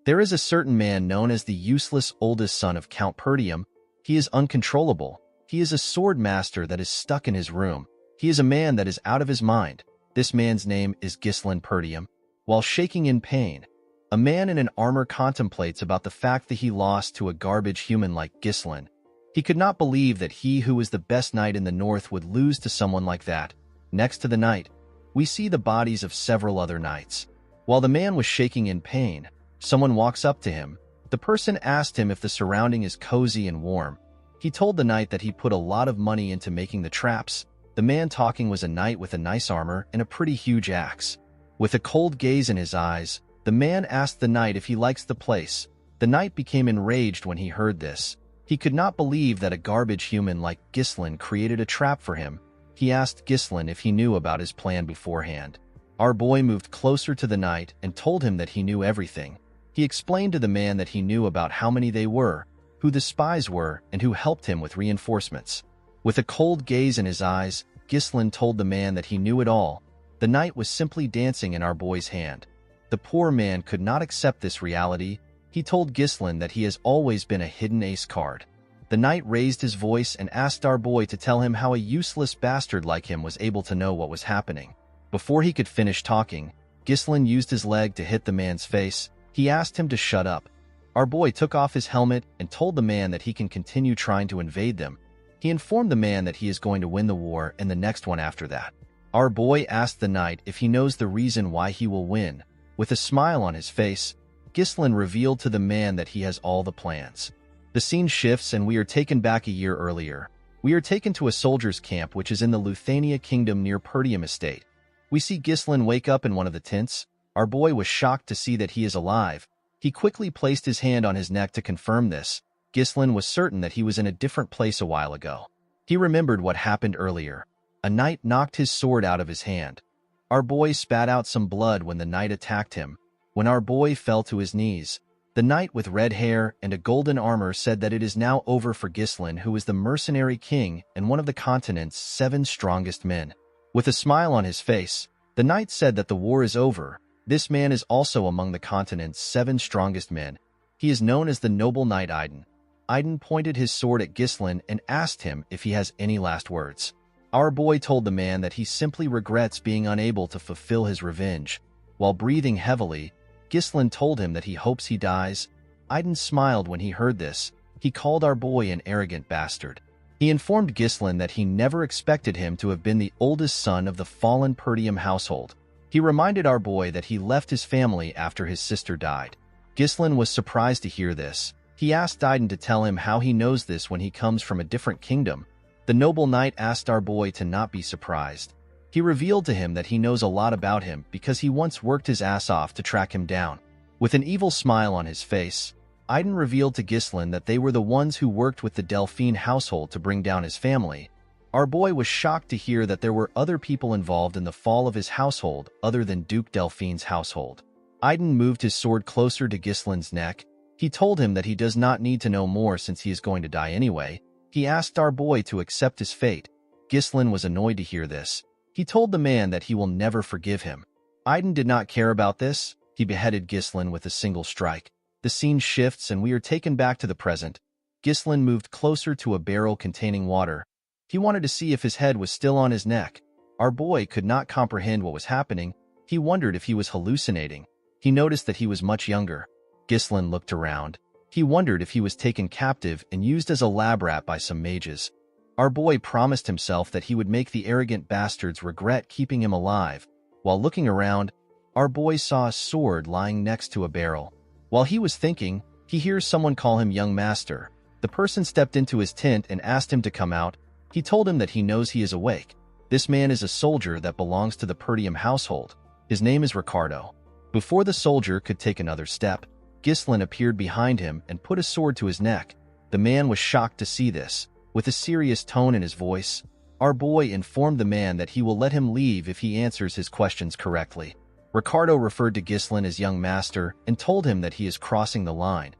There is a certain man known as the useless oldest son of Count Perdium. He is uncontrollable. He is a sword master that is stuck in his room. He is a man that is out of his mind. This man's name is Ghislain Perdium. While shaking in pain, a man in an armor contemplates about the fact that he lost to a garbage human like Ghislain. He could not believe that he who was the best knight in the north would lose to someone like that. Next to the knight, we see the bodies of several other knights. While the man was shaking in pain, someone walks up to him. The person asked him if the surrounding is cozy and warm. He told the knight that he put a lot of money into making the traps. The man talking was a knight with a nice armor and a pretty huge axe. With a cold gaze in his eyes, the man asked the knight if he likes the place. The knight became enraged when he heard this. He could not believe that a garbage human like Ghislain created a trap for him. He asked Ghislain if he knew about his plan beforehand. Our boy moved closer to the knight and told him that he knew everything. He explained to the man that he knew about how many they were, who the spies were, and who helped him with reinforcements. With a cold gaze in his eyes, Ghislain told the man that he knew it all. The knight was simply dancing in our boy's hand. The poor man could not accept this reality. He told Ghislain that he has always been a hidden ace card. The knight raised his voice and asked our boy to tell him how a useless bastard like him was able to know what was happening. Before he could finish talking, Ghislain used his leg to hit the man's face. He asked him to shut up. Our boy took off his helmet and told the man that he can continue trying to invade them. He informed the man that he is going to win the war and the next one after that. Our boy asked the knight if he knows the reason why he will win. With a smile on his face, Ghislain revealed to the man that he has all the plans. The scene shifts and we are taken back a year earlier. We are taken to a soldier's camp which is in the Luthania kingdom near Perdium estate. We see Ghislain wake up in one of the tents. Our boy was shocked to see that he is alive. He quickly placed his hand on his neck to confirm this. Ghislain was certain that he was in a different place a while ago. He remembered what happened earlier. A knight knocked his sword out of his hand. Our boy spat out some blood when the knight attacked him. When our boy fell to his knees, the knight with red hair and a golden armor said that it is now over for Ghislain, who is the mercenary king and one of the continent's 7 strongest men. With a smile on his face, the knight said that the war is over. This man is also among the continent's 7 strongest men. He is known as the noble knight Aiden. Aiden pointed his sword at Ghislain and asked him if he has any last words. Our boy told the man that he simply regrets being unable to fulfill his revenge. While breathing heavily, Ghislain told him that he hopes he dies. Aiden smiled when he heard this. He called our boy an arrogant bastard. He informed Ghislain that he never expected him to have been the oldest son of the fallen Perdium household. He reminded our boy that he left his family after his sister died. Ghislain was surprised to hear this. He asked Aiden to tell him how he knows this when he comes from a different kingdom. The noble knight asked our boy to not be surprised. He revealed to him that he knows a lot about him because he once worked his ass off to track him down. With an evil smile on his face, Aiden revealed to Ghislain that they were the ones who worked with the Delphine household to bring down his family. Our boy was shocked to hear that there were other people involved in the fall of his household other than Duke Delphine's household. Aiden moved his sword closer to Ghislain's neck. He told him that he does not need to know more since he is going to die anyway. He asked our boy to accept his fate. Ghislain was annoyed to hear this. He told the man that he will never forgive him. Aiden did not care about this. He beheaded Ghislain with a single strike. The scene shifts and we are taken back to the present. Ghislain moved closer to a barrel containing water. He wanted to see if his head was still on his neck. Our boy could not comprehend what was happening. He wondered if he was hallucinating. He noticed that he was much younger. Ghislain looked around. He wondered if he was taken captive and used as a lab rat by some mages. Our boy promised himself that he would make the arrogant bastards regret keeping him alive. While looking around, our boy saw a sword lying next to a barrel. While he was thinking, he hears someone call him young master. The person stepped into his tent and asked him to come out. He told him that he knows he is awake. This man is a soldier that belongs to the Perdium household. His name is Ricardo. Before the soldier could take another step, Ghislain appeared behind him and put a sword to his neck. The man was shocked to see this. With a serious tone in his voice, our boy informed the man that he will let him leave if he answers his questions correctly. Ricardo referred to Ghislain as young master and told him that he is crossing the line.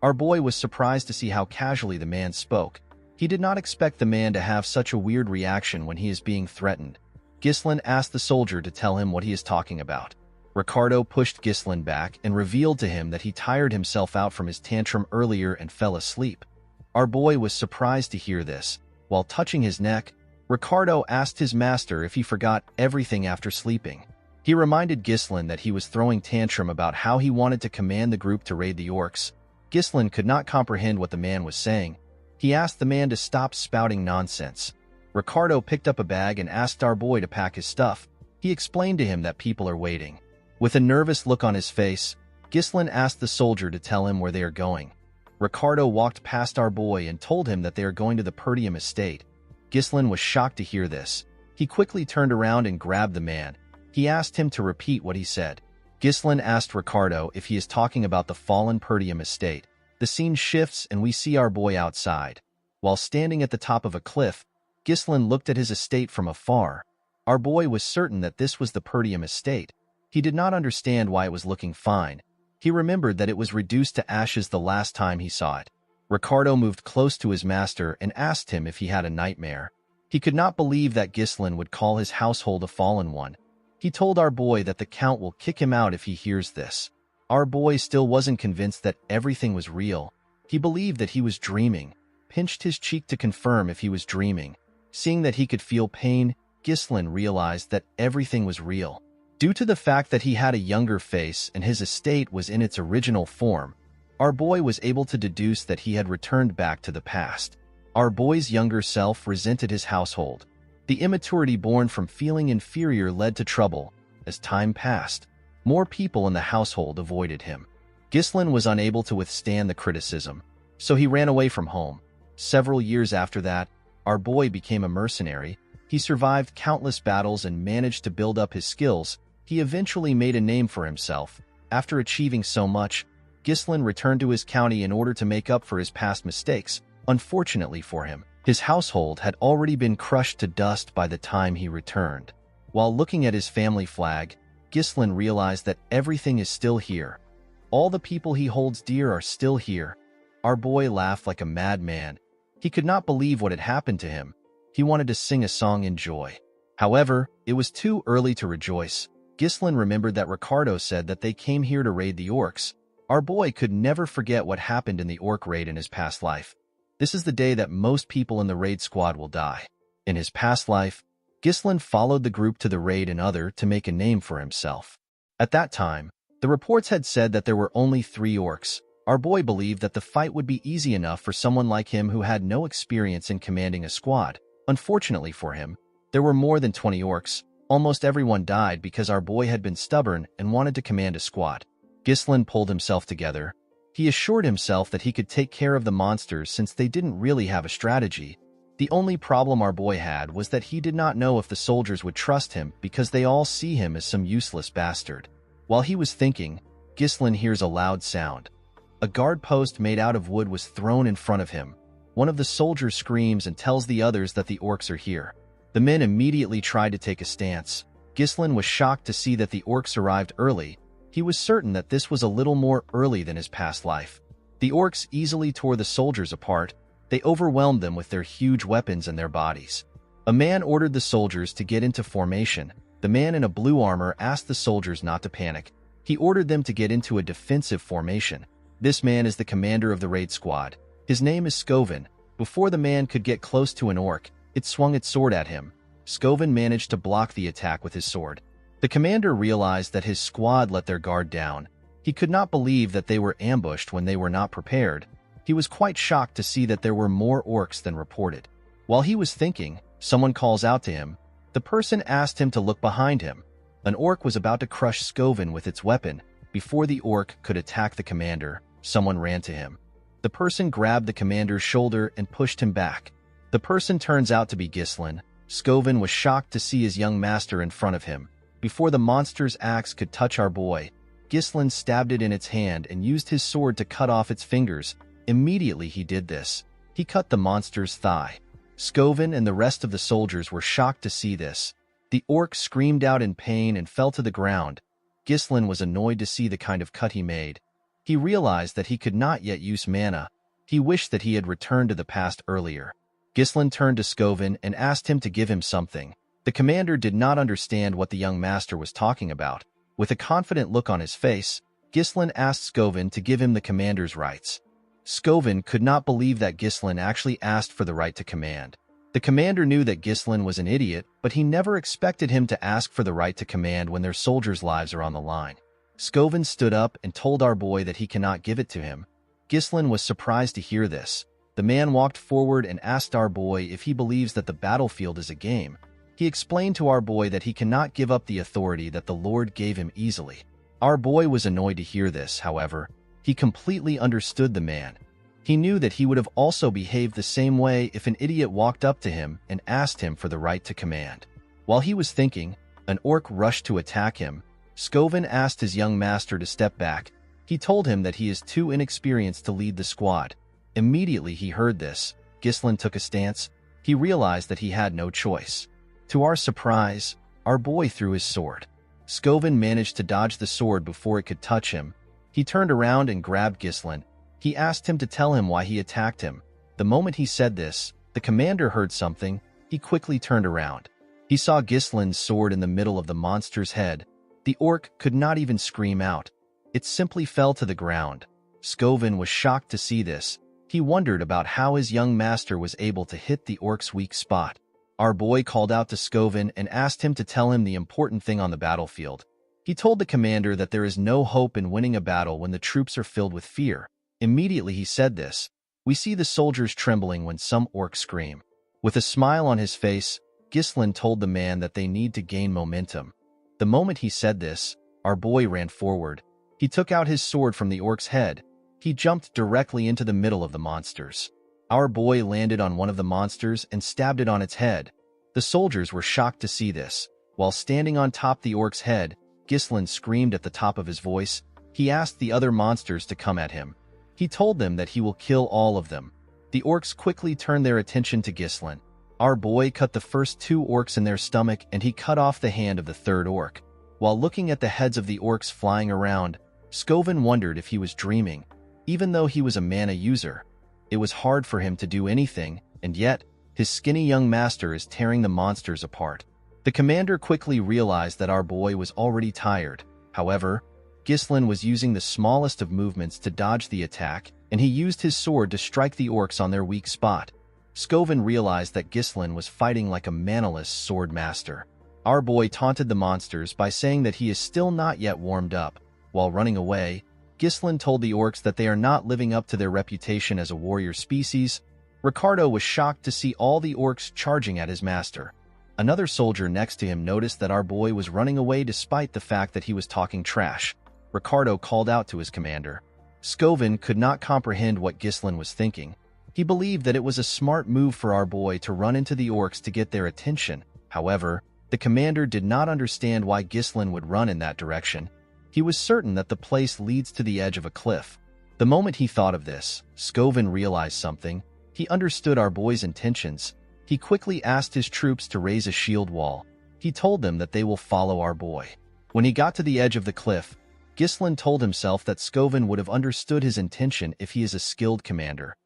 Our boy was surprised to see how casually the man spoke. He did not expect the man to have such a weird reaction when he is being threatened. Ghislain asked the soldier to tell him what he is talking about. Ricardo pushed Ghislain back and revealed to him that he tired himself out from his tantrum earlier and fell asleep. Our boy was surprised to hear this. While touching his neck, Ricardo asked his master if he forgot everything after sleeping. He reminded Ghislain that he was throwing tantrum about how he wanted to command the group to raid the orcs. Ghislain could not comprehend what the man was saying. He asked the man to stop spouting nonsense. Ricardo picked up a bag and asked our boy to pack his stuff. He explained to him that people are waiting. With a nervous look on his face, Ghislain asked the soldier to tell him where they are going. Ricardo walked past our boy and told him that they are going to the Perdium estate. Ghislain was shocked to hear this. He quickly turned around and grabbed the man. He asked him to repeat what he said. Ghislain asked Ricardo if he is talking about the fallen Perdium estate. The scene shifts and we see our boy outside. While standing at the top of a cliff, Ghislain looked at his estate from afar. Our boy was certain that this was the Perdium estate. He did not understand why it was looking fine. He remembered that it was reduced to ashes the last time he saw it. Ricardo moved close to his master and asked him if he had a nightmare. He could not believe that Ghislain would call his household a fallen one. He told our boy that the Count will kick him out if he hears this. Our boy still wasn't convinced that everything was real. He believed that he was dreaming, pinched his cheek to confirm if he was dreaming. Seeing that he could feel pain, Ghislain realized that everything was real. Due to the fact that he had a younger face and his estate was in its original form, our boy was able to deduce that he had returned back to the past. Our boy's younger self resented his household. The immaturity born from feeling inferior led to trouble. As time passed, more people in the household avoided him. Ghislain was unable to withstand the criticism, so he ran away from home. Several years after that, our boy became a mercenary. He survived countless battles and managed to build up his skills. He eventually made a name for himself. After achieving so much, Ghislain returned to his county in order to make up for his past mistakes. Unfortunately for him, his household had already been crushed to dust by the time he returned. While looking at his family flag, Ghislain realized that everything is still here. All the people he holds dear are still here. Our boy laughed like a madman. He could not believe what had happened to him. He wanted to sing a song in joy. However, it was too early to rejoice. Ghislain remembered that Ricardo said that they came here to raid the orcs. Our boy could never forget what happened in the orc raid in his past life. This is the day that most people in the raid squad will die. In his past life, Ghislain followed the group to the raid in order to make a name for himself. At that time, the reports had said that there were only 3 orcs. Our boy believed that the fight would be easy enough for someone like him who had no experience in commanding a squad. Unfortunately for him, there were more than 20 orcs. Almost everyone died because our boy had been stubborn and wanted to command a squad. Ghislain pulled himself together. He assured himself that he could take care of the monsters since they didn't really have a strategy. The only problem our boy had was that he did not know if the soldiers would trust him because they all see him as some useless bastard. While he was thinking, Ghislain hears a loud sound. A guard post made out of wood was thrown in front of him. One of the soldiers screams and tells the others that the orcs are here. The men immediately tried to take a stance. Ghislain was shocked to see that the orcs arrived early. He was certain that this was a little more early than his past life. The orcs easily tore the soldiers apart. They overwhelmed them with their huge weapons and their bodies. A man ordered the soldiers to get into formation. The man in a blue armor asked the soldiers not to panic. He ordered them to get into a defensive formation. This man is the commander of the raid squad. His name is Scoven. Before the man could get close to an orc, it swung its sword at him. Scoven managed to block the attack with his sword. The commander realized that his squad let their guard down. He could not believe that they were ambushed when they were not prepared. He was quite shocked to see that there were more orcs than reported. While he was thinking, someone calls out to him. The person asked him to look behind him. An orc was about to crush Scoven with its weapon. Before the orc could attack the commander, someone ran to him. The person grabbed the commander's shoulder and pushed him back. The person turns out to be Ghislain. Scoven was shocked to see his young master in front of him. Before the monster's axe could touch our boy, Ghislain stabbed it in its hand and used his sword to cut off its fingers. Immediately he did this. He cut the monster's thigh. Scoven and the rest of the soldiers were shocked to see this. The orc screamed out in pain and fell to the ground. Ghislain was annoyed to see the kind of cut he made. He realized that he could not yet use mana. He wished that he had returned to the past earlier. Ghislain turned to Scoven and asked him to give him something. The commander did not understand what the young master was talking about. With a confident look on his face, Ghislain asked Scovin to give him the commander's rights. Scovin could not believe that Ghislain actually asked for the right to command. The commander knew that Ghislain was an idiot, but he never expected him to ask for the right to command when their soldiers' lives are on the line. Scovin stood up and told our boy that he cannot give it to him. Ghislain was surprised to hear this. The man walked forward and asked our boy if he believes that the battlefield is a game. He explained to our boy that he cannot give up the authority that the Lord gave him easily. Our boy was annoyed to hear this, however. He completely understood the man. He knew that he would have also behaved the same way if an idiot walked up to him and asked him for the right to command. While he was thinking, an orc rushed to attack him. Scovin asked his young master to step back. He told him that he is too inexperienced to lead the squad. Immediately he heard this, Ghislain took a stance. He realized that he had no choice. To our surprise, our boy threw his sword. Scovin managed to dodge the sword before it could touch him. He turned around and grabbed Ghislain. He asked him to tell him why he attacked him. The moment he said this, the commander heard something. He quickly turned around. He saw Ghislain's sword in the middle of the monster's head. The orc could not even scream out. It simply fell to the ground. Scovin was shocked to see this. He wondered about how his young master was able to hit the orc's weak spot. Our boy called out to Scovin and asked him to tell him the important thing on the battlefield. He told the commander that there is no hope in winning a battle when the troops are filled with fear. Immediately he said this. We see the soldiers trembling when some orcs scream. With a smile on his face, Ghislain told the man that they need to gain momentum. The moment he said this, our boy ran forward. He took out his sword from the orc's head. He jumped directly into the middle of the monsters. Our boy landed on one of the monsters and stabbed it on its head. The soldiers were shocked to see this. While standing on top the orc's head, Ghislain screamed at the top of his voice. He asked the other monsters to come at him. He told them that he will kill all of them. The orcs quickly turned their attention to Ghislain. Our boy cut the first two orcs in their stomach and he cut off the hand of the third orc. While looking at the heads of the orcs flying around, Scovin wondered if he was dreaming. Even though he was a mana user, it was hard for him to do anything, and yet, his skinny young master is tearing the monsters apart. The commander quickly realized that our boy was already tired. However, Ghislain was using the smallest of movements to dodge the attack, and he used his sword to strike the orcs on their weak spot. Scovin realized that Ghislain was fighting like a manaless sword master. Our boy taunted the monsters by saying that he is still not yet warmed up. While running away, Ghislain told the orcs that they are not living up to their reputation as a warrior species. Ricardo was shocked to see all the orcs charging at his master. Another soldier next to him noticed that our boy was running away despite the fact that he was talking trash. Ricardo called out to his commander. Scovin could not comprehend what Ghislain was thinking. He believed that it was a smart move for our boy to run into the orcs to get their attention. However, the commander did not understand why Ghislain would run in that direction. He was certain that the place leads to the edge of a cliff. The moment he thought of this, Scovin realized something. He understood our boy's intentions. He quickly asked his troops to raise a shield wall. He told them that they will follow our boy. When he got to the edge of the cliff, Ghislain told himself that Scovin would have understood his intention if he is a skilled commander.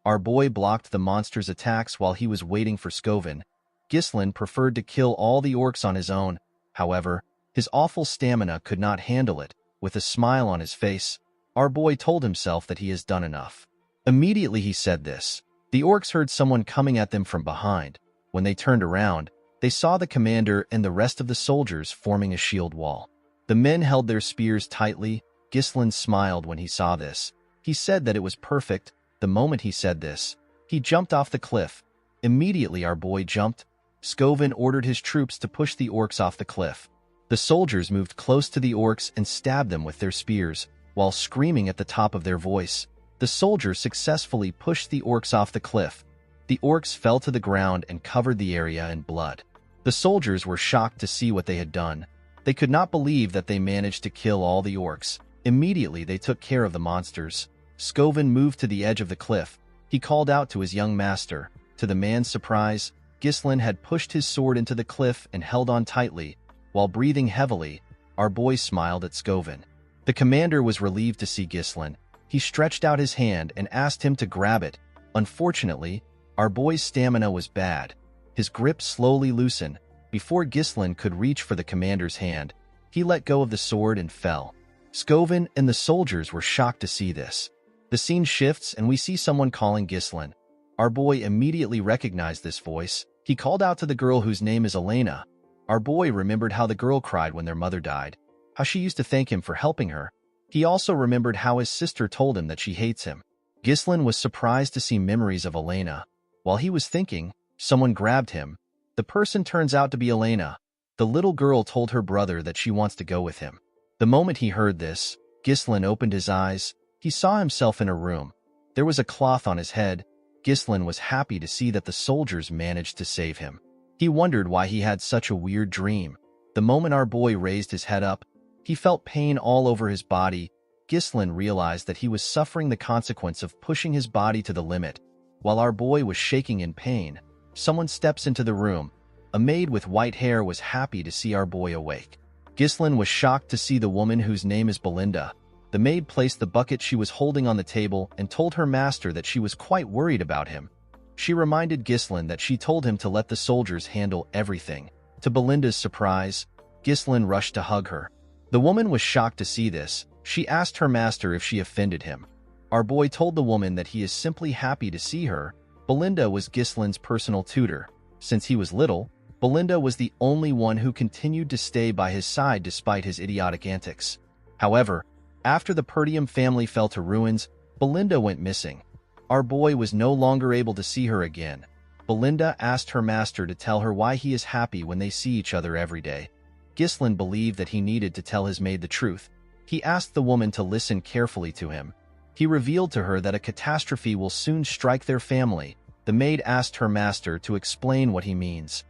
Our boy blocked the monster's attacks while he was waiting for Scovin. Ghislain preferred to kill all the orcs on his own. However, his awful stamina could not handle it. With a smile on his face, our boy told himself that he has done enough. Immediately he said this. The orcs heard someone coming at them from behind. When they turned around, they saw the commander and the rest of the soldiers forming a shield wall. The men held their spears tightly. Ghislain smiled when he saw this. He said that it was perfect. The moment he said this, he jumped off the cliff. Immediately our boy jumped. Scovin ordered his troops to push the orcs off the cliff. The soldiers moved close to the orcs and stabbed them with their spears, while screaming at the top of their voice. The soldiers successfully pushed the orcs off the cliff. The orcs fell to the ground and covered the area in blood. The soldiers were shocked to see what they had done. They could not believe that they managed to kill all the orcs. Immediately they took care of the monsters. Scovin moved to the edge of the cliff. He called out to his young master. To the man's surprise, Ghislain had pushed his sword into the cliff and held on tightly. While breathing heavily, our boy smiled at Scovin. The commander was relieved to see Ghislain. He stretched out his hand and asked him to grab it. Unfortunately, our boy's stamina was bad. His grip slowly loosened. Before Ghislain could reach for the commander's hand, He let go of the sword and fell. Scovin and the soldiers were shocked to see this. The scene shifts and we see someone calling Ghislain. Our boy immediately recognized this voice. He called out to the girl whose name is Elena. Our boy remembered how the girl cried when their mother died, how she used to thank him for helping her. He also remembered how his sister told him that she hates him. Ghislain was surprised to see memories of Elena. While he was thinking, someone grabbed him. The person turns out to be Elena. The little girl told her brother that she wants to go with him. The moment he heard this, Ghislain opened his eyes. He saw himself in a room. There was a cloth on his head. Ghislain was happy to see that the soldiers managed to save him. He wondered why he had such a weird dream. The moment our boy raised his head up, he felt pain all over his body. Ghislain realized that he was suffering the consequence of pushing his body to the limit. While our boy was shaking in pain, someone steps into the room. A maid with white hair was happy to see our boy awake. Ghislain was shocked to see the woman whose name is Belinda. The maid placed the bucket she was holding on the table and told her master that she was quite worried about him. She reminded Ghislain that she told him to let the soldiers handle everything. To Belinda's surprise, Ghislain rushed to hug her. The woman was shocked to see this. She asked her master if she offended him. Our boy told the woman that he is simply happy to see her. Belinda was Ghislain's personal tutor. Since he was little, Belinda was the only one who continued to stay by his side despite his idiotic antics. However, after the Perdium family fell to ruins, Belinda went missing. Our boy was no longer able to see her again. Belinda asked her master to tell her why he is happy when they see each other every day. Ghislain believed that he needed to tell his maid the truth. He asked the woman to listen carefully to him. He revealed to her that a catastrophe will soon strike their family. The maid asked her master to explain what he means.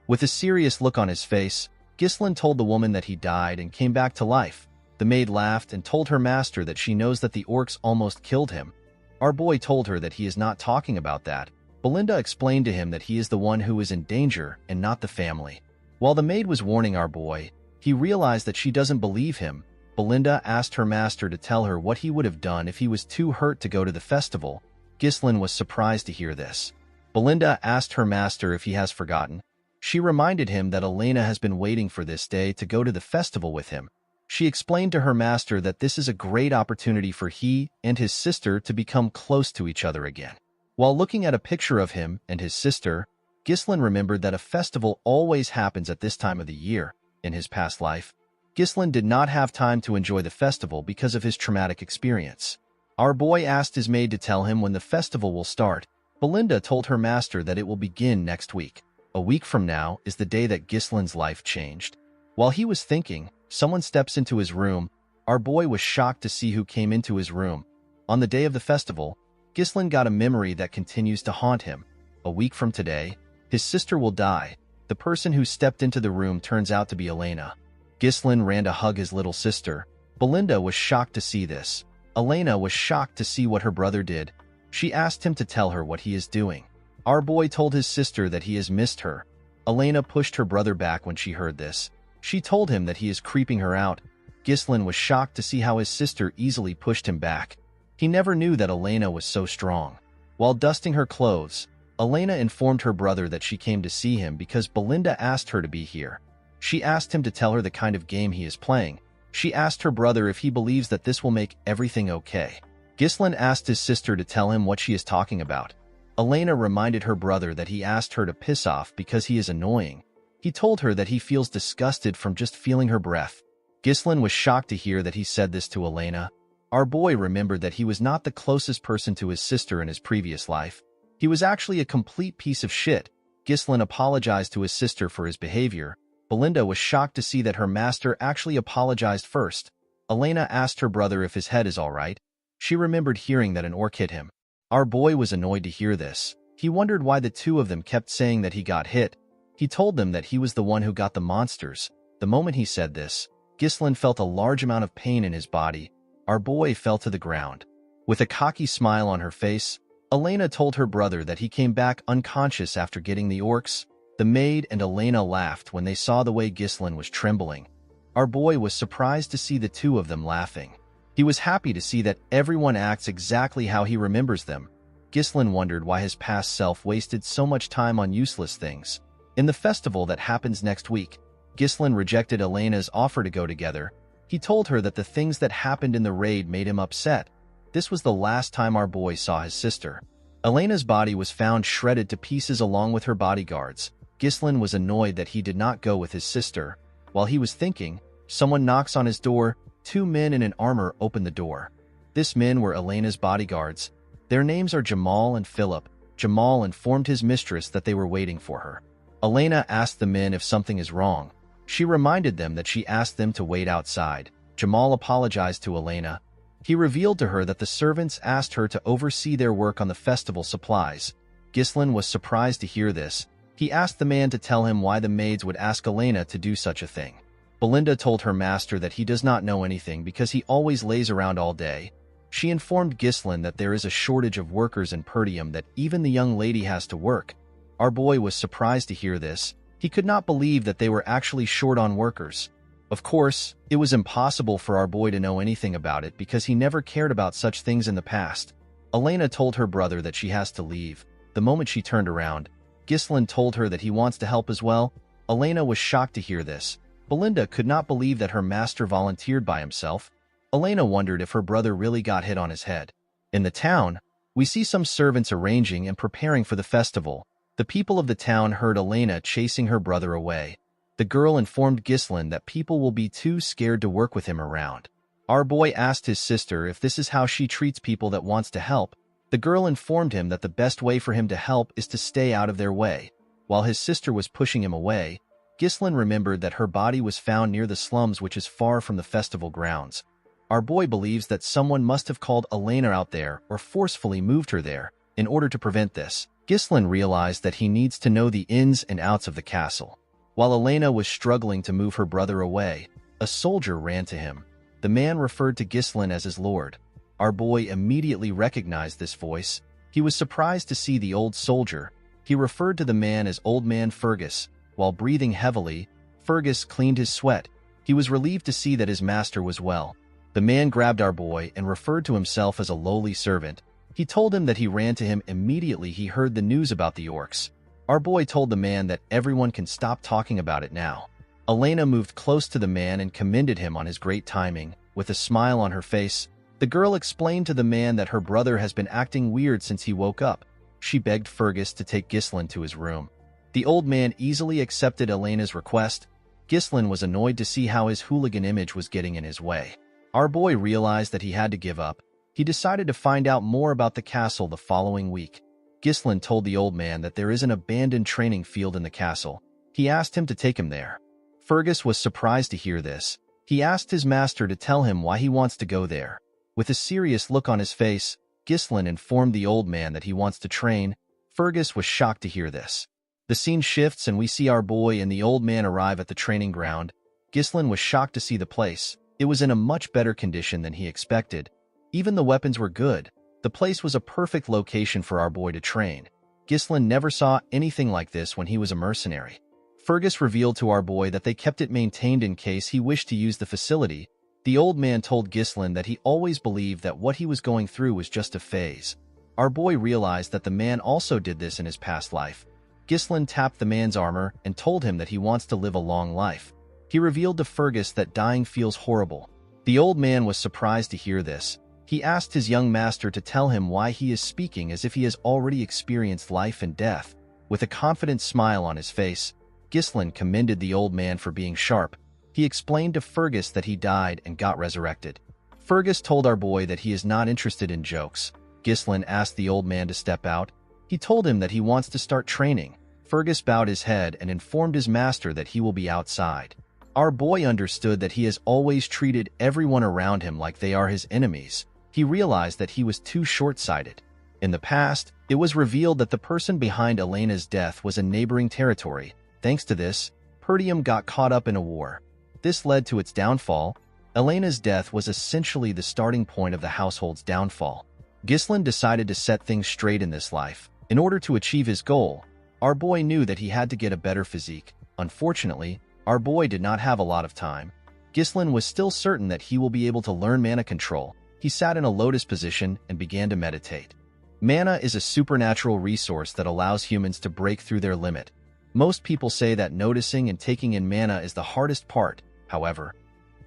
With a serious look on his face, Ghislain told the woman that he died and came back to life. The maid laughed and told her master that she knows that the orcs almost killed him. Our boy told her that he is not talking about that. Belinda explained to him that he is the one who is in danger and not the family. While the maid was warning our boy, he realized that she doesn't believe him. Belinda asked her master to tell her what he would have done if he was too hurt to go to the festival. Ghislain was surprised to hear this. Belinda asked her master if he has forgotten. She reminded him that Elena has been waiting for this day to go to the festival with him. She explained to her master that this is a great opportunity for he and his sister to become close to each other again. While looking at a picture of him and his sister, Ghislain remembered that a festival always happens at this time of the year. In his past life, Ghislain did not have time to enjoy the festival because of his traumatic experience. Our boy asked his maid to tell him when the festival will start. Belinda told her master that it will begin next week. A week from now is the day that Ghislain's life changed. While he was thinking, someone steps into his room. Our boy was shocked to see who came into his room. On the day of the festival, Ghislain got a memory that continues to haunt him. A week from today, his sister will die. The person who stepped into the room turns out to be Elena. Ghislain ran to hug his little sister. Belinda was shocked to see this. Elena was shocked to see what her brother did. She asked him to tell her what he is doing. Our boy told his sister that he has missed her. Elena pushed her brother back when she heard this. She told him that he is creeping her out. Ghislain was shocked to see how his sister easily pushed him back. He never knew that Elena was so strong. While dusting her clothes, Elena informed her brother that she came to see him because Belinda asked her to be here. She asked him to tell her the kind of game he is playing. She asked her brother if he believes that this will make everything okay. Ghislain asked his sister to tell him what she is talking about. Elena reminded her brother that he asked her to piss off because he is annoying. He told her that he feels disgusted from just feeling her breath. Ghislain was shocked to hear that he said this to Elena. Our boy remembered that he was not the closest person to his sister in his previous life. He was actually a complete piece of shit. Ghislain apologized to his sister for his behavior. Belinda was shocked to see that her master actually apologized first. Elena asked her brother if his head is all right. She remembered hearing that an orc hit him. Our boy was annoyed to hear this. He wondered why the two of them kept saying that he got hit. He told them that he was the one who got the monsters. The moment he said this, Ghislain felt a large amount of pain in his body. Our boy fell to the ground. With a cocky smile on her face, Elena told her brother that he came back unconscious after getting the orcs. The maid and Elena laughed when they saw the way Ghislain was trembling. Our boy was surprised to see the two of them laughing. He was happy to see that everyone acts exactly how he remembers them. Ghislain wondered why his past self wasted so much time on useless things. In the festival that happens next week, Ghislaine rejected Elena's offer to go together. He told her that the things that happened in the raid made him upset. This was the last time our boy saw his sister. Elena's body was found shredded to pieces along with her bodyguards. Ghislaine was annoyed that he did not go with his sister. While he was thinking, someone knocks on his door. 2 men in an armor open the door. These men were Elena's bodyguards. Their names are Jamal and Philip. Jamal informed his mistress that they were waiting for her. Elena asked the men if something is wrong. She reminded them that she asked them to wait outside. Jamal apologized to Elena. He revealed to her that the servants asked her to oversee their work on the festival supplies. Ghislaine was surprised to hear this. He asked the man to tell him why the maids would ask Elena to do such a thing. Belinda told her master that he does not know anything because he always lays around all day. She informed Ghislaine that there is a shortage of workers in Perdium, that even the young lady has to work. Our boy was surprised to hear this. He could not believe that they were actually short on workers. Of course, it was impossible for our boy to know anything about it because he never cared about such things in the past. Elena told her brother that she has to leave. The moment she turned around, Ghislaine told her that he wants to help as well. Elena was shocked to hear this. Belinda could not believe that her master volunteered by himself. Elena wondered if her brother really got hit on his head. In the town, we see some servants arranging and preparing for the festival. The people of the town heard Elena chasing her brother away. The girl informed Ghislaine that people will be too scared to work with him around. Our boy asked his sister if this is how she treats people that wants to help. The girl informed him that the best way for him to help is to stay out of their way. While his sister was pushing him away, Ghislaine remembered that her body was found near the slums, which is far from the festival grounds. Our boy believes that someone must have called Elena out there or forcefully moved her there. In order to prevent this, Ghislaine realized that he needs to know the ins and outs of the castle. While Elena was struggling to move her brother away, a soldier ran to him. The man referred to Ghislaine as his lord. Our boy immediately recognized this voice. He was surprised to see the old soldier. He referred to the man as Old Man Fergus. While breathing heavily, Fergus cleaned his sweat. He was relieved to see that his master was well. The man grabbed our boy and referred to himself as a lowly servant. He told him that he ran to him immediately he heard the news about the orcs. Our boy told the man that everyone can stop talking about it now. Elena moved close to the man and commended him on his great timing. With a smile on her face, the girl explained to the man that her brother has been acting weird since he woke up. She begged Fergus to take Ghislaine to his room. The old man easily accepted Elena's request. Ghislaine was annoyed to see how his hooligan image was getting in his way. Our boy realized that he had to give up. He decided to find out more about the castle the following week. Ghislaine told the old man that there is an abandoned training field in the castle. He asked him to take him there. Fergus was surprised to hear this. He asked his master to tell him why he wants to go there. With a serious look on his face, Ghislaine informed the old man that he wants to train. Fergus was shocked to hear this. The scene shifts and we see our boy and the old man arrive at the training ground. Ghislaine was shocked to see the place. It was in a much better condition than he expected. Even the weapons were good. The place was a perfect location for our boy to train. Ghislaine never saw anything like this when he was a mercenary. Fergus revealed to our boy that they kept it maintained in case he wished to use the facility. The old man told Ghislaine that he always believed that what he was going through was just a phase. Our boy realized that the man also did this in his past life. Ghislaine tapped the man's armor and told him that he wants to live a long life. He revealed to Fergus that dying feels horrible. The old man was surprised to hear this. He asked his young master to tell him why he is speaking as if he has already experienced life and death. With a confident smile on his face, Ghislaine commended the old man for being sharp. He explained to Fergus that he died and got resurrected. Fergus told our boy that he is not interested in jokes. Ghislaine asked the old man to step out. He told him that he wants to start training. Fergus bowed his head and informed his master that he will be outside. Our boy understood that he has always treated everyone around him like they are his enemies. He realized that he was too short-sighted. In the past, it was revealed that the person behind Elena's death was a neighboring territory. Thanks to this, Perdium got caught up in a war. This led to its downfall. Elena's death was essentially the starting point of the household's downfall. Ghislaine decided to set things straight in this life. In order to achieve his goal, our boy knew that he had to get a better physique. Unfortunately, our boy did not have a lot of time. Ghislaine was still certain that he will be able to learn mana control. He sat in a lotus position and began to meditate. Mana is a supernatural resource that allows humans to break through their limit. Most people say that noticing and taking in mana is the hardest part. However,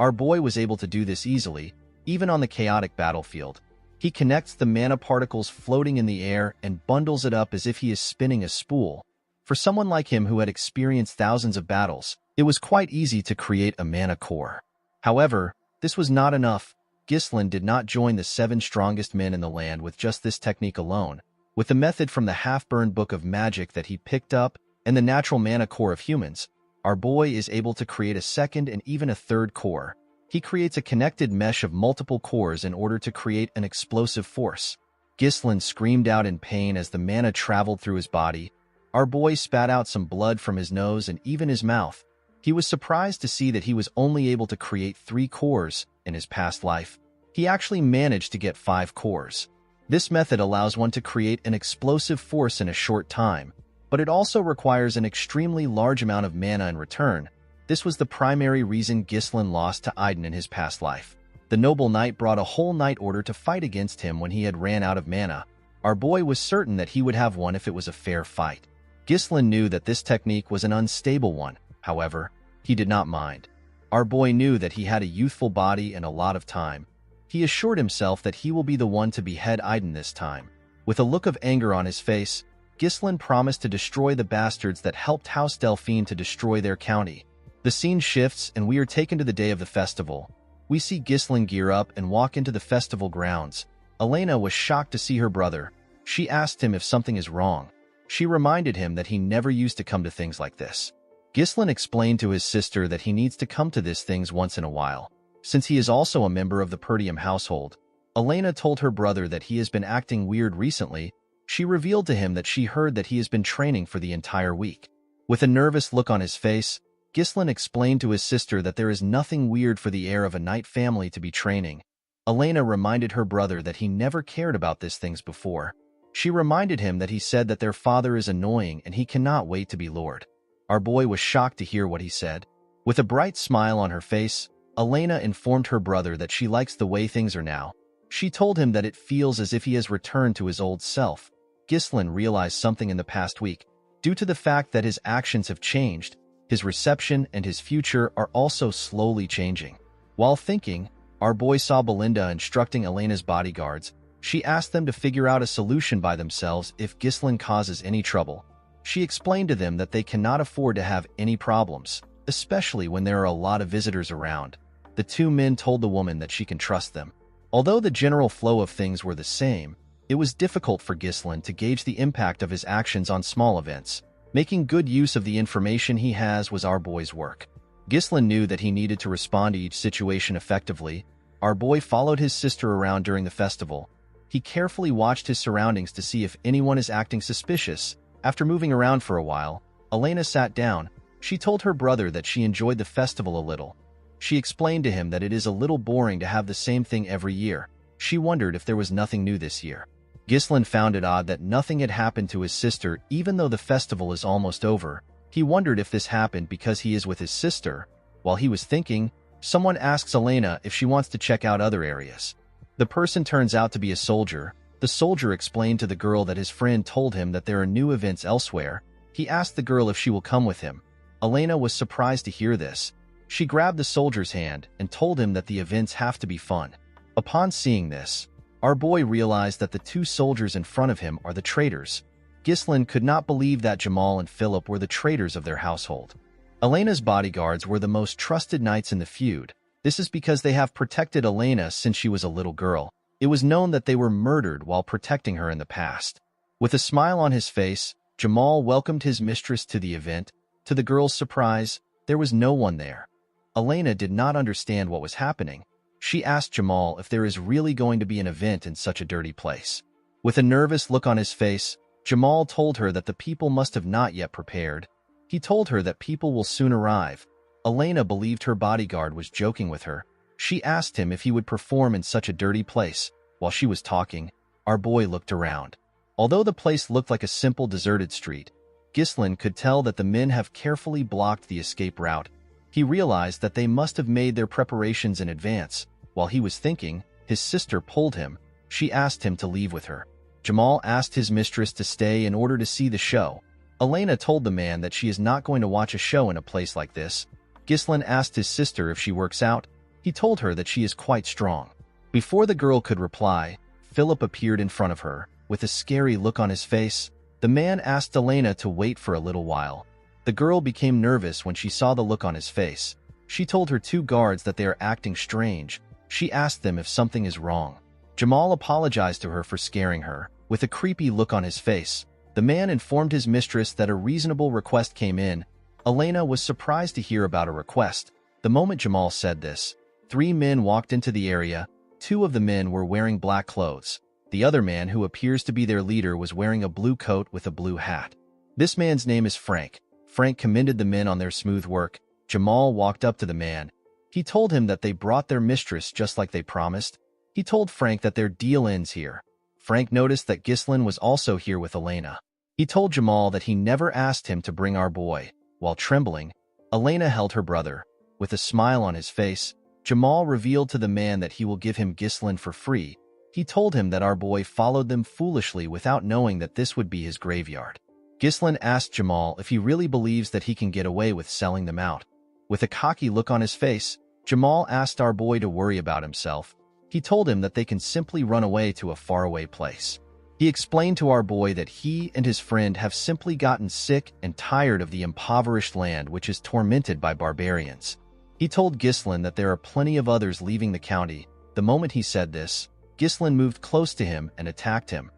our boy was able to do this easily, even on the chaotic battlefield. He connects the mana particles floating in the air and bundles it up as if he is spinning a spool. For someone like him who had experienced thousands of battles, it was quite easy to create a mana core. However, this was not enough. Ghislain did not join the 7 strongest men in the land with just this technique alone. With the method from the half-burned book of magic that he picked up and the natural mana core of humans, our boy is able to create a second and even a third core. He creates a connected mesh of multiple cores in order to create an explosive force. Ghislain screamed out in pain as the mana traveled through his body. Our boy spat out some blood from his nose and even his mouth. He was surprised to see that he was only able to create 3 cores in his past life. He actually managed to get 5 cores. This method allows one to create an explosive force in a short time, but it also requires an extremely large amount of mana in return. This was the primary reason Ghislain lost to Aiden in his past life. The noble knight brought a whole knight order to fight against him when he had ran out of mana. Our boy was certain that he would have won if it was a fair fight. Ghislain knew that this technique was an unstable one. However, he did not mind. Our boy knew that he had a youthful body and a lot of time. He assured himself that he will be the one to behead Aiden this time. With a look of anger on his face, Ghislain promised to destroy the bastards that helped House Delphine to destroy their county. The scene shifts and we are taken to the day of the festival. We see Ghislain gear up and walk into the festival grounds. Elena was shocked to see her brother. She asked him if something is wrong. She reminded him that he never used to come to things like this. Ghislain explained to his sister that he needs to come to these things once in a while, since he is also a member of the Perdium household. Elena told her brother that he has been acting weird recently. She revealed to him that she heard that he has been training for the entire week. With a nervous look on his face, Ghislain explained to his sister that there is nothing weird for the heir of a knight family to be training. Elena reminded her brother that he never cared about these things before. She reminded him that he said that their father is annoying and he cannot wait to be lord. Our boy was shocked to hear what he said. With a bright smile on her face, Elena informed her brother that she likes the way things are now. She told him that it feels as if he has returned to his old self. Ghislain realized something in the past week. Due to the fact that his actions have changed, his reception and his future are also slowly changing. While thinking, our boy saw Belinda instructing Elena's bodyguards. She asked them to figure out a solution by themselves if Ghislain causes any trouble. She explained to them that they cannot afford to have any problems, especially when there are a lot of visitors around. The 2 men told the woman that she can trust them. Although the general flow of things were the same, it was difficult for Ghislain to gauge the impact of his actions on small events. Making good use of the information he has was our boy's work. Ghislain knew that he needed to respond to each situation effectively. Our boy followed his sister around during the festival. He carefully watched his surroundings to see if anyone is acting suspicious. After moving around for a while, Elena sat down. She told her brother that she enjoyed the festival a little. She explained to him that it is a little boring to have the same thing every year. She wondered if there was nothing new this year. Ghislain found it odd that nothing had happened to his sister even though the festival is almost over. He wondered if this happened because he is with his sister. While he was thinking, someone asks Elena if she wants to check out other areas. The person turns out to be a soldier. The soldier explained to the girl that his friend told him that there are new events elsewhere. He asked the girl if she will come with him. Elena was surprised to hear this. She grabbed the soldier's hand and told him that the events have to be fun. Upon seeing this, our boy realized that the 2 soldiers in front of him are the traitors. Ghislain could not believe that Jamal and Philip were the traitors of their household. Elena's bodyguards were the most trusted knights in the feud. This is because they have protected Elena since she was a little girl. It was known that they were murdered while protecting her in the past. With a smile on his face, Jamal welcomed his mistress to the event. To the girl's surprise, there was no one there. Elena did not understand what was happening. She asked Jamal if there is really going to be an event in such a dirty place. With a nervous look on his face, Jamal told her that the people must have not yet prepared. He told her that people will soon arrive. Elena believed her bodyguard was joking with her. She asked him if he would perform in such a dirty place. While she was talking, our boy looked around. Although the place looked like a simple deserted street, Ghislain could tell that the men have carefully blocked the escape route. He realized that they must have made their preparations in advance. While he was thinking, his sister pulled him. She asked him to leave with her. Jamal asked his mistress to stay in order to see the show. Elena told the man that she is not going to watch a show in a place like this. Ghislain asked his sister if she works out. He told her that she is quite strong. Before the girl could reply, Philip appeared in front of her. With a scary look on his face, the man asked Elena to wait for a little while. The girl became nervous when she saw the look on his face. She told her two guards that they are acting strange. She asked them if something is wrong. Jamal apologized to her for scaring her. With a creepy look on his face, the man informed his mistress that a reasonable request came in. Elena was surprised to hear about a request. The moment Jamal said this, 3 men walked into the area. 2 of the men were wearing black clothes. The other man, who appears to be their leader, was wearing a blue coat with a blue hat. This man's name is Frank. Frank commended the men on their smooth work. Jamal walked up to the man. He told him that they brought their mistress just like they promised. He told Frank that their deal ends here. Frank noticed that Ghislain was also here with Elena. He told Jamal that he never asked him to bring our boy. While trembling, Elena held her brother. With a smile on his face, Jamal revealed to the man that he will give him Ghislain for free. He told him that our boy followed them foolishly without knowing that this would be his graveyard. Ghislain asked Jamal if he really believes that he can get away with selling them out. With a cocky look on his face, Jamal asked our boy to worry about himself. He told him that they can simply run away to a faraway place. He explained to our boy that he and his friend have simply gotten sick and tired of the impoverished land which is tormented by barbarians. He told Ghislain that there are plenty of others leaving the county. The moment he said this, Ghislain moved close to him and attacked him.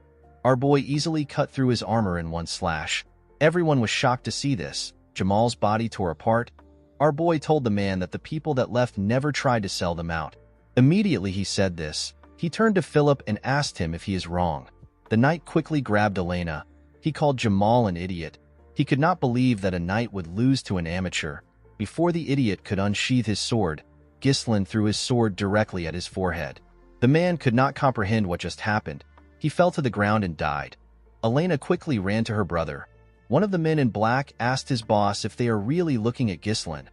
Our boy easily cut through his armor in one slash. Everyone was shocked to see this. Jamal's body tore apart. Our boy told the man that the people that left never tried to sell them out. Immediately he said this, he turned to Philip and asked him if he is wrong. The knight quickly grabbed Elena. He called Jamal an idiot. He could not believe that a knight would lose to an amateur. Before the idiot could unsheath his sword, Ghislain threw his sword directly at his forehead. The man could not comprehend what just happened. He fell to the ground and died. Elena quickly ran to her brother. One of the men in black asked his boss if they are really looking at Ghislain.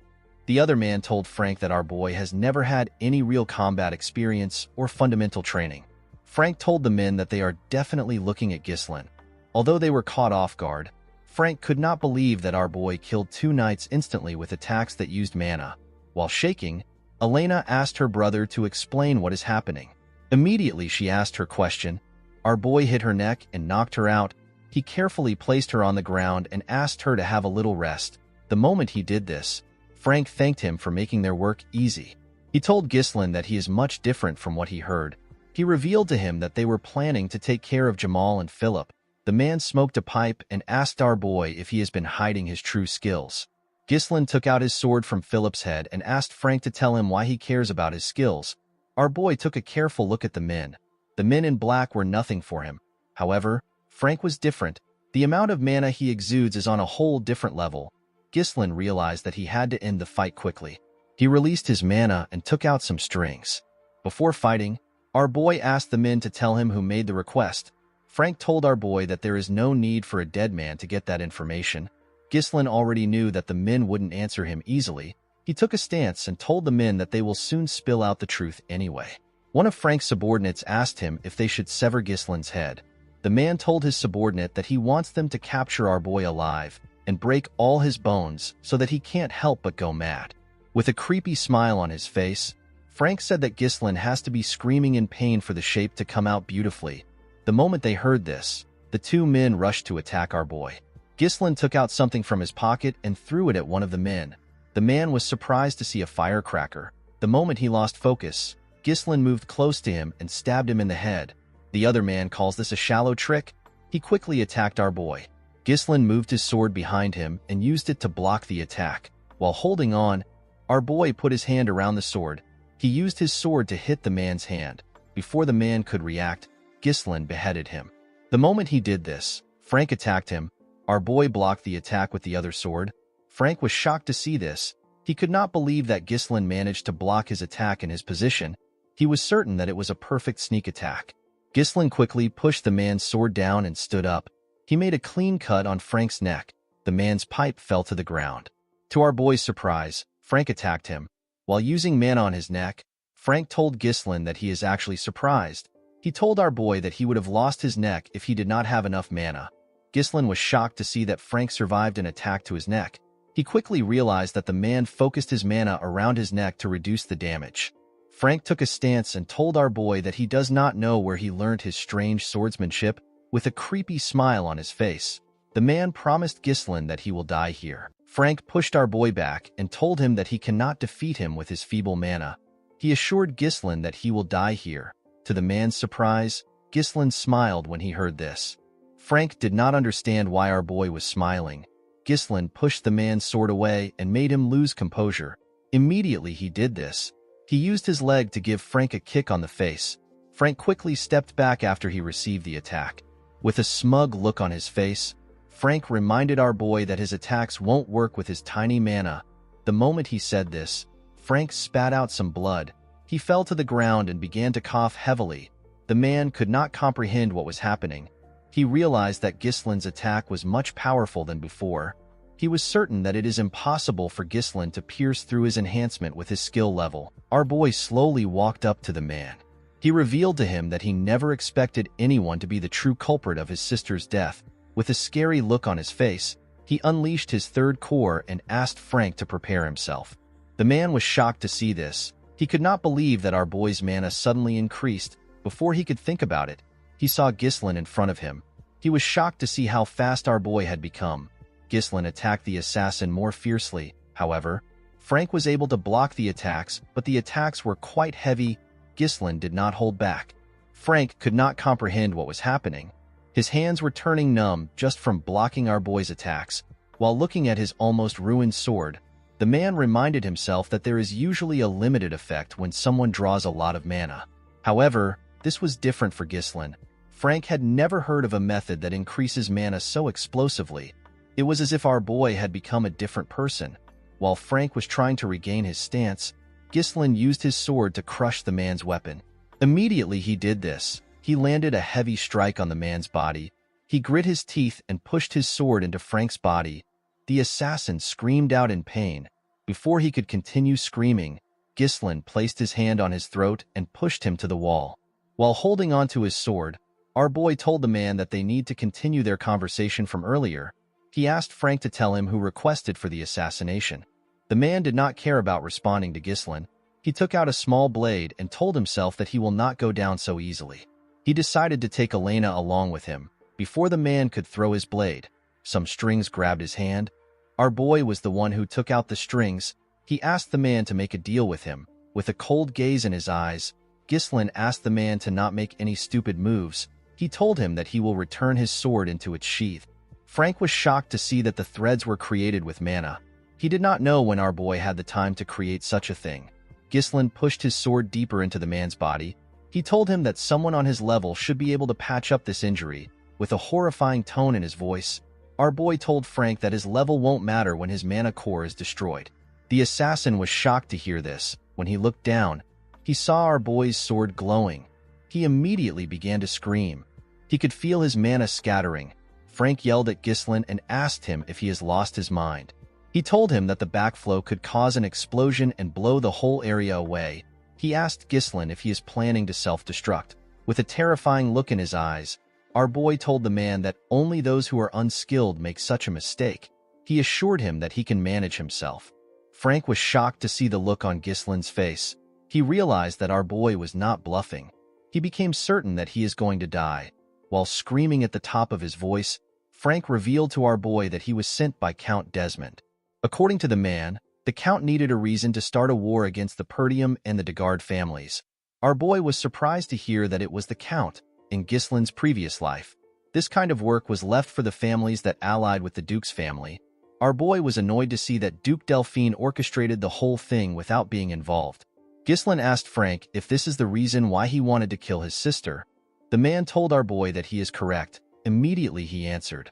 The other man told Frank that our boy has never had any real combat experience or fundamental training. Frank told the men that they are definitely looking at Ghislain. Although they were caught off guard, Frank could not believe that our boy killed 2 knights instantly with attacks that used mana. While shaking, Elena asked her brother to explain what is happening. Immediately she asked her question. Our boy hit her neck and knocked her out. He carefully placed her on the ground and asked her to have a little rest. The moment he did this, Frank thanked him for making their work easy. He told Ghislain that he is much different from what he heard. He revealed to him that they were planning to take care of Jamal and Philip. The man smoked a pipe and asked our boy if he has been hiding his true skills. Ghislain took out his sword from Philip's head and asked Frank to tell him why he cares about his skills. Our boy took a careful look at the men. The men in black were nothing for him. However, Frank was different. The amount of mana he exudes is on a whole different level. Ghislain realized that he had to end the fight quickly. He released his mana and took out some strings. Before fighting, our boy asked the men to tell him who made the request. Frank told our boy that there is no need for a dead man to get that information. Ghislain already knew that the men wouldn't answer him easily. He took a stance and told the men that they will soon spill out the truth anyway. One of Frank's subordinates asked him if they should sever Ghislain's head. The man told his subordinate that he wants them to capture our boy alive and break all his bones so that he can't help but go mad. With a creepy smile on his face, Frank said that Ghislain has to be screaming in pain for the shape to come out beautifully. The moment they heard this, the 2 men rushed to attack our boy. Ghislain took out something from his pocket and threw it at one of the men. The man was surprised to see a firecracker. The moment he lost focus, Ghislain moved close to him and stabbed him in the head. The other man calls this a shallow trick. He quickly attacked our boy. Ghislain moved his sword behind him and used it to block the attack. While holding on, our boy put his hand around the sword. He used his sword to hit the man's hand. Before the man could react, Ghislain beheaded him. The moment he did this, Frank attacked him. Our boy blocked the attack with the other sword. Frank was shocked to see this. He could not believe that Ghislain managed to block his attack in his position. He was certain that it was a perfect sneak attack. Ghislain quickly pushed the man's sword down and stood up. He made a clean cut on Frank's neck. The man's pipe fell to the ground. To our boy's surprise, Frank attacked him. While using mana on his neck, Frank told Ghislain that he is actually surprised. He told our boy that he would have lost his neck if he did not have enough mana. Ghislain was shocked to see that Frank survived an attack to his neck. He quickly realized that the man focused his mana around his neck to reduce the damage. Frank took a stance and told our boy that he does not know where he learned his strange swordsmanship, with a creepy smile on his face. The man promised Ghislain that he will die here. Frank pushed our boy back and told him that he cannot defeat him with his feeble mana. He assured Ghislain that he will die here. To the man's surprise, Ghislain smiled when he heard this. Frank did not understand why our boy was smiling. Ghislain pushed the man's sword away and made him lose composure. Immediately he did this. He used his leg to give Frank a kick on the face. Frank quickly stepped back after he received the attack. With a smug look on his face, Frank reminded our boy that his attacks won't work with his tiny mana. The moment he said this, Frank spat out some blood. He fell to the ground and began to cough heavily. The man could not comprehend what was happening. He realized that Ghislain's attack was much powerful than before. He was certain that it is impossible for Ghislain to pierce through his enhancement with his skill level. Our boy slowly walked up to the man. He revealed to him that he never expected anyone to be the true culprit of his sister's death. With a scary look on his face, he unleashed his third core and asked Frank to prepare himself. The man was shocked to see this. He could not believe that our boy's mana suddenly increased. Before he could think about it, he saw Ghislain in front of him. He was shocked to see how fast our boy had become. Ghislain attacked the assassin more fiercely. However, Frank was able to block the attacks, but the attacks were quite heavy. Ghislain did not hold back. Frank could not comprehend what was happening. His hands were turning numb just from blocking our boy's attacks. While looking at his almost ruined sword, the man reminded himself that there is usually a limited effect when someone draws a lot of mana. However, this was different for Ghislain. Frank had never heard of a method that increases mana so explosively. It was as if our boy had become a different person. While Frank was trying to regain his stance, Ghislain used his sword to crush the man's weapon. Immediately he did this. He landed a heavy strike on the man's body. He grit his teeth and pushed his sword into Frank's body. The assassin screamed out in pain. Before he could continue screaming, Ghislain placed his hand on his throat and pushed him to the wall. While holding onto his sword, our boy told the man that they need to continue their conversation from earlier. He asked Frank to tell him who requested for the assassination. The man did not care about responding to Ghislain. He took out a small blade and told himself that he will not go down so easily. He decided to take Elena along with him. Before the man could throw his blade, some strings grabbed his hand. Our boy was the one who took out the strings. He asked the man to make a deal with him. With a cold gaze in his eyes, Ghislain asked the man to not make any stupid moves. He told him that he will return his sword into its sheath. Frank was shocked to see that the threads were created with mana. He did not know when our boy had the time to create such a thing. Ghislain pushed his sword deeper into the man's body. He told him that someone on his level should be able to patch up this injury. With a horrifying tone in his voice, our boy told Frank that his level won't matter when his mana core is destroyed. The assassin was shocked to hear this. When he looked down, he saw our boy's sword glowing. He immediately began to scream. He could feel his mana scattering. Frank yelled at Ghislain and asked him if he has lost his mind. He told him that the backflow could cause an explosion and blow the whole area away. He asked Ghislain if he is planning to self-destruct. With a terrifying look in his eyes, our boy told the man that only those who are unskilled make such a mistake. He assured him that he can manage himself. Frank was shocked to see the look on Ghislain's face. He realized that our boy was not bluffing. He became certain that he is going to die. While screaming at the top of his voice, Frank revealed to our boy that he was sent by Count Desmond. According to the man, the Count needed a reason to start a war against the Perdium and the Degard families. Our boy was surprised to hear that it was the Count. In Ghislain's previous life, this kind of work was left for the families that allied with the Duke's family. Our boy was annoyed to see that Duke Delphine orchestrated the whole thing without being involved. Ghislain asked Frank if this is the reason why he wanted to kill his sister. The man told our boy that he is correct. Immediately he answered.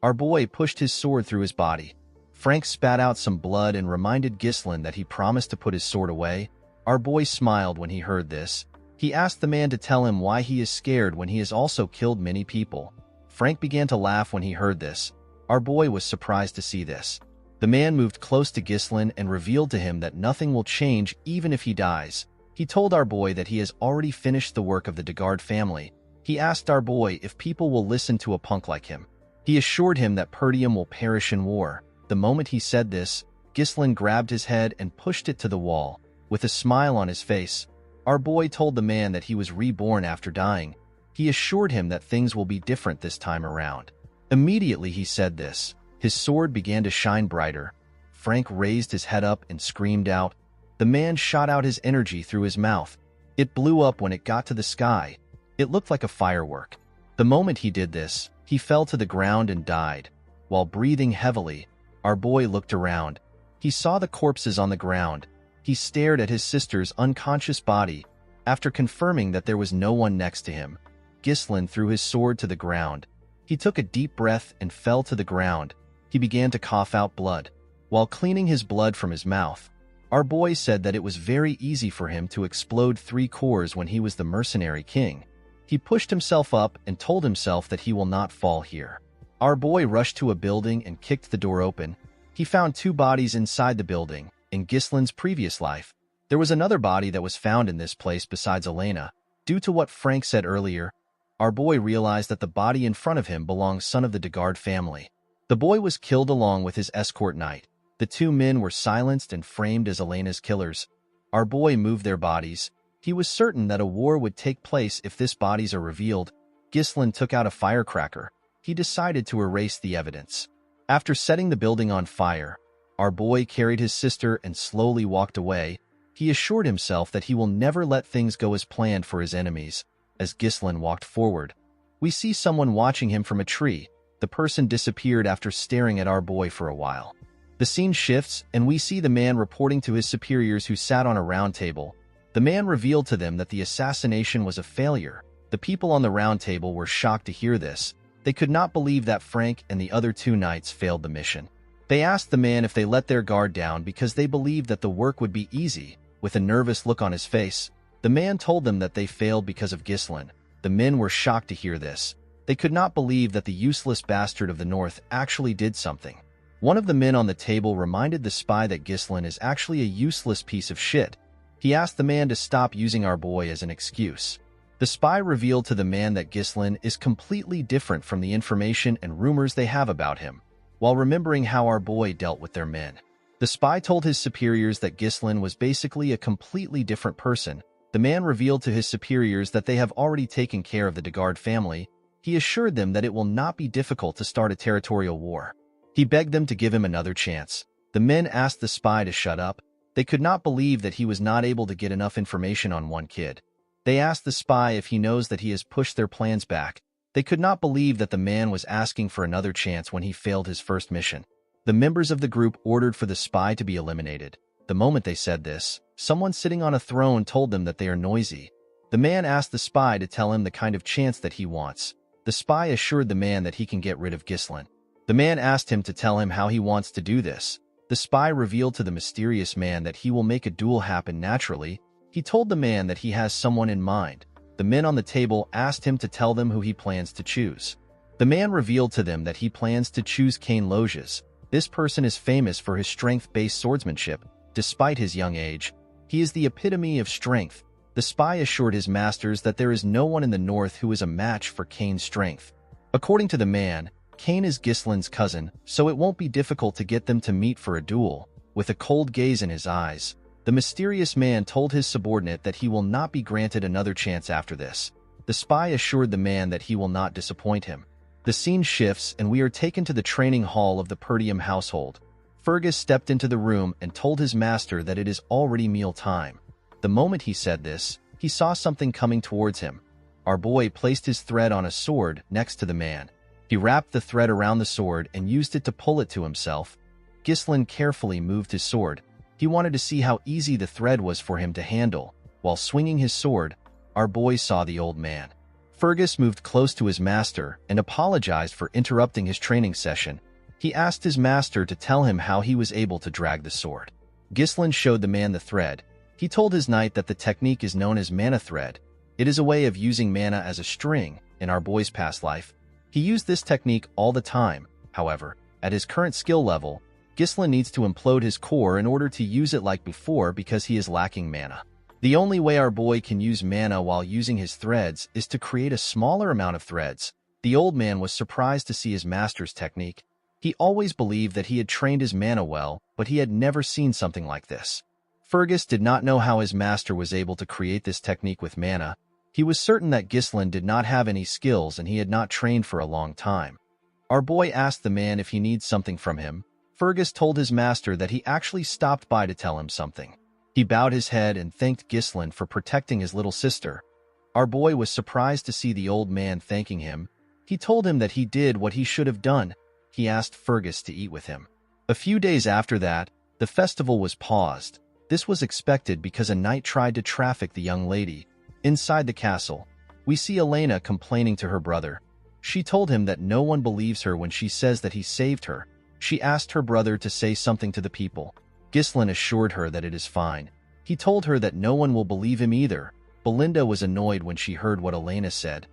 Our boy pushed his sword through his body. Frank spat out some blood and reminded Ghislain that he promised to put his sword away. Our boy smiled when he heard this. He asked the man to tell him why he is scared when he has also killed many people. Frank began to laugh when he heard this. Our boy was surprised to see this. The man moved close to Ghislain and revealed to him that nothing will change even if he dies. He told our boy that he has already finished the work of the Degard family. He asked our boy if people will listen to a punk like him. He assured him that Perdium will perish in war. The moment he said this, Ghislain grabbed his head and pushed it to the wall. With a smile on his face, our boy told the man that he was reborn after dying. He assured him that things will be different this time around. Immediately he said this, his sword began to shine brighter. Frank raised his head up and screamed out. The man shot out his energy through his mouth. It blew up when it got to the sky. It looked like a firework. The moment he did this, he fell to the ground and died. While breathing heavily, our boy looked around. He saw the corpses on the ground. He stared at his sister's unconscious body. After confirming that there was no one next to him, Ghislain threw his sword to the ground. He took a deep breath and fell to the ground. He began to cough out blood. While cleaning his blood from his mouth, our boy said that it was very easy for him to explode 3 cores when he was the Mercenary King. He pushed himself up and told himself that he will not fall here. Our boy rushed to a building and kicked the door open. He found 2 bodies inside the building. In Ghislain's previous life, there was another body that was found in this place besides Elena. Due to what Frank said earlier, our boy realized that the body in front of him belonged son of the Degard family. The boy was killed along with his escort knight. The 2 men were silenced and framed as Elena's killers. Our boy moved their bodies. He was certain that a war would take place if these bodies are revealed. Ghislain took out a firecracker. He decided to erase the evidence. After setting the building on fire, our boy carried his sister and slowly walked away. He assured himself that he will never let things go as planned for his enemies. As Ghislain walked forward, we see someone watching him from a tree. The person disappeared after staring at our boy for a while. The scene shifts, and we see the man reporting to his superiors who sat on a round table. The man revealed to them that the assassination was a failure. The people on the round table were shocked to hear this. They could not believe that Frank and the other 2 knights failed the mission. They asked the man if they let their guard down because they believed that the work would be easy. With a nervous look on his face, the man told them that they failed because of Ghislain. The men were shocked to hear this. They could not believe that the useless bastard of the north actually did something. One of the men on the table reminded the spy that Ghislain is actually a useless piece of shit. He asked the man to stop using our boy as an excuse. The spy revealed to the man that Ghislain is completely different from the information and rumors they have about him, while remembering how our boy dealt with their men. The spy told his superiors that Ghislain was basically a completely different person. The man revealed to his superiors that they have already taken care of the Degard family. He assured them that it will not be difficult to start a territorial war. He begged them to give him another chance. The men asked the spy to shut up. They could not believe that he was not able to get enough information on one kid. They asked the spy if he knows that he has pushed their plans back. They could not believe that the man was asking for another chance when he failed his first mission. The members of the group ordered for the spy to be eliminated. The moment they said this, someone sitting on a throne told them that they are noisy. The man asked the spy to tell him the kind of chance that he wants. The spy assured the man that he can get rid of Ghislain. The man asked him to tell him how he wants to do this. The spy revealed to the mysterious man that he will make a duel happen naturally. He told the man that he has someone in mind. The men on the table asked him to tell them who he plans to choose. The man revealed to them that he plans to choose Cain Loges. This person is famous for his strength-based swordsmanship. Despite his young age, he is the epitome of strength. The spy assured his masters that there is no one in the north who is a match for Cain's strength. According to the man, Cain is Ghislain's cousin, so it won't be difficult to get them to meet for a duel. With a cold gaze in his eyes, the mysterious man told his subordinate that he will not be granted another chance after this. The spy assured the man that he will not disappoint him. The scene shifts and we are taken to the training hall of the Perdium household. Fergus stepped into the room and told his master that it is already meal time. The moment he said this, he saw something coming towards him. Our boy placed his thread on a sword next to the man. He wrapped the thread around the sword and used it to pull it to himself. Ghislain carefully moved his sword. He wanted to see how easy the thread was for him to handle. While swinging his sword, our boy saw the old man. Fergus moved close to his master and apologized for interrupting his training session. He asked his master to tell him how he was able to drag the sword. Ghislain showed the man the thread. He told his knight that the technique is known as mana thread. It is a way of using mana as a string. In our boy's past life, he used this technique all the time. However, at his current skill level, Ghislain needs to implode his core in order to use it like before because he is lacking mana. The only way our boy can use mana while using his threads is to create a smaller amount of threads. The old man was surprised to see his master's technique. He always believed that he had trained his mana well, but he had never seen something like this. Fergus did not know how his master was able to create this technique with mana. He was certain that Ghislain did not have any skills and he had not trained for a long time. Our boy asked the man if he needs something from him. Fergus told his master that he actually stopped by to tell him something. He bowed his head and thanked Ghislain for protecting his little sister. Our boy was surprised to see the old man thanking him. He told him that he did what he should have done. He asked Fergus to eat with him. A few days after that, the festival was paused. This was expected because a knight tried to traffic the young lady. Inside the castle, we see Elena complaining to her brother. She told him that no one believes her when she says that he saved her. She asked her brother to say something to the people. Ghislain assured her that it is fine. He told her that no one will believe him either. Belinda was annoyed when she heard what Elena said.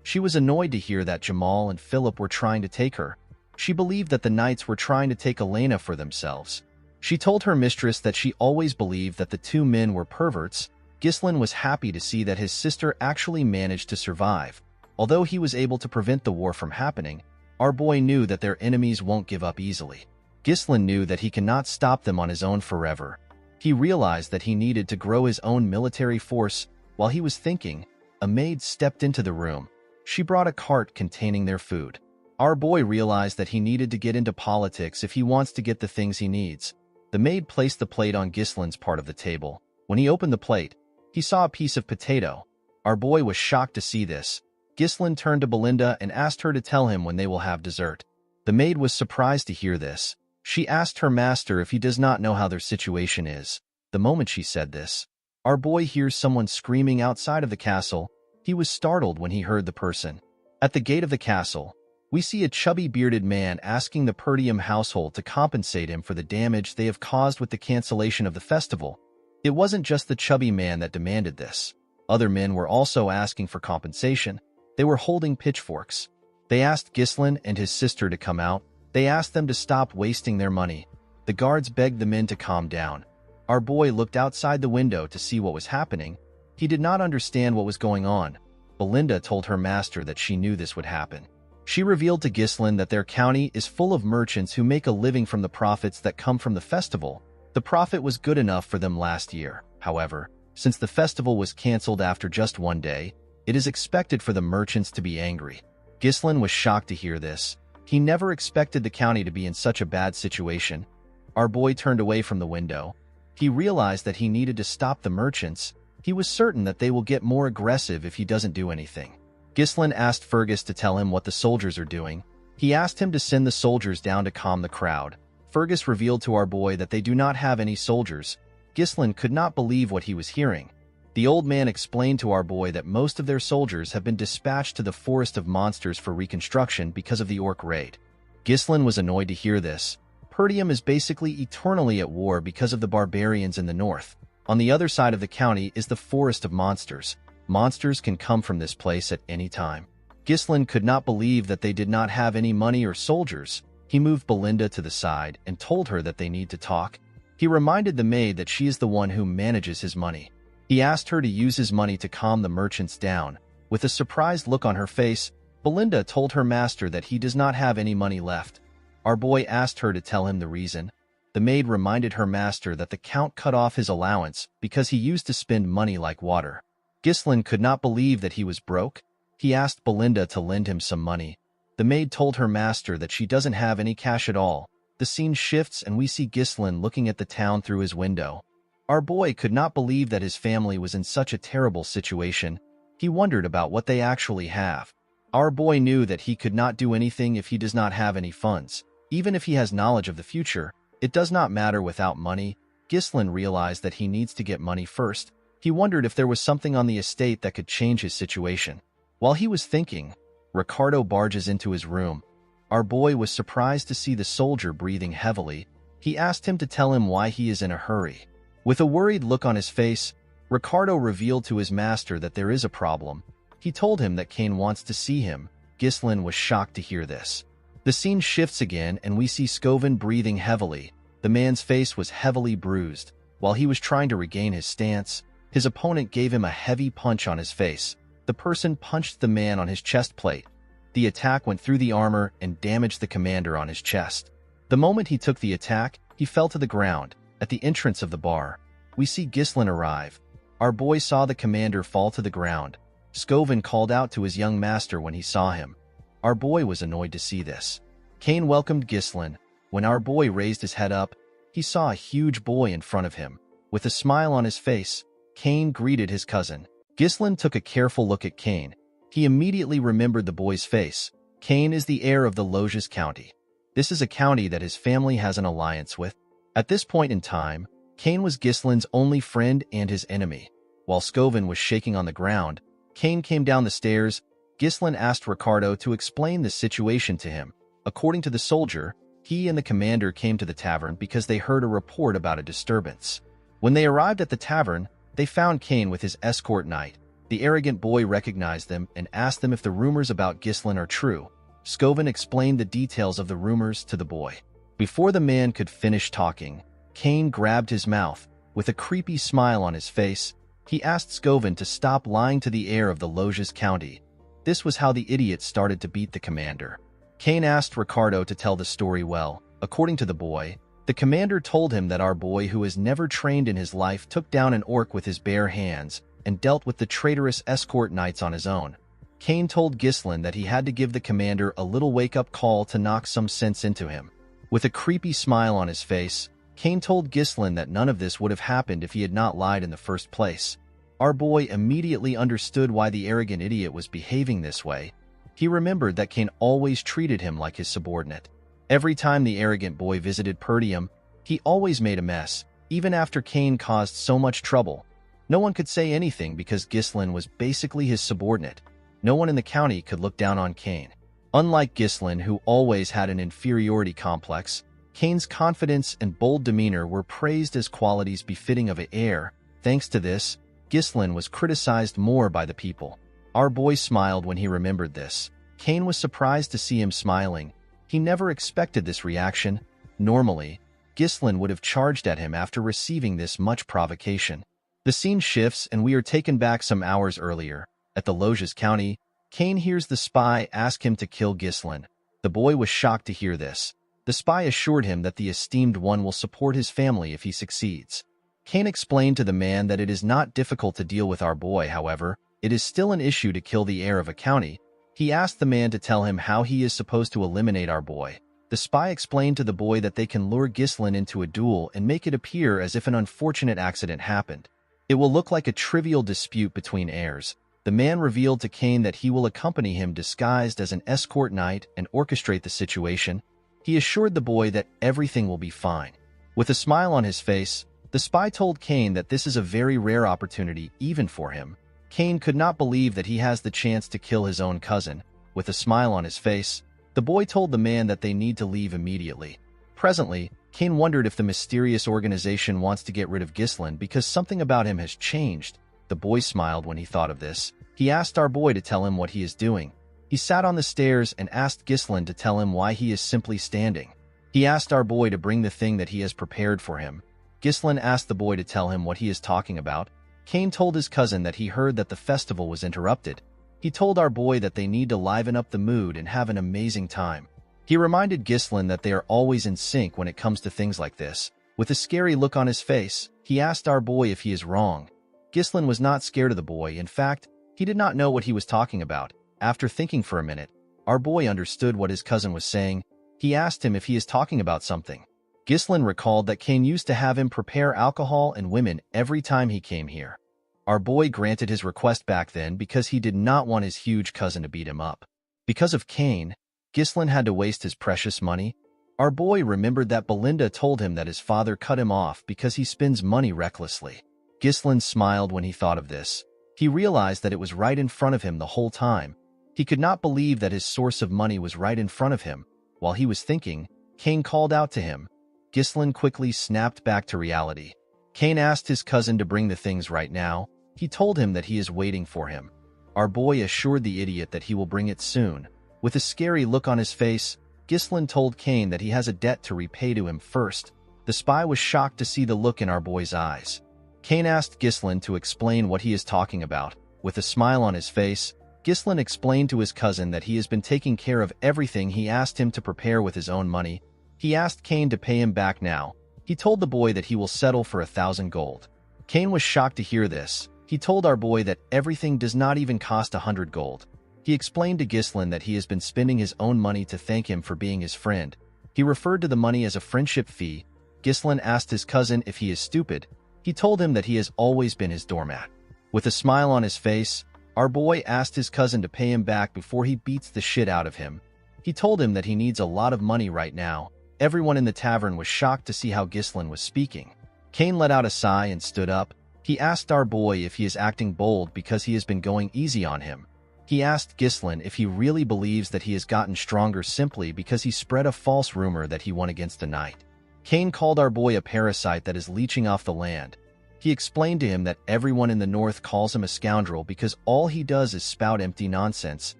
She was annoyed to hear that Jamal and Philip were trying to take her. She believed that the knights were trying to take Elena for themselves. She told her mistress that she always believed that the two men were perverts. Ghislain was happy to see that his sister actually managed to survive. Although he was able to prevent the war from happening, our boy knew that their enemies won't give up easily. Ghislain knew that he cannot stop them on his own forever. He realized that he needed to grow his own military force. While he was thinking, a maid stepped into the room. She brought a cart containing their food. Our boy realized that he needed to get into politics if he wants to get the things he needs. The maid placed the plate on Ghislain's part of the table. When he opened the plate, he saw a piece of potato. Our boy was shocked to see this. Ghislain turned to Belinda and asked her to tell him when they will have dessert. The maid was surprised to hear this. She asked her master if he does not know how their situation is. The moment she said this, our boy hears someone screaming outside of the castle. He was startled when he heard the person. At the gate of the castle, we see a chubby bearded man asking the Perdium household to compensate him for the damage they have caused with the cancellation of the festival. It wasn't just the chubby man that demanded this. Other men were also asking for compensation. They were holding pitchforks. They asked Ghislain and his sister to come out. They asked them to stop wasting their money. The guards begged the men to calm down. Our boy looked outside the window to see what was happening. He did not understand what was going on. Belinda told her master that she knew this would happen. She revealed to Ghislain that their county is full of merchants who make a living from the profits that come from the festival. The profit was good enough for them last year. However, since the festival was cancelled after just one day, it is expected for the merchants to be angry. Ghislain was shocked to hear this. He never expected the county to be in such a bad situation. Our boy turned away from the window. He realized that he needed to stop the merchants. He was certain that they will get more aggressive if he doesn't do anything. Ghislain asked Fergus to tell him what the soldiers are doing. He asked him to send the soldiers down to calm the crowd. Fergus revealed to our boy that they do not have any soldiers. Ghislain could not believe what he was hearing. The old man explained to our boy that most of their soldiers have been dispatched to the Forest of Monsters for reconstruction because of the orc raid. Ghislain was annoyed to hear this. Perdium is basically eternally at war because of the barbarians in the north. On the other side of the county is the Forest of Monsters. Monsters can come from this place at any time. Ghislain could not believe that they did not have any money or soldiers. He moved Belinda to the side and told her that they need to talk. He reminded the maid that she is the one who manages his money. He asked her to use his money to calm the merchants down. With a surprised look on her face, Belinda told her master that he does not have any money left. Our boy asked her to tell him the reason. The maid reminded her master that the count cut off his allowance because he used to spend money like water. Ghislain could not believe that he was broke. He asked Belinda to lend him some money. The maid told her master that she doesn't have any cash at all. The scene shifts and we see Ghislain looking at the town through his window. Our boy could not believe that his family was in such a terrible situation. He wondered about what they actually have. Our boy knew that he could not do anything if he does not have any funds. Even if he has knowledge of the future, it does not matter without money. Ghislain realized that he needs to get money first. He wondered if there was something on the estate that could change his situation. While he was thinking, Ricardo barges into his room. Our boy was surprised to see the soldier breathing heavily. He asked him to tell him why he is in a hurry. With a worried look on his face, Ricardo revealed to his master that there is a problem. He told him that Cain wants to see him. Ghislain was shocked to hear this. The scene shifts again and we see Scoven breathing heavily. The man's face was heavily bruised. While he was trying to regain his stance, his opponent gave him a heavy punch on his face. The person punched the man on his chest plate. The attack went through the armor and damaged the commander on his chest. The moment he took the attack, he fell to the ground. At the entrance of the bar, we see Ghislain arrive. Our boy saw the commander fall to the ground. Scovin called out to his young master when he saw him. Our boy was annoyed to see this. Cain welcomed Ghislain. When our boy raised his head up, he saw a huge boy in front of him. With a smile on his face, Cain greeted his cousin. Ghislain took a careful look at Cain. He immediately remembered the boy's face. Cain is the heir of the Loges County. This is a county that his family has an alliance with. At this point in time, Cain was Ghislain's only friend and his enemy. While Scovin was shaking on the ground, Cain came down the stairs. Ghislain asked Ricardo to explain the situation to him. According to the soldier, he and the commander came to the tavern because they heard a report about a disturbance. When they arrived at the tavern, they found Cain with his escort knight. The arrogant boy recognized them and asked them if the rumors about Ghislain are true. Scovin explained the details of the rumors to the boy. Before the man could finish talking, Cain grabbed his mouth. With a creepy smile on his face, he asked Scovin to stop lying to the heir of the Loges County. This was how the idiot started to beat the commander. Cain asked Ricardo to tell the story well. According to the boy, the commander told him that our boy, who has never trained in his life, took down an orc with his bare hands and dealt with the traitorous escort knights on his own. Cain told Ghislain that he had to give the commander a little wake-up call to knock some sense into him. With a creepy smile on his face, Cain told Ghislain that none of this would have happened if he had not lied in the first place. Our boy immediately understood why the arrogant idiot was behaving this way. He remembered that Cain always treated him like his subordinate. Every time the arrogant boy visited Perdium, he always made a mess, even after Cain caused so much trouble. No one could say anything because Ghislain was basically his subordinate. No one in the county could look down on Cain. Unlike Ghislain, who always had an inferiority complex, Cain's confidence and bold demeanor were praised as qualities befitting of an heir. Thanks to this, Ghislain was criticized more by the people. Our boy smiled when he remembered this. Cain was surprised to see him smiling. He never expected this reaction. Normally, Ghislain would have charged at him after receiving this much provocation. The scene shifts and we are taken back some hours earlier. At the Loges County, Cain hears the spy ask him to kill Ghislain. The boy was shocked to hear this. The spy assured him that the esteemed one will support his family if he succeeds. Cain explained to the man that it is not difficult to deal with our boy, however, it is still an issue to kill the heir of a county. He asked the man to tell him how he is supposed to eliminate our boy. The spy explained to the boy that they can lure Ghislain into a duel and make it appear as if an unfortunate accident happened. It will look like a trivial dispute between heirs. The man revealed to Cain that he will accompany him disguised as an escort knight and orchestrate the situation. He assured the boy that everything will be fine. With a smile on his face, the spy told Cain that this is a very rare opportunity even for him. Cain could not believe that he has the chance to kill his own cousin. With a smile on his face, the boy told the man that they need to leave immediately. Presently, Cain wondered if the mysterious organization wants to get rid of Ghislain because something about him has changed. The boy smiled when he thought of this. He asked our boy to tell him what he is doing. He sat on the stairs and asked Ghislain to tell him why he is simply standing. He asked our boy to bring the thing that he has prepared for him. Ghislain asked the boy to tell him what he is talking about. Cain told his cousin that he heard that the festival was interrupted. He told our boy that they need to liven up the mood and have an amazing time. He reminded Ghislain that they are always in sync when it comes to things like this. With a scary look on his face, he asked our boy if he is wrong. Ghislain was not scared of the boy. In fact, he did not know what he was talking about. After thinking for a minute, our boy understood what his cousin was saying. He asked him if he is talking about something. Ghislain recalled that Cain used to have him prepare alcohol and women every time he came here. Our boy granted his request back then because he did not want his huge cousin to beat him up. Because of Cain, Ghislain had to waste his precious money. Our boy remembered that Belinda told him that his father cut him off because he spends money recklessly. Ghislain smiled when he thought of this. He realized that it was right in front of him the whole time. He could not believe that his source of money was right in front of him. While he was thinking, Cain called out to him. Ghislain quickly snapped back to reality. Cain asked his cousin to bring the things right now. He told him that he is waiting for him. Our boy assured the idiot that he will bring it soon. With a scary look on his face, Ghislain told Cain that he has a debt to repay to him first. The spy was shocked to see the look in our boy's eyes. Cain asked Ghislain to explain what he is talking about. With a smile on his face, Ghislain explained to his cousin that he has been taking care of everything he asked him to prepare with his own money. He asked Cain to pay him back now. He told the boy that he will settle for 1,000 gold. Cain was shocked to hear this. He told our boy that everything does not even cost 100 gold. He explained to Ghislain that he has been spending his own money to thank him for being his friend. He referred to the money as a friendship fee. Ghislain asked his cousin if he is stupid. He told him that he has always been his doormat. With a smile on his face, our boy asked his cousin to pay him back before he beats the shit out of him. He told him that he needs a lot of money right now. Everyone in the tavern was shocked to see how Ghislain was speaking. Cain let out a sigh and stood up. He asked our boy if he is acting bold because he has been going easy on him. He asked Ghislain if he really believes that he has gotten stronger simply because he spread a false rumor that he won against a knight. Cain called our boy a parasite that is leeching off the land. He explained to him that everyone in the north calls him a scoundrel because all he does is spout empty nonsense.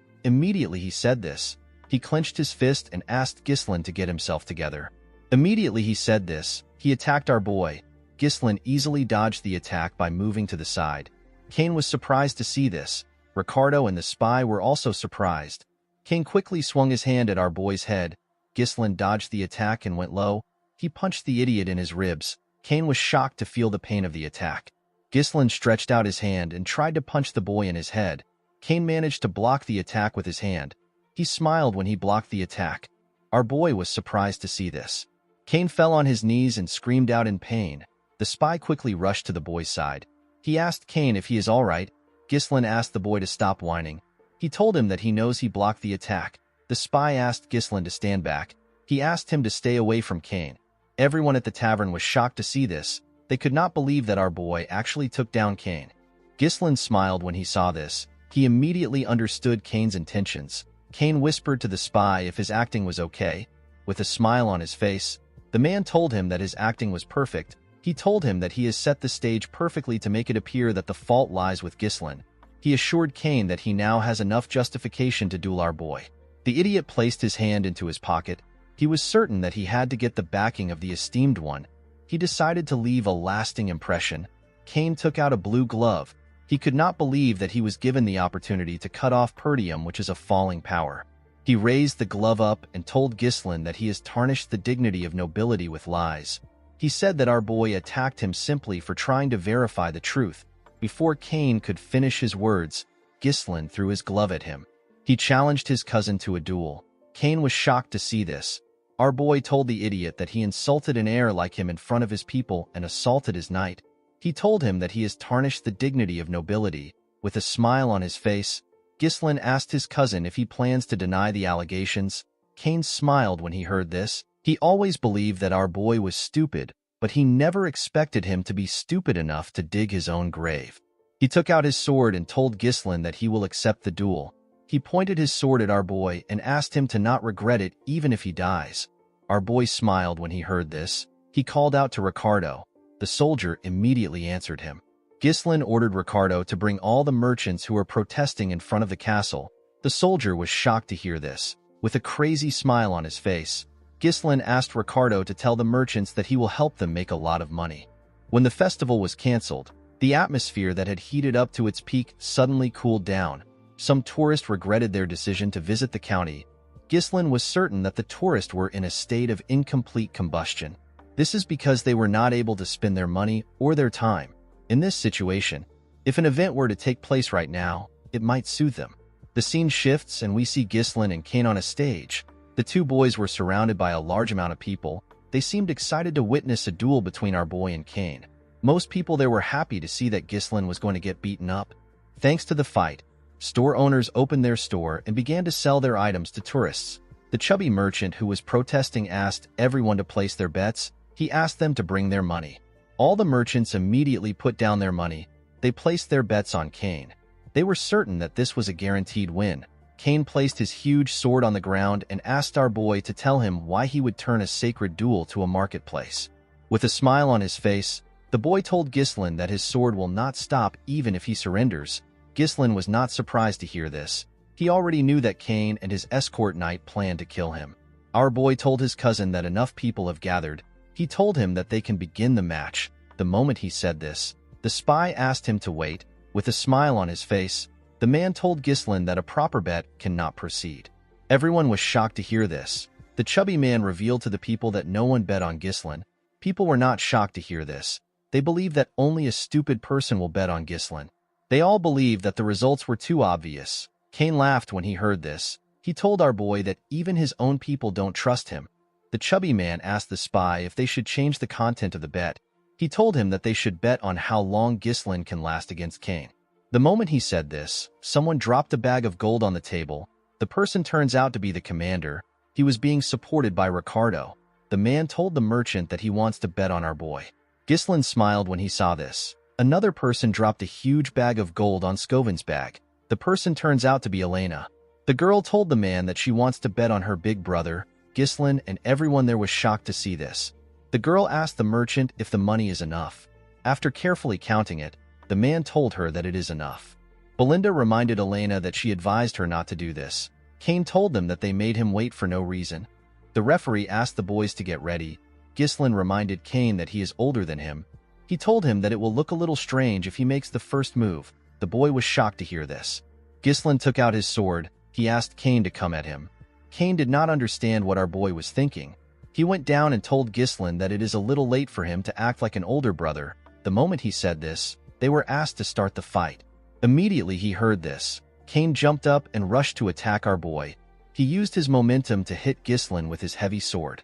Immediately he said this, he clenched his fist and asked Ghislain to get himself together. Immediately he said this, he attacked our boy. Ghislain easily dodged the attack by moving to the side. Cain was surprised to see this. Ricardo and the spy were also surprised. Cain quickly swung his hand at our boy's head. Ghislain dodged the attack and went low. He punched the idiot in his ribs. Cain was shocked to feel the pain of the attack. Ghislain stretched out his hand and tried to punch the boy in his head. Cain managed to block the attack with his hand. He smiled when he blocked the attack. Our boy was surprised to see this. Cain fell on his knees and screamed out in pain. The spy quickly rushed to the boy's side. He asked Cain if he is all right. Ghislain asked the boy to stop whining. He told him that he knows he blocked the attack. The spy asked Ghislain to stand back. He asked him to stay away from Cain. Everyone at the tavern was shocked to see this. They could not believe that our boy actually took down Cain. Ghislain smiled when he saw this. He immediately understood Cain's intentions. Cain whispered to the spy if his acting was okay. With a smile on his face, the man told him that his acting was perfect. He told him that he has set the stage perfectly to make it appear that the fault lies with Ghislain. He assured Cain that he now has enough justification to duel our boy. The idiot placed his hand into his pocket. He was certain that he had to get the backing of the esteemed one. He decided to leave a lasting impression. Cain took out a blue glove. He could not believe that he was given the opportunity to cut off Perdium, which is a falling power. He raised the glove up and told Ghislain that he has tarnished the dignity of nobility with lies. He said that our boy attacked him simply for trying to verify the truth. Before Cain could finish his words, Ghislain threw his glove at him. He challenged his cousin to a duel. Cain was shocked to see this. Our boy told the idiot that he insulted an heir like him in front of his people and assaulted his knight. He told him that he has tarnished the dignity of nobility. With a smile on his face, Ghislain asked his cousin if he plans to deny the allegations. Cain smiled when he heard this. He always believed that our boy was stupid, but he never expected him to be stupid enough to dig his own grave. He took out his sword and told Ghislain that he will accept the duel. He pointed his sword at our boy and asked him to not regret it even if he dies. Our boy smiled when he heard this. He called out to Ricardo. The soldier immediately answered him. Ghislain ordered Ricardo to bring all the merchants who were protesting in front of the castle. The soldier was shocked to hear this. With a crazy smile on his face, Ghislain asked Ricardo to tell the merchants that he will help them make a lot of money. When the festival was cancelled, the atmosphere that had heated up to its peak suddenly cooled down. Some tourists regretted their decision to visit the county. Ghislain was certain that the tourists were in a state of incomplete combustion. This is because they were not able to spend their money or their time. In this situation, if an event were to take place right now, it might soothe them. The scene shifts and we see Ghislain and Cain on a stage. The two boys were surrounded by a large amount of people. They seemed excited to witness a duel between our boy and Cain. Most people there were happy to see that Ghislain was going to get beaten up. Thanks to the fight, store owners opened their store and began to sell their items to tourists. The chubby merchant who was protesting asked everyone to place their bets. He asked them to bring their money. All the merchants immediately put down their money. They placed their bets on Cain. They were certain that this was a guaranteed win. Cain placed his huge sword on the ground and asked our boy to tell him why he would turn a sacred duel to a marketplace. With a smile on his face, the boy told Ghislain that his sword will not stop even if he surrenders. Ghislain was not surprised to hear this. He already knew that Cain and his escort knight planned to kill him. Our boy told his cousin that enough people have gathered. He told him that they can begin the match. The moment he said this, the spy asked him to wait. With a smile on his face, The man told Ghislaine that a proper bet cannot proceed. Everyone was shocked to hear this. The chubby man revealed to the people that no one bet on Ghislaine. People were not shocked to hear this. They believed that only a stupid person will bet on Ghislaine. They all believed that the results were too obvious. Cain laughed when he heard this. He told our boy that even his own people don't trust him. The chubby man asked the spy if they should change the content of the bet. He told him that they should bet on how long Ghislaine can last against Cain. The moment he said this, someone dropped a bag of gold on the table. The person turns out to be the commander. He was being supported by Ricardo. The man told the merchant that he wants to bet on our boy. Ghislaine smiled when he saw this. Another person dropped a huge bag of gold on Scovin's bag. The person turns out to be Elena. The girl told the man that she wants to bet on her big brother. Ghislaine and everyone there was shocked to see this. The girl asked the merchant if the money is enough. After carefully counting it, the man told her that it is enough. Belinda reminded Elena that she advised her not to do this. Cain told them that they made him wait for no reason. The referee asked the boys to get ready. Ghislaine reminded Cain that he is older than him. He told him that it will look a little strange if he makes the first move. The boy was shocked to hear this. Ghislaine took out his sword. He asked Cain to come at him. Cain did not understand what our boy was thinking. He went down and told Ghislaine that it is a little late for him to act like an older brother. The moment he said this, they were asked to start the fight. Immediately he heard this. Cain jumped up and rushed to attack our boy. He used his momentum to hit Ghislaine with his heavy sword.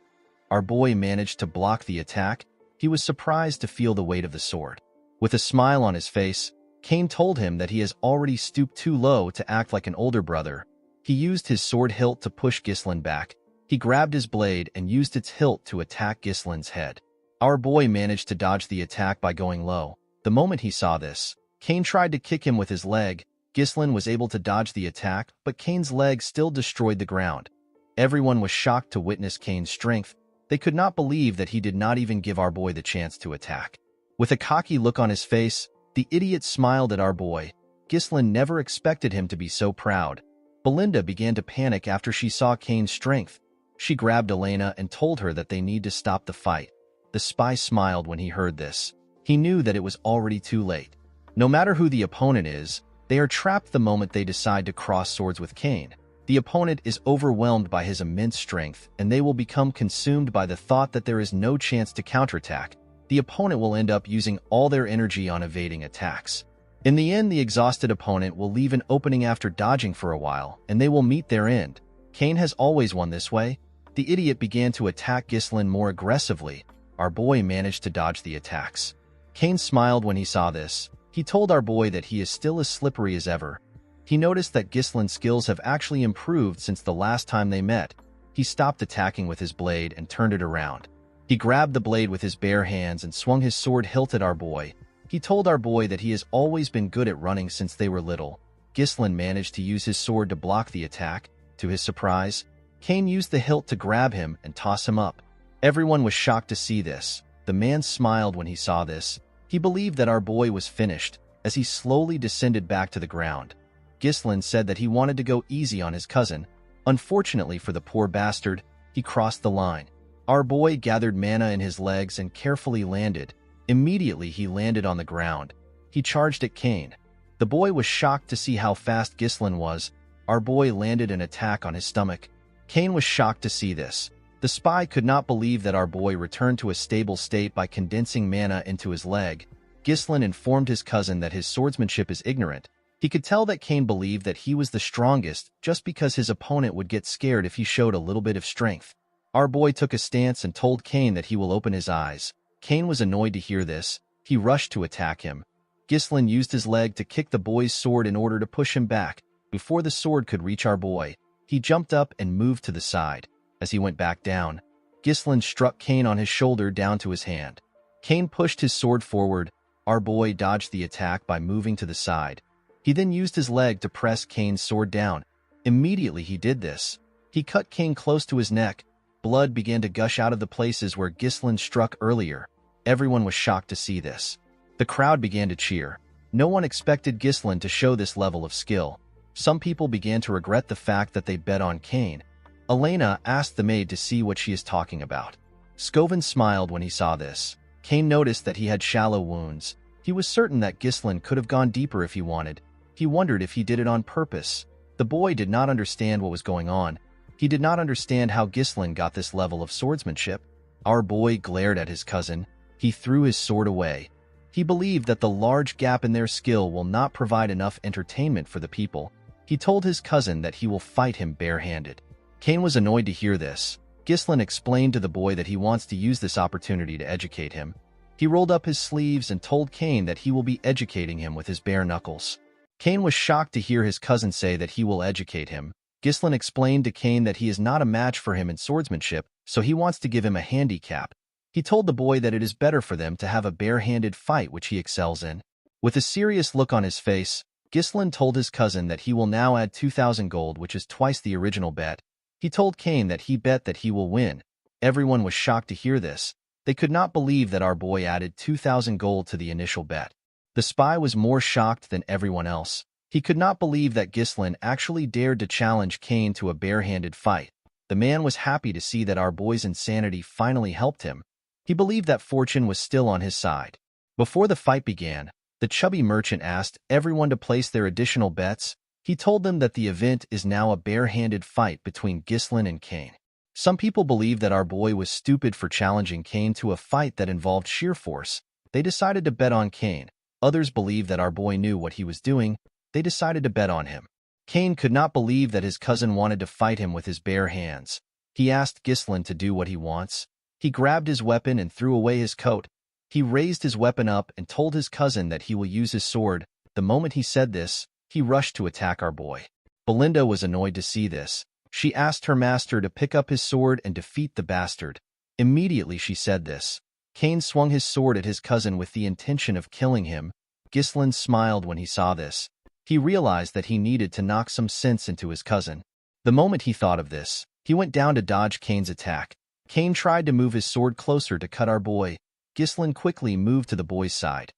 Our boy managed to block the attack. He was surprised to feel the weight of the sword. With a smile on his face, Cain told him that he has already stooped too low to act like an older brother. He used his sword hilt to push Ghislaine back. He grabbed his blade and used its hilt to attack Ghislaine's head. Our boy managed to dodge the attack by going low. The moment he saw this, Cain tried to kick him with his leg. Ghislaine was able to dodge the attack, but Cain's leg still destroyed the ground. Everyone was shocked to witness Cain's strength. They could not believe that he did not even give our boy the chance to attack. With a cocky look on his face, the idiot smiled at our boy. Ghislaine never expected him to be so proud. Belinda began to panic after she saw Cain's strength. She grabbed Elena and told her that they need to stop the fight. The spy smiled when he heard this. He knew that it was already too late. No matter who the opponent is, they are trapped the moment they decide to cross swords with Cain. The opponent is overwhelmed by his immense strength, and they will become consumed by the thought that there is no chance to counterattack. The opponent will end up using all their energy on evading attacks. In the end, the exhausted opponent will leave an opening after dodging for a while, and they will meet their end. Cain has always won this way. The idiot began to attack Ghislaine more aggressively. Our boy managed to dodge the attacks. Cain smiled when he saw this. He told our boy that he is still as slippery as ever. He noticed that Ghislaine's skills have actually improved since the last time they met. He stopped attacking with his blade and turned it around. He grabbed the blade with his bare hands and swung his sword hilt at our boy. He told our boy that he has always been good at running since they were little. Ghislaine managed to use his sword to block the attack. To his surprise, Cain used the hilt to grab him and toss him up. Everyone was shocked to see this. The man smiled when he saw this. He believed that our boy was finished. As he slowly descended back to the ground, Ghislaine said that he wanted to go easy on his cousin. Unfortunately for the poor bastard, he crossed the line. Our boy gathered mana in his legs and carefully landed. Immediately he landed on the ground. He charged at Cain. The boy was shocked to see how fast Ghislaine was. Our boy landed an attack on his stomach. Cain was shocked to see this. The spy could not believe that our boy returned to a stable state by condensing mana into his leg. Ghislaine informed his cousin that his swordsmanship is ignorant. He could tell that Cain believed that he was the strongest just because his opponent would get scared if he showed a little bit of strength. Our boy took a stance and told Cain that he will open his eyes. Cain was annoyed to hear this. He rushed to attack him. Ghislaine used his leg to kick the boy's sword in order to push him back. Before the sword could reach our boy, he jumped up and moved to the side. As he went back down, Ghislaine struck Cain on his shoulder down to his hand. Cain pushed his sword forward. Our boy dodged the attack by moving to the side. He then used his leg to press Cain's sword down. Immediately he did this. He cut Cain close to his neck. Blood began to gush out of the places where Ghislaine struck earlier. Everyone was shocked to see this. The crowd began to cheer. No one expected Ghislaine to show this level of skill. Some people began to regret the fact that they bet on Cain. Elena asked the maid to see what she is talking about. Scovin smiled when he saw this. Cain noticed that he had shallow wounds. He was certain that Ghislaine could have gone deeper if he wanted. He wondered if he did it on purpose. The boy did not understand what was going on. He did not understand how Ghislain got this level of swordsmanship. Our boy glared at his cousin. He threw his sword away. He believed that the large gap in their skill will not provide enough entertainment for the people. He told his cousin that he will fight him barehanded. Cain was annoyed to hear this. Ghislain explained to the boy that he wants to use this opportunity to educate him. He rolled up his sleeves and told Cain that he will be educating him with his bare knuckles. Cain was shocked to hear his cousin say that he will educate him. Ghislain explained to Cain that he is not a match for him in swordsmanship, so he wants to give him a handicap. He told the boy that it is better for them to have a barehanded fight which he excels in. With a serious look on his face, Ghislain told his cousin that he will now add 2,000 gold, which is twice the original bet. He told Cain that he bet that he will win. Everyone was shocked to hear this. They could not believe that our boy added 2,000 gold to the initial bet. The spy was more shocked than everyone else. He could not believe that Ghislain actually dared to challenge Cain to a barehanded fight. The man was happy to see that our boy's insanity finally helped him. He believed that fortune was still on his side. Before the fight began, the chubby merchant asked everyone to place their additional bets. He told them that the event is now a barehanded fight between Ghislain and Cain. Some people believed that our boy was stupid for challenging Cain to a fight that involved sheer force. They decided to bet on Cain. Others believed that our boy knew what he was doing. They decided to bet on him. Cain could not believe that his cousin wanted to fight him with his bare hands. He asked Ghislain to do what he wants. He grabbed his weapon and threw away his coat. He raised his weapon up and told his cousin that he will use his sword. The moment he said this, he rushed to attack our boy. Belinda was annoyed to see this. She asked her master to pick up his sword and defeat the bastard. Immediately she said this. Cain swung his sword at his cousin with the intention of killing him. Ghislain smiled when he saw this. He realized that he needed to knock some sense into his cousin. The moment he thought of this, he went down to dodge Cain's attack. Cain tried to move his sword closer to cut our boy. Ghislain quickly moved to the boy's side.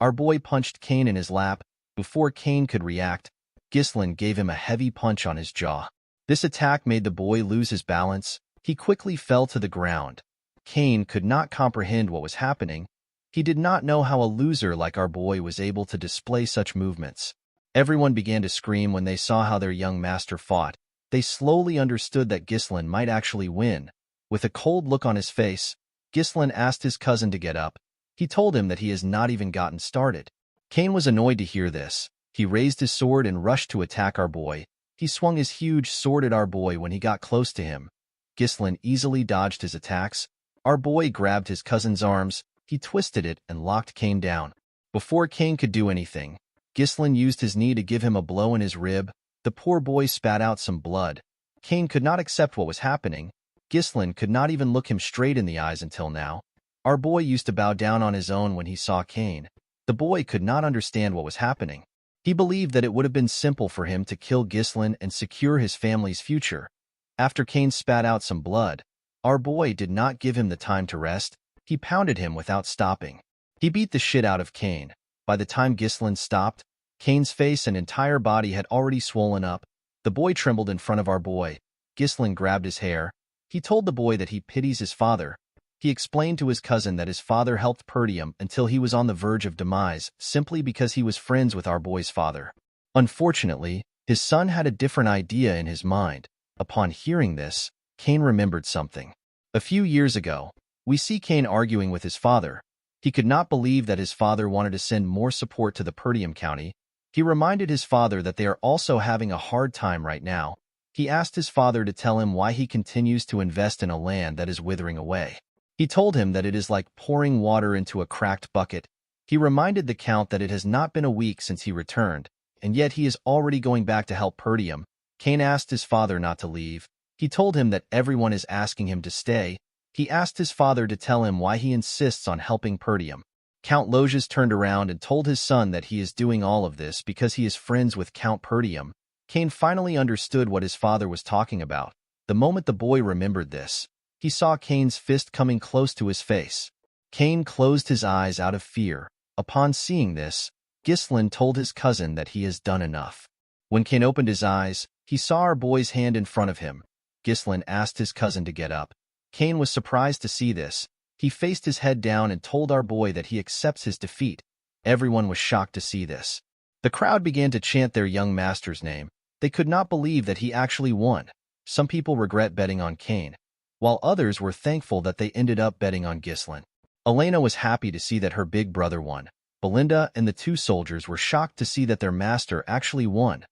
Our boy punched Cain in his lap. Before Cain could react, Ghislain gave him a heavy punch on his jaw. This attack made the boy lose his balance. He quickly fell to the ground. Cain could not comprehend what was happening. He did not know how a loser like our boy was able to display such movements. Everyone began to scream when they saw how their young master fought. They slowly understood that Ghislain might actually win. With a cold look on his face, Ghislain asked his cousin to get up. He told him that he has not even gotten started. Cain was annoyed to hear this. He raised his sword and rushed to attack our boy. He swung his huge sword at our boy when he got close to him. Ghislain easily dodged his attacks. Our boy grabbed his cousin's arms. He twisted it and locked Cain down. Before Cain could do anything, Ghislain used his knee to give him a blow in his rib. The poor boy spat out some blood. Cain could not accept what was happening. Ghislain could not even look him straight in the eyes until now. Our boy used to bow down on his own when he saw Cain. The boy could not understand what was happening. He believed that it would have been simple for him to kill Ghislain and secure his family's future. After Cain spat out some blood, our boy did not give him the time to rest. He pounded him without stopping. He beat the shit out of Cain. By the time Ghislain stopped, Cain's face and entire body had already swollen up. The boy trembled in front of our boy. Ghislain grabbed his hair. He told the boy that he pities his father. He explained to his cousin that his father helped Perdium until he was on the verge of demise simply because he was friends with our boy's father. Unfortunately, his son had a different idea in his mind. Upon hearing this, Cain remembered something. A few years ago, we see Cain arguing with his father. He could not believe that his father wanted to send more support to the Perdium County. He reminded his father that they are also having a hard time right now. He asked his father to tell him why he continues to invest in a land that is withering away. He told him that it is like pouring water into a cracked bucket. He reminded the Count that it has not been a week since he returned, and yet he is already going back to help Perdium. Cain asked his father not to leave. He told him that everyone is asking him to stay. He asked his father to tell him why he insists on helping Perdium. Count Loges turned around and told his son that he is doing all of this because he is friends with Count Perdium. Cain finally understood what his father was talking about. The moment the boy remembered this, he saw Cain's fist coming close to his face. Cain closed his eyes out of fear. Upon seeing this, Ghislain told his cousin that he has done enough. When Cain opened his eyes, he saw our boy's hand in front of him. Ghislain asked his cousin to get up. Cain was surprised to see this. He faced his head down and told our boy that he accepts his defeat. Everyone was shocked to see this. The crowd began to chant their young master's name. They could not believe that he actually won. Some people regret betting on Cain, while others were thankful that they ended up betting on Ghislaine. Elena was happy to see that her big brother won. Belinda and the two soldiers were shocked to see that their master actually won.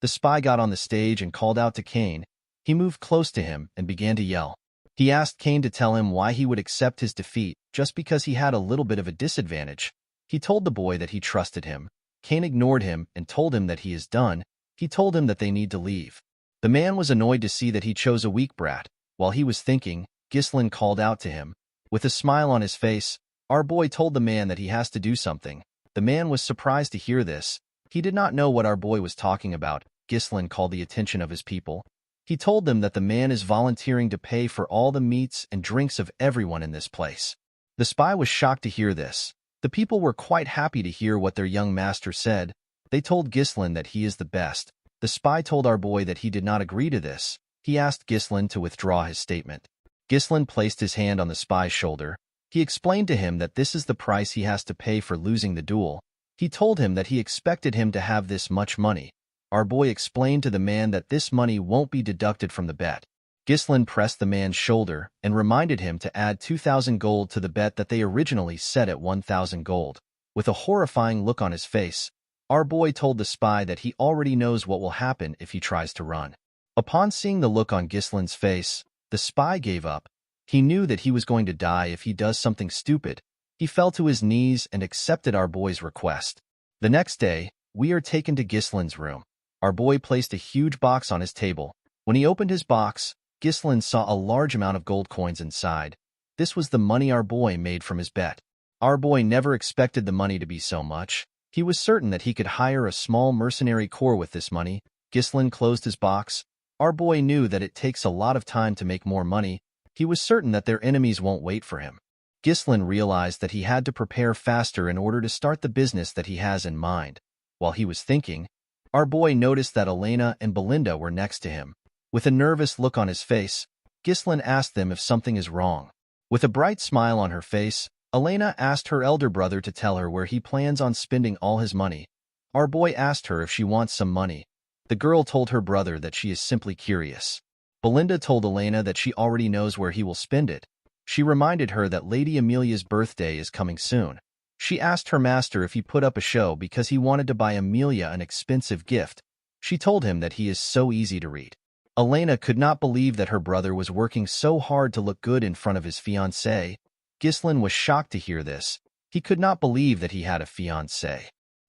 The spy got on the stage and called out to Cain. He moved close to him and began to yell. He asked Cain to tell him why he would accept his defeat just because he had a little bit of a disadvantage. He told the boy that he trusted him. Cain ignored him and told him that he is done. He told him that they need to leave. The man was annoyed to see that he chose a weak brat. While he was thinking, Ghislaine called out to him. With a smile on his face, our boy told the man that he has to do something. The man was surprised to hear this. He did not know what our boy was talking about. Ghislaine called the attention of his people. He told them that the man is volunteering to pay for all the meats and drinks of everyone in this place. The spy was shocked to hear this. The people were quite happy to hear what their young master said. They told Ghislaine that he is the best. The spy told our boy that he did not agree to this. He asked Ghislaine to withdraw his statement. Ghislaine placed his hand on the spy's shoulder. He explained to him that this is the price he has to pay for losing the duel. He told him that he expected him to have this much money. Our boy explained to the man that this money won't be deducted from the bet. Ghislaine pressed the man's shoulder and reminded him to add 2,000 gold to the bet that they originally set at 1,000 gold. With a horrifying look on his face, our boy told the spy that he already knows what will happen if he tries to run. Upon seeing the look on Ghislaine's face, the spy gave up. He knew that he was going to die if he does something stupid. He fell to his knees and accepted our boy's request. The next day, we are taken to Ghislaine's room. Our boy placed a huge box on his table. When he opened his box, Ghislaine saw a large amount of gold coins inside. This was the money our boy made from his bet. Our boy never expected the money to be so much. He was certain that he could hire a small mercenary corps with this money. Ghislaine closed his box. Our boy knew that it takes a lot of time to make more money. He was certain that their enemies won't wait for him. Ghislaine realized that he had to prepare faster in order to start the business that he has in mind. While he was thinking, our boy noticed that Elena and Belinda were next to him. With a nervous look on his face, Ghislaine asked them if something is wrong. With a bright smile on her face, Elena asked her elder brother to tell her where he plans on spending all his money. Our boy asked her if she wants some money. The girl told her brother that she is simply curious. Belinda told Elena that she already knows where he will spend it. She reminded her that Lady Amelia's birthday is coming soon. She asked her master if he put up a show because he wanted to buy Amelia an expensive gift. She told him that he is so easy to read. Elena could not believe that her brother was working so hard to look good in front of his fiancée. Ghislaine was shocked to hear this. He could not believe that he had a fiancée.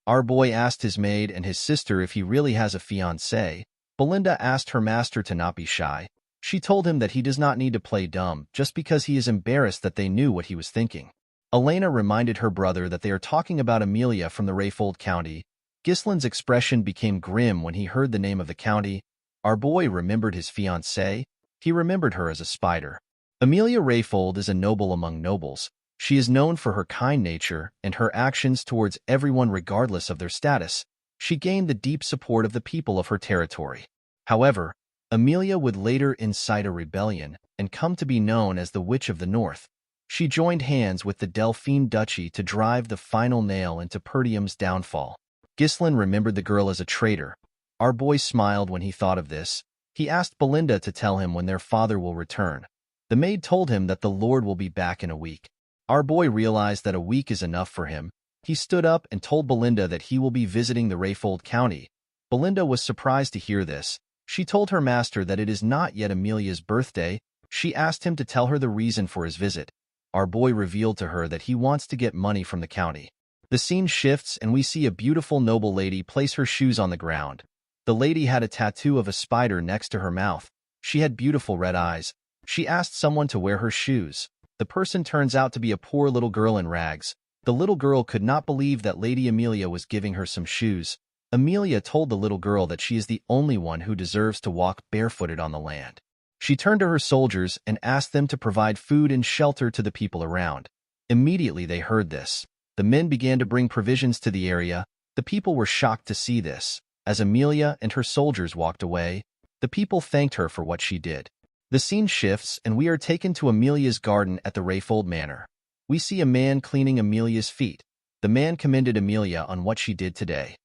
Our boy asked his maid and his sister if he really has a fiancée. Belinda asked her master to not be shy. She told him that he does not need to play dumb just because he is embarrassed that they knew what he was thinking. Elena reminded her brother that they are talking about Amelia from the Rayfold County. Ghislaine's expression became grim when he heard the name of the county. Our boy remembered his fiancée. He remembered her as a spider. Amelia Rayfold is a noble among nobles. She is known for her kind nature and her actions towards everyone regardless of their status. She gained the deep support of the people of her territory. However, Amelia would later incite a rebellion and come to be known as the Witch of the North. She joined hands with the Delphine Duchy to drive the final nail into Perdium's downfall. Ghislaine remembered the girl as a traitor. Our boy smiled when he thought of this. He asked Belinda to tell him when their father will return. The maid told him that the Lord will be back in a week. Our boy realized that a week is enough for him. He stood up and told Belinda that he will be visiting the Rayfold County. Belinda was surprised to hear this. She told her master that it is not yet Amelia's birthday. She asked him to tell her the reason for his visit. Our boy revealed to her that he wants to get money from the county. The scene shifts and we see a beautiful noble lady place her shoes on the ground. The lady had a tattoo of a spider next to her mouth. She had beautiful red eyes. She asked someone to wear her shoes. The person turns out to be a poor little girl in rags. The little girl could not believe that Lady Amelia was giving her some shoes. Amelia told the little girl that she is the only one who deserves to walk barefooted on the land. She turned to her soldiers and asked them to provide food and shelter to the people around. Immediately they heard this. The men began to bring provisions to the area. The people were shocked to see this. As Amelia and her soldiers walked away, the people thanked her for what she did. The scene shifts and we are taken to Amelia's garden at the Rayfold Manor. We see a man cleaning Amelia's feet. The man commended Amelia on what she did today.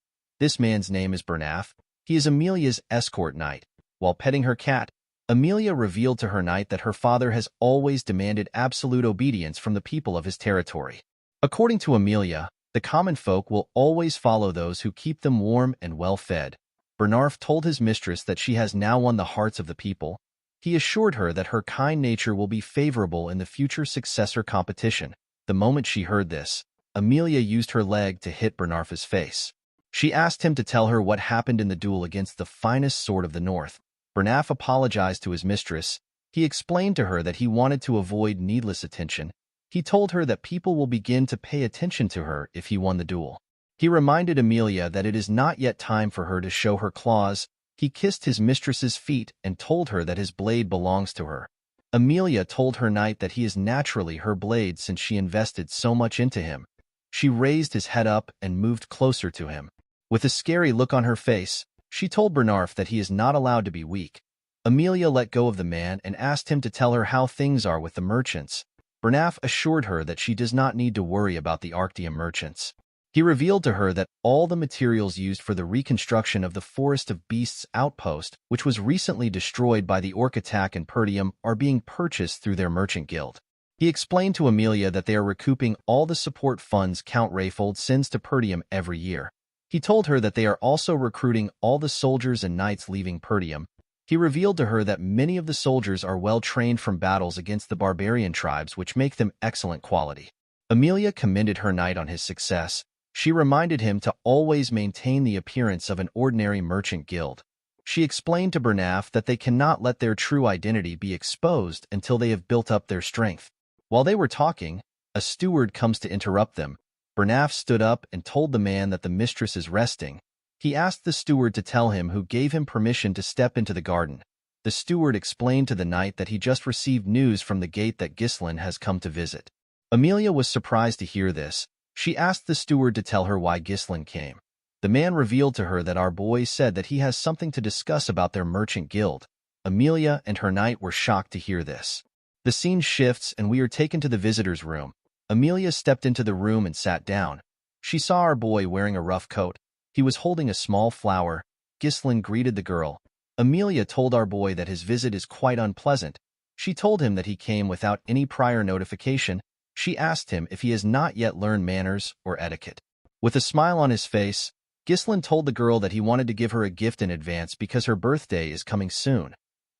This man's name is Bernaf. He is Amelia's escort knight. While petting her cat, Amelia revealed to her knight that her father has always demanded absolute obedience from the people of his territory. According to Amelia, the common folk will always follow those who keep them warm and well-fed. Bernarf told his mistress that she has now won the hearts of the people. He assured her that her kind nature will be favorable in the future successor competition. The moment she heard this, Amelia used her leg to hit Bernarf's face. She asked him to tell her what happened in the duel against the finest sword of the north. Bernaf apologized to his mistress. He explained to her that he wanted to avoid needless attention. He told her that people will begin to pay attention to her if he won the duel. He reminded Amelia that it is not yet time for her to show her claws. He kissed his mistress's feet and told her that his blade belongs to her. Amelia told her knight that he is naturally her blade since she invested so much into him. She raised his head up and moved closer to him. With a scary look on her face, she told Bernarf that he is not allowed to be weak. Amelia let go of the man and asked him to tell her how things are with the merchants. Bernaf assured her that she does not need to worry about the Arctium merchants. He revealed to her that all the materials used for the reconstruction of the Forest of Beasts outpost, which was recently destroyed by the orc attack in Perdium, are being purchased through their merchant guild. He explained to Amelia that they are recouping all the support funds Count Rayfold sends to Perdium every year. He told her that they are also recruiting all the soldiers and knights leaving Perdium. He revealed to her that many of the soldiers are well trained from battles against the barbarian tribes, which make them excellent quality. Amelia commended her knight on his success. She reminded him to always maintain the appearance of an ordinary merchant guild. She explained to Bernaf that they cannot let their true identity be exposed until they have built up their strength. While they were talking, a steward comes to interrupt them. Bernaf stood up and told the man that the mistress is resting. He asked the steward to tell him who gave him permission to step into the garden. The steward explained to the knight that he just received news from the gate that Ghislain has come to visit. Amelia was surprised to hear this. She asked the steward to tell her why Ghislain came. The man revealed to her that our boy said that he has something to discuss about their merchant guild. Amelia and her knight were shocked to hear this. The scene shifts and we are taken to the visitor's room. Amelia stepped into the room and sat down. She saw our boy wearing a rough coat. He was holding a small flower. Ghislain greeted the girl. Amelia told our boy that his visit is quite unpleasant. She told him that he came without any prior notification. She asked him if he has not yet learned manners or etiquette. With a smile on his face, Ghislain told the girl that he wanted to give her a gift in advance because her birthday is coming soon.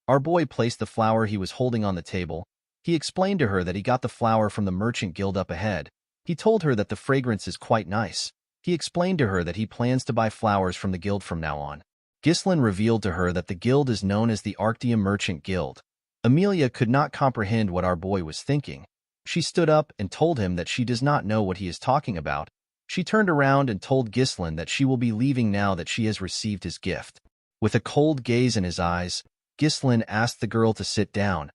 Our boy placed the flower he was holding on the table. He explained to her that he got the flower from the merchant guild up ahead. He told her that the fragrance is quite nice. He explained to her that he plans to buy flowers from the guild from now on. Ghislain revealed to her that the guild is known as the Arctium Merchant Guild. Amelia could not comprehend what our boy was thinking. She stood up and told him that she does not know what he is talking about. She turned around and told Ghislain that she will be leaving now that she has received his gift. With a cold gaze in his eyes, Ghislain asked the girl to sit down.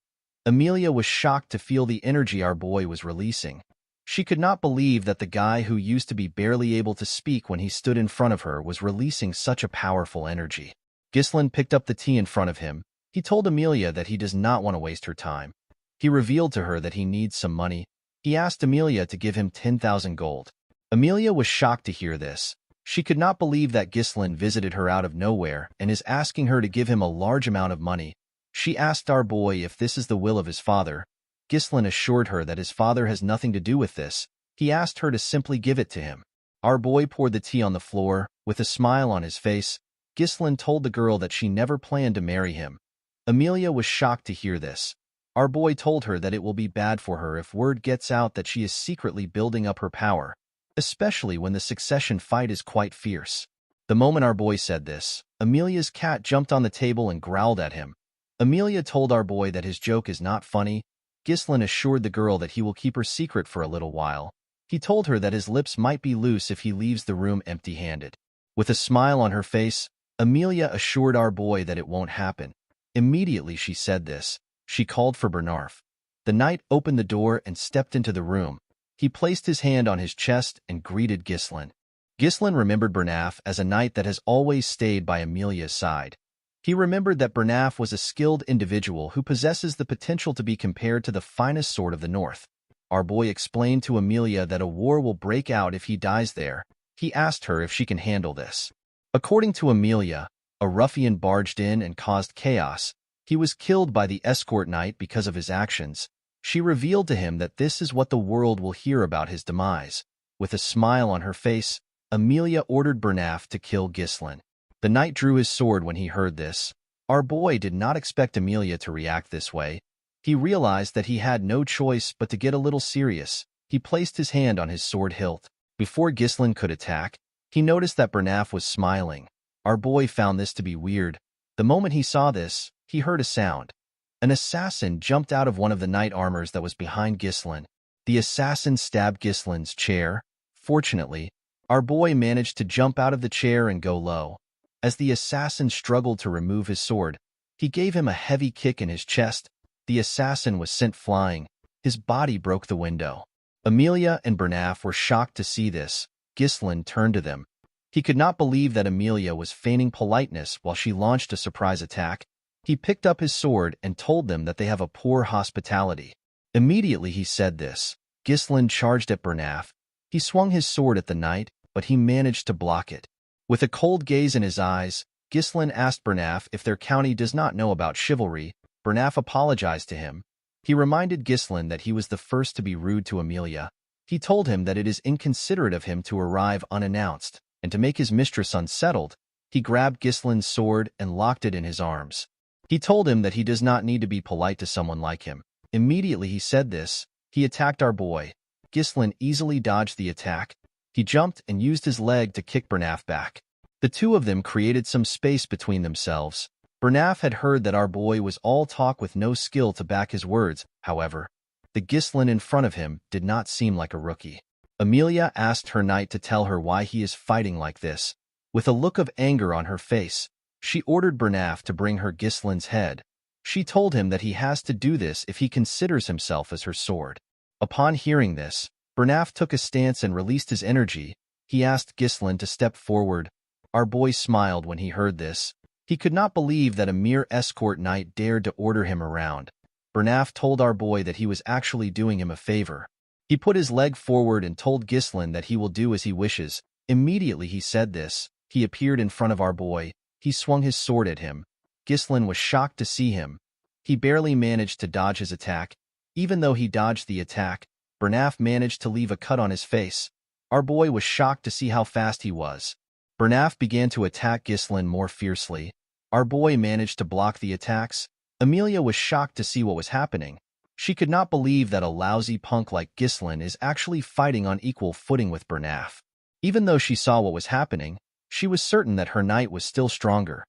Amelia was shocked to feel the energy our boy was releasing. She could not believe that the guy who used to be barely able to speak when he stood in front of her was releasing such a powerful energy. Ghislain picked up the tea in front of him. He told Amelia that he does not want to waste her time. He revealed to her that he needs some money. He asked Amelia to give him 10,000 gold. Amelia was shocked to hear this. She could not believe that Ghislain visited her out of nowhere and is asking her to give him a large amount of money. She asked our boy if this is the will of his father. Ghislain assured her that his father has nothing to do with this. He asked her to simply give it to him. Our boy poured the tea on the floor. With a smile on his face, Ghislain told the girl that she never planned to marry him. Amelia was shocked to hear this. Our boy told her that it will be bad for her if word gets out that she is secretly building up her power, especially when the succession fight is quite fierce. The moment our boy said this, Amelia's cat jumped on the table and growled at him. Amelia told our boy that his joke is not funny. Ghislain assured the girl that he will keep her secret for a little while. He told her that his lips might be loose if he leaves the room empty-handed. With a smile on her face, Amelia assured our boy that it won't happen. Immediately she said this, she called for Bernarf. The knight opened the door and stepped into the room. He placed his hand on his chest and greeted Ghislain. Ghislain remembered Bernaf as a knight that has always stayed by Amelia's side. He remembered that Bernaf was a skilled individual who possesses the potential to be compared to the finest sword of the north. Our boy explained to Amelia that a war will break out if he dies there. He asked her if she can handle this. According to Amelia, a ruffian barged in and caused chaos. He was killed by the escort knight because of his actions. She revealed to him that this is what the world will hear about his demise. With a smile on her face, Amelia ordered Bernaf to kill Ghislain. The knight drew his sword when he heard this. Our boy did not expect Amelia to react this way. He realized that he had no choice but to get a little serious. He placed his hand on his sword hilt. Before Ghislain could attack, he noticed that Bernaf was smiling. Our boy found this to be weird. The moment he saw this, he heard a sound. An assassin jumped out of one of the knight armors that was behind Ghislain. The assassin stabbed Ghislain's chair. Fortunately, our boy managed to jump out of the chair and go low. As the assassin struggled to remove his sword, he gave him a heavy kick in his chest. The assassin was sent flying. His body broke the window. Amelia and Bernaf were shocked to see this. Ghislain turned to them. He could not believe that Amelia was feigning politeness while she launched a surprise attack. He picked up his sword and told them that they have a poor hospitality. Immediately he said this. Ghislain charged at Bernaf. He swung his sword at the knight, but he managed to block it. With a cold gaze in his eyes, Ghislain asked Bernaf if their county does not know about chivalry. Bernaf apologized to him. He reminded Ghislain that he was the first to be rude to Amelia. He told him that it is inconsiderate of him to arrive unannounced, and to make his mistress unsettled, he grabbed Ghislain's sword and locked it in his arms. He told him that he does not need to be polite to someone like him. Immediately he said this, he attacked our boy. Ghislain easily dodged the attack. He jumped and used his leg to kick Bernaf back. The two of them created some space between themselves. Bernaf had heard that our boy was all talk with no skill to back his words. However, the Ghislain in front of him did not seem like a rookie. Amelia asked her knight to tell her why he is fighting like this. With a look of anger on her face, she ordered Bernaf to bring her Ghislain's head. She told him that he has to do this if he considers himself as her sword. Upon hearing this, Bernaf took a stance and released his energy. He asked Ghislain to step forward. Our boy smiled when he heard this. He could not believe that a mere escort knight dared to order him around. Bernaf told our boy that he was actually doing him a favor. He put his leg forward and told Ghislain that he will do as he wishes. Immediately he said this, he appeared in front of our boy. He swung his sword at him. Ghislain was shocked to see him. He barely managed to dodge his attack. Even though he dodged the attack, Bernaf managed to leave a cut on his face. Our boy was shocked to see how fast he was. Bernaf began to attack Ghislain more fiercely. Our boy managed to block the attacks. Amelia was shocked to see what was happening. She could not believe that a lousy punk like Ghislain is actually fighting on equal footing with Bernaf. Even though she saw what was happening, she was certain that her knight was still stronger.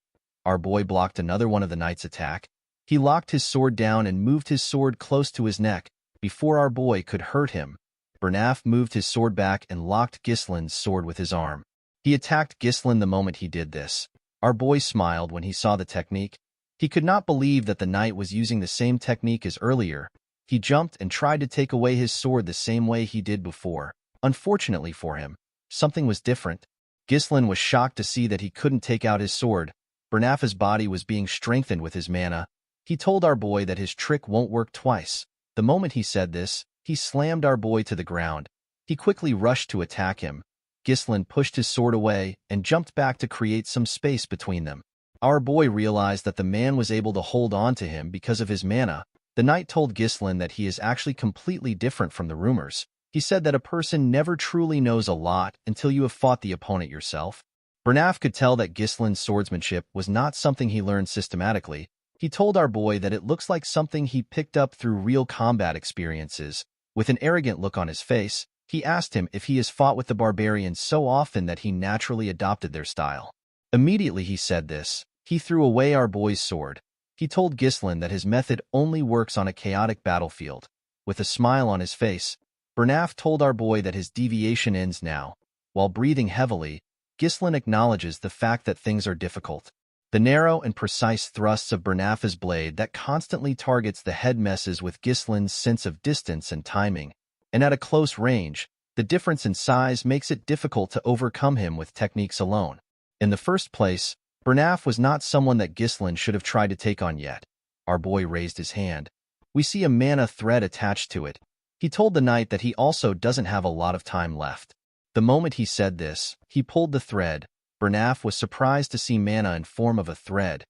Our boy blocked another one of the knight's attack. He locked his sword down and moved his sword close to his neck. Before our boy could hurt him, Bernaf moved his sword back and locked Ghislain's sword with his arm. He attacked Ghislain the moment he did this. Our boy smiled when he saw the technique. He could not believe that the knight was using the same technique as earlier. He jumped and tried to take away his sword the same way he did before. Unfortunately for him, something was different. Ghislain was shocked to see that he couldn't take out his sword. Bernaf's body was being strengthened with his mana. He told our boy that his trick won't work twice. The moment he said this, he slammed our boy to the ground. He quickly rushed to attack him. Ghislain pushed his sword away and jumped back to create some space between them. Our boy realized that the man was able to hold on to him because of his mana. The knight told Ghislain that he is actually completely different from the rumors. He said that a person never truly knows a lot until you have fought the opponent yourself. Bernaf could tell that Ghislain's swordsmanship was not something he learned systematically. He told our boy that it looks like something he picked up through real combat experiences. With an arrogant look on his face, he asked him if he has fought with the barbarians so often that he naturally adopted their style. Immediately he said this. He threw away our boy's sword. He told Ghislain that his method only works on a chaotic battlefield. With a smile on his face, Bernaf told our boy that his deviation ends now. While breathing heavily, Ghislain acknowledges the fact that things are difficult. The narrow and precise thrusts of Bernaf's blade that constantly targets the head messes with Ghislain's sense of distance and timing. And at a close range, the difference in size makes it difficult to overcome him with techniques alone. In the first place, Bernaf was not someone that Ghislain should have tried to take on yet. Our boy raised his hand. We see a mana thread attached to it. He told the knight that he also doesn't have a lot of time left. The moment he said this, he pulled the thread. Bernaf was surprised to see mana in form of a thread.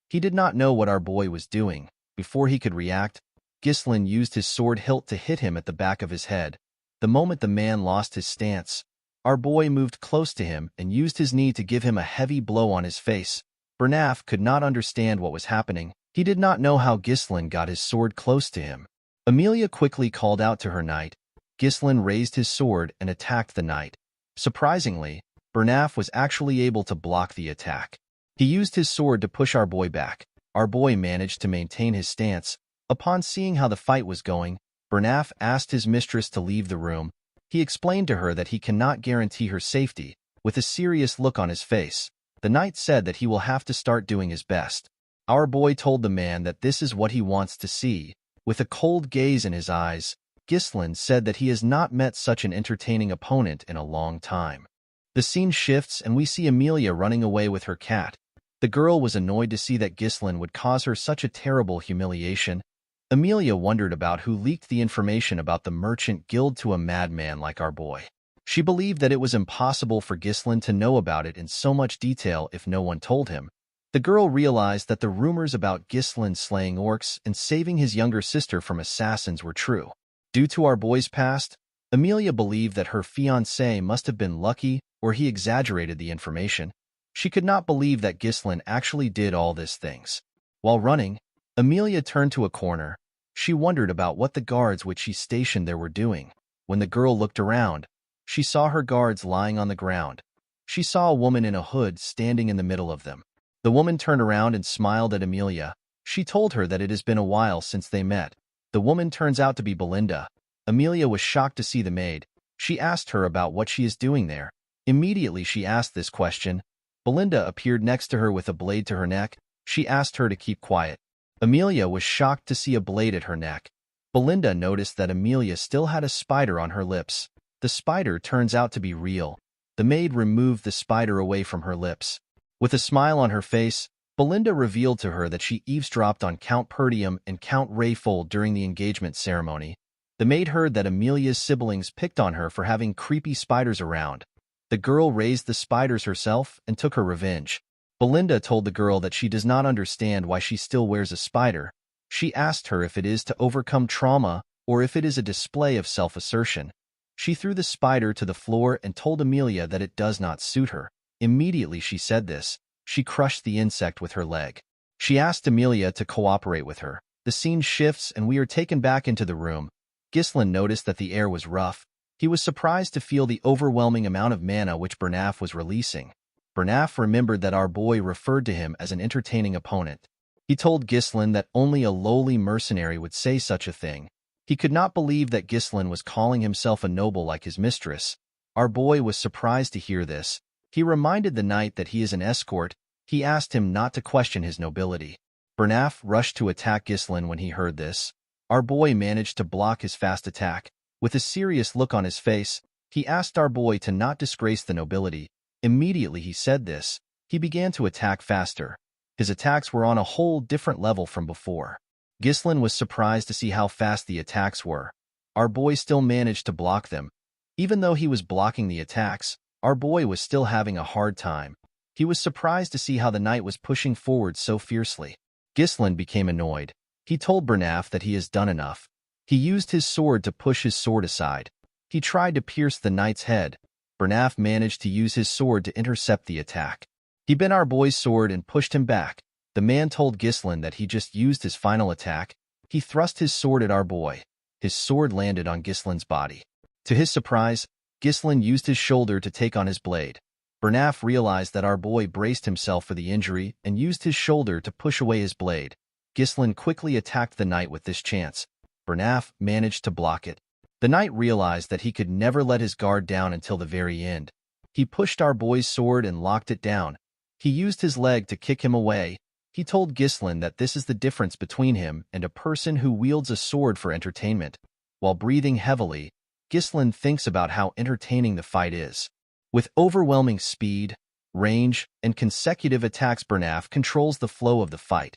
He did not know what our boy was doing. Before he could react, Ghislain used his sword hilt to hit him at the back of his head. The moment the man lost his stance, our boy moved close to him and used his knee to give him a heavy blow on his face. Bernaf could not understand what was happening. He did not know how Ghislain got his sword close to him. Amelia quickly called out to her knight. Ghislain raised his sword and attacked the knight. Surprisingly, Bernaf was actually able to block the attack. He used his sword to push our boy back. Our boy managed to maintain his stance. Upon seeing how the fight was going, Bernaf asked his mistress to leave the room. He explained to her that he cannot guarantee her safety. With a serious look on his face, the knight said that he will have to start doing his best. Our boy told the man that this is what he wants to see. With a cold gaze in his eyes, Ghislain said that he has not met such an entertaining opponent in a long time. The scene shifts and we see Amelia running away with her cat. The girl was annoyed to see that Ghislain would cause her such a terrible humiliation. Amelia wondered about who leaked the information about the merchant guild to a madman like our boy. She believed that it was impossible for Ghislain to know about it in so much detail if no one told him. The girl realized that the rumors about Ghislain slaying orcs and saving his younger sister from assassins were true. Due to our boy's past, Amelia believed that her fiancé must have been lucky or he exaggerated the information. She could not believe that Ghislain actually did all these things. While running, Amelia turned to a corner. She wondered about what the guards which she stationed there were doing. When the girl looked around, she saw her guards lying on the ground. She saw a woman in a hood standing in the middle of them. The woman turned around and smiled at Amelia. She told her that it has been a while since they met. The woman turns out to be Belinda. Amelia was shocked to see the maid. She asked her about what she is doing there. Immediately she asked this question, Belinda appeared next to her with a blade to her neck. She asked her to keep quiet. Amelia was shocked to see a blade at her neck. Belinda noticed that Amelia still had a spider on her lips. The spider turns out to be real. The maid removed the spider away from her lips. With a smile on her face, Belinda revealed to her that she eavesdropped on Count Perdium and Count Rayfold during the engagement ceremony. The maid heard that Amelia's siblings picked on her for having creepy spiders around. The girl raised the spiders herself and took her revenge. Belinda told the girl that she does not understand why she still wears a spider. She asked her if it is to overcome trauma or if it is a display of self-assertion. She threw the spider to the floor and told Amelia that it does not suit her. Immediately she said this, she crushed the insect with her leg. She asked Amelia to cooperate with her. The scene shifts and we are taken back into the room. Ghislain noticed that the air was rough. He was surprised to feel the overwhelming amount of mana which Bernaf was releasing. Bernaf remembered that our boy referred to him as an entertaining opponent. He told Ghislain that only a lowly mercenary would say such a thing. He could not believe that Ghislain was calling himself a noble like his mistress. Our boy was surprised to hear this. He reminded the knight that he is an escort. He asked him not to question his nobility. Bernaf rushed to attack Ghislain when he heard this. Our boy managed to block his fast attack. With a serious look on his face, he asked our boy to not disgrace the nobility. Immediately he said this, he began to attack faster. His attacks were on a whole different level from before. Ghislain was surprised to see how fast the attacks were. Our boy still managed to block them. Even though he was blocking the attacks, our boy was still having a hard time. He was surprised to see how the knight was pushing forward so fiercely. Ghislain became annoyed. He told Bernaf that he has done enough. He used his sword to push his sword aside. He tried to pierce the knight's head. Bernaf managed to use his sword to intercept the attack. He bent our boy's sword and pushed him back. The man told Ghislain that he just used his final attack. He thrust his sword at our boy. His sword landed on Ghislain's body. To his surprise, Ghislain used his shoulder to take on his blade. Bernaf realized that our boy braced himself for the injury and used his shoulder to push away his blade. Ghislain quickly attacked the knight with this chance. Bernaf managed to block it. The knight realized that he could never let his guard down until the very end. He pushed our boy's sword and locked it down. He used his leg to kick him away. He told Ghislain that this is the difference between him and a person who wields a sword for entertainment. While breathing heavily, Ghislain thinks about how entertaining the fight is. With overwhelming speed, range, and consecutive attacks, Bernaf controls the flow of the fight.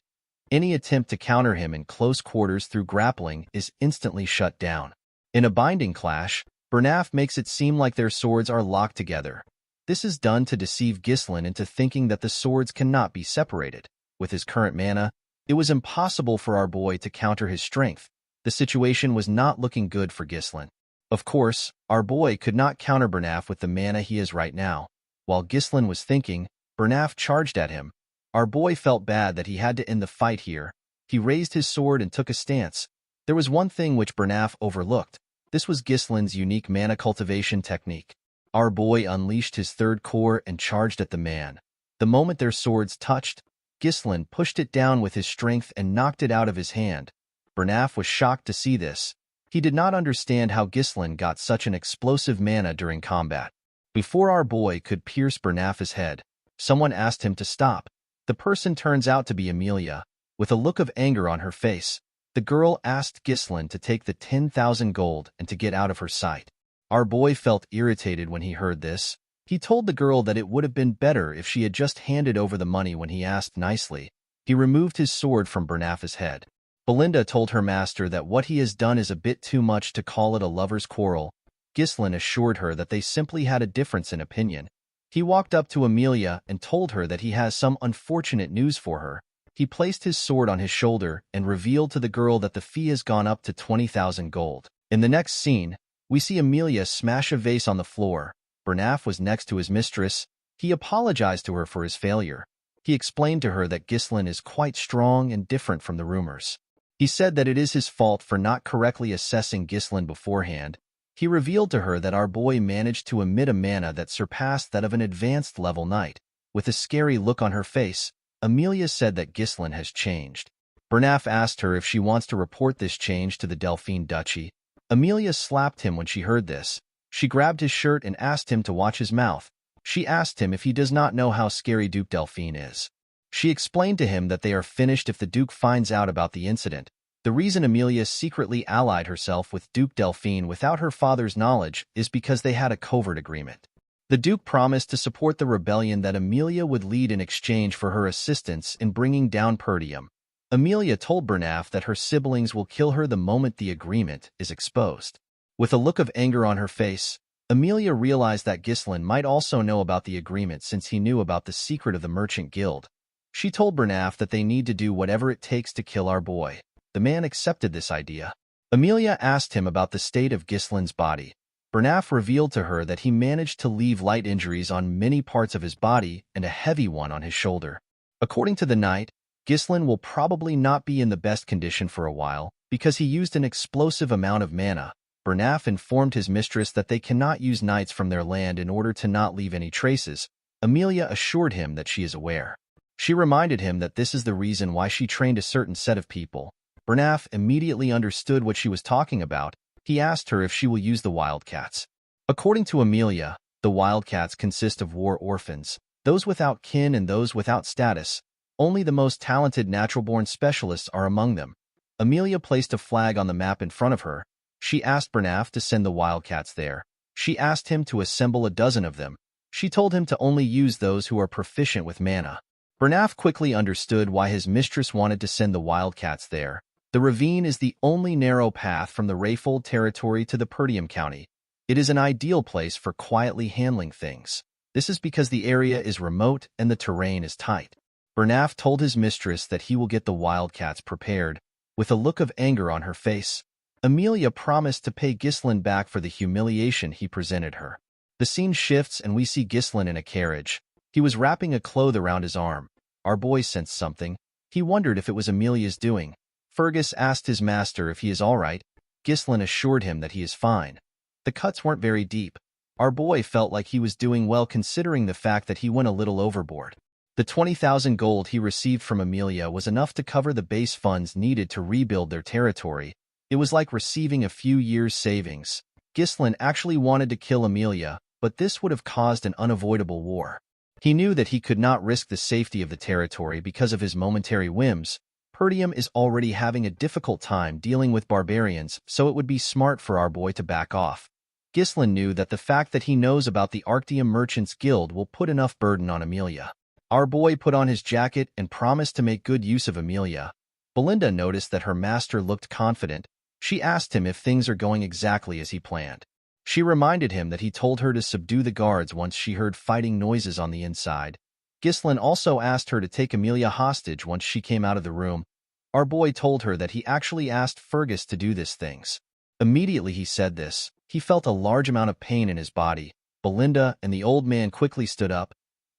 Any attempt to counter him in close quarters through grappling is instantly shut down. In a binding clash, Bernaf makes it seem like their swords are locked together. This is done to deceive Ghislain into thinking that the swords cannot be separated. With his current mana, it was impossible for our boy to counter his strength. The situation was not looking good for Ghislain. Of course, our boy could not counter Bernaf with the mana he has right now. While Ghislain was thinking, Bernaf charged at him. Our boy felt bad that he had to end the fight here. He raised his sword and took a stance. There was one thing which Bernaf overlooked. This was Ghislain's unique mana cultivation technique. Our boy unleashed his third core and charged at the man. The moment their swords touched, Ghislain pushed it down with his strength and knocked it out of his hand. Bernaf was shocked to see this. He did not understand how Ghislain got such an explosive mana during combat. Before our boy could pierce Bernaf's head, someone asked him to stop. The person turns out to be Amelia. With a look of anger on her face, the girl asked Ghislain to take the 10,000 gold and to get out of her sight. Our boy felt irritated when he heard this. He told the girl that it would have been better if she had just handed over the money when he asked nicely. He removed his sword from Bernaf's head. Belinda told her master that what he has done is a bit too much to call it a lover's quarrel. Ghislain assured her that they simply had a difference in opinion. He walked up to Amelia and told her that he has some unfortunate news for her. He placed his sword on his shoulder and revealed to the girl that the fee has gone up to 20,000 gold. In the next scene, we see Amelia smash a vase on the floor. Bernaf was next to his mistress. He apologized to her for his failure. He explained to her that Ghislain is quite strong and different from the rumors. He said that it is his fault for not correctly assessing Ghislain beforehand. He revealed to her that our boy managed to emit a mana that surpassed that of an advanced level knight. With a scary look on her face, Amelia said that Ghislain has changed. Bernaf asked her if she wants to report this change to the Delphine Duchy. Amelia slapped him when she heard this. She grabbed his shirt and asked him to watch his mouth. She asked him if he does not know how scary Duke Delphine is. She explained to him that they are finished if the Duke finds out about the incident. The reason Amelia secretly allied herself with Duke Delphine without her father's knowledge is because they had a covert agreement. The Duke promised to support the rebellion that Amelia would lead in exchange for her assistance in bringing down Perdium. Amelia told Bernaf that her siblings will kill her the moment the agreement is exposed. With a look of anger on her face, Amelia realized that Ghislain might also know about the agreement since he knew about the secret of the Merchant Guild. She told Bernaf that they need to do whatever it takes to kill our boy. The man accepted this idea. Amelia asked him about the state of Ghislain's body. Bernaf revealed to her that he managed to leave light injuries on many parts of his body and a heavy one on his shoulder. According to the knight, Ghislain will probably not be in the best condition for a while because he used an explosive amount of mana. Bernaf informed his mistress that they cannot use knights from their land in order to not leave any traces. Amelia assured him that she is aware. She reminded him that this is the reason why she trained a certain set of people. Bernaf immediately understood what she was talking about. He asked her if she will use the wildcats. According to Amelia, the wildcats consist of war orphans, those without kin and those without status. Only the most talented natural-born specialists are among them. Amelia placed a flag on the map in front of her. She asked Bernaf to send the wildcats there. She asked him to assemble a dozen of them. She told him to only use those who are proficient with mana. Bernaf quickly understood why his mistress wanted to send the wildcats there. The ravine is the only narrow path from the Rayfold territory to the Perdium County. It is an ideal place for quietly handling things. This is because the area is remote and the terrain is tight. Bernaf told his mistress that he will get the wildcats prepared. With a look of anger on her face, Amelia promised to pay Ghislain back for the humiliation he presented her. The scene shifts and we see Ghislain in a carriage. He was wrapping a cloth around his arm. Our boy sensed something. He wondered if it was Amelia's doing. Fergus asked his master if he is all right. Ghislain assured him that he is fine. The cuts weren't very deep. Our boy felt like he was doing well considering the fact that he went a little overboard. The 20,000 gold he received from Amelia was enough to cover the base funds needed to rebuild their territory. It was like receiving a few years' savings. Ghislain actually wanted to kill Amelia, but this would have caused an unavoidable war. He knew that he could not risk the safety of the territory because of his momentary whims. Perdium is already having a difficult time dealing with barbarians, so it would be smart for our boy to back off. Ghislain knew that the fact that he knows about the Arctium Merchants Guild will put enough burden on Amelia. Our boy put on his jacket and promised to make good use of Amelia. Belinda noticed that her master looked confident. She asked him if things are going exactly as he planned. She reminded him that he told her to subdue the guards once she heard fighting noises on the inside. Ghislaine also asked her to take Amelia hostage once she came out of the room. Our boy told her that he actually asked Fergus to do these things. Immediately he said this, he felt a large amount of pain in his body. Belinda and the old man quickly stood up.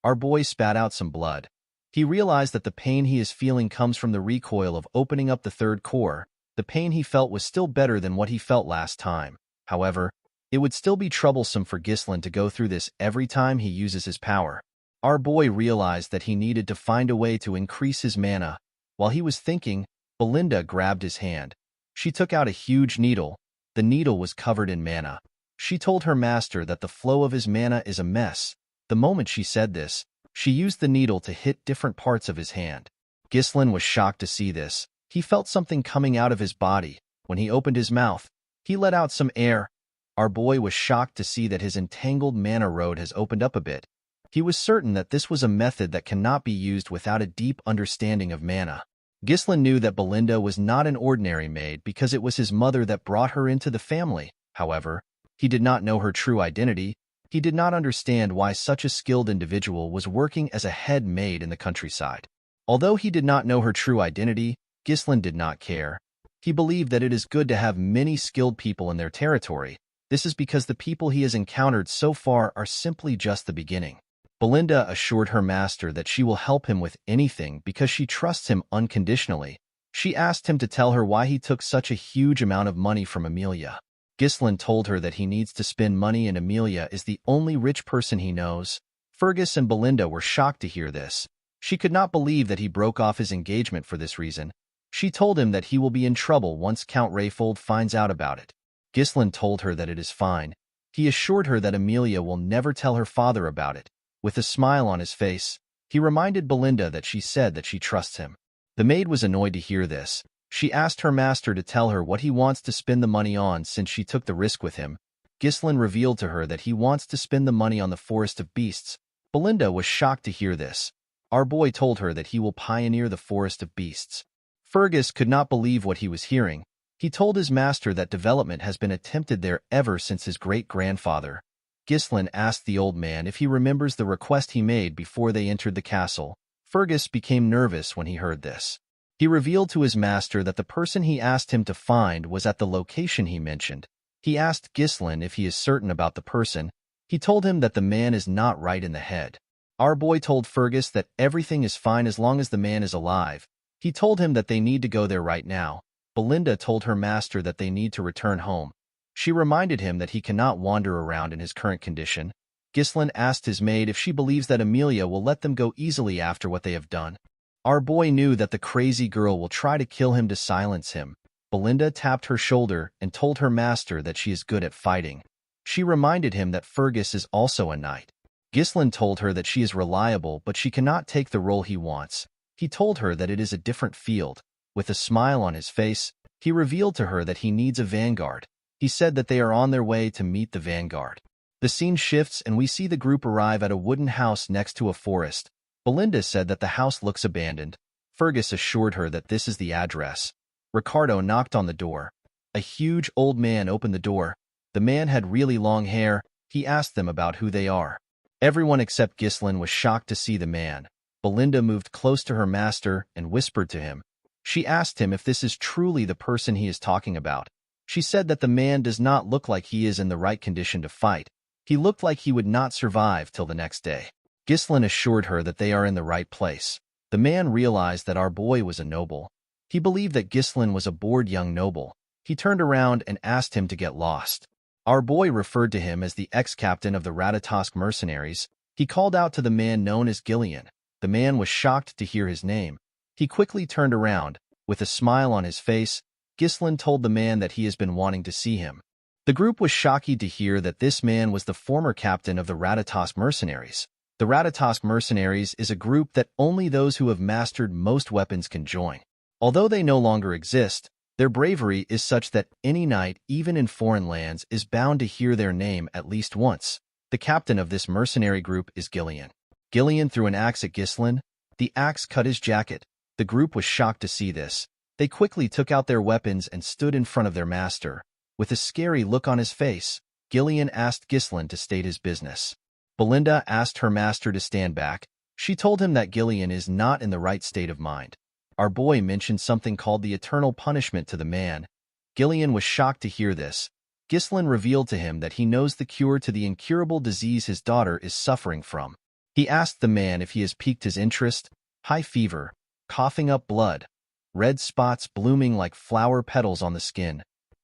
Our boy spat out some blood. He realized that the pain he is feeling comes from the recoil of opening up the third core. The pain he felt was still better than what he felt last time. However, it would still be troublesome for Ghislaine to go through this every time he uses his power. Our boy realized that he needed to find a way to increase his mana. While he was thinking, Belinda grabbed his hand. She took out a huge needle. The needle was covered in mana. She told her master that the flow of his mana is a mess. The moment she said this, she used the needle to hit different parts of his hand. Ghislaine was shocked to see this. He felt something coming out of his body. When he opened his mouth, he let out some air. Our boy was shocked to see that his entangled mana road has opened up a bit. He was certain that this was a method that cannot be used without a deep understanding of mana. Ghislaine knew that Belinda was not an ordinary maid because it was his mother that brought her into the family. However, he did not know her true identity. He did not understand why such a skilled individual was working as a head maid in the countryside. Although he did not know her true identity, Ghislaine did not care. He believed that it is good to have many skilled people in their territory. This is because the people he has encountered so far are simply just the beginning. Belinda assured her master that she will help him with anything because she trusts him unconditionally. She asked him to tell her why he took such a huge amount of money from Amelia. Ghislaine told her that he needs to spend money and Amelia is the only rich person he knows. Fergus and Belinda were shocked to hear this. She could not believe that he broke off his engagement for this reason. She told him that he will be in trouble once Count Rayfold finds out about it. Ghislaine told her that it is fine. He assured her that Amelia will never tell her father about it. With a smile on his face, he reminded Belinda that she said that she trusts him. The maid was annoyed to hear this. She asked her master to tell her what he wants to spend the money on since she took the risk with him. Ghislaine revealed to her that he wants to spend the money on the Forest of Beasts. Belinda was shocked to hear this. Our boy told her that he will pioneer the Forest of Beasts. Fergus could not believe what he was hearing. He told his master that development has been attempted there ever since his great-grandfather. Ghislaine asked the old man if he remembers the request he made before they entered the castle. Fergus became nervous when he heard this. He revealed to his master that the person he asked him to find was at the location he mentioned. He asked Ghislaine if he is certain about the person. He told him that the man is not right in the head. Our boy told Fergus that everything is fine as long as the man is alive. He told him that they need to go there right now. Belinda told her master that they need to return home. She reminded him that he cannot wander around in his current condition. Ghislaine asked his maid if she believes that Amelia will let them go easily after what they have done. Our boy knew that the crazy girl will try to kill him to silence him. Belinda tapped her shoulder and told her master that she is good at fighting. She reminded him that Fergus is also a knight. Ghislaine told her that she is reliable but she cannot take the role he wants. He told her that it is a different field. With a smile on his face, he revealed to her that he needs a vanguard. He said that they are on their way to meet the vanguard. The scene shifts and we see the group arrive at a wooden house next to a forest. Belinda said that the house looks abandoned. Fergus assured her that this is the address. Ricardo knocked on the door. A huge old man opened the door. The man had really long hair. He asked them about who they are. Everyone except Ghislaine was shocked to see the man. Belinda moved close to her master and whispered to him. She asked him if this is truly the person he is talking about. She said that the man does not look like he is in the right condition to fight. He looked like he would not survive till the next day. Ghislaine assured her that they are in the right place. The man realized that our boy was a noble. He believed that Ghislaine was a bored young noble. He turned around and asked him to get lost. Our boy referred to him as the ex-captain of the Ratatosk mercenaries. He called out to the man known as Gillian. The man was shocked to hear his name. He quickly turned around. With a smile on his face, Ghislaine told the man that he has been wanting to see him. The group was shocked to hear that this man was the former captain of the Ratatosk mercenaries. The Ratatosk mercenaries is a group that only those who have mastered most weapons can join. Although they no longer exist, their bravery is such that any knight, even in foreign lands, is bound to hear their name at least once. The captain of this mercenary group is Gillian. Gillian threw an axe at Ghislaine. The axe cut his jacket. The group was shocked to see this. They quickly took out their weapons and stood in front of their master. With a scary look on his face, Gillian asked Ghislaine to state his business. Belinda asked her master to stand back. She told him that Gillian is not in the right state of mind. Our boy mentioned something called the eternal punishment to the man. Gillian was shocked to hear this. Ghislaine revealed to him that he knows the cure to the incurable disease his daughter is suffering from. He asked the man if he has piqued his interest. High fever, coughing up blood, red spots blooming like flower petals on the skin.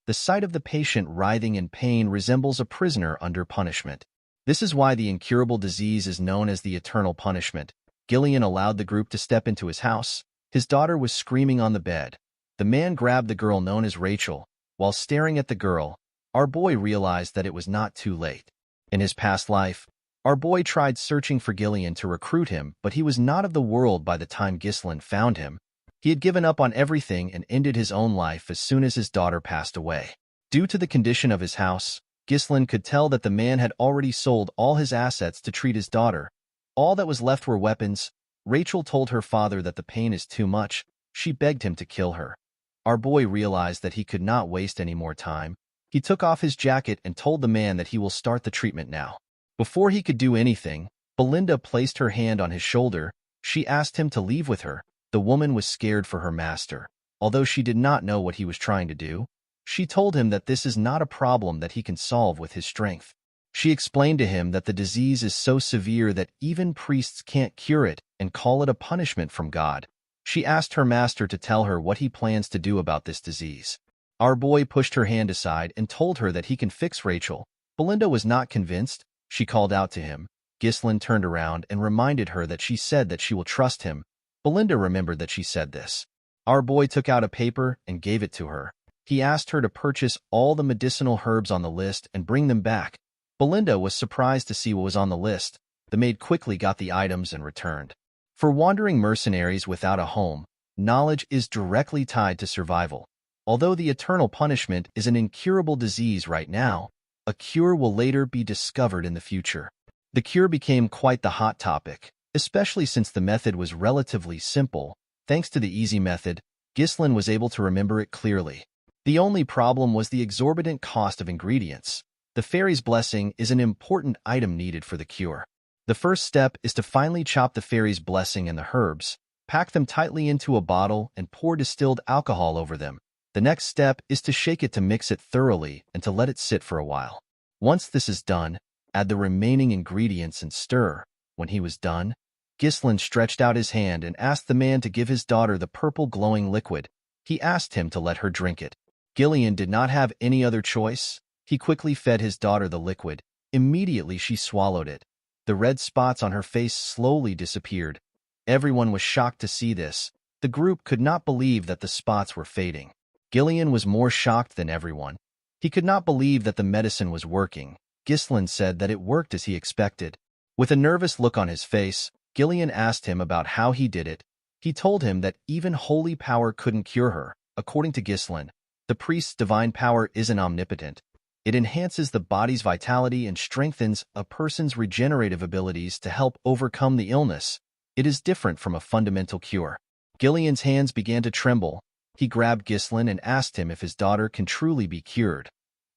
The sight of the patient writhing in pain resembles a prisoner under punishment. This is why the incurable disease is known as the eternal punishment. Gillian allowed the group to step into his house. His daughter was screaming on the bed. The man grabbed the girl known as Rachel. While staring at the girl, our boy realized that it was not too late. In his past life, our boy tried searching for Gillian to recruit him, but he was not of the world by the time Ghislaine found him. He had given up on everything and ended his own life as soon as his daughter passed away. Due to the condition of his house, Ghislaine could tell that the man had already sold all his assets to treat his daughter. All that was left were weapons. Rachel told her father that the pain is too much. She begged him to kill her. Our boy realized that he could not waste any more time. He took off his jacket and told the man that he will start the treatment now. Before he could do anything, Belinda placed her hand on his shoulder. She asked him to leave with her. The woman was scared for her master. Although she did not know what he was trying to do, she told him that this is not a problem that he can solve with his strength. She explained to him that the disease is so severe that even priests can't cure it and call it a punishment from God. She asked her master to tell her what he plans to do about this disease. Our boy pushed her hand aside and told her that he can fix Rachel. Belinda was not convinced. She called out to him. Ghislaine turned around and reminded her that she said that she will trust him. Belinda remembered that she said this. Our boy took out a paper and gave it to her. He asked her to purchase all the medicinal herbs on the list and bring them back. Belinda was surprised to see what was on the list. The maid quickly got the items and returned. For wandering mercenaries without a home, knowledge is directly tied to survival. Although the eternal punishment is an incurable disease right now, a cure will later be discovered in the future. The cure became quite the hot topic, especially since the method was relatively simple. Thanks to the easy method, Ghislaine was able to remember it clearly. The only problem was the exorbitant cost of ingredients. The fairy's blessing is an important item needed for the cure. The first step is to finely chop the fairy's blessing and the herbs, pack them tightly into a bottle, and pour distilled alcohol over them. The next step is to shake it to mix it thoroughly and to let it sit for a while. Once this is done, add the remaining ingredients and stir. When he was done, Ghislaine stretched out his hand and asked the man to give his daughter the purple glowing liquid. He asked him to let her drink it. Gillian did not have any other choice. He quickly fed his daughter the liquid. Immediately she swallowed it. The red spots on her face slowly disappeared. Everyone was shocked to see this. The group could not believe that the spots were fading. Gillian was more shocked than everyone. He could not believe that the medicine was working. Ghislaine said that it worked as he expected. With a nervous look on his face, Gillian asked him about how he did it. He told him that even holy power couldn't cure her. According to Ghislaine, the priest's divine power isn't omnipotent. It enhances the body's vitality and strengthens a person's regenerative abilities to help overcome the illness. It is different from a fundamental cure. Gillian's hands began to tremble. He grabbed Ghislaine and asked him if his daughter can truly be cured.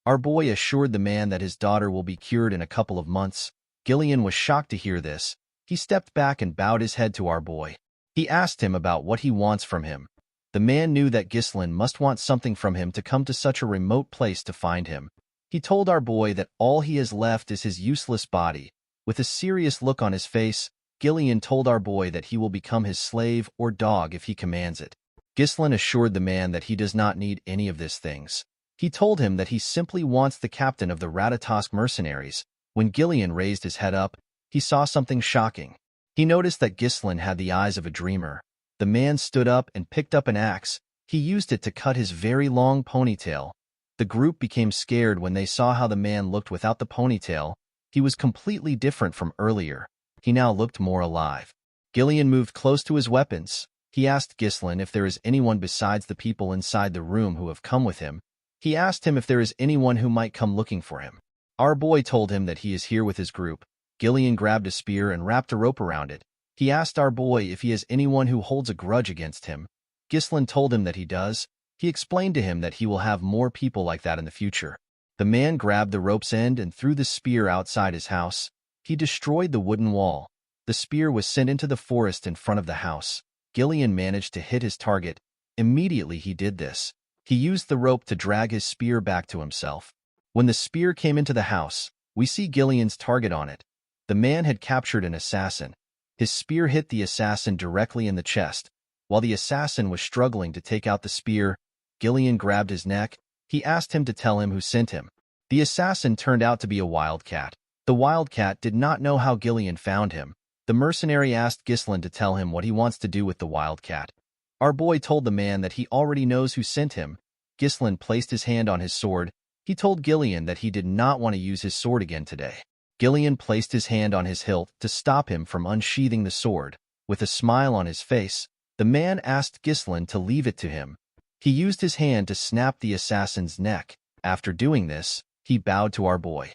Our boy assured the man that his daughter will be cured in a couple of months. Gillian was shocked to hear this. He stepped back and bowed his head to our boy. He asked him about what he wants from him. The man knew that Ghislaine must want something from him to come to such a remote place to find him. He told our boy that all he has left is his useless body. With a serious look on his face, Gillian told our boy that he will become his slave or dog if he commands it. Ghislaine assured the man that he does not need any of these things. He told him that he simply wants the captain of the Ratatosk mercenaries. When Gillian raised his head up, he saw something shocking. He noticed that Ghislaine had the eyes of a dreamer. The man stood up and picked up an axe. He used it to cut his very long ponytail. The group became scared when they saw how the man looked without the ponytail. He was completely different from earlier. He now looked more alive. Gillian moved close to his weapons. He asked Ghislaine if there is anyone besides the people inside the room who have come with him. He asked him if there is anyone who might come looking for him. Our boy told him that he is here with his group. Gillian grabbed a spear and wrapped a rope around it. He asked our boy if he has anyone who holds a grudge against him. Ghislaine told him that he does. He explained to him that he will have more people like that in the future. The man grabbed the rope's end and threw the spear outside his house. He destroyed the wooden wall. The spear was sent into the forest in front of the house. Gillian managed to hit his target. Immediately he did this. He used the rope to drag his spear back to himself. When the spear came into the house, we see Gillian's target on it. The man had captured an assassin. His spear hit the assassin directly in the chest. While the assassin was struggling to take out the spear, Gillian grabbed his neck. He asked him to tell him who sent him. The assassin turned out to be a wildcat. The wildcat did not know how Gillian found him. The mercenary asked Ghislain to tell him what he wants to do with the wildcat. Our boy told the man that he already knows who sent him. Ghislain placed his hand on his sword. He told Gillian that he did not want to use his sword again today. Gillian placed his hand on his hilt to stop him from unsheathing the sword. With a smile on his face, the man asked Ghislain to leave it to him. He used his hand to snap the assassin's neck. After doing this, he bowed to our boy.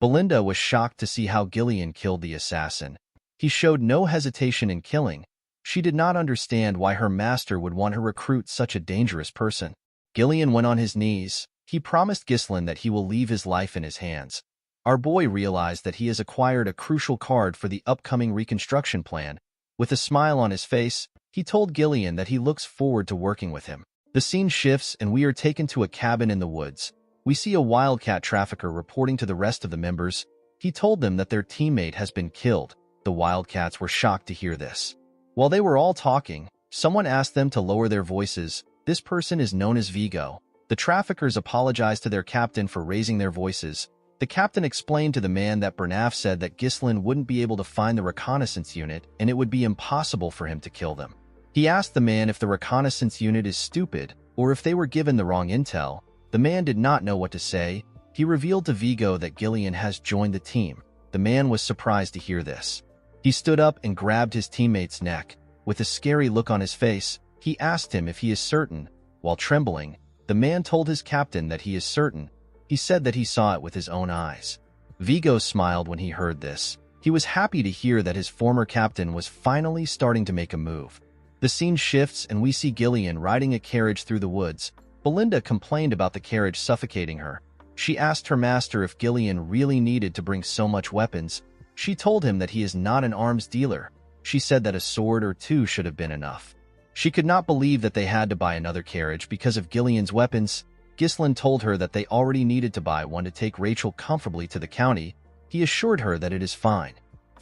Belinda was shocked to see how Gillian killed the assassin. He showed no hesitation in killing. She did not understand why her master would want to recruit such a dangerous person. Gillian went on his knees. He promised Ghislain that he will leave his life in his hands. Our boy realized that he has acquired a crucial card for the upcoming reconstruction plan. With a smile on his face, he told Gillian that he looks forward to working with him. The scene shifts and we are taken to a cabin in the woods. We see a wildcat trafficker reporting to the rest of the members. He told them that their teammate has been killed. The wildcats were shocked to hear this. While they were all talking, someone asked them to lower their voices. This person is known as Vigo. The traffickers apologized to their captain for raising their voices. The captain explained to the man that Bernaf said that Ghislain wouldn't be able to find the reconnaissance unit and it would be impossible for him to kill them. He asked the man if the reconnaissance unit is stupid or if they were given the wrong intel. The man did not know what to say. He revealed to Vigo that Gillian has joined the team. The man was surprised to hear this. He stood up and grabbed his teammate's neck. With a scary look on his face, he asked him if he is certain. While trembling, the man told his captain that he is certain. He said that he saw it with his own eyes. Vigo smiled when he heard this. He was happy to hear that his former captain was finally starting to make a move. The scene shifts and we see Gillian riding a carriage through the woods. Belinda complained about the carriage suffocating her. She asked her master if Gillian really needed to bring so much weapons. She told him that he is not an arms dealer. She said that a sword or two should have been enough. She could not believe that they had to buy another carriage because of Gillian's weapons. Ghislain told her that they already needed to buy one to take Rachel comfortably to the county. He assured her that it is fine.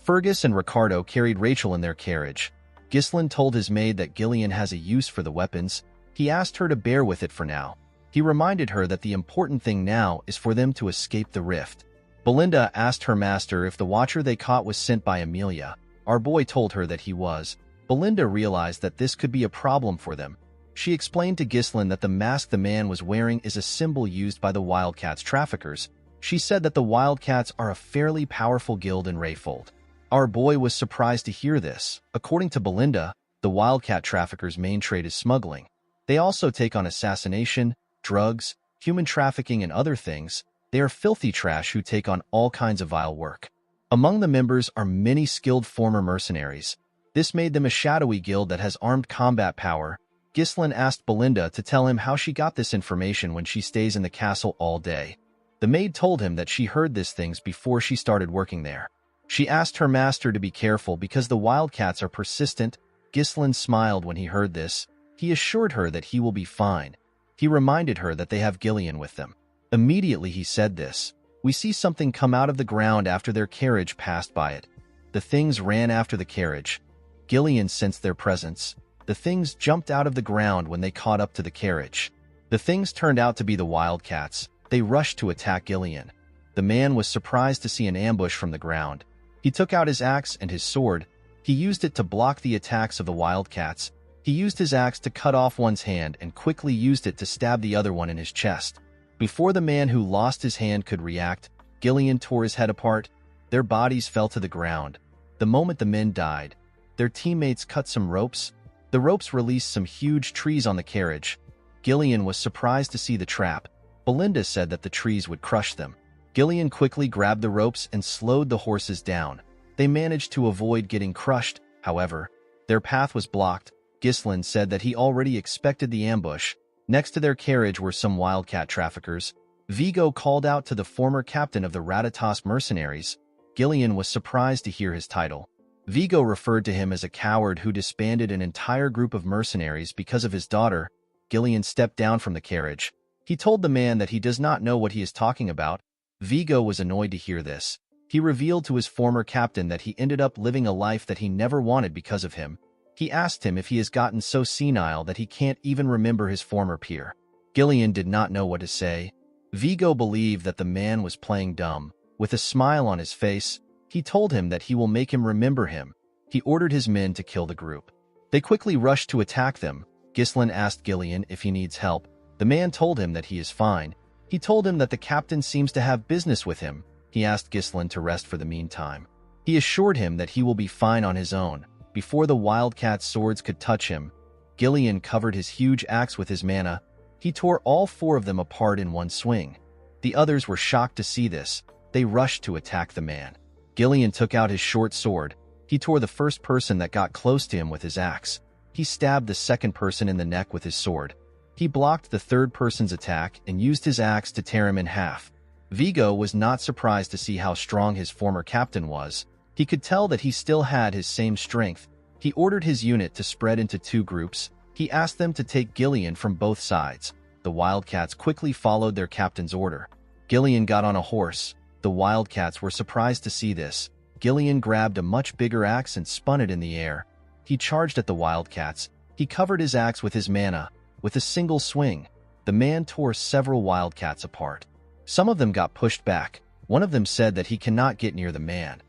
Fergus and Ricardo carried Rachel in their carriage. Ghislain told his maid that Gillian has a use for the weapons. He asked her to bear with it for now. He reminded her that the important thing now is for them to escape the rift. Belinda asked her master if the watcher they caught was sent by Amelia. Our boy told her that he was. Belinda realized that this could be a problem for them. She explained to Ghislain that the mask the man was wearing is a symbol used by the Wildcats traffickers. She said that the Wildcats are a fairly powerful guild in Rayfold. Our boy was surprised to hear this. According to Belinda, the Wildcat traffickers' main trade is smuggling. They also take on assassination, drugs, human trafficking, and other things. They are filthy trash who take on all kinds of vile work. Among the members are many skilled former mercenaries. This made them a shadowy guild that has armed combat power. Ghislain asked Belinda to tell him how she got this information when she stays in the castle all day. The maid told him that she heard these things before she started working there. She asked her master to be careful because the Wildcats are persistent. Ghislain smiled when he heard this. He assured her that he will be fine. He reminded her that they have Gillian with them. Immediately he said this. We see something come out of the ground after their carriage passed by it. The things ran after the carriage. Gillian sensed their presence. The things jumped out of the ground when they caught up to the carriage. The things turned out to be the Wildcats. They rushed to attack Gillian. The man was surprised to see an ambush from the ground. He took out his axe and his sword. He used it to block the attacks of the Wildcats. He used his axe to cut off one's hand and quickly used it to stab the other one in his chest. Before the man who lost his hand could react, Gillian tore his head apart. Their bodies fell to the ground. The moment the men died, their teammates cut some ropes. The ropes released some huge trees on the carriage. Gillian was surprised to see the trap. Belinda said that the trees would crush them. Gillian quickly grabbed the ropes and slowed the horses down. They managed to avoid getting crushed, however. Their path was blocked. Ghislain said that he already expected the ambush. Next to their carriage were some Wildcat traffickers. Vigo called out to the former captain of the Ratatosk mercenaries. Gillian was surprised to hear his title. Vigo referred to him as a coward who disbanded an entire group of mercenaries because of his daughter. Gillian stepped down from the carriage. He told the man that he does not know what he is talking about. Vigo was annoyed to hear this. He revealed to his former captain that he ended up living a life that he never wanted because of him. He asked him if he has gotten so senile that he can't even remember his former peer. Gillian did not know what to say. Vigo believed that the man was playing dumb. With a smile on his face, he told him that he will make him remember him. He ordered his men to kill the group. They quickly rushed to attack them. Ghislain asked Gillian if he needs help. The man told him that he is fine. He told him that the captain seems to have business with him. He asked Ghislain to rest for the meantime. He assured him that he will be fine on his own. Before the wildcat's swords could touch him, Gillian covered his huge axe with his mana. He tore all 4 of them apart in one swing. The others were shocked to see this. They rushed to attack the man. Gillian took out his short sword. He tore the first person that got close to him with his axe. He stabbed the second person in the neck with his sword. He blocked the third person's attack and used his axe to tear him in half. Vigo was not surprised to see how strong his former captain was. He could tell that he still had his same strength. He ordered his unit to spread into 2 groups. He asked them to take Gillian from both sides. The wildcats quickly followed their captain's order. Gillian got on a horse. The wildcats were surprised to see this. Gillian grabbed a much bigger axe and spun it in the air. He charged at the wildcats. He covered his axe with his mana. With a single swing, the man tore several wildcats apart. Some of them got pushed back. One of them said that he cannot get near the man.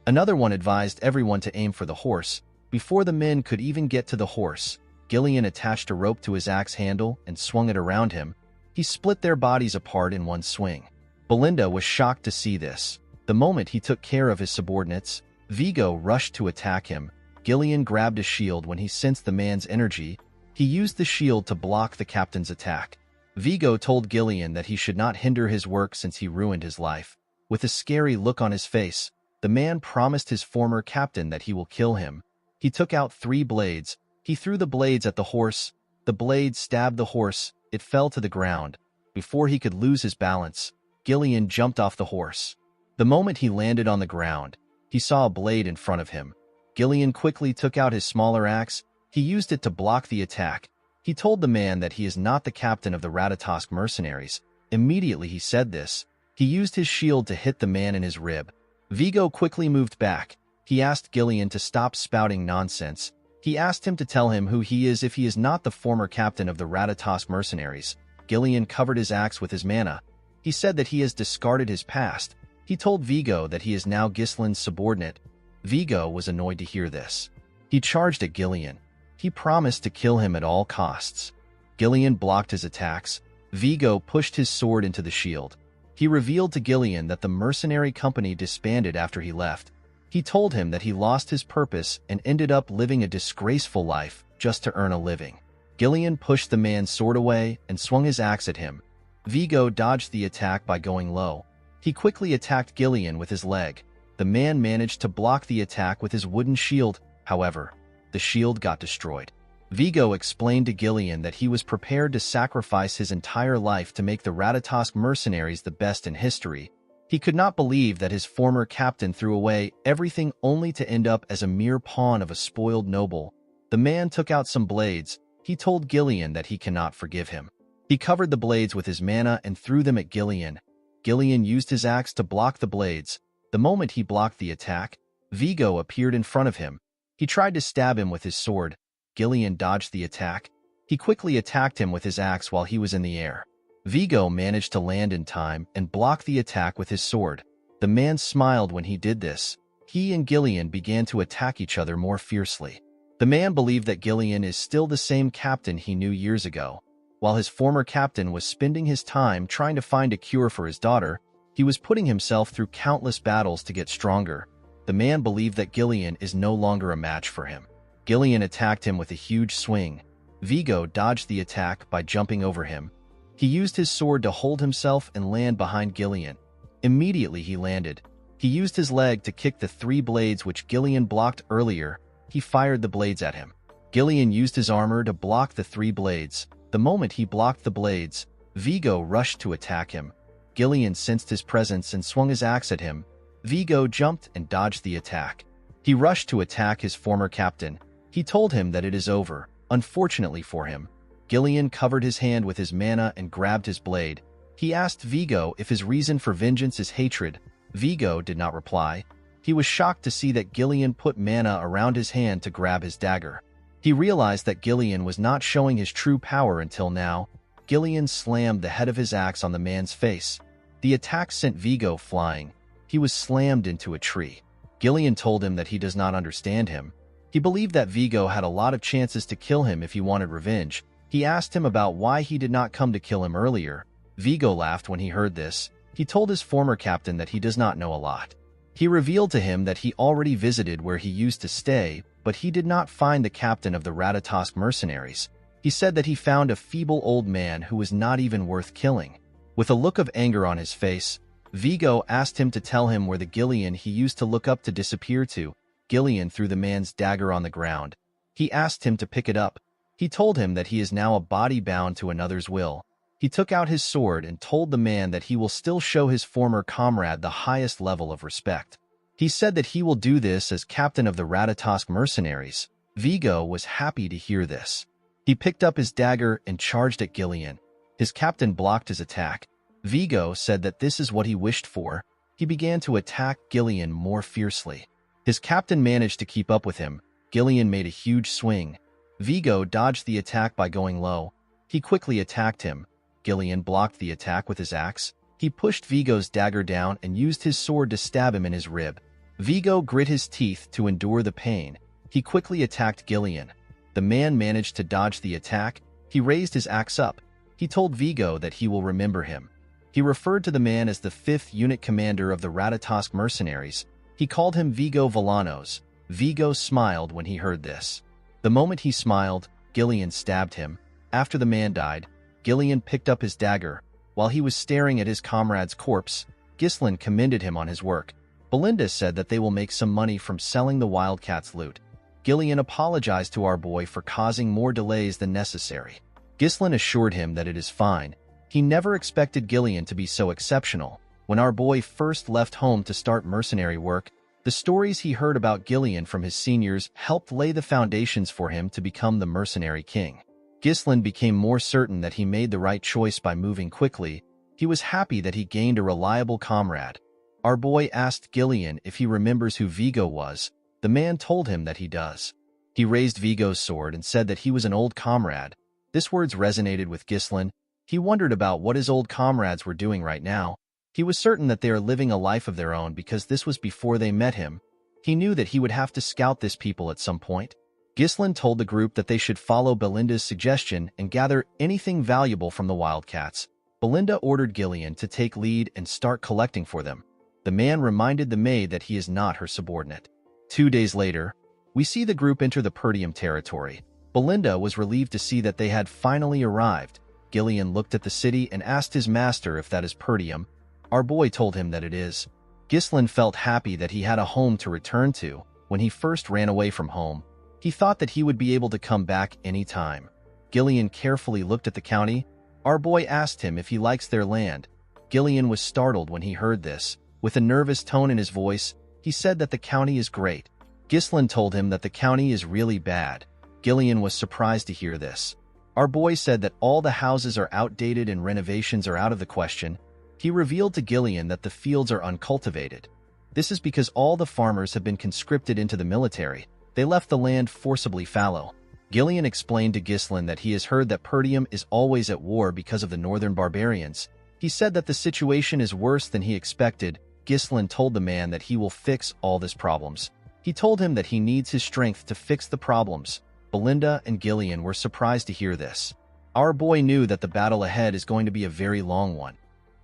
Another one advised everyone to aim for the horse. Before the men could even get to the horse, Gillian attached a rope to his axe handle and swung it around him. He split their bodies apart in one swing. Belinda was shocked to see this. The moment he took care of his subordinates, Vigo rushed to attack him. Gillian grabbed a shield when he sensed the man's energy. He used the shield to block the captain's attack. Vigo told Gillian that he should not hinder his work since he ruined his life. With a scary look on his face, the man promised his former captain that he will kill him. He took out 3 blades. He threw the blades at the horse. The blades stabbed the horse. It fell to the ground. Before he could lose his balance, Gillian jumped off the horse. The moment he landed on the ground, he saw a blade in front of him. Gillian quickly took out his smaller axe. He used it to block the attack. He told the man that he is not the captain of the Ratatosk mercenaries. Immediately he said this. He used his shield to hit the man in his rib. Vigo quickly moved back. He asked Gillian to stop spouting nonsense. He asked him to tell him who he is if he is not the former captain of the Ratatosk mercenaries. Gillian covered his axe with his mana. He said that he has discarded his past. He told Vigo that he is now Ghislain's subordinate. Vigo was annoyed to hear this. He charged at Gillian. He promised to kill him at all costs. Gillian blocked his attacks. Vigo pushed his sword into the shield. He revealed to Gillian that the mercenary company disbanded after he left. He told him that he lost his purpose and ended up living a disgraceful life just to earn a living. Gillian pushed the man's sword away and swung his axe at him. Vigo dodged the attack by going low. He quickly attacked Gillian with his leg. The man managed to block the attack with his wooden shield. However, the shield got destroyed. Vigo explained to Gillian that he was prepared to sacrifice his entire life to make the Ratatosk mercenaries the best in history. He could not believe that his former captain threw away everything only to end up as a mere pawn of a spoiled noble. The man took out some blades. He told Gillian that he cannot forgive him. He covered the blades with his mana and threw them at Gillian. Gillian used his axe to block the blades. The moment he blocked the attack, Vigo appeared in front of him. He tried to stab him with his sword. Gillian dodged the attack. He quickly attacked him with his axe while he was in the air. Vigo managed to land in time and block the attack with his sword. The man smiled when he did this. He and Gillian began to attack each other more fiercely. The man believed that Gillian is still the same captain he knew years ago. While his former captain was spending his time trying to find a cure for his daughter, he was putting himself through countless battles to get stronger. The man believed that Gillian is no longer a match for him. Gillian attacked him with a huge swing. Vigo dodged the attack by jumping over him. He used his sword to hold himself and land behind Gillian. Immediately he landed. He used his leg to kick the 3 blades which Gillian blocked earlier. He fired the blades at him. Gillian used his armor to block the 3 blades. The moment he blocked the blades, Vigo rushed to attack him. Gillian sensed his presence and swung his axe at him. Vigo jumped and dodged the attack. He rushed to attack his former captain. He told him that it is over. Unfortunately for him, Gillian covered his hand with his mana and grabbed his blade. He asked Vigo if his reason for vengeance is hatred. Vigo did not reply. He was shocked to see that Gillian put mana around his hand to grab his dagger. He realized that Gillian was not showing his true power until now. Gillian slammed the head of his axe on the man's face. The attack sent Vigo flying. He was slammed into a tree. Gillian told him that he does not understand him. He believed that Vigo had a lot of chances to kill him if he wanted revenge. He asked him about why he did not come to kill him earlier. Vigo laughed when he heard this. He told his former captain that he does not know a lot. He revealed to him that he already visited where he used to stay, but he did not find the captain of the Ratatosk mercenaries. He said that he found a feeble old man who was not even worth killing. With a look of anger on his face, Vigo asked him to tell him where the Gillian he used to look up to disappeared to. Gillian threw the man's dagger on the ground. He asked him to pick it up. He told him that he is now a body bound to another's will. He took out his sword and told the man that he will still show his former comrade the highest level of respect. He said that he will do this as captain of the Ratatosk mercenaries. Vigo was happy to hear this. He picked up his dagger and charged at Gillian. His captain blocked his attack. Vigo said that this is what he wished for. He began to attack Gillian more fiercely. His captain managed to keep up with him. Gillian made a huge swing. Vigo dodged the attack by going low. He quickly attacked him. Gillian blocked the attack with his axe. He pushed Vigo's dagger down and used his sword to stab him in his rib. Vigo grit his teeth to endure the pain. He quickly attacked Gillian. The man managed to dodge the attack. He raised his axe up. He told Vigo that he will remember him. He referred to the man as the 5th unit commander of the Ratatosk mercenaries. He called him Vigo Villanos. Vigo smiled when he heard this. The moment he smiled, Gillian stabbed him. After the man died, Gillian picked up his dagger. While he was staring at his comrade's corpse, Ghislain commended him on his work. Belinda said that they will make some money from selling the Wildcat's loot. Gillian apologized to our boy for causing more delays than necessary. Ghislain assured him that it is fine. He never expected Gillian to be so exceptional. When our boy first left home to start mercenary work, the stories he heard about Gillian from his seniors helped lay the foundations for him to become the mercenary king. Ghislain became more certain that he made the right choice by moving quickly. He was happy that he gained a reliable comrade. Our boy asked Gillian if he remembers who Vigo was. The man told him that he does. He raised Vigo's sword and said that he was an old comrade. This words resonated with Ghislain. He wondered about what his old comrades were doing right now. He was certain that they are living a life of their own because this was before they met him. He knew that he would have to scout this people at some point. Ghislain told the group that they should follow Belinda's suggestion and gather anything valuable from the Wildcats. Belinda ordered Gillian to take lead and start collecting for them. The man reminded the maid that he is not her subordinate. 2 days later, we see the group enter the Perdium territory. Belinda was relieved to see that they had finally arrived. Gillian looked at the city and asked his master if that is Perdium. Our boy told him that it is. Ghislain felt happy that he had a home to return to. When he first ran away from home, he thought that he would be able to come back any time. Gillian carefully looked at the county. Our boy asked him if he likes their land. Gillian was startled when he heard this. With a nervous tone in his voice, he said that the county is great. Ghislain told him that the county is really bad. Gillian was surprised to hear this. Our boy said that all the houses are outdated and renovations are out of the question. He revealed to Gillian that the fields are uncultivated. This is because all the farmers have been conscripted into the military. They left the land forcibly fallow. Gillian explained to Ghislain that he has heard that Perdium is always at war because of the northern barbarians. He said that the situation is worse than he expected. Ghislain told the man that he will fix all these problems. He told him that he needs his strength to fix the problems. Belinda and Gillian were surprised to hear this. Our boy knew that the battle ahead is going to be a very long one.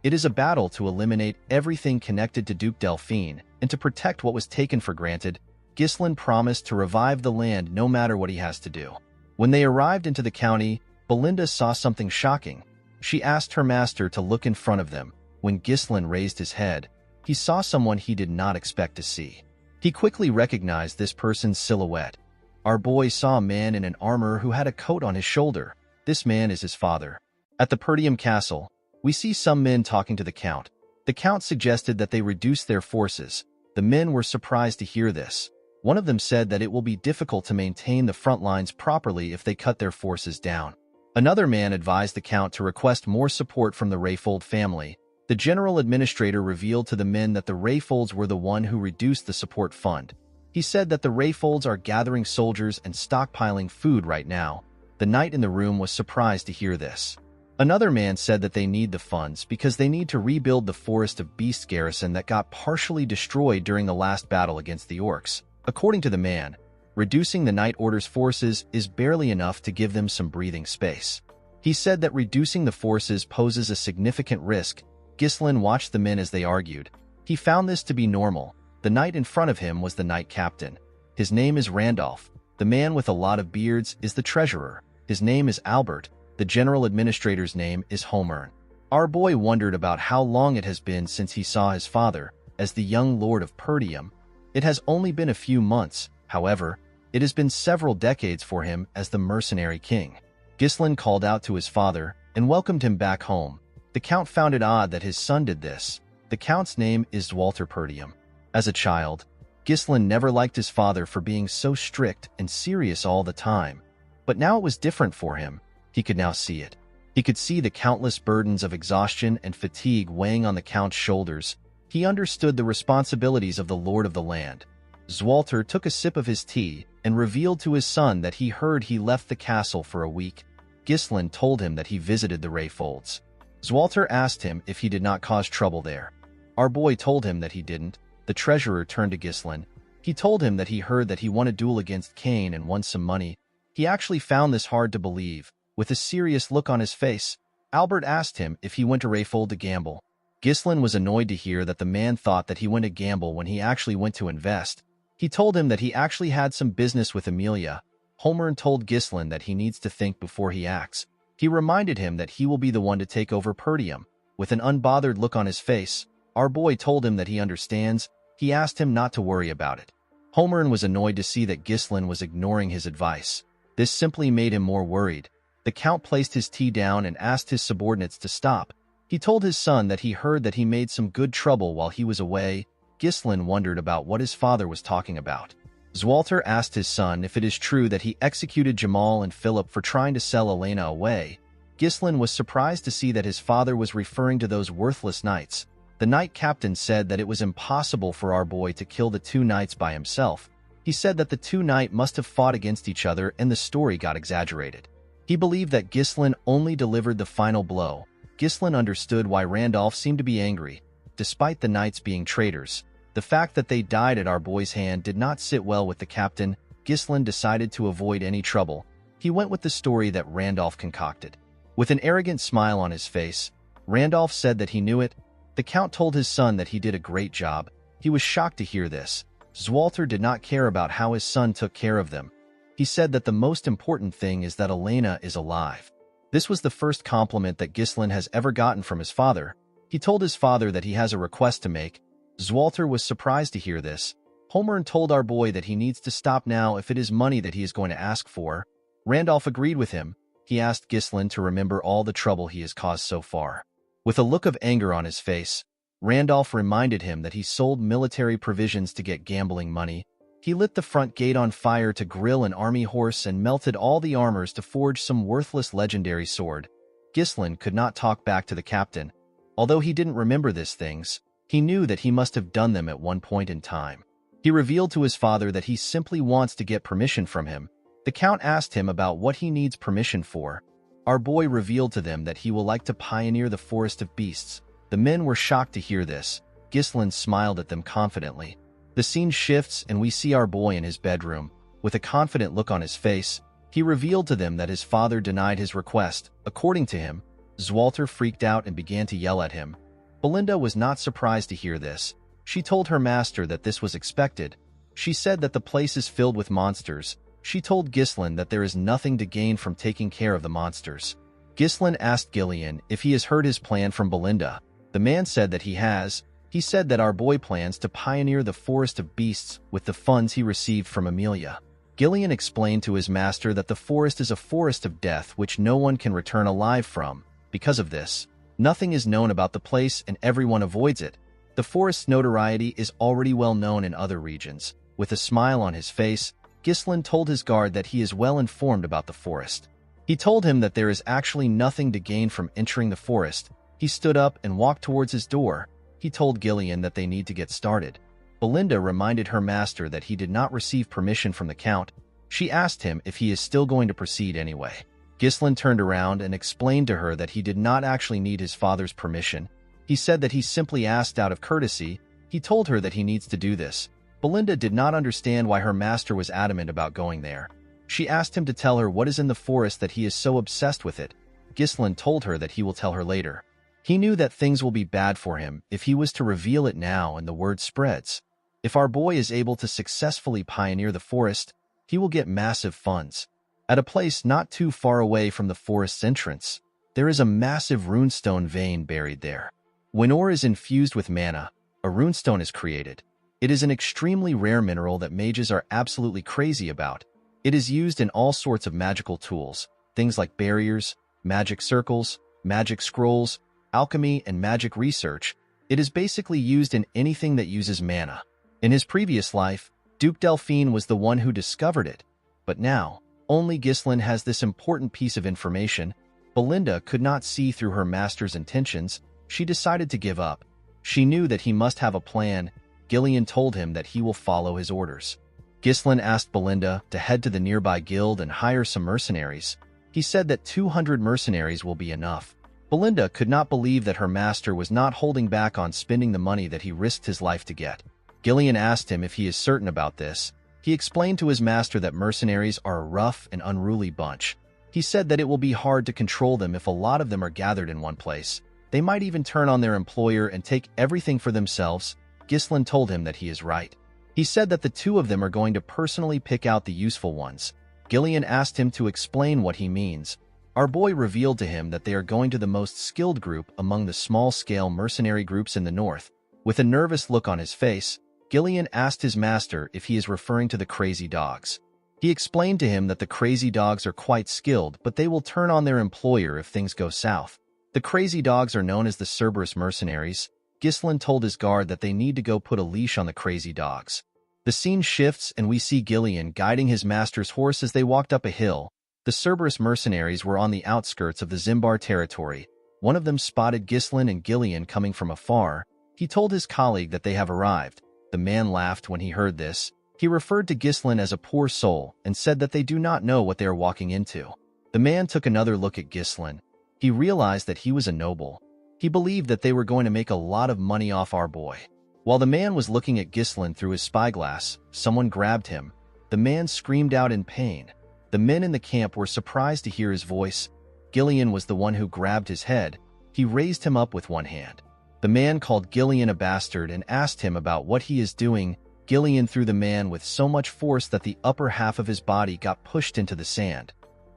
It is a battle to eliminate everything connected to Duke Delphine and to protect what was taken for granted. Ghislain promised to revive the land no matter what he has to do. When they arrived into the county, Belinda saw something shocking. She asked her master to look in front of them. When Ghislain raised his head, he saw someone he did not expect to see. He quickly recognized this person's silhouette. Our boy saw a man in an armor who had a coat on his shoulder. This man is his father. At the Perdium castle, We see some men talking to the Count. The Count suggested that they reduce their forces. The men were surprised to hear this. One of them said that it will be difficult to maintain the front lines properly if they cut their forces down. Another man advised the Count to request more support from the Rayfold family. The general administrator revealed to the men that the Rayfolds were the one who reduced the support fund. He said that the Rayfolds are gathering soldiers and stockpiling food right now. The knight in the room was surprised to hear this. Another man said that they need the funds because they need to rebuild the Forest of Beasts garrison that got partially destroyed during the last battle against the orcs. According to the man, reducing the Knight Order's forces is barely enough to give them some breathing space. He said that reducing the forces poses a significant risk. Ghislain watched the men as they argued. He found this to be normal. The knight in front of him was the knight captain. His name is Randolph. The man with a lot of beards is the treasurer. His name is Albert. The general administrator's name is Homer. Our boy wondered about how long it has been since he saw his father, as the young lord of Perdium. It has only been a few months, however, it has been several decades for him as the mercenary king. Ghislain called out to his father and welcomed him back home. The Count found it odd that his son did this. The Count's name is Walter Perdium. As a child, Ghislain never liked his father for being so strict and serious all the time. But now it was different for him. He could now see it. He could see the countless burdens of exhaustion and fatigue weighing on the Count's shoulders. He understood the responsibilities of the lord of the land. Zwalter took a sip of his tea and revealed to his son that he heard he left the castle for a week. Ghislain told him that he visited the Rayfolds. Zwalter asked him if he did not cause trouble there. Our boy told him that he didn't. The treasurer turned to Ghislain. He told him that he heard that he won a duel against Cain and won some money. He actually found this hard to believe. With a serious look on his face, Albert asked him if he went to Rayfold to gamble. Ghislain was annoyed to hear that the man thought that he went to gamble when he actually went to invest. He told him that he actually had some business with Amelia. Homer told Ghislain that he needs to think before he acts. He reminded him that he will be the one to take over Perdium. With an unbothered look on his face, our boy told him that he understands. He asked him not to worry about it. Homer was annoyed to see that Ghislain was ignoring his advice. This simply made him more worried. The Count placed his tea down and asked his subordinates to stop. He told his son that he heard that he made some good trouble while he was away. Ghislain wondered about what his father was talking about. Zwalter asked his son if it is true that he executed Jamal and Philip for trying to sell Elena away. Ghislain was surprised to see that his father was referring to those worthless knights. The knight captain said that it was impossible for our boy to kill the two knights by himself. He said that the two knights must have fought against each other and the story got exaggerated. He believed that Ghislain only delivered the final blow. Ghislain understood why Randolph seemed to be angry. Despite the knights being traitors, the fact that they died at our boy's hand did not sit well with the captain. Ghislain decided to avoid any trouble. He went with the story that Randolph concocted. With an arrogant smile on his face, Randolph said that he knew it. The Count told his son that he did a great job. He was shocked to hear this. Zwalter did not care about how his son took care of them. He said that the most important thing is that Elena is alive. This was the first compliment that Ghislain has ever gotten from his father. He told his father that he has a request to make. Zwalter was surprised to hear this. Homer told our boy that he needs to stop now if it is money that he is going to ask for. Randolph agreed with him. He asked Ghislain to remember all the trouble he has caused so far. With a look of anger on his face, Randolph reminded him that he sold military provisions to get gambling money. He lit the front gate on fire to grill an army horse and melted all the armors to forge some worthless legendary sword. Ghislain could not talk back to the captain. Although he didn't remember these things, he knew that he must have done them at one point in time. He revealed to his father that he simply wants to get permission from him. The Count asked him about what he needs permission for. Our boy revealed to them that he will like to pioneer the Forest of Beasts. The men were shocked to hear this. Ghislain smiled at them confidently. The scene shifts and we see our boy in his bedroom. With a confident look on his face, he revealed to them that his father denied his request. According to him, Zwalter freaked out and began to yell at him. Belinda was not surprised to hear this. She told her master that this was expected. She said that the place is filled with monsters. She told Ghislain that there is nothing to gain from taking care of the monsters. Ghislain asked Gillian if he has heard his plan from Belinda. The man said that he has. He said that our boy plans to pioneer the Forest of Beasts with the funds he received from Amelia. Gillian explained to his master that the forest is a forest of death which no one can return alive from. Because of this, Nothing is known about the place and everyone avoids it. The forest's notoriety is already well known in other regions. With a smile on his face, Ghislain told his guard that he is well informed about the forest. He told him that there is actually nothing to gain from entering the forest. He stood up and walked towards his door. He told Gillian that they need to get started. Belinda reminded her master that he did not receive permission from the Count. She asked him if he is still going to proceed anyway. Ghislain turned around and explained to her that he did not actually need his father's permission. He said that he simply asked out of courtesy. He told her that he needs to do this. Belinda did not understand why her master was adamant about going there. She asked him to tell her what is in the forest that he is so obsessed with it. Ghislain told her that he will tell her later. He knew that things will be bad for him if he was to reveal it now and the word spreads. If our boy is able to successfully pioneer the forest, he will get massive funds. At a place not too far away from the forest's entrance, there is a massive runestone vein buried there. When ore is infused with mana, a runestone is created. It is an extremely rare mineral that mages are absolutely crazy about. It is used in all sorts of magical tools, things like barriers, magic circles, magic scrolls, alchemy, and magic research. It is basically used in anything that uses mana. In his previous life, Duke Delphine was the one who discovered it, but now, only Ghislain has this important piece of information. Belinda could not see through her master's intentions. She decided to give up. She knew that he must have a plan. Gillian told him that he will follow his orders. Ghislain asked Belinda to head to the nearby guild and hire some mercenaries. He said that 200 mercenaries will be enough. Belinda could not believe that her master was not holding back on spending the money that he risked his life to get. Gillian asked him if he is certain about this. He explained to his master that mercenaries are a rough and unruly bunch. He said that it will be hard to control them if a lot of them are gathered in one place. They might even turn on their employer and take everything for themselves. Ghislain told him that he is right. He said that the two of them are going to personally pick out the useful ones. Gillian asked him to explain what he means. Our boy revealed to him that they are going to the most skilled group among the small-scale mercenary groups in the north. With a nervous look on his face, Gillian asked his master if he is referring to the crazy dogs. He explained to him that the crazy dogs are quite skilled, but they will turn on their employer if things go south. The crazy dogs are known as the Cerberus mercenaries. Ghislain told his guard that they need to go put a leash on the crazy dogs. The scene shifts and we see Gillian guiding his master's horse as they walked up a hill. The Cerberus mercenaries were on the outskirts of the Zimbar territory. One of them spotted Ghislain and Gillian coming from afar. He told his colleague that they have arrived. The man laughed when he heard this. He referred to Ghislain as a poor soul and said that they do not know what they are walking into. The man took another look at Ghislain. He realized that he was a noble. He believed that they were going to make a lot of money off our boy. While the man was looking at Ghislain through his spyglass, someone grabbed him. The man screamed out in pain. The men in the camp were surprised to hear his voice. Gillian was the one who grabbed his head. He raised him up with one hand. The man called Gillian a bastard and asked him about what he is doing. Gillian threw the man with so much force that the upper half of his body got pushed into the sand.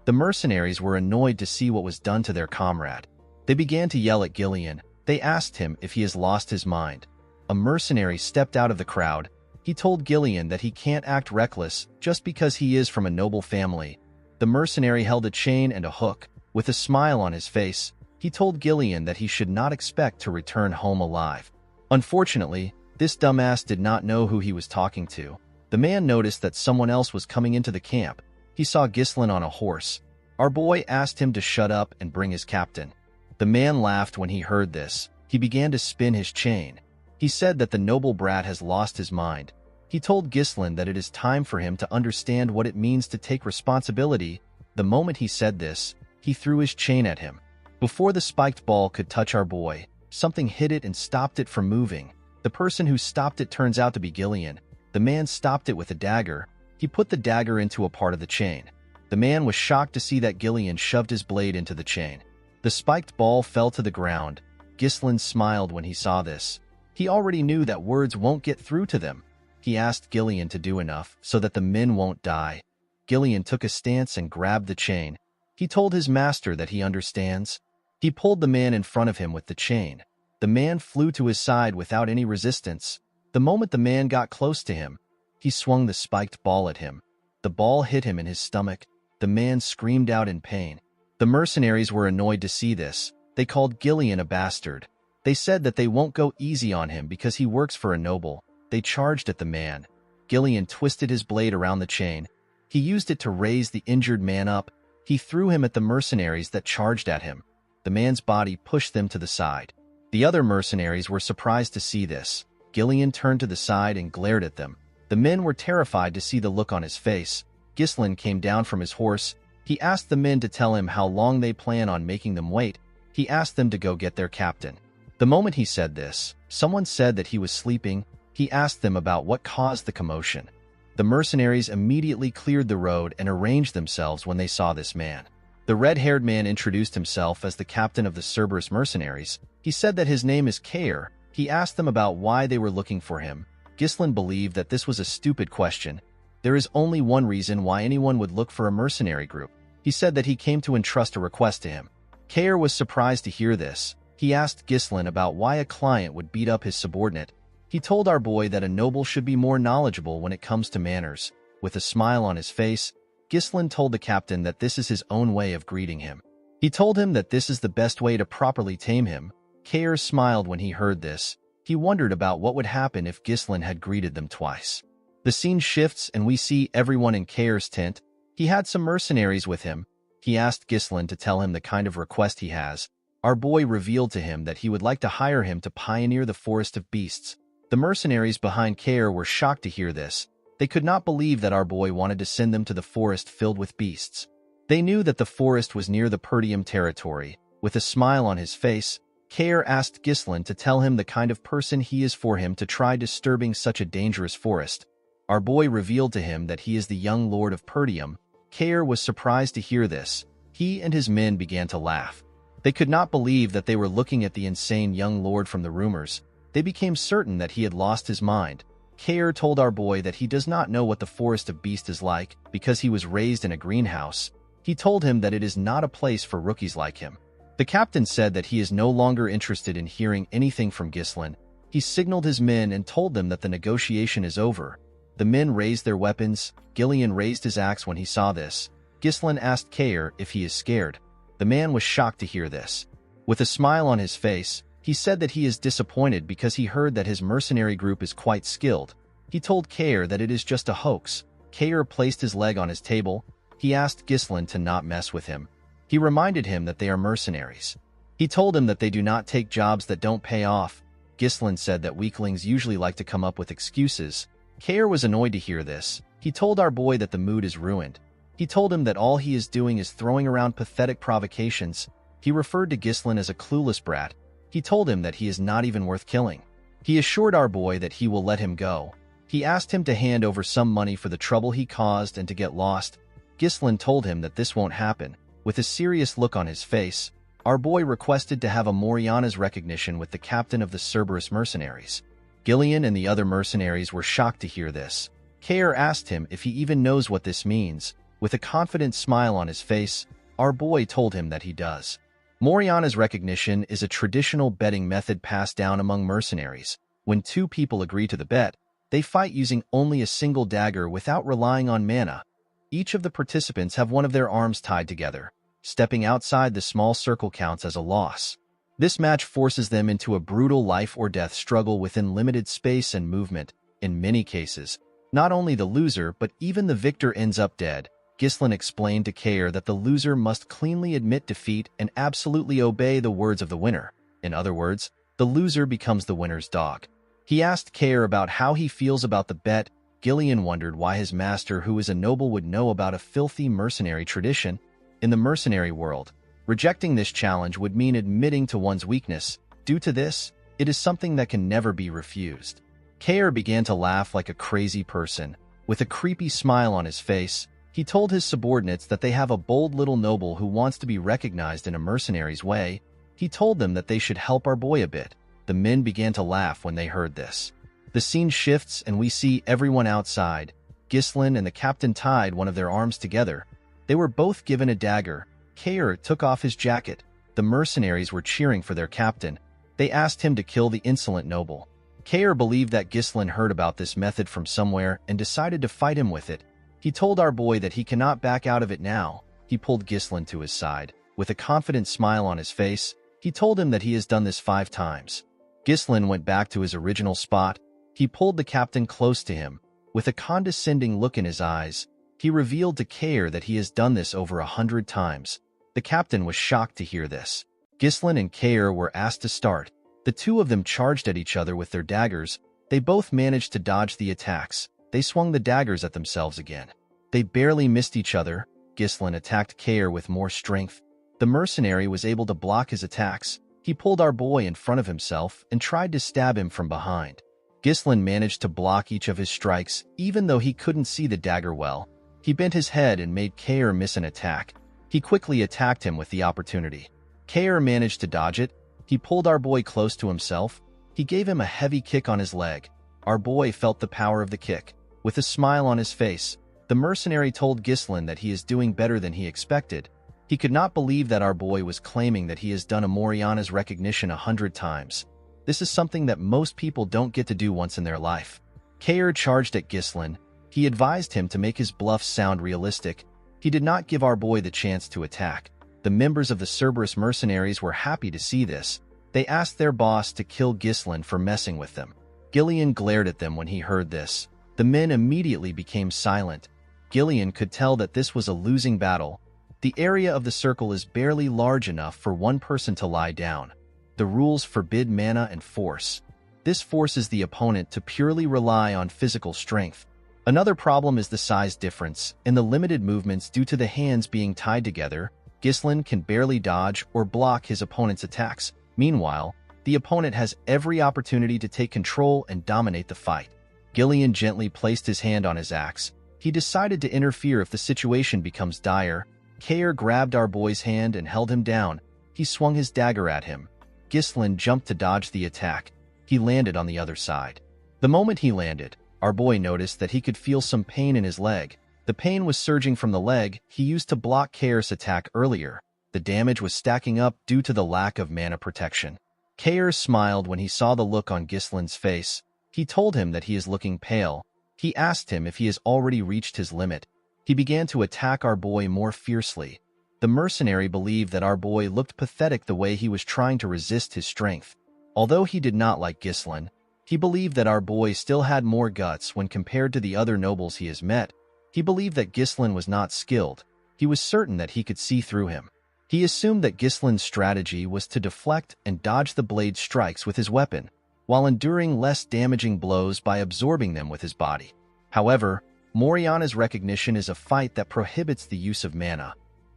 The mercenaries were annoyed to see what was done to their comrade. They began to yell at Gillian. They asked him if he has lost his mind. A mercenary stepped out of the crowd. He told Gillian that he can't act reckless just because he is from a noble family. The mercenary held a chain and a hook. With a smile on his face, he told Gillian that he should not expect to return home alive. Unfortunately, this dumbass did not know who he was talking to. The man noticed that someone else was coming into the camp. He saw Ghislain on a horse. Our boy asked him to shut up and bring his captain. The man laughed when he heard this. He began to spin his chain. He said that the noble brat has lost his mind. He told Ghislain that it is time for him to understand what it means to take responsibility. The moment he said this, he threw his chain at him. Before the spiked ball could touch our boy, something hit it and stopped it from moving. The person who stopped it turns out to be Gillian. The man stopped it with a dagger. He put the dagger into a part of the chain. The man was shocked to see that Gillian shoved his blade into the chain. The spiked ball fell to the ground. Ghislain smiled when he saw this. He already knew that words won't get through to them. He asked Gillian to do enough so that the men won't die. Gillian took a stance and grabbed the chain. He told his master that he understands. He pulled the man in front of him with the chain. The man flew to his side without any resistance. The moment the man got close to him, he swung the spiked ball at him. The ball hit him in his stomach. The man screamed out in pain. The mercenaries were annoyed to see this. They called Gillian a bastard. They said that they won't go easy on him because he works for a noble. They charged at the man. Gillian twisted his blade around the chain. He used it to raise the injured man up. He threw him at the mercenaries that charged at him. The man's body pushed them to the side. The other mercenaries were surprised to see this. Gillian turned to the side and glared at them. The men were terrified to see the look on his face. Ghislain came down from his horse. He asked the men to tell him how long they plan on making them wait. He asked them to go get their captain. The moment he said this, someone said that he was sleeping. He asked them about what caused the commotion. The mercenaries immediately cleared the road and arranged themselves when they saw this man. The red-haired man introduced himself as the captain of the Cerberus mercenaries. He said that his name is Kair. He asked them about why they were looking for him. Ghislain believed that this was a stupid question. There is only one reason why anyone would look for a mercenary group. He said that he came to entrust a request to him. Kair was surprised to hear this. He asked Ghislain about why a client would beat up his subordinate. He told our boy that a noble should be more knowledgeable when it comes to manners. With a smile on his face, Ghislain told the captain that this is his own way of greeting him. He told him that this is the best way to properly tame him. Kair smiled when he heard this. He wondered about what would happen if Ghislain had greeted them twice. The scene shifts and we see everyone in Kair's tent. He had some mercenaries with him. He asked Ghislain to tell him the kind of request he has. Our boy revealed to him that he would like to hire him to pioneer the forest of beasts. The mercenaries behind Kair were shocked to hear this. They could not believe that our boy wanted to send them to the forest filled with beasts. They knew that the forest was near the Perdium territory. With a smile on his face, Kair asked Ghislain to tell him the kind of person he is for him to try disturbing such a dangerous forest. Our boy revealed to him that he is the young lord of Perdium. Kair was surprised to hear this. He and his men began to laugh. They could not believe that they were looking at the insane young lord from the rumors. They became certain that he had lost his mind. Kair told our boy that he does not know what the forest of beasts is like because he was raised in a greenhouse. He told him that it is not a place for rookies like him. The captain said that he is no longer interested in hearing anything from Ghislain. He signaled his men and told them that the negotiation is over. The men raised their weapons. Gillian raised his axe when he saw this. Ghislain asked Kair if he is scared. The man was shocked to hear this. With a smile on his face, he said that he is disappointed because he heard that his mercenary group is quite skilled. He told Kair that it is just a hoax. Kair placed his leg on his table. He asked Ghislain to not mess with him. He reminded him that they are mercenaries. He told him that they do not take jobs that don't pay off. Ghislain said that weaklings usually like to come up with excuses. Kair was annoyed to hear this. He told our boy that the mood is ruined. He told him that all he is doing is throwing around pathetic provocations. He referred to Ghislain as a clueless brat. He told him that he is not even worth killing. He assured our boy that he will let him go. He asked him to hand over some money for the trouble he caused and to get lost. Ghislain told him that this won't happen. With a serious look on his face, our boy requested to have a Moriana's recognition with the captain of the Cerberus mercenaries. Gillian and the other mercenaries were shocked to hear this. Kair asked him if he even knows what this means. With a confident smile on his face, our boy told him that he does. Moriana's recognition is a traditional betting method passed down among mercenaries. When two people agree to the bet, they fight using only a single dagger without relying on mana. Each of the participants have one of their arms tied together. Stepping outside the small circle counts as a loss. This match forces them into a brutal life-or-death struggle within limited space and movement. In many cases, not only the loser but even the victor ends up dead. Ghislain explained to Kair that the loser must cleanly admit defeat and absolutely obey the words of the winner. In other words, the loser becomes the winner's dog. He asked Kair about how he feels about the bet. Gillian wondered why his master, who is a noble, would know about a filthy mercenary tradition. In the mercenary world, rejecting this challenge would mean admitting to one's weakness. Due to this, it is something that can never be refused. Kair began to laugh like a crazy person. With a creepy smile on his face, he told his subordinates that they have a bold little noble who wants to be recognized in a mercenary's way. He told them that they should help our boy a bit. The men began to laugh when they heard this. The scene shifts and we see everyone outside. Ghislain and the captain tied one of their arms together. They were both given a dagger. Kair took off his jacket. The mercenaries were cheering for their captain. They asked him to kill the insolent noble. Kair believed that Ghislain heard about this method from somewhere and decided to fight him with it. He told our boy that he cannot back out of it now. He pulled Ghislain to his side. With a confident smile on his face, He told him that he has done this 5 times. Ghislain went back to his original spot. He pulled the captain close to him. With a condescending look in his eyes, he revealed to Kair that he has done this over 100 times. The captain was shocked to hear this. Ghislain and Kair were asked to start. The two of them charged at each other with their daggers. They both managed to dodge the attacks. They swung the daggers at themselves again. They barely missed each other. Ghislain attacked Kair with more strength. The mercenary was able to block his attacks. He pulled our boy in front of himself and tried to stab him from behind. Ghislain managed to block each of his strikes, even though he couldn't see the dagger well. He bent his head and made Kair miss an attack. He quickly attacked him with the opportunity. Kair managed to dodge it. He pulled our boy close to himself. He gave him a heavy kick on his leg. Our boy felt the power of the kick. With a smile on his face, the mercenary told Ghislain that he is doing better than he expected. He could not believe that our boy was claiming that he has done a Moriana's recognition 100 times. This is something that most people don't get to do once in their life. Kair charged at Ghislain. He advised him to make his bluffs sound realistic. He did not give our boy the chance to attack. The members of the Cerberus mercenaries were happy to see this. They asked their boss to kill Ghislain for messing with them. Gillian glared at them when he heard this. The men immediately became silent. Gillian could tell that this was a losing battle. The area of the circle is barely large enough for one person to lie down. The rules forbid mana and force. This forces the opponent to purely rely on physical strength. Another problem is the size difference and the limited movements due to the hands being tied together. Ghislain can barely dodge or block his opponent's attacks. Meanwhile, the opponent has every opportunity to take control and dominate the fight. Gillian gently placed his hand on his axe. He decided to interfere if the situation becomes dire. Kair grabbed our boy's hand and held him down. He swung his dagger at him. Ghislain jumped to dodge the attack. He landed on the other side. The moment he landed, our boy noticed that he could feel some pain in his leg. The pain was surging from the leg he used to block Kair's attack earlier. The damage was stacking up due to the lack of mana protection. Kair smiled when he saw the look on Ghislain's face. He told him that he is looking pale. He asked him if he has already reached his limit. He began to attack our boy more fiercely. The mercenary believed that our boy looked pathetic the way he was trying to resist his strength. Although he did not like Ghislain, he believed that our boy still had more guts when compared to the other nobles he has met. He believed that Ghislain was not skilled. He was certain that he could see through him. He assumed that Ghislain's strategy was to deflect and dodge the blade strikes with his weapon, while enduring less damaging blows by absorbing them with his body. However, Moriana's recognition is a fight that prohibits the use of mana.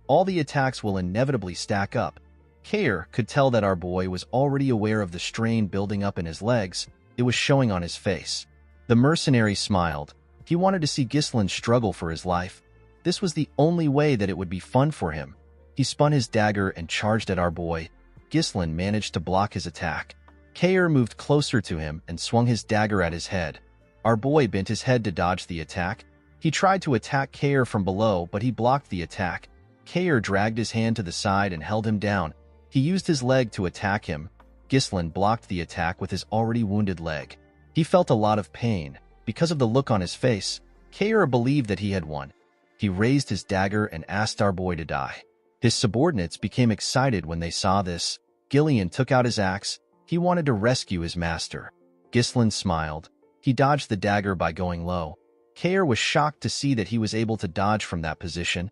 All the attacks will inevitably stack up. Kair could tell that our boy was already aware of the strain building up in his legs. It was showing on his face. The mercenary smiled. He wanted to see Ghislain struggle for his life. This was the only way that it would be fun for him. He spun his dagger and charged at our boy. Ghislain managed to block his attack. Kair moved closer to him and swung his dagger at his head. Our boy bent his head to dodge the attack. He tried to attack Kair from below, but he blocked the attack. Kair dragged his hand to the side and held him down. He used his leg to attack him. Ghislain blocked the attack with his already wounded leg. He felt a lot of pain. Because of the look on his face, Kair believed that he had won. He raised his dagger and asked our boy to die. His subordinates became excited when they saw this. Gillian took out his axe. He wanted to rescue his master. Ghislain smiled. He dodged the dagger by going low. Kair was shocked to see that he was able to dodge from that position.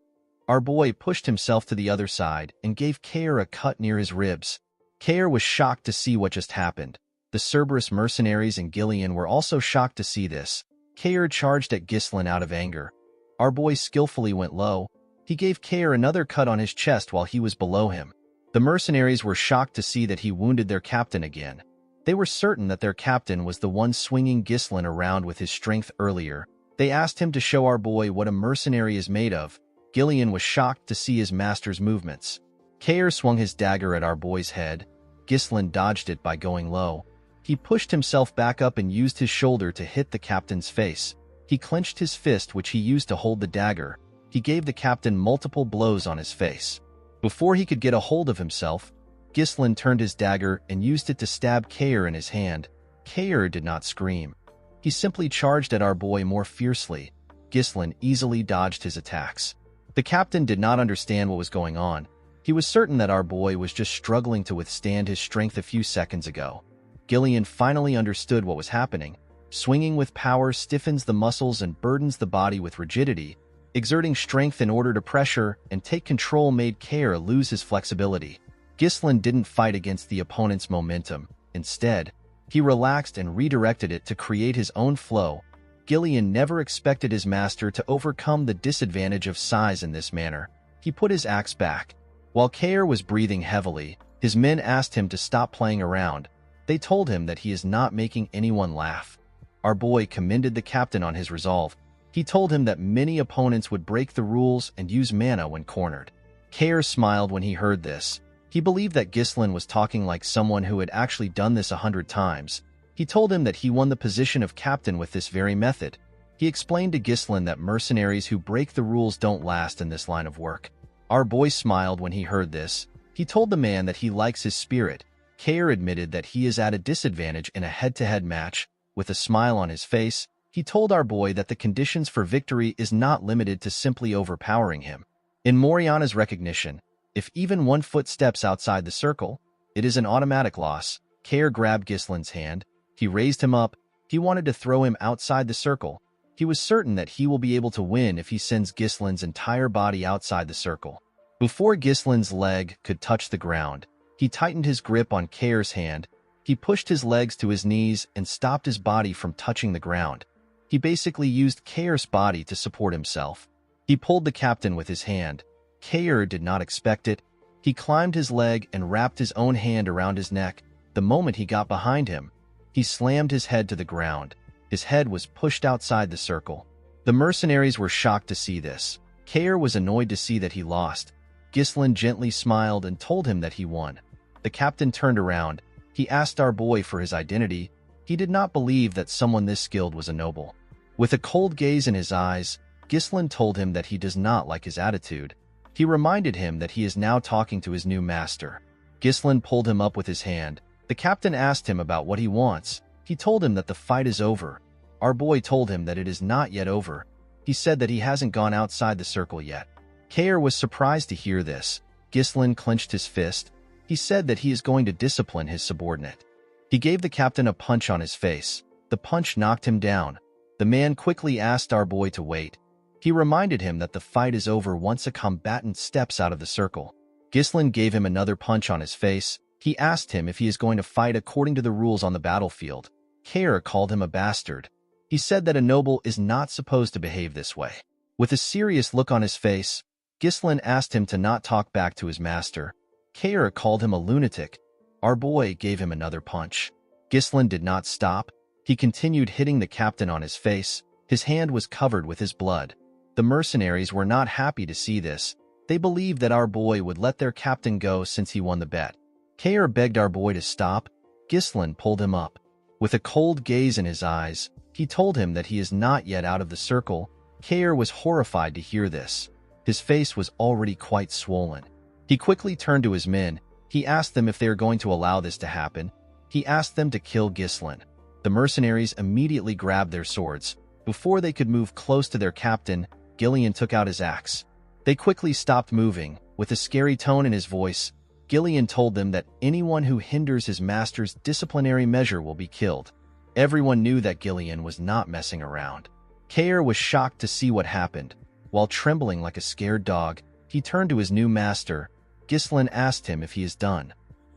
Our boy pushed himself to the other side and gave Kair a cut near his ribs. Kair was shocked to see what just happened. The Cerberus mercenaries and Gillian were also shocked to see this. Kair charged at Ghislain out of anger. Our boy skillfully went low. He gave Kair another cut on his chest while he was below him. The mercenaries were shocked to see that he wounded their captain again. They were certain that their captain was the one swinging Ghislain around with his strength earlier. They asked him to show our boy what a mercenary is made of. Gillian was shocked to see his master's movements. Kair swung his dagger at our boy's head. Ghislain dodged it by going low. He pushed himself back up and used his shoulder to hit the captain's face. He clenched his fist, which he used to hold the dagger. He gave the captain multiple blows on his face. Before he could get a hold of himself, Ghislain turned his dagger and used it to stab Kair in his hand. Kair did not scream. He simply charged at our boy more fiercely. Ghislain easily dodged his attacks. The captain did not understand what was going on. He was certain that our boy was just struggling to withstand his strength a few seconds ago. Gillian finally understood what was happening. Swinging with power stiffens the muscles and burdens the body with rigidity. Exerting strength in order to pressure and take control made Kair lose his flexibility. Ghislain didn't fight against the opponent's momentum. Instead, he relaxed and redirected it to create his own flow. Gillian never expected his master to overcome the disadvantage of size in this manner. He put his axe back. While Kair was breathing heavily, his men asked him to stop playing around. They told him that he is not making anyone laugh. Our boy commended the captain on his resolve. He told him that many opponents would break the rules and use mana when cornered. Kair smiled when he heard this. He believed that Ghislain was talking like someone who had actually done this 100 times. He told him that he won the position of captain with this very method. He explained to Ghislain that mercenaries who break the rules don't last in this line of work. Our boy smiled when he heard this. He told the man that he likes his spirit. Kair admitted that he is at a disadvantage in a head-to-head match. With a smile on his face, he told our boy that the conditions for victory is not limited to simply overpowering him. In Moriana's recognition, if even 1 foot steps outside the circle, it is an automatic loss. Kair grabbed Ghislain's hand. He raised him up. He wanted to throw him outside the circle. He was certain that he will be able to win if he sends Ghislain's entire body outside the circle. Before Ghislain's leg could touch the ground, he tightened his grip on Kair's hand. He pushed his legs to his knees and stopped his body from touching the ground. He basically used Kair's body to support himself. He pulled the captain with his hand. Kair did not expect it. He climbed his leg and wrapped his own hand around his neck. The moment he got behind him, he slammed his head to the ground. His head was pushed outside the circle. The mercenaries were shocked to see this. Kair was annoyed to see that he lost. Ghislain gently smiled and told him that he won. The captain turned around. He asked our boy for his identity. He did not believe that someone this skilled was a noble. With a cold gaze in his eyes, Ghislain told him that he does not like his attitude. He reminded him that he is now talking to his new master. Ghislain pulled him up with his hand. The captain asked him about what he wants. He told him that the fight is over. Our boy told him that it is not yet over. He said that he hasn't gone outside the circle yet. Kair was surprised to hear this. Ghislain clenched his fist. He said that he is going to discipline his subordinate. He gave the captain a punch on his face. The punch knocked him down. The man quickly asked our boy to wait. He reminded him that the fight is over once a combatant steps out of the circle. Ghislain gave him another punch on his face. He asked him if he is going to fight according to the rules on the battlefield. Kair called him a bastard. He said that a noble is not supposed to behave this way. With a serious look on his face, Ghislain asked him to not talk back to his master. Kair called him a lunatic. Our boy gave him another punch. Ghislain did not stop. He continued hitting the captain on his face. His hand was covered with his blood. The mercenaries were not happy to see this. They believed that our boy would let their captain go since he won the bet. Kair begged our boy to stop. Ghislain pulled him up. With a cold gaze in his eyes, he told him that he is not yet out of the circle. Kair was horrified to hear this. His face was already quite swollen. He quickly turned to his men. He asked them if they are going to allow this to happen. He asked them to kill Ghislain. The mercenaries immediately grabbed their swords. Before they could move close to their captain, Gillian took out his axe. They quickly stopped moving. With a scary tone in his voice, Gillian told them that anyone who hinders his master's disciplinary measure will be killed. Everyone knew that Gillian was not messing around. Kair was shocked to see what happened. While trembling like a scared dog, he turned to his new master. Ghislain asked him if he is done.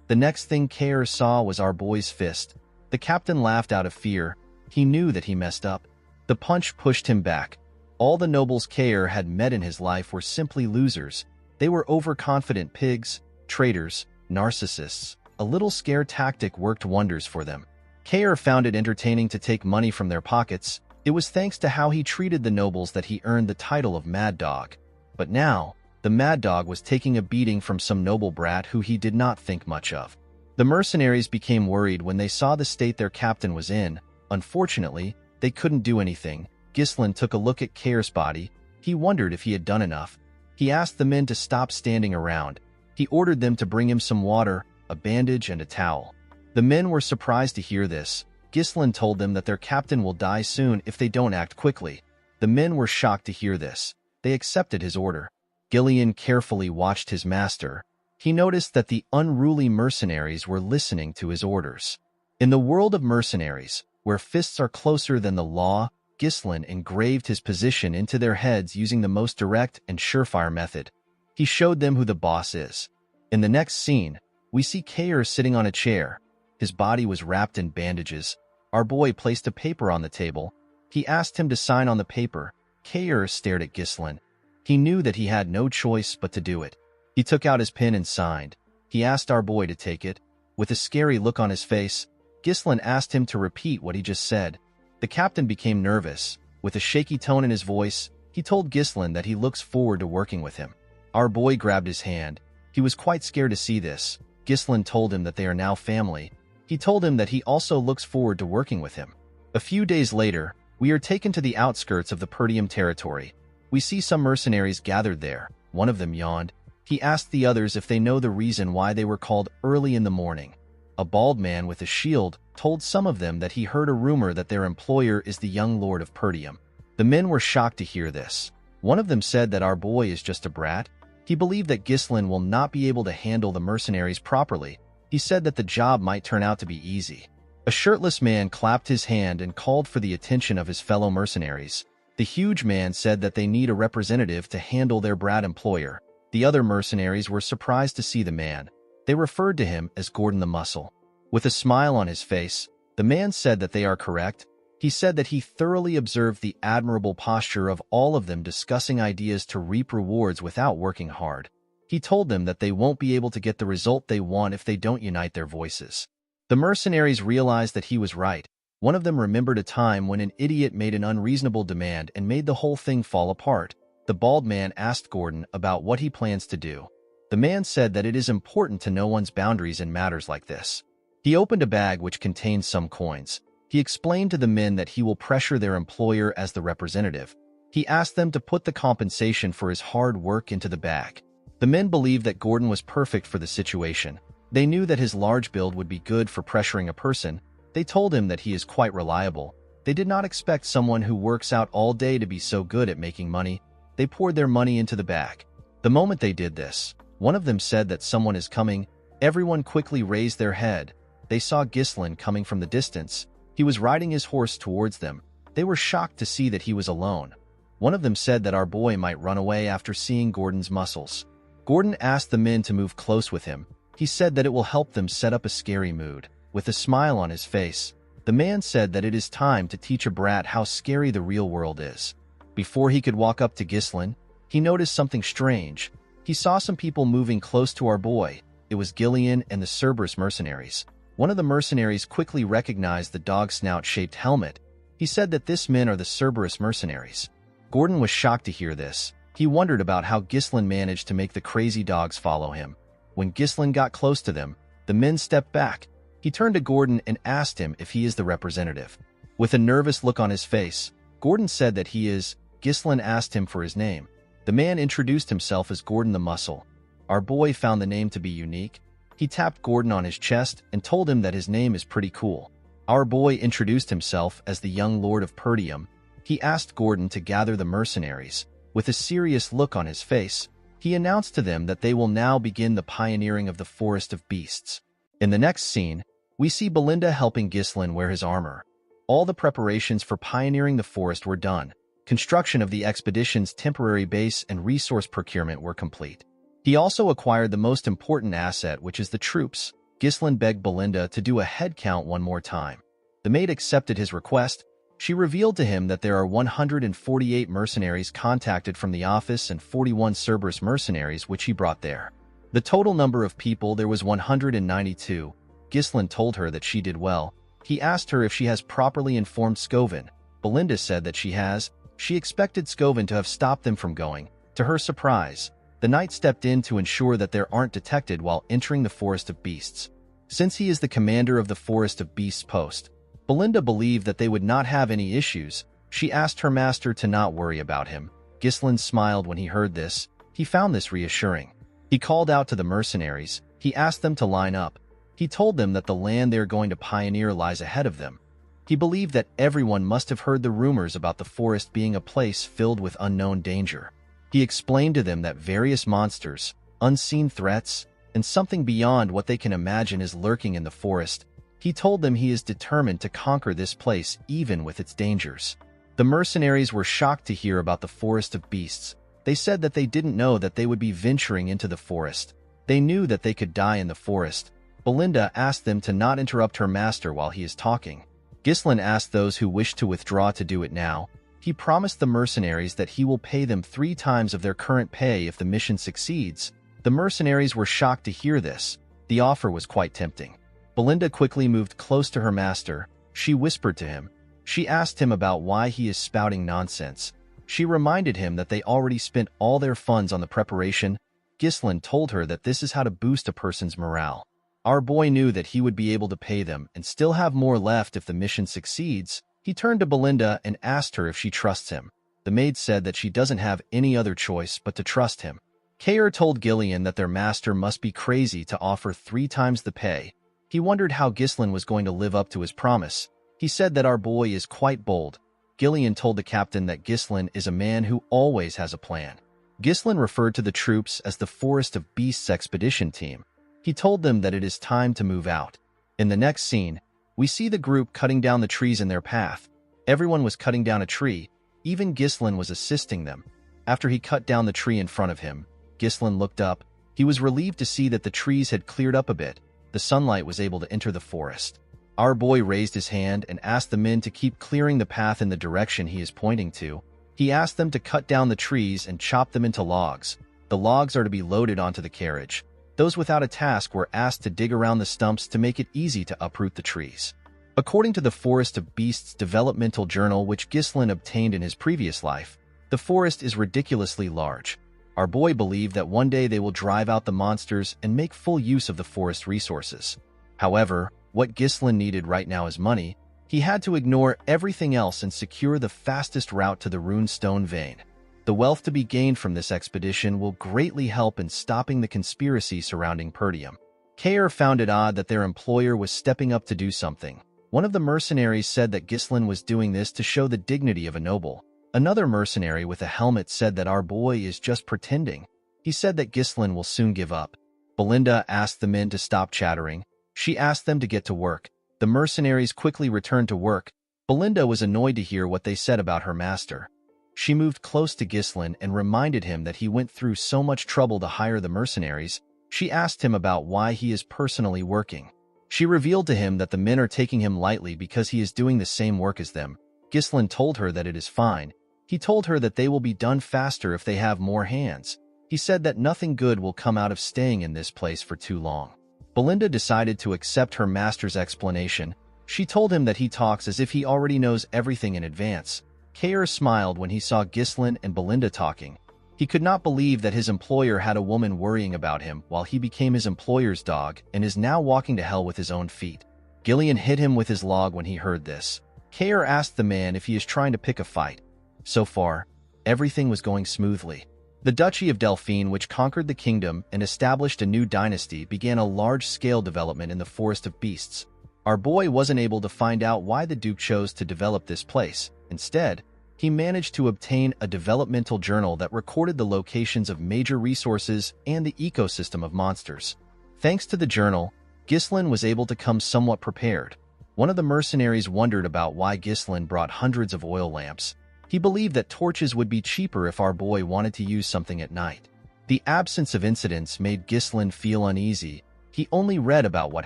The next thing Kair saw was our boy's fist. The captain laughed out of fear. He knew that he messed up. The punch pushed him back. All the nobles Kair had met in his life were simply losers. They were overconfident pigs, traitors, narcissists. A little scare tactic worked wonders for them. Kair found it entertaining to take money from their pockets. It was thanks to how he treated the nobles that he earned the title of Mad Dog. But now, the Mad Dog was taking a beating from some noble brat who he did not think much of. The mercenaries became worried when they saw the state their captain was in. Unfortunately, they couldn't do anything. Ghislain took a look at Kair's body. He wondered if he had done enough. He asked the men to stop standing around. He ordered them to bring him some water, a bandage, and a towel. The men were surprised to hear this. Ghislain told them that their captain will die soon if they don't act quickly. The men were shocked to hear this. They accepted his order. Gillian carefully watched his master. he noticed that the unruly mercenaries were listening to his orders. In the world of mercenaries, where fists are closer than the law, Ghislain engraved his position into their heads using the most direct and surefire method. He showed them who the boss is. In the next scene, we see Kair sitting on a chair. His body was wrapped in bandages. Our boy placed a paper on the table. He asked him to sign on the paper. Kair stared at Ghislain. He knew that he had no choice but to do it. He took out his pen and signed. He asked our boy to take it. With a scary look on his face, Ghislain asked him to repeat what he just said. The captain became nervous. With a shaky tone in his voice, he told Ghislain that he looks forward to working with him. Our boy grabbed his hand. He was quite scared to see this. Ghislain told him that they are now family. He told him that he also looks forward to working with him. A few days later, we are taken to the outskirts of the Perdium territory. We see some mercenaries gathered there. One of them yawned. He asked the others if they know the reason why they were called early in the morning. A bald man with a shield told some of them that he heard a rumor that their employer is the young lord of Perdium. The men were shocked to hear this. One of them said that our boy is just a brat. He believed that Ghislain will not be able to handle the mercenaries properly. He said that the job might turn out to be easy. A shirtless man clapped his hand and called for the attention of his fellow mercenaries. The huge man said that they need a representative to handle their brat employer. The other mercenaries were surprised to see the man. They referred to him as Gordon the Muscle. With a smile on his face, the man said that they are correct. He said that he thoroughly observed the admirable posture of all of them discussing ideas to reap rewards without working hard. He told them that they won't be able to get the result they want if they don't unite their voices. The mercenaries realized that he was right. One of them remembered a time when an idiot made an unreasonable demand and made the whole thing fall apart. The bald man asked Gordon about what he plans to do. The man said that it is important to know one's boundaries in matters like this. He opened a bag which contained some coins. He explained to the men that he will pressure their employer as the representative. He asked them to put the compensation for his hard work into the bag. The men believed that Gordon was perfect for the situation. They knew that his large build would be good for pressuring a person. They told him that he is quite reliable. They did not expect someone who works out all day to be so good at making money. They poured their money into the bag. The moment they did this, one of them said that someone is coming. Everyone quickly raised their head. They saw Ghislain coming from the distance. He was riding his horse towards them. They were shocked to see that he was alone. One of them said that our boy might run away after seeing Gordon's muscles. Gordon asked the men to move close with him. He said that it will help them set up a scary mood. With a smile on his face, the man said that it is time to teach a brat how scary the real world is. Before he could walk up to Ghislain, he noticed something strange. He saw some people moving close to our boy. It was Gillian and the Cerberus mercenaries. One of the mercenaries quickly recognized the dog snout-shaped helmet. He said that this men are the Cerberus mercenaries. Gordon was shocked to hear this. He wondered about how Ghislain managed to make the crazy dogs follow him. When Ghislain got close to them, the men stepped back. He turned to Gordon and asked him if he is the representative. With a nervous look on his face, Gordon said that he is. Ghislain asked him for his name. The man introduced himself as Gordon the Muscle. Our boy found the name to be unique. He tapped Gordon on his chest and told him that his name is pretty cool. Our boy introduced himself as the young lord of Perdium. He asked Gordon to gather the mercenaries. With a serious look on his face, he announced to them that they will now begin the pioneering of the Forest of Beasts. In the next scene, we see Belinda helping Ghislain wear his armor. All the preparations for pioneering the forest were done. Construction of the expedition's temporary base and resource procurement were complete. He also acquired the most important asset, which is the troops. Ghislain begged Belinda to do a head count one more time. The maid accepted his request. She revealed to him that there are 148 mercenaries contacted from the office and 41 Cerberus mercenaries which he brought there. The total number of people there was 192. Ghislain told her that she did well. He asked her if she has properly informed Scovin. Belinda said that she has. She expected Scovin to have stopped them from going. To her surprise, the knight stepped in to ensure that they aren't detected while entering the Forest of Beasts. Since he is the commander of the Forest of Beasts post, Belinda believed that they would not have any issues. She asked her master to not worry about him. Ghislain smiled when he heard this. He found this reassuring. He called out to the mercenaries. He asked them to line up. He told them that the land they are going to pioneer lies ahead of them. He believed that everyone must have heard the rumors about the forest being a place filled with unknown danger. He explained to them that various monsters, unseen threats, and something beyond what they can imagine is lurking in the forest. He told them he is determined to conquer this place even with its dangers. The mercenaries were shocked to hear about the forest of beasts. They said that they didn't know that they would be venturing into the forest. They knew that they could die in the forest. Belinda asked them to not interrupt her master while he is talking. Ghislain asked those who wished to withdraw to do it now. He promised the mercenaries that he will pay them 3 times of their current pay if the mission succeeds. The mercenaries were shocked to hear this. The offer was quite tempting. Belinda quickly moved close to her master. She whispered to him. She asked him about why he is spouting nonsense. She reminded him that they already spent all their funds on the preparation. Ghislain told her that this is how to boost a person's morale. Our boy knew that he would be able to pay them and still have more left if the mission succeeds. He turned to Belinda and asked her if she trusts him. The maid said that she doesn't have any other choice but to trust him. Kair told Gillian that their master must be crazy to offer 3 times the pay. He wondered how Ghislain was going to live up to his promise. He said that our boy is quite bold. Gillian told the captain that Ghislain is a man who always has a plan. Ghislain referred to the troops as the Forest of Beasts Expedition Team. He told them that it is time to move out. In the next scene, we see the group cutting down the trees in their path. Everyone was cutting down a tree. Even Ghislain was assisting them. After he cut down the tree in front of him, Ghislain looked up. He was relieved to see that the trees had cleared up a bit. The sunlight was able to enter the forest. Our boy raised his hand and asked the men to keep clearing the path in the direction he is pointing to. He asked them to cut down the trees and chop them into logs. The logs are to be loaded onto the carriage. Those without a task were asked to dig around the stumps to make it easy to uproot the trees. According to the Forest of Beasts developmental journal which Ghislain obtained in his previous life, the forest is ridiculously large. Our boy believed that one day they will drive out the monsters and make full use of the forest resources. However, what Ghislain needed right now is money. He had to ignore everything else and secure the fastest route to the runestone vein. The wealth to be gained from this expedition will greatly help in stopping the conspiracy surrounding Perdium. Kair found it odd that their employer was stepping up to do something. One of the mercenaries said that Ghislain was doing this to show the dignity of a noble. Another mercenary with a helmet said that our boy is just pretending. He said that Ghislain will soon give up. Belinda asked the men to stop chattering. She asked them to get to work. The mercenaries quickly returned to work. Belinda was annoyed to hear what they said about her master. She moved close to Ghislain and reminded him that he went through so much trouble to hire the mercenaries. She asked him about why he is personally working. She revealed to him that the men are taking him lightly because he is doing the same work as them. Ghislain told her that it is fine. He told her that they will be done faster if they have more hands. He said that nothing good will come out of staying in this place for too long. Belinda decided to accept her master's explanation. She told him that he talks as if he already knows everything in advance. Kair smiled when he saw Ghislain and Belinda talking. He could not believe that his employer had a woman worrying about him while he became his employer's dog and is now walking to hell with his own feet. Gillian hit him with his log when he heard this. Kair asked the man if he is trying to pick a fight. So far, everything was going smoothly. The Duchy of Delphine, which conquered the kingdom and established a new dynasty, began a large-scale development in the Forest of Beasts. Our boy wasn't able to find out why the Duke chose to develop this place. Instead, he managed to obtain a developmental journal that recorded the locations of major resources and the ecosystem of monsters. Thanks to the journal, Ghislain was able to come somewhat prepared. One of the mercenaries wondered about why Ghislain brought hundreds of oil lamps. He believed that torches would be cheaper if our boy wanted to use something at night. The absence of incidents made Ghislain feel uneasy. He only read about what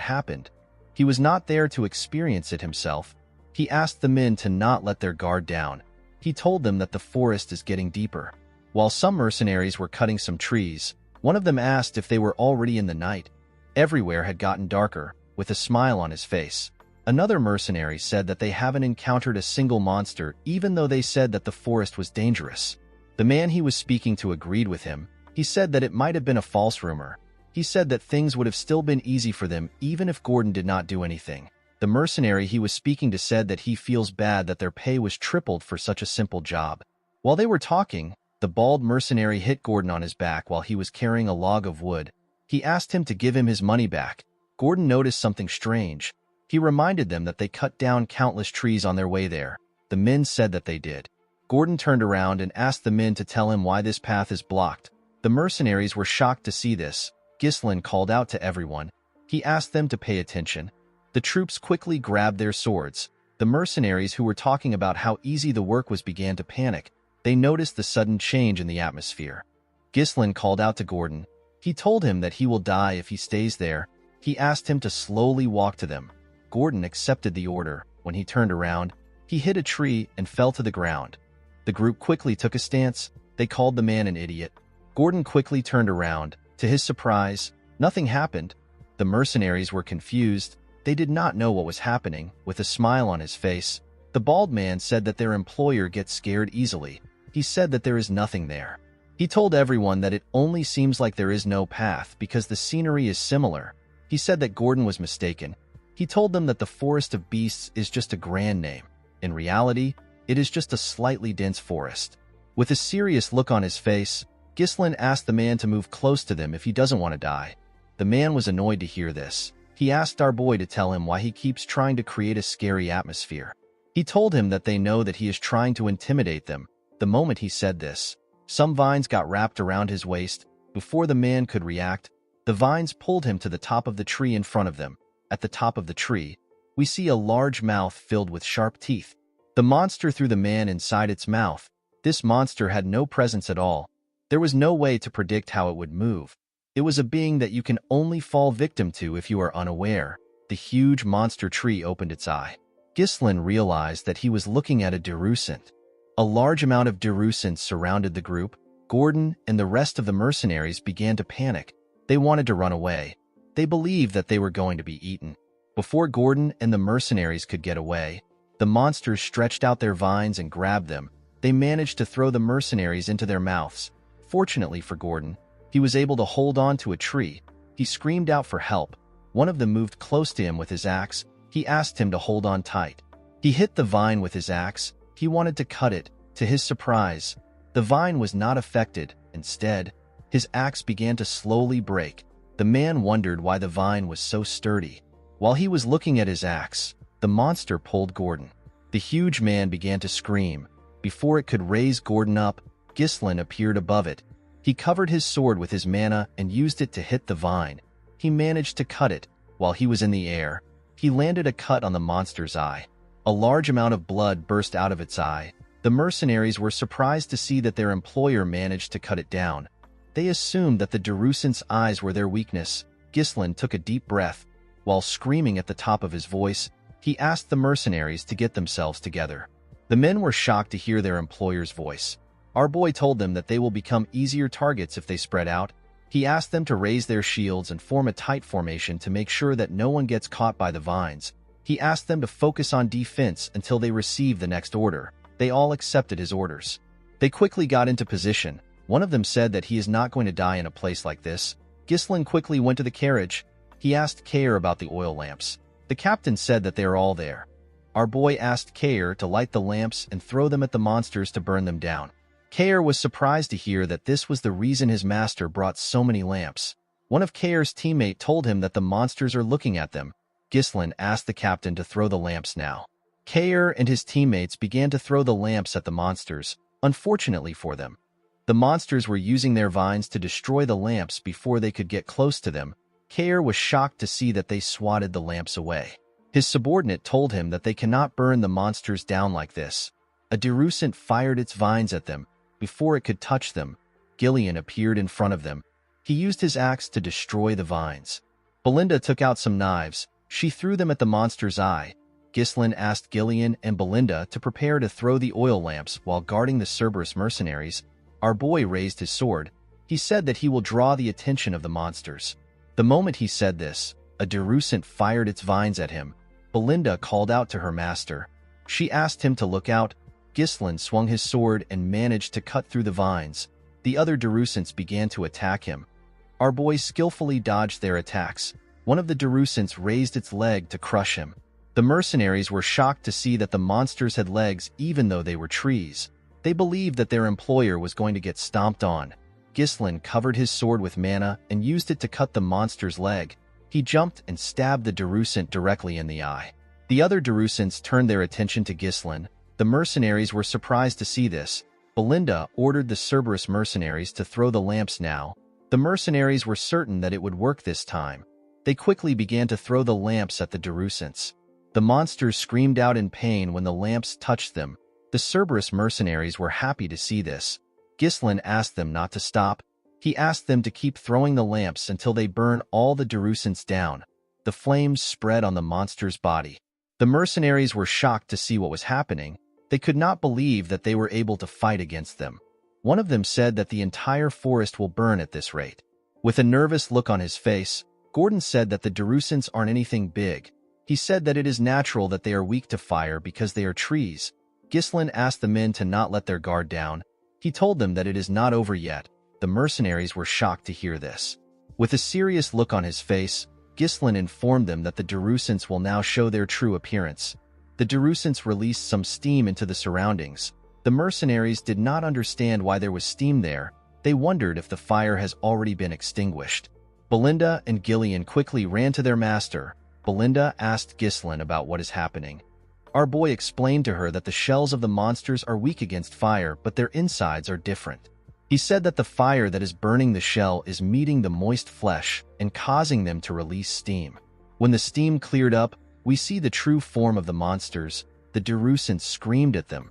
happened. He was not there to experience it himself. He asked the men to not let their guard down. He told them that the forest is getting deeper. While some mercenaries were cutting some trees, one of them asked if they were already in the night. Everywhere had gotten darker, with a smile on his face. Another mercenary said that they haven't encountered a single monster, even though they said that the forest was dangerous. The man he was speaking to agreed with him. He said that it might have been a false rumor. He said that things would have still been easy for them even if Gordon did not do anything. The mercenary he was speaking to said that he feels bad that their pay was tripled for such a simple job. While they were talking, the bald mercenary hit Gordon on his back while he was carrying a log of wood. He asked him to give him his money back. Gordon noticed something strange. He reminded them that they cut down countless trees on their way there. The men said that they did. Gordon turned around and asked the men to tell him why this path is blocked. The mercenaries were shocked to see this. Ghislain called out to everyone. He asked them to pay attention. The troops quickly grabbed their swords. The mercenaries who were talking about how easy the work was began to panic. They noticed the sudden change in the atmosphere. Ghislain called out to Gordon. He told him that he will die if he stays there. He asked him to slowly walk to them. Gordon accepted the order. When he turned around, he hit a tree and fell to the ground. The group quickly took a stance. They called the man an idiot. Gordon quickly turned around. To his surprise, nothing happened. The mercenaries were confused. They did not know what was happening. With a smile on his face, the bald man said that their employer gets scared easily. He said that there is nothing there. He told everyone that it only seems like there is no path because the scenery is similar. He said that Gordon was mistaken. He told them that the Forest of Beasts is just a grand name. In reality, it is just a slightly dense forest. With a serious look on his face, Ghislain asked the man to move close to them if he doesn't want to die. The man was annoyed to hear this. He asked our boy to tell him why he keeps trying to create a scary atmosphere. He told him that they know that he is trying to intimidate them. The moment he said this, some vines got wrapped around his waist. Before the man could react, the vines pulled him to the top of the tree in front of them. At the top of the tree, we see a large mouth filled with sharp teeth. The monster threw the man inside its mouth. This monster had no presence at all. There was no way to predict how it would move. It was a being that you can only fall victim to if you are unaware. The huge monster tree opened its eye. Ghislain realized that he was looking at a Derusant. A large amount of Derusants surrounded the group. Gordon and the rest of the mercenaries began to panic. They wanted to run away. They believed that they were going to be eaten. Before Gordon and the mercenaries could get away, the monsters stretched out their vines and grabbed them. They managed to throw the mercenaries into their mouths. Fortunately for Gordon, he was able to hold on to a tree. He screamed out for help. One of them moved close to him with his axe. He asked him to hold on tight. He hit the vine with his axe. He wanted to cut it. To his surprise, the vine was not affected. Instead, his axe began to slowly break. The man wondered why the vine was so sturdy. While he was looking at his axe, the monster pulled Gordon. The huge man began to scream. Before it could raise Gordon up, Ghislain appeared above it. He covered his sword with his mana and used it to hit the vine. He managed to cut it. While he was in the air, he landed a cut on the monster's eye. A large amount of blood burst out of its eye. The mercenaries were surprised to see that their employer managed to cut it down. They assumed that the Derusant's eyes were their weakness. Ghislain took a deep breath. While screaming at the top of his voice, he asked the mercenaries to get themselves together. The men were shocked to hear their employer's voice. Our boy told them that they will become easier targets if they spread out. He asked them to raise their shields and form a tight formation to make sure that no one gets caught by the vines. He asked them to focus on defense until they received the next order. They all accepted his orders. They quickly got into position. One of them said that he is not going to die in a place like this. Ghislain quickly went to the carriage. He asked Kair about the oil lamps. The captain said that they are all there. Our boy asked Kair to light the lamps and throw them at the monsters to burn them down. Kair was surprised to hear that this was the reason his master brought so many lamps. One of Kair's teammates told him that the monsters are looking at them. Ghislain asked the captain to throw the lamps now. Kair and his teammates began to throw the lamps at the monsters. Unfortunately for them, the monsters were using their vines to destroy the lamps before they could get close to them. Kair was shocked to see that they swatted the lamps away. His subordinate told him that they cannot burn the monsters down like this. A Derusant fired its vines at them. Before it could touch them, Gillian appeared in front of them. He used his axe to destroy the vines. Belinda took out some knives. She threw them at the monster's eye. Ghislain asked Gillian and Belinda to prepare to throw the oil lamps while guarding the Cerberus mercenaries. Our boy raised his sword. He said that he will draw the attention of the monsters. The moment he said this, a Derusant fired its vines at him. Belinda called out to her master. She asked him to look out. Ghislain swung his sword and managed to cut through the vines. The other Derusants began to attack him. Our boy skillfully dodged their attacks. One of the Derusants raised its leg to crush him. The mercenaries were shocked to see that the monsters had legs even though they were trees. They believed that their employer was going to get stomped on. Ghislain covered his sword with mana and used it to cut the monster's leg. He jumped and stabbed the Derusant directly in the eye. The other Derusants turned their attention to Ghislain. The mercenaries were surprised to see this. Belinda ordered the Cerberus mercenaries to throw the lamps now. The mercenaries were certain that it would work this time. They quickly began to throw the lamps at the Derusants. The monsters screamed out in pain when the lamps touched them. The Cerberus mercenaries were happy to see this. Ghislain asked them not to stop. He asked them to keep throwing the lamps until they burn all the Derusants down. The flames spread on the monster's body. The mercenaries were shocked to see what was happening. They could not believe that they were able to fight against them. One of them said that the entire forest will burn at this rate. With a nervous look on his face, Gordon said that the Derusants aren't anything big. He said that it is natural that they are weak to fire because they are trees. Ghislain asked the men to not let their guard down. He told them that it is not over yet. The mercenaries were shocked to hear this. With a serious look on his face, Ghislain informed them that the Derusants will now show their true appearance. The Derusants released some steam into the surroundings. The mercenaries did not understand why there was steam there. They wondered if the fire has already been extinguished. Belinda and Gillian quickly ran to their master. Belinda asked Ghislain about what is happening. Our boy explained to her that the shells of the monsters are weak against fire, but their insides are different. He said that the fire that is burning the shell is meeting the moist flesh and causing them to release steam. When the steam cleared up, we see the true form of the monsters. The Derusants screamed at them.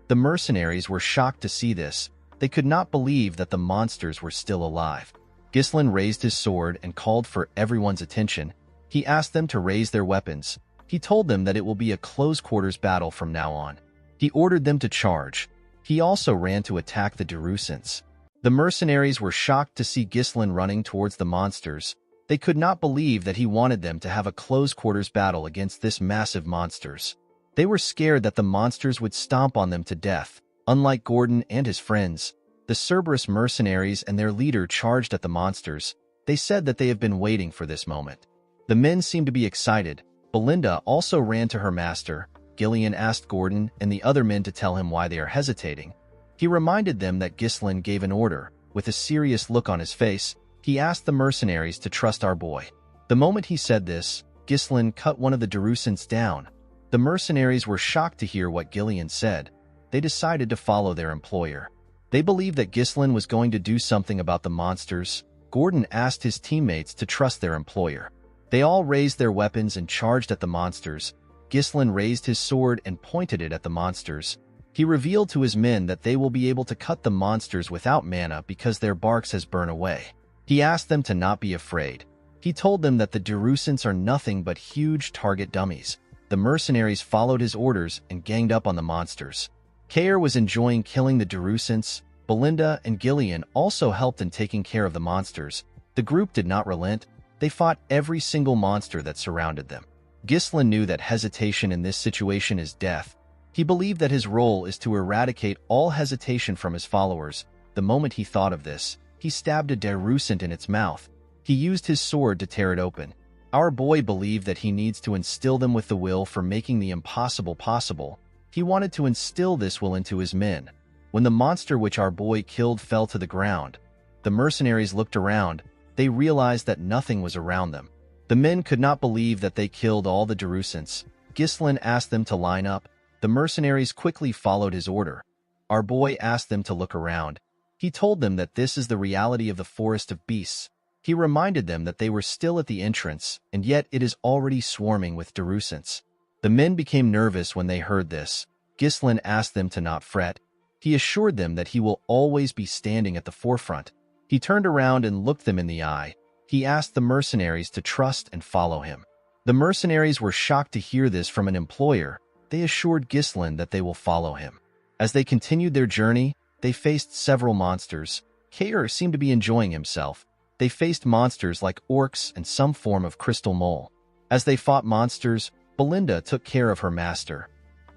The mercenaries were shocked to see this. They could not believe that the monsters were still alive. Ghislain raised his sword and called for everyone's attention. He asked them to raise their weapons. He told them that it will be a close-quarters battle from now on. He ordered them to charge. He also ran to attack the Derusants. The mercenaries were shocked to see Ghislain running towards the monsters. They could not believe that he wanted them to have a close-quarters battle against this massive monsters. They were scared that the monsters would stomp on them to death. Unlike Gordon and his friends, the Cerberus mercenaries and their leader charged at the monsters. They said that they have been waiting for this moment. The men seemed to be excited. Belinda also ran to her master. Gillian asked Gordon and the other men to tell him why they are hesitating. He reminded them that Ghislain gave an order. With a serious look on his face, he asked the mercenaries to trust our boy. The moment he said this, Ghislain cut one of the Derusants down. The mercenaries were shocked to hear what Gillian said. They decided to follow their employer. They believed that Ghislain was going to do something about the monsters. Gordon asked his teammates to trust their employer. They all raised their weapons and charged at the monsters. Ghislain raised his sword and pointed it at the monsters. He revealed to his men that they will be able to cut the monsters without mana because their barks has burned away. He asked them to not be afraid. He told them that the Derusants are nothing but huge target dummies. The mercenaries followed his orders and ganged up on the monsters. Kair was enjoying killing the Derusants. Belinda and Gillian also helped in taking care of the monsters. The group did not relent. They fought every single monster that surrounded them. Ghislain knew that hesitation in this situation is death. He believed that his role is to eradicate all hesitation from his followers. The moment he thought of this, he stabbed a Derusant in its mouth. He used his sword to tear it open. Our boy believed that he needs to instill them with the will for making the impossible possible. He wanted to instill this will into his men. When the monster which our boy killed fell to the ground, the mercenaries looked around. They realized that nothing was around them. The men could not believe that they killed all the Derusants. Ghislain asked them to line up. The mercenaries quickly followed his order. Our boy asked them to look around. He told them that this is the reality of the forest of beasts. He reminded them that they were still at the entrance, and yet it is already swarming with Derusants. The men became nervous when they heard this. Ghislain asked them to not fret. He assured them that he will always be standing at the forefront. He turned around and looked them in the eye. He asked the mercenaries to trust and follow him. The mercenaries were shocked to hear this from an employer. They assured Ghislain that they will follow him. As they continued their journey, they faced several monsters. Kair seemed to be enjoying himself. They faced monsters like orcs and some form of crystal mole. As they fought monsters, Belinda took care of her master.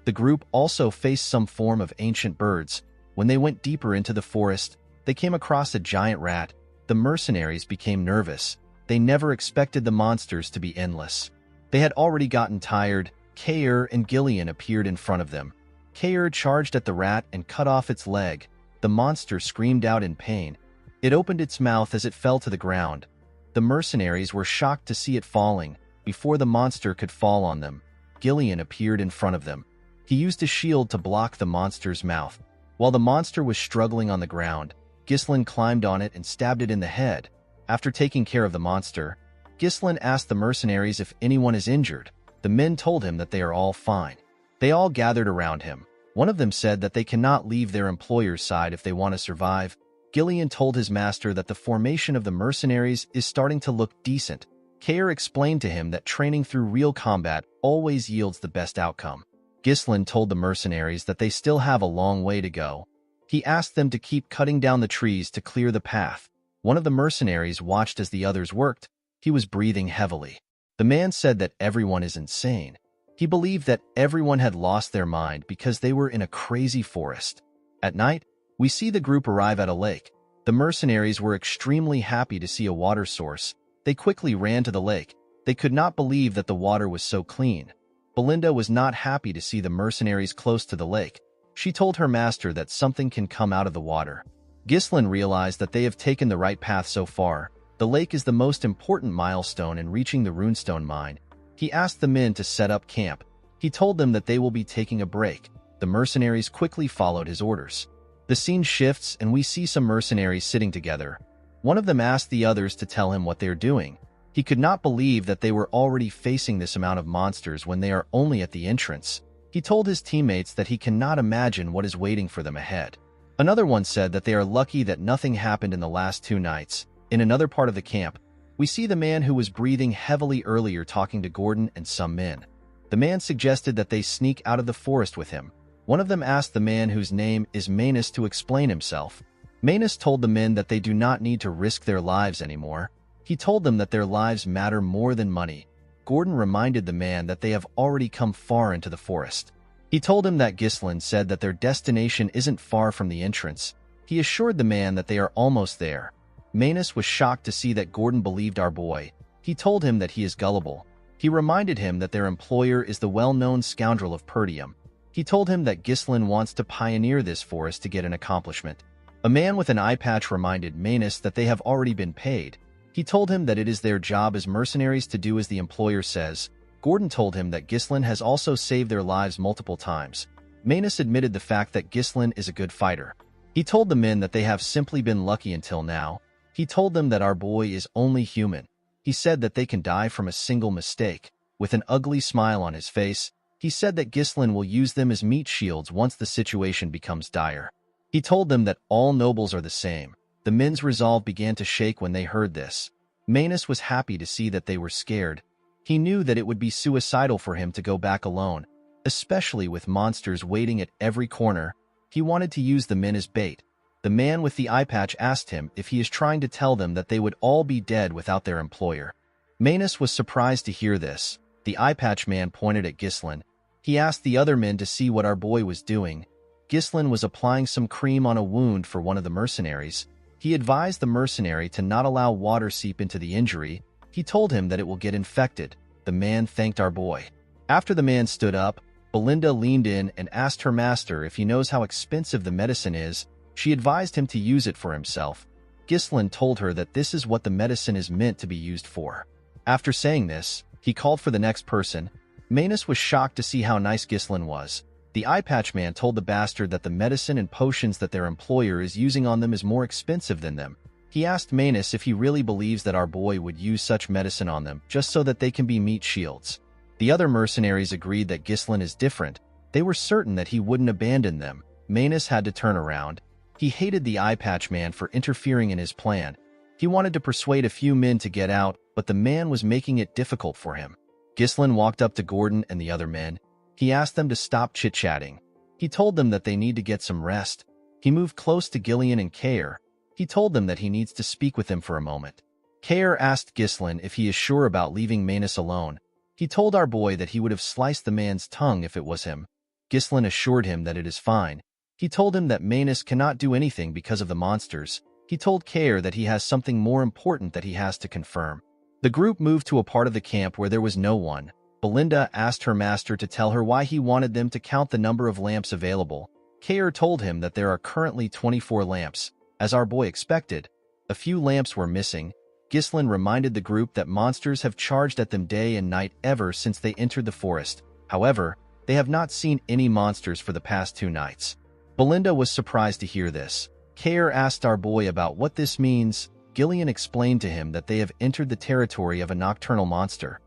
The group also faced some form of ancient birds. When they went deeper into the forest, they came across a giant rat. The mercenaries became nervous. They never expected the monsters to be endless. They had already gotten tired. Kair and Gillian appeared in front of them. Kair charged at the rat and cut off its leg. The monster screamed out in pain. It opened its mouth as it fell to the ground. The mercenaries were shocked to see it falling. Before the monster could fall on them, Gillian appeared in front of them. He used a shield to block the monster's mouth. While the monster was struggling on the ground, Ghislain climbed on it and stabbed it in the head. After taking care of the monster, Ghislain asked the mercenaries if anyone is injured. The men told him that they are all fine. They all gathered around him. One of them said that they cannot leave their employer's side if they want to survive. Gillian told his master that the formation of the mercenaries is starting to look decent. Kair explained to him that training through real combat always yields the best outcome. Ghislain told the mercenaries that they still have a long way to go. He asked them to keep cutting down the trees to clear the path. One of the mercenaries watched as the others worked. He was breathing heavily. The man said that everyone is insane. He believed that everyone had lost their mind because they were in a crazy forest. At night, we see the group arrive at a lake. The mercenaries were extremely happy to see a water source. They quickly ran to the lake. They could not believe that the water was so clean. Belinda was not happy to see the mercenaries close to the lake. She told her master that something can come out of the water. Ghislain realized that they have taken the right path so far. The lake is the most important milestone in reaching the runestone mine. He asked the men to set up camp. He told them that they will be taking a break. The mercenaries quickly followed his orders. The scene shifts and we see some mercenaries sitting together. One of them asked the others to tell him what they're doing. He could not believe that they were already facing this amount of monsters when they are only at the entrance. He told his teammates that he cannot imagine what is waiting for them ahead. Another one said that they are lucky that nothing happened in the last 2 nights. In another part of the camp, we see the man who was breathing heavily earlier talking to Gordon and some men. The man suggested that they sneak out of the forest with him. One of them asked the man whose name is Manus to explain himself. Manus told the men that they do not need to risk their lives anymore. He told them that their lives matter more than money. Gordon reminded the man that they have already come far into the forest. He told him that Ghislain said that their destination isn't far from the entrance. He assured the man that they are almost there. Manus was shocked to see that Gordon believed our boy. He told him that he is gullible. He reminded him that their employer is the well-known scoundrel of Perdium. He told him that Ghislain wants to pioneer this forest to get an accomplishment. A man with an eye patch reminded Manus that they have already been paid. He told him that it is their job as mercenaries to do as the employer says. Gordon told him that Ghislain has also saved their lives multiple times. Manus admitted the fact that Ghislain is a good fighter. He told the men that they have simply been lucky until now. He told them that our boy is only human. He said that they can die from a single mistake. With an ugly smile on his face, he said that Ghislain will use them as meat shields once the situation becomes dire. He told them that all nobles are the same. The men's resolve began to shake when they heard this. Manus was happy to see that they were scared. He knew that it would be suicidal for him to go back alone, especially with monsters waiting at every corner. He wanted to use the men as bait. The man with the eye patch asked him if he is trying to tell them that they would all be dead without their employer. Manus was surprised to hear this. The eye patch man pointed at Ghislain. He asked the other men to see what our boy was doing. Ghislain was applying some cream on a wound for one of the mercenaries. He advised the mercenary to not allow water seep into the injury. He told him that it will get infected. The man thanked our boy. After the man stood up, Belinda leaned in and asked her master if he knows how expensive the medicine is. She advised him to use it for himself. Ghislain told her that this is what the medicine is meant to be used for. After saying this, he called for the next person. Manus was shocked to see how nice Ghislain was. The eye patch man told the bastard that the medicine and potions that their employer is using on them is more expensive than them. He asked Manus if he really believes that our boy would use such medicine on them just so that they can be meat shields. The other mercenaries agreed that Ghislain is different. They were certain that he wouldn't abandon them. Manus had to turn around. He hated the eye patch man for interfering in his plan. He wanted to persuade a few men to get out, but the man was making it difficult for him. Ghislain walked up to Gordon and the other men. He asked them to stop chit-chatting. He told them that they need to get some rest. He moved close to Gillian and Kair. He told them that he needs to speak with them for a moment. Kair asked Ghislain if he is sure about leaving Manus alone. He told our boy that he would have sliced the man's tongue if it was him. Ghislain assured him that it is fine. He told him that Manus cannot do anything because of the monsters. He told Kair that he has something more important that he has to confirm. The group moved to a part of the camp where there was no one. Belinda asked her master to tell her why he wanted them to count the number of lamps available. Kair told him that there are currently 24 lamps. As our boy expected, a few lamps were missing. Ghislain reminded the group that monsters have charged at them day and night ever since they entered the forest. However, they have not seen any monsters for the past 2 nights. Belinda was surprised to hear this. Kair asked our boy about what this means. Gillian explained to him that they have entered the territory of a nocturnal monster.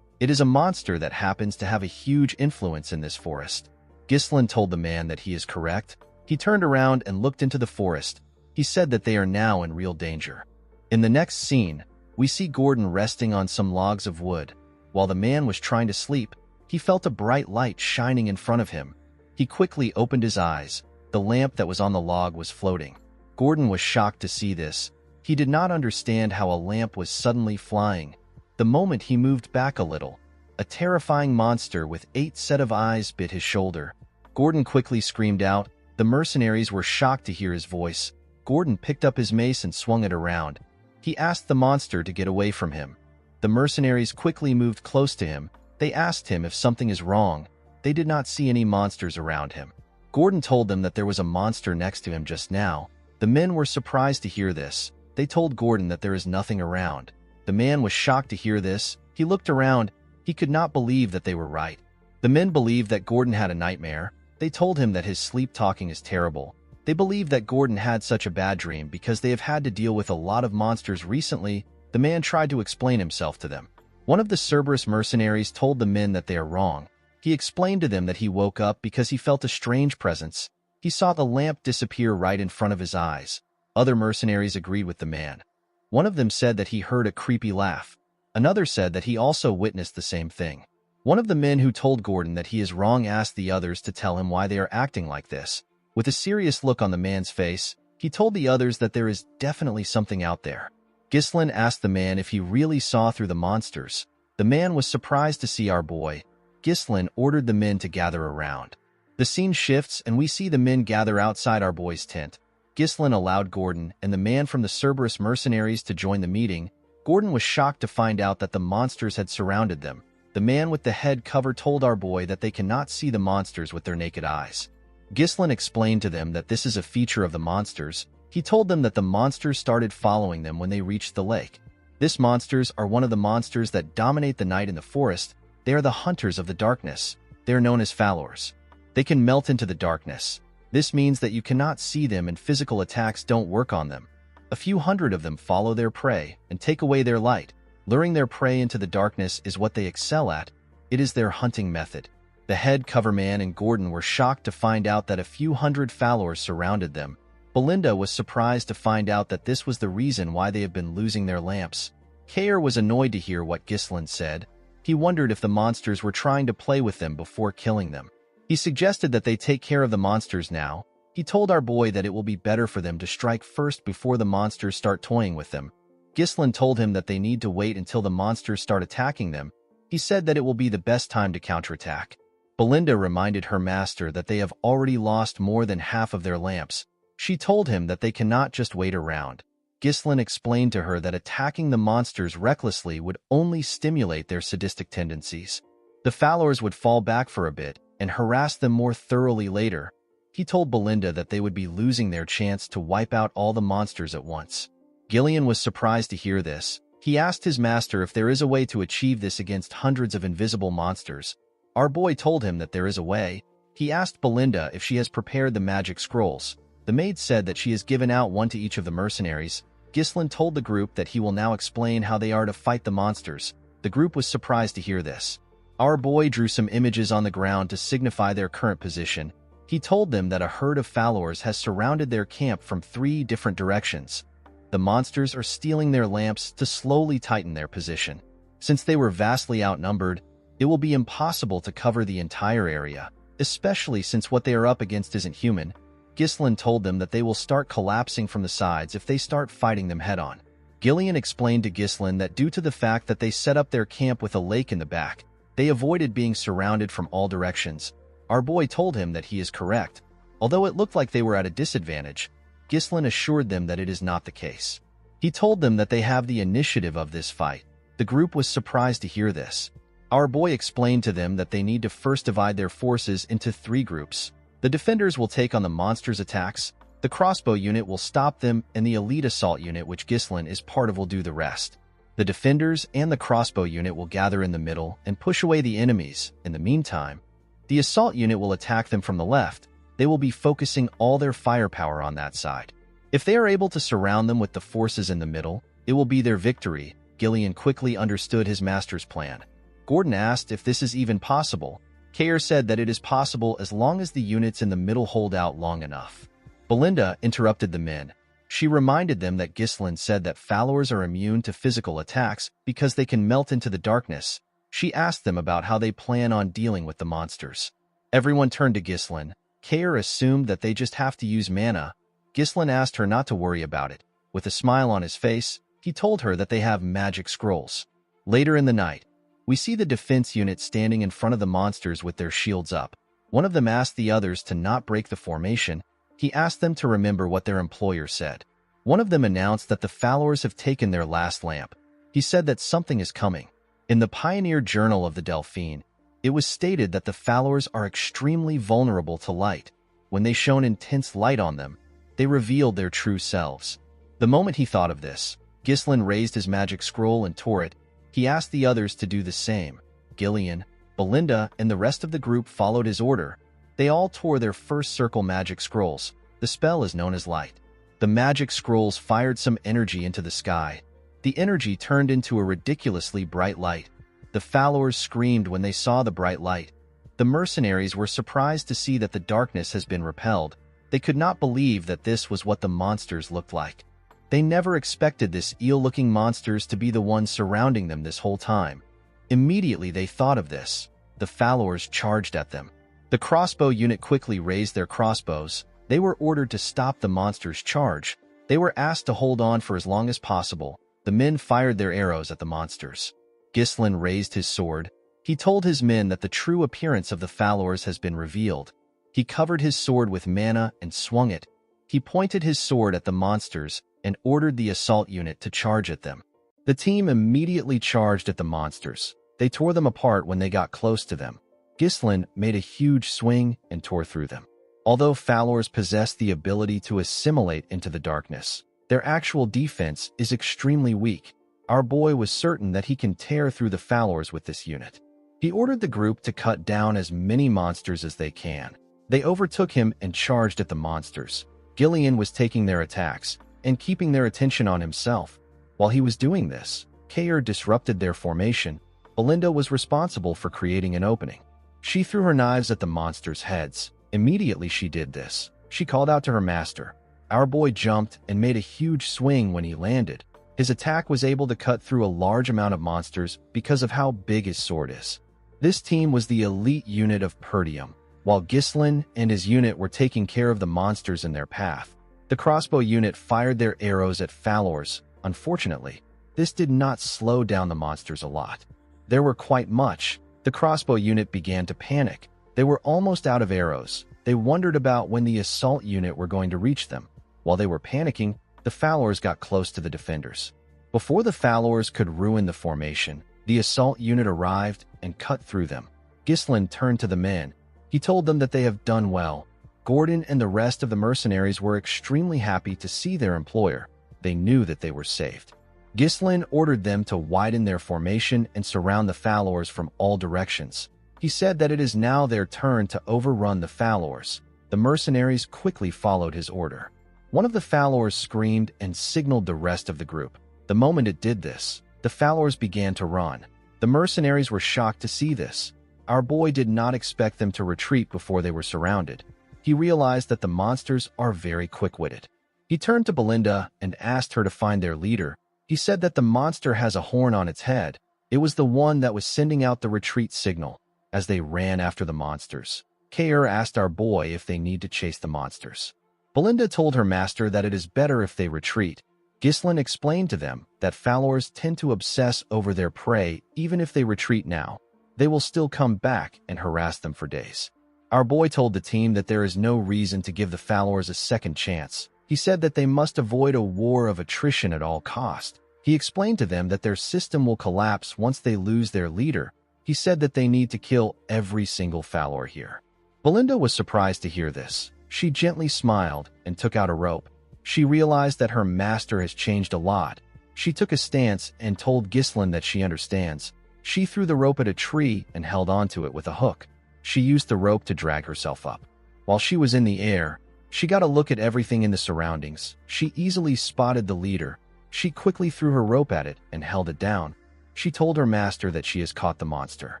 It is a monster that happens to have a huge influence in this forest. Ghislain told the man that he is correct. He turned around and looked into the forest. He said that they are now in real danger. In the next scene, we see Gordon resting on some logs of wood. While the man was trying to sleep, he felt a bright light shining in front of him. He quickly opened his eyes. The lamp that was on the log was floating. Gordon was shocked to see this. He did not understand how a lamp was suddenly flying. The moment he moved back a little, a terrifying monster with 8 sets of eyes bit his shoulder. Gordon quickly screamed out. The mercenaries were shocked to hear his voice. Gordon picked up his mace and swung it around. He asked the monster to get away from him. The mercenaries quickly moved close to him. They asked him if something is wrong. They did not see any monsters around him. Gordon told them that there was a monster next to him just now. The men were surprised to hear this. They told Gordon that there is nothing around. The man was shocked to hear this. He looked around. He could not believe that they were right. The men believed that Gordon had a nightmare. They told him that his sleep talking is terrible. They believed that Gordon had such a bad dream because they have had to deal with a lot of monsters recently. The man tried to explain himself to them. One of the Cerberus mercenaries told the men that they are wrong. He explained to them that he woke up because he felt a strange presence. He saw the lamp disappear right in front of his eyes. Other mercenaries agreed with the man. One of them said that he heard a creepy laugh. Another said that he also witnessed the same thing. One of the men who told Gordon that he is wrong asked the others to tell him why they are acting like this. With a serious look on the man's face, he told the others that there is definitely something out there. Ghislain asked the man if he really saw through the monsters. The man was surprised to see our boy. Ghislain ordered the men to gather around. The scene shifts and we see the men gather outside our boy's tent. Ghislain allowed Gordon and the man from the Cerberus mercenaries to join the meeting. Gordon was shocked to find out that the monsters had surrounded them. The man with the head cover told our boy that they cannot see the monsters with their naked eyes. Ghislain explained to them that this is a feature of the monsters. He told them that the monsters started following them when they reached the lake. These monsters are one of the monsters that dominate the night in the forest. They are the hunters of the darkness. They are known as Falors. They can melt into the darkness. This means that you cannot see them and physical attacks don't work on them. A few hundred of them follow their prey and take away their light. Luring their prey into the darkness is what they excel at. It is their hunting method. The head coverman and Gordon were shocked to find out that a few hundred Falors surrounded them. Belinda was surprised to find out that this was the reason why they have been losing their lamps. Kair was annoyed to hear what Ghislain said. He wondered if the monsters were trying to play with them before killing them. He suggested that they take care of the monsters now. He told our boy that it will be better for them to strike first before the monsters start toying with them. Ghislain told him that they need to wait until the monsters start attacking them. He said that it will be the best time to counterattack. Belinda reminded her master that they have already lost more than half of their lamps. She told him that they cannot just wait around. Ghislain explained to her that attacking the monsters recklessly would only stimulate their sadistic tendencies. The Falors would fall back for a bit and harass them more thoroughly later. He told Belinda that they would be losing their chance to wipe out all the monsters at once. Gillian was surprised to hear this. He asked his master if there is a way to achieve this against hundreds of invisible monsters. Our boy told him that there is a way. He asked Belinda if she has prepared the magic scrolls. The maid said that she has given out one to each of the mercenaries. Ghislain told the group that he will now explain how they are to fight the monsters. The group was surprised to hear this. Our boy drew some images on the ground to signify their current position. He told them that a herd of Falors has surrounded their camp from 3 different directions. The monsters are stealing their lamps to slowly tighten their position. Since they were vastly outnumbered, it will be impossible to cover the entire area, especially since what they are up against isn't human. Ghislain told them that they will start collapsing from the sides if they start fighting them head-on. Gillian explained to Ghislain that due to the fact that they set up their camp with a lake in the back, they avoided being surrounded from all directions. Our boy told him that he is correct. Although it looked like they were at a disadvantage, Ghislain assured them that it is not the case. He told them that they have the initiative of this fight. The group was surprised to hear this. Our boy explained to them that they need to first divide their forces into 3 groups. The defenders will take on the monsters' attacks, the crossbow unit will stop them, and the elite assault unit, which Ghislain is part of, will do the rest. The defenders and the crossbow unit will gather in the middle and push away the enemies. In the meantime, the assault unit will attack them from the left. They will be focusing all their firepower on that side. If they are able to surround them with the forces in the middle, it will be their victory. Gillian quickly understood his master's plan. Gordon asked if this is even possible. Kayer said that it is possible as long as the units in the middle hold out long enough. Belinda interrupted the men. She reminded them that Ghislain said that followers are immune to physical attacks because they can melt into the darkness. She asked them about how they plan on dealing with the monsters. Everyone turned to Ghislain. Kayer assumed that they just have to use mana. Ghislain asked her not to worry about it. With a smile on his face, he told her that they have magic scrolls. Later in the night, we see the defense unit standing in front of the monsters with their shields up. One of them asked the others to not break the formation. He asked them to remember what their employer said. One of them announced that the followers have taken their last lamp. He said that something is coming. In the Pioneer Journal of the Delphine, it was stated that the followers are extremely vulnerable to light. When they shone intense light on them, they revealed their true selves. The moment he thought of this, Ghislain raised his magic scroll and tore it. He asked the others to do the same. Gillian, Belinda, and the rest of the group followed his order. They all tore their first circle magic scrolls. The spell is known as light. The magic scrolls fired some energy into the sky. The energy turned into a ridiculously bright light. The followers screamed when they saw the bright light. The mercenaries were surprised to see that the darkness has been repelled. They could not believe that this was what the monsters looked like. They never expected this eel-looking monsters to be the ones surrounding them this whole time. Immediately they thought of this. The followers charged at them. The crossbow unit quickly raised their crossbows. They were ordered to stop the monsters' charge. They were asked to hold on for as long as possible. The men fired their arrows at the monsters. Ghislain raised his sword. He told his men that the true appearance of the followers has been revealed. He covered his sword with mana and swung it. He pointed his sword at the monsters and ordered the assault unit to charge at them. The team immediately charged at the monsters. They tore them apart when they got close to them. Ghislain made a huge swing and tore through them. Although followers possess the ability to assimilate into the darkness, their actual defense is extremely weak. Our boy was certain that he can tear through the followers with this unit. He ordered the group to cut down as many monsters as they can. They overtook him and charged at the monsters. Gillian was taking their attacks and keeping their attention on himself. While he was doing this, Kayer disrupted their formation. Belinda was responsible for creating an opening. She threw her knives at the monsters' heads. Immediately she did this, she called out to her master. Our boy jumped and made a huge swing when he landed. His attack was able to cut through a large amount of monsters because of how big his sword is. This team was the elite unit of Perdium, while Ghislain and his unit were taking care of the monsters in their path. The crossbow unit fired their arrows at followers. Unfortunately, this did not slow down the monsters a lot. There were quite much. The crossbow unit began to panic. They were almost out of arrows. They wondered about when the assault unit were going to reach them. While they were panicking, the followers got close to the defenders. Before the followers could ruin the formation, the assault unit arrived and cut through them. Ghislain turned to the men. He told them that they have done well. Gordon and the rest of the mercenaries were extremely happy to see their employer. They knew that they were saved. Ghislain ordered them to widen their formation and surround the followers from all directions. He said that it is now their turn to overrun the followers. The mercenaries quickly followed his order. One of the followers screamed and signaled the rest of the group. The moment it did this, the followers began to run. The mercenaries were shocked to see this. Our boy did not expect them to retreat before they were surrounded. He realized that the monsters are very quick-witted. He turned to Belinda and asked her to find their leader. He said that the monster has a horn on its head. It was the one that was sending out the retreat signal. As they ran after the monsters, Kayer asked our boy if they need to chase the monsters. Belinda told her master that it is better if they retreat. Ghislain explained to them that followers tend to obsess over their prey. Even if they retreat now, they will still come back and harass them for days. Our boy told the team that there is no reason to give the followers a second chance. He said that they must avoid a war of attrition at all cost. He explained to them that their system will collapse once they lose their leader. He said that they need to kill every single follower here. Belinda was surprised to hear this. She gently smiled and took out a rope. She realized that her master has changed a lot. She took a stance and told Ghislain that she understands. She threw the rope at a tree and held onto it with a hook. She used the rope to drag herself up. While she was in the air, She got a look at everything in the surroundings. She easily spotted the leader. She quickly threw her rope at it and held it down. She told her master that she has caught the monster.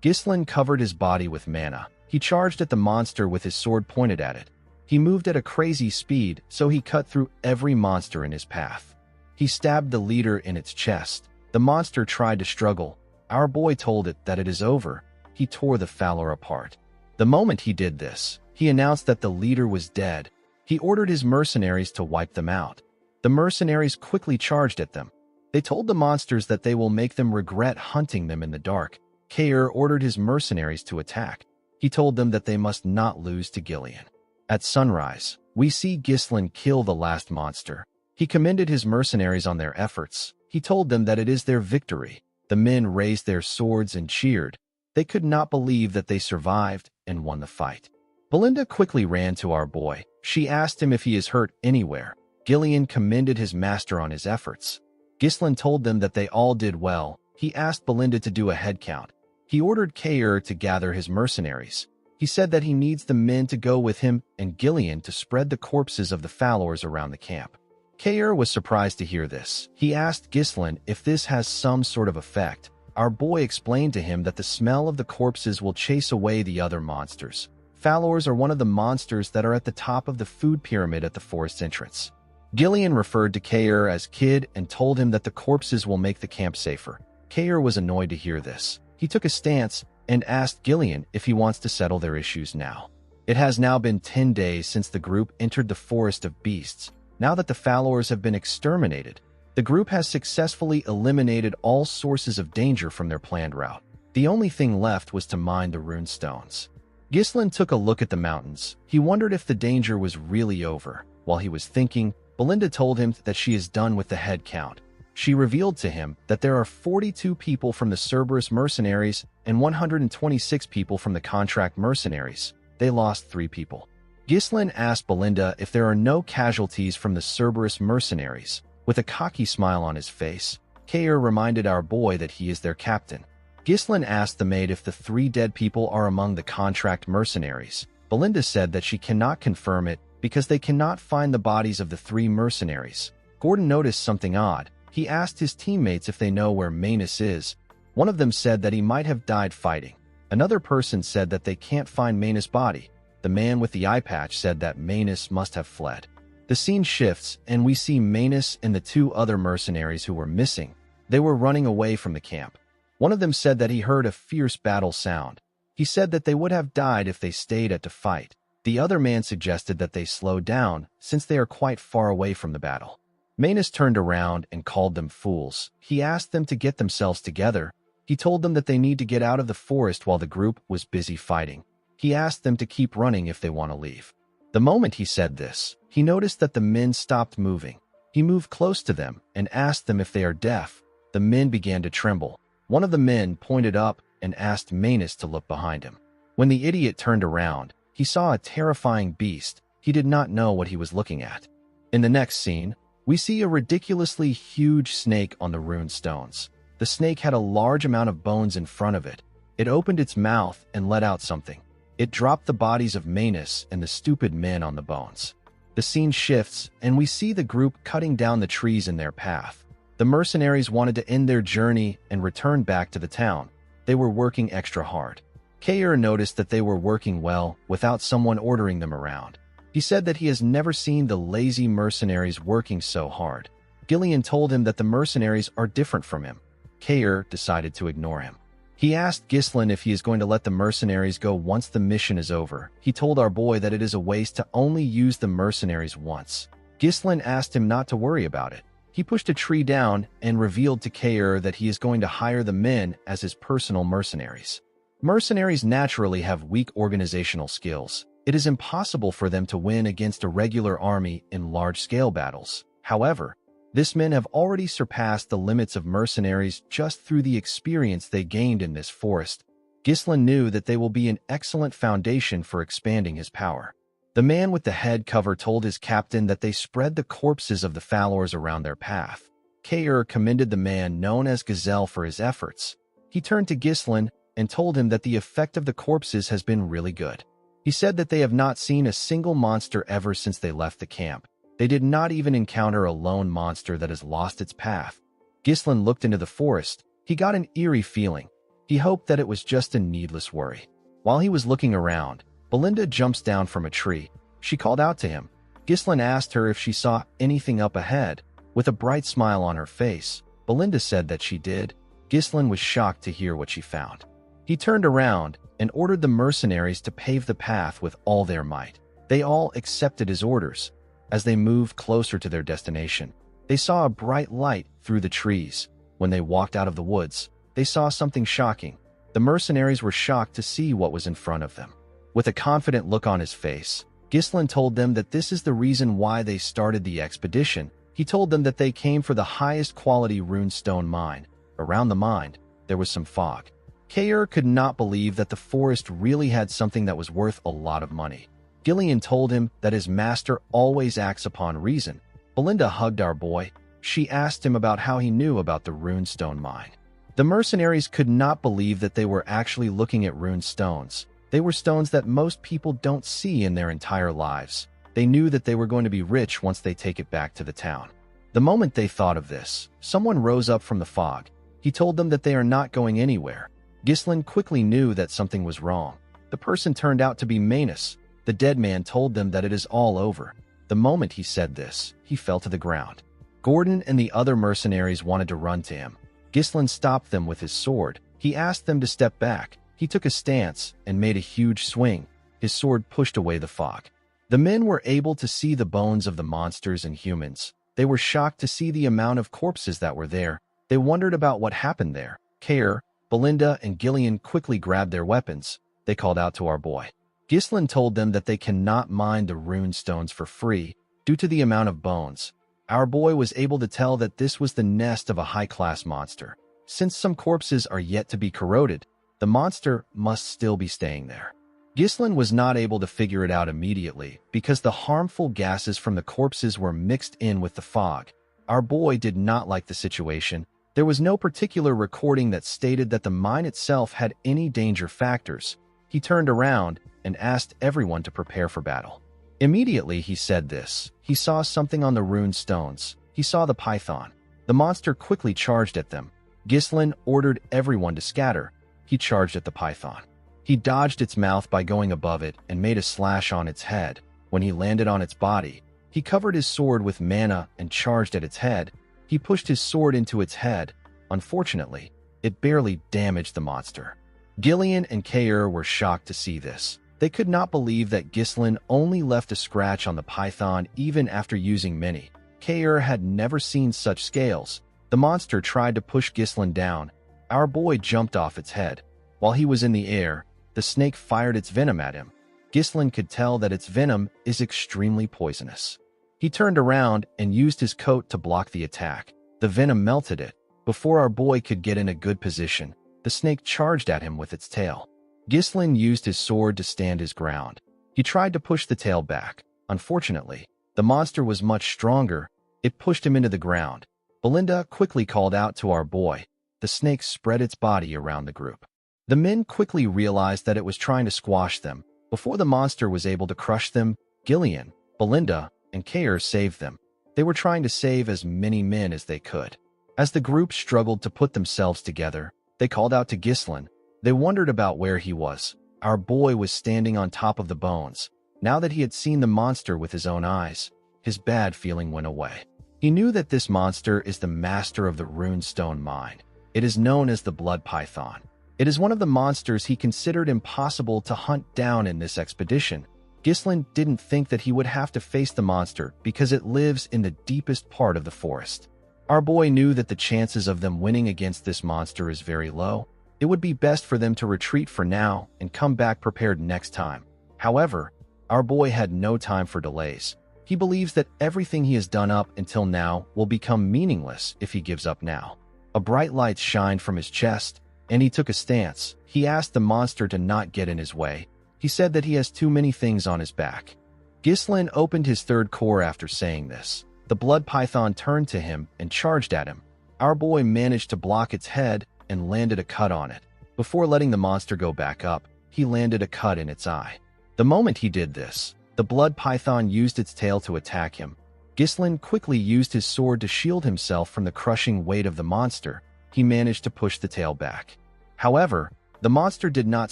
Ghislain covered his body with mana. He charged at the monster with his sword pointed at it. He moved at a crazy speed, so he cut through every monster in his path. He stabbed the leader in its chest. The monster tried to struggle. Our boy told it that it is over. He tore the Fowler apart. The moment he did this, he announced that the leader was dead. He ordered his mercenaries to wipe them out. The mercenaries quickly charged at them. They told the monsters that they will make them regret hunting them in the dark. Kair ordered his mercenaries to attack. He told them that they must not lose to Gillian. At sunrise, we see Ghislain kill the last monster. He commended his mercenaries on their efforts. He told them that it is their victory. The men raised their swords and cheered. They could not believe that they survived and won the fight. Belinda quickly ran to our boy. She asked him if he is hurt anywhere. Gillian commended his master on his efforts. Ghislain told them that they all did well. He asked Belinda to do a head count. He ordered Kair to gather his mercenaries. He said that he needs the men to go with him and Gillian to spread the corpses of the Fowlers around the camp. Kair was surprised to hear this. He asked Ghislain if this has some sort of effect. Our boy explained to him that the smell of the corpses will chase away the other monsters. Fowlers are one of the monsters that are at the top of the food pyramid at the forest entrance. Gillian referred to Kair as Kid and told him that the corpses will make the camp safer. Kair was annoyed to hear this. He took a stance and asked Gillian if he wants to settle their issues now. It has now been 10 days since the group entered the Forest of Beasts. Now that the Fowlers have been exterminated, the group has successfully eliminated all sources of danger from their planned route. The only thing left was to mine the rune stones. Ghislain took a look at the mountains. He wondered if the danger was really over. While he was thinking, Belinda told him that she is done with the head count. She revealed to him that there are 42 people from the Cerberus mercenaries and 126 people from the contract mercenaries. They lost 3 people. Ghislain asked Belinda if there are no casualties from the Cerberus mercenaries. With a cocky smile on his face, Kair reminded our boy that he is their captain. Ghislain asked the maid if the 3 dead people are among the contract mercenaries. Belinda said that she cannot confirm it because they cannot find the bodies of the 3 mercenaries. Gordon noticed something odd. He asked his teammates if they know where Manus is. One of them said that he might have died fighting. Another person said that they can't find Manus' body. The man with the eye patch said that Manus must have fled. The scene shifts, and we see Manus and the 2 other mercenaries who were missing. They were running away from the camp. One of them said that he heard a fierce battle sound. He said that they would have died if they stayed to fight. The other man suggested that they slow down, since they are quite far away from the battle. Manus turned around and called them fools. He asked them to get themselves together. He told them that they need to get out of the forest while the group was busy fighting. He asked them to keep running if they want to leave. The moment he said this, he noticed that the men stopped moving. He moved close to them and asked them if they are deaf. The men began to tremble. One of the men pointed up and asked Manus to look behind him. When the idiot turned around, he saw a terrifying beast. He did not know what he was looking at. In the next scene, we see a ridiculously huge snake on the rune stones. The snake had a large amount of bones in front of it. It opened its mouth and let out something. It dropped the bodies of Manus and the stupid men on the bones. The scene shifts, and we see the group cutting down the trees in their path. The mercenaries wanted to end their journey and return back to the town. They were working extra hard. Kair noticed that they were working well without someone ordering them around. He said that he has never seen the lazy mercenaries working so hard. Gillian told him that the mercenaries are different from him. Kair decided to ignore him. He asked Ghislain if he is going to let the mercenaries go once the mission is over. He told our boy that it is a waste to only use the mercenaries once. Ghislain asked him not to worry about it. He pushed a tree down and revealed to Kair that he is going to hire the men as his personal mercenaries. Mercenaries naturally have weak organizational skills. It is impossible for them to win against a regular army in large-scale battles. However, these men have already surpassed the limits of mercenaries just through the experience they gained in this forest. Ghislain knew that they will be an excellent foundation for expanding his power. The man with the head cover told his captain that they spread the corpses of the Fowlers around their path. Kair commended the man known as Gazelle for his efforts. He turned to Ghislain and told him that the effect of the corpses has been really good. He said that they have not seen a single monster ever since they left the camp. They did not even encounter a lone monster that has lost its path. Ghislain looked into the forest. He got an eerie feeling. He hoped that it was just a needless worry. While he was looking around, Belinda jumps down from a tree. She called out to him. Ghislain asked her if she saw anything up ahead. With a bright smile on her face, Belinda said that she did. Ghislain was shocked to hear what she found. He turned around and ordered the mercenaries to pave the path with all their might. They all accepted his orders. As they moved closer to their destination, they saw a bright light through the trees. When they walked out of the woods, they saw something shocking. The mercenaries were shocked to see what was in front of them. With a confident look on his face, Ghislain told them that this is the reason why they started the expedition. He told them that they came for the highest quality runestone mine. Around the mine, there was some fog. Kair could not believe that the forest really had something that was worth a lot of money. Gillian told him that his master always acts upon reason. Belinda hugged our boy. She asked him about how he knew about the runestone mine. The mercenaries could not believe that they were actually looking at rune stones. They were stones that most people don't see in their entire lives. They knew that they were going to be rich once they take it back to the town. The moment they thought of this, someone rose up from the fog. He told them that they are not going anywhere. Ghislain quickly knew that something was wrong. The person turned out to be Manus. The dead man told them that it is all over. The moment he said this, he fell to the ground. Gordon and the other mercenaries wanted to run to him. Ghislain stopped them with his sword. He asked them to step back. He took a stance and made a huge swing. His sword pushed away the fog. The men were able to see the bones of the monsters and humans. They were shocked to see the amount of corpses that were there. They wondered about what happened there. Kair, Belinda, and Gillian quickly grabbed their weapons. They called out to our boy. Ghislain told them that they cannot mine the rune stones for free due to the amount of bones. Our boy was able to tell that this was the nest of a high-class monster. Since some corpses are yet to be corroded, the monster must still be staying there. Ghislain was not able to figure it out immediately because the harmful gases from the corpses were mixed in with the fog. Our boy did not like the situation. There was no particular recording that stated that the mine itself had any danger factors. He turned around and asked everyone to prepare for battle. Immediately he said this. He saw something on the rune stones. He saw the python. The monster quickly charged at them. Ghislain ordered everyone to scatter. He charged at the python. He dodged its mouth by going above it and made a slash on its head. When he landed on its body, he covered his sword with mana and charged at its head. He pushed his sword into its head. Unfortunately, it barely damaged the monster. Gillian and Kair were shocked to see this. They could not believe that Ghislain only left a scratch on the python even after using many. Kair had never seen such scales. The monster tried to push Ghislain down. Our boy jumped off its head. While he was in the air, the snake fired its venom at him. Ghislain could tell that its venom is extremely poisonous. He turned around and used his coat to block the attack. The venom melted it. Before our boy could get in a good position, the snake charged at him with its tail. Ghislain used his sword to stand his ground. He tried to push the tail back. Unfortunately, the monster was much stronger. It pushed him into the ground. Belinda quickly called out to our boy. The snake spread its body around the group. The men quickly realized that it was trying to squash them. Before the monster was able to crush them, Gillian, Belinda, and Kair saved them. They were trying to save as many men as they could. As the group struggled to put themselves together, they called out to Ghislain. They wondered about where he was. Our boy was standing on top of the bones. Now that he had seen the monster with his own eyes, his bad feeling went away. He knew that this monster is the master of the runestone mine. It is known as the blood python. It is one of the monsters he considered impossible to hunt down in this expedition. Ghislain didn't think that he would have to face the monster because it lives in the deepest part of the forest. Our boy knew that the chances of them winning against this monster is very low. It would be best for them to retreat for now and come back prepared next time. However, our boy had no time for delays. He believes that everything he has done up until now will become meaningless if he gives up now. A bright light shined from his chest, and he took a stance. He asked the monster to not get in his way. He said that he has too many things on his back. Ghislain opened his third core after saying this. The blood python turned to him and charged at him. Our boy managed to block its head and landed a cut on it. Before letting the monster go back up, he landed a cut in its eye. The moment he did this, the blood python used its tail to attack him. Ghislain quickly used his sword to shield himself from the crushing weight of the monster. He managed to push the tail back. However, the monster did not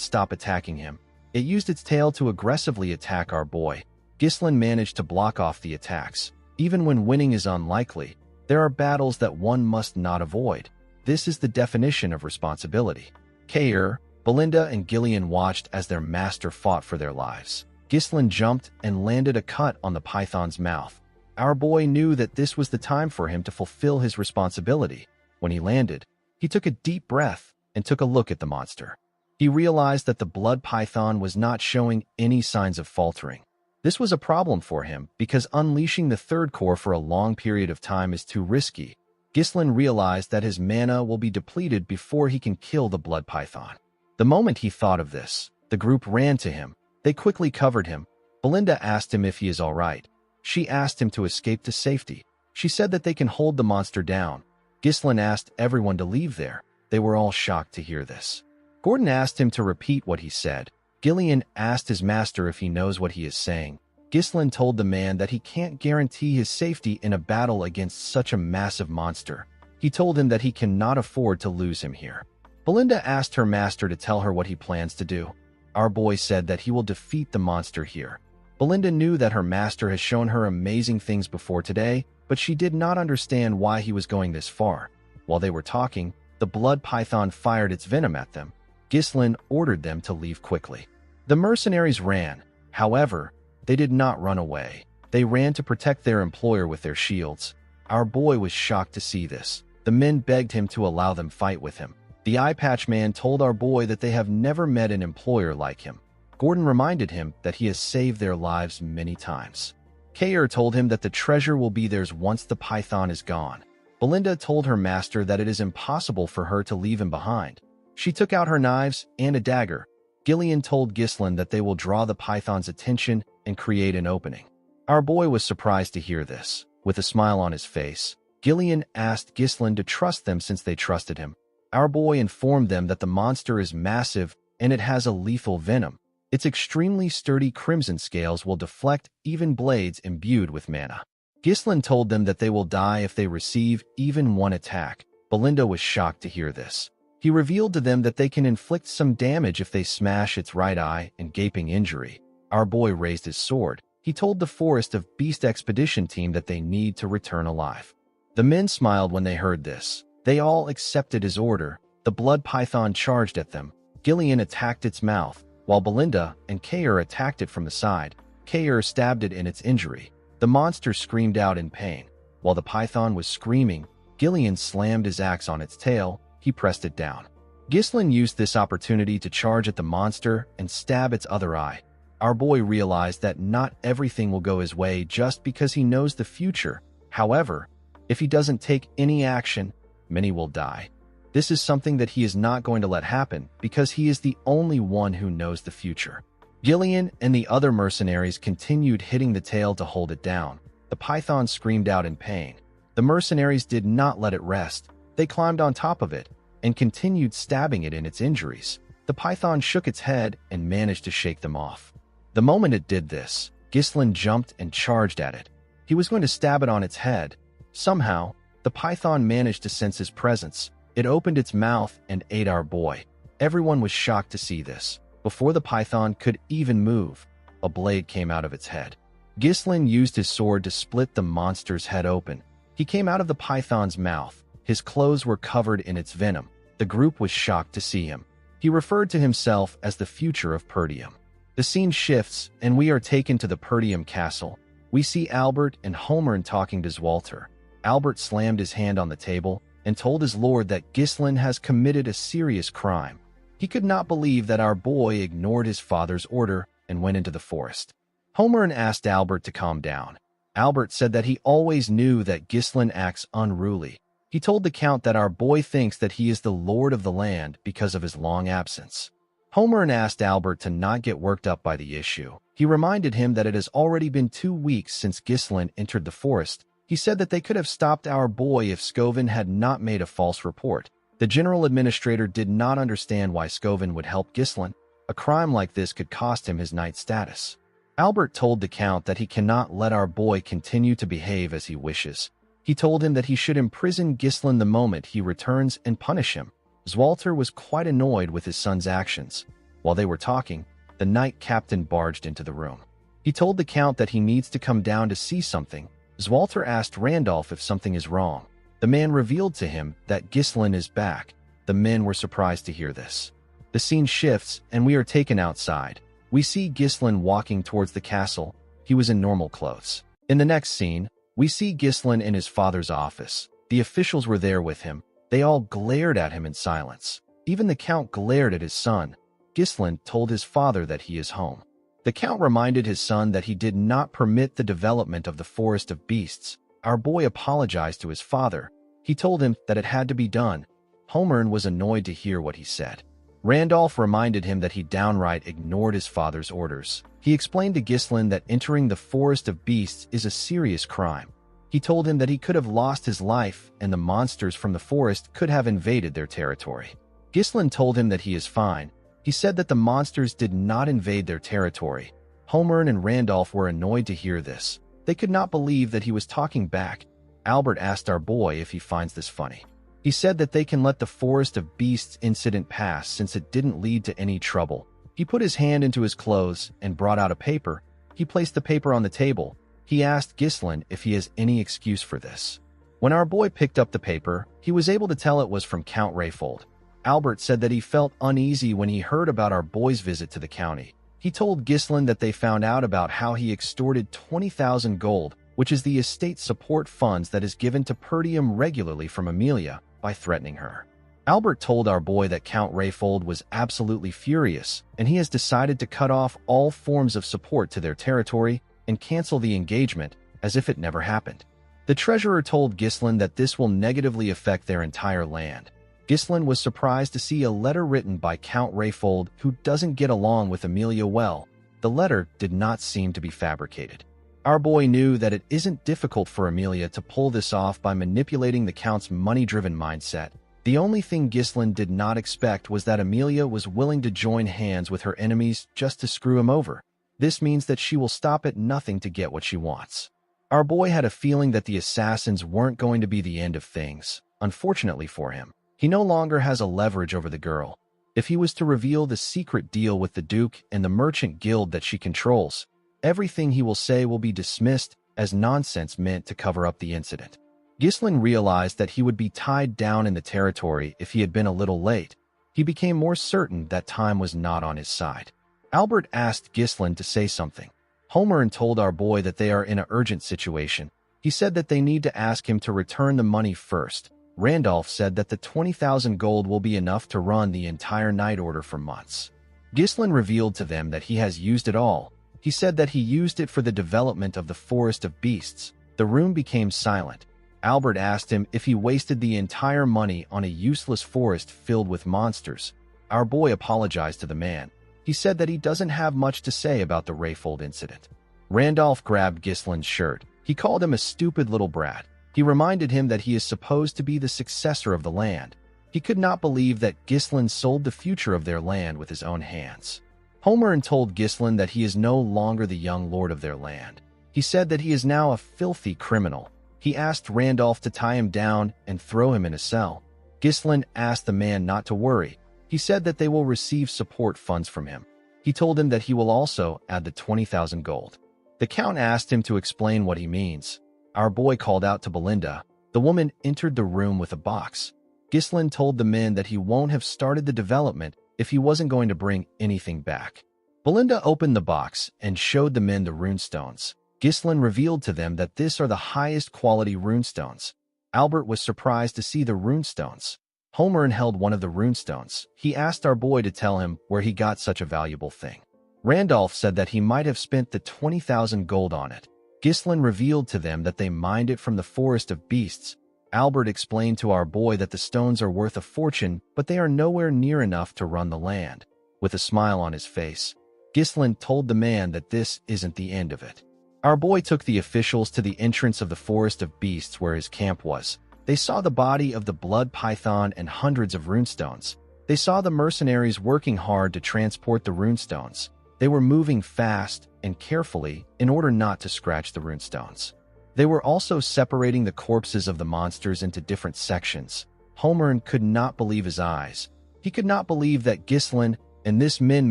stop attacking him. It used its tail to aggressively attack our boy. Ghislain managed to block off the attacks. Even when winning is unlikely, there are battles that one must not avoid. This is the definition of responsibility. Kair, Belinda, and Gillian watched as their master fought for their lives. Ghislain jumped and landed a cut on the python's mouth. Our boy knew that this was the time for him to fulfill his responsibility. When he landed, he took a deep breath and took a look at the monster. He realized that the blood python was not showing any signs of faltering. This was a problem for him because unleashing the third core for a long period of time is too risky. Ghislain realized that his mana will be depleted before he can kill the blood python. The moment he thought of this, the group ran to him. They quickly covered him. Belinda asked him if he is all right. She asked him to escape to safety. She said that they can hold the monster down. Ghislain asked everyone to leave there. They were all shocked to hear this. Gordon asked him to repeat what he said. Gillian asked his master if he knows what he is saying. Ghislain told the man that he can't guarantee his safety in a battle against such a massive monster. He told him that he cannot afford to lose him here. Belinda asked her master to tell her what he plans to do. Our boy said that he will defeat the monster here. Belinda knew that her master has shown her amazing things before today, but she did not understand why he was going this far. While they were talking, the blood python fired its venom at them. Ghislain ordered them to leave quickly. The mercenaries ran. However, they did not run away. They ran to protect their employer with their shields. Our boy was shocked to see this. The men begged him to allow them fight with him. The eye patch man told our boy that they have never met an employer like him. Gordon reminded him that he has saved their lives many times. Kair told him that the treasure will be theirs once the python is gone. Belinda told her master that it is impossible for her to leave him behind. She took out her knives and a dagger. Gillian told Ghislain that they will draw the python's attention and create an opening. Our boy was surprised to hear this. With a smile on his face, Gillian asked Ghislain to trust them since they trusted him. Our boy informed them that the monster is massive and it has a lethal venom. Its extremely sturdy crimson scales will deflect even blades imbued with mana. Ghislain told them that they will die if they receive even one attack. Belinda was shocked to hear this. He revealed to them that they can inflict some damage if they smash its right eye and gaping injury. Our boy raised his sword. He told the Forest of Beast expedition team that they need to return alive. The men smiled when they heard this. They all accepted his order. The blood python charged at them. Gillian attacked its mouth, while Belinda and Kair attacked it from the side. Kair stabbed it in its injury. The monster screamed out in pain. While the python was screaming, Gillian slammed his axe on its tail. He pressed it down. Ghislain used this opportunity to charge at the monster and stab its other eye. Our boy realized that not everything will go his way just because he knows the future. However, if he doesn't take any action, many will die. This is something that he is not going to let happen because he is the only one who knows the future. Gillian and the other mercenaries continued hitting the tail to hold it down. The python screamed out in pain. The mercenaries did not let it rest. They climbed on top of it and continued stabbing it in its injuries. The python shook its head and managed to shake them off. The moment it did this, Ghislain jumped and charged at it. He was going to stab it on its head. Somehow, the python managed to sense his presence. It opened its mouth and ate our boy. Everyone was shocked to see this. Before the python could even move, a blade came out of its head. Ghislain used his sword to split the monster's head open. He came out of the python's mouth. His clothes were covered in its venom. The group was shocked to see him. He referred to himself as the future of Perdium. The scene shifts, and we are taken to the Perdium castle. We see Albert and Homer talking to Zwalter. Albert slammed his hand on the table and told his lord that Ghislain has committed a serious crime. He could not believe that our boy ignored his father's order and went into the forest. Homer asked Albert to calm down. Albert said that he always knew that Ghislain acts unruly. He told the count that our boy thinks that he is the lord of the land because of his long absence. Homer asked Albert to not get worked up by the issue. He reminded him that it has already been 2 weeks since Ghislain entered the forest. He said that they could have stopped our boy if Scovin had not made a false report. The general administrator did not understand why Scovin would help Ghislain. A crime like this could cost him his knight status. Albert told the Count that he cannot let our boy continue to behave as he wishes. He told him that he should imprison Ghislain the moment he returns and punish him. Walter was quite annoyed with his son's actions. While they were talking, the knight captain barged into the room. He told the Count that he needs to come down to see something. Walter asked Randolph if something is wrong. The man revealed to him that Ghislain is back. The men were surprised to hear this. The scene shifts, and we are taken outside. We see Ghislain walking towards the castle. He was in normal clothes. In the next scene, we see Ghislain in his father's office. The officials were there with him. They all glared at him in silence. Even the Count glared at his son. Ghislain told his father that he is home. The Count reminded his son that he did not permit the development of the Forest of Beasts. Our boy apologized to his father. He told him that it had to be done. Homer was annoyed to hear what he said. Randolph reminded him that he downright ignored his father's orders. He explained to Ghislain that entering the Forest of Beasts is a serious crime. He told him that he could have lost his life and the monsters from the forest could have invaded their territory. Ghislain told him that he is fine. He said that the monsters did not invade their territory. Homer and Randolph were annoyed to hear this. They could not believe that he was talking back. Albert asked our boy if he finds this funny. He said that they can let the Forest of Beasts incident pass since it didn't lead to any trouble. He put his hand into his clothes and brought out a paper. He placed the paper on the table. He asked Ghislain if he has any excuse for this. When our boy picked up the paper, he was able to tell it was from Count Rayfold. Albert said that he felt uneasy when he heard about our boy's visit to the county. He told Ghislain that they found out about how he extorted 20,000 gold, which is the estate support funds that is given to Perdium regularly from Amelia, by threatening her. Albert told our boy that Count Rayfold was absolutely furious, and he has decided to cut off all forms of support to their territory and cancel the engagement as if it never happened. The treasurer told Ghislain that this will negatively affect their entire land. Ghislain was surprised to see a letter written by Count Rayfold, who doesn't get along with Amelia well. The letter did not seem to be fabricated. Our boy knew that it isn't difficult for Amelia to pull this off by manipulating the Count's money-driven mindset. The only thing Ghislain did not expect was that Amelia was willing to join hands with her enemies just to screw him over. This means that she will stop at nothing to get what she wants. Our boy had a feeling that the assassins weren't going to be the end of things. Unfortunately for him, he no longer has a leverage over the girl. If he was to reveal the secret deal with the Duke and the merchant guild that she controls, everything he will say will be dismissed as nonsense meant to cover up the incident. Ghislain realized that he would be tied down in the territory if he had been a little late. He became more certain that time was not on his side. Albert asked Ghislain to say something. Homer told our boy that they are in an urgent situation. He said that they need to ask him to return the money first. Randolph said that the 20,000 gold will be enough to run the entire night order for months. Ghislain revealed to them that he has used it all. He said that he used it for the development of the Forest of Beasts. The room became silent. Albert asked him if he wasted the entire money on a useless forest filled with monsters. Our boy apologized to the man. He said that he doesn't have much to say about the Rayfold incident. Randolph grabbed Ghislain's shirt. He called him a stupid little brat. He reminded him that he is supposed to be the successor of the land. He could not believe that Ghislain sold the future of their land with his own hands. Homer told Ghislain that he is no longer the young lord of their land. He said that he is now a filthy criminal. He asked Randolph to tie him down and throw him in a cell. Ghislain asked the man not to worry. He said that they will receive support funds from him. He told him that he will also add the 20,000 gold. The Count asked him to explain what he means. Our boy called out to Belinda. The woman entered the room with a box. Ghislain told the men that he won't have started the development if he wasn't going to bring anything back. Belinda opened the box and showed the men the runestones. Ghislain revealed to them that these are the highest quality runestones. Albert was surprised to see the runestones. Homer held one of the runestones. He asked our boy to tell him where he got such a valuable thing. Randolph said that he might have spent the 20,000 gold on it. Ghislain revealed to them that they mined it from the Forest of Beasts. Albert explained to our boy that the stones are worth a fortune, but they are nowhere near enough to run the land. With a smile on his face, Ghislain told the man that this isn't the end of it. Our boy took the officials to the entrance of the Forest of Beasts where his camp was. They saw the body of the blood python and hundreds of runestones. They saw the mercenaries working hard to transport the runestones. They were moving fast and carefully in order not to scratch the runestones. They were also separating the corpses of the monsters into different sections. Holmern could not believe his eyes. He could not believe that Ghislain and this men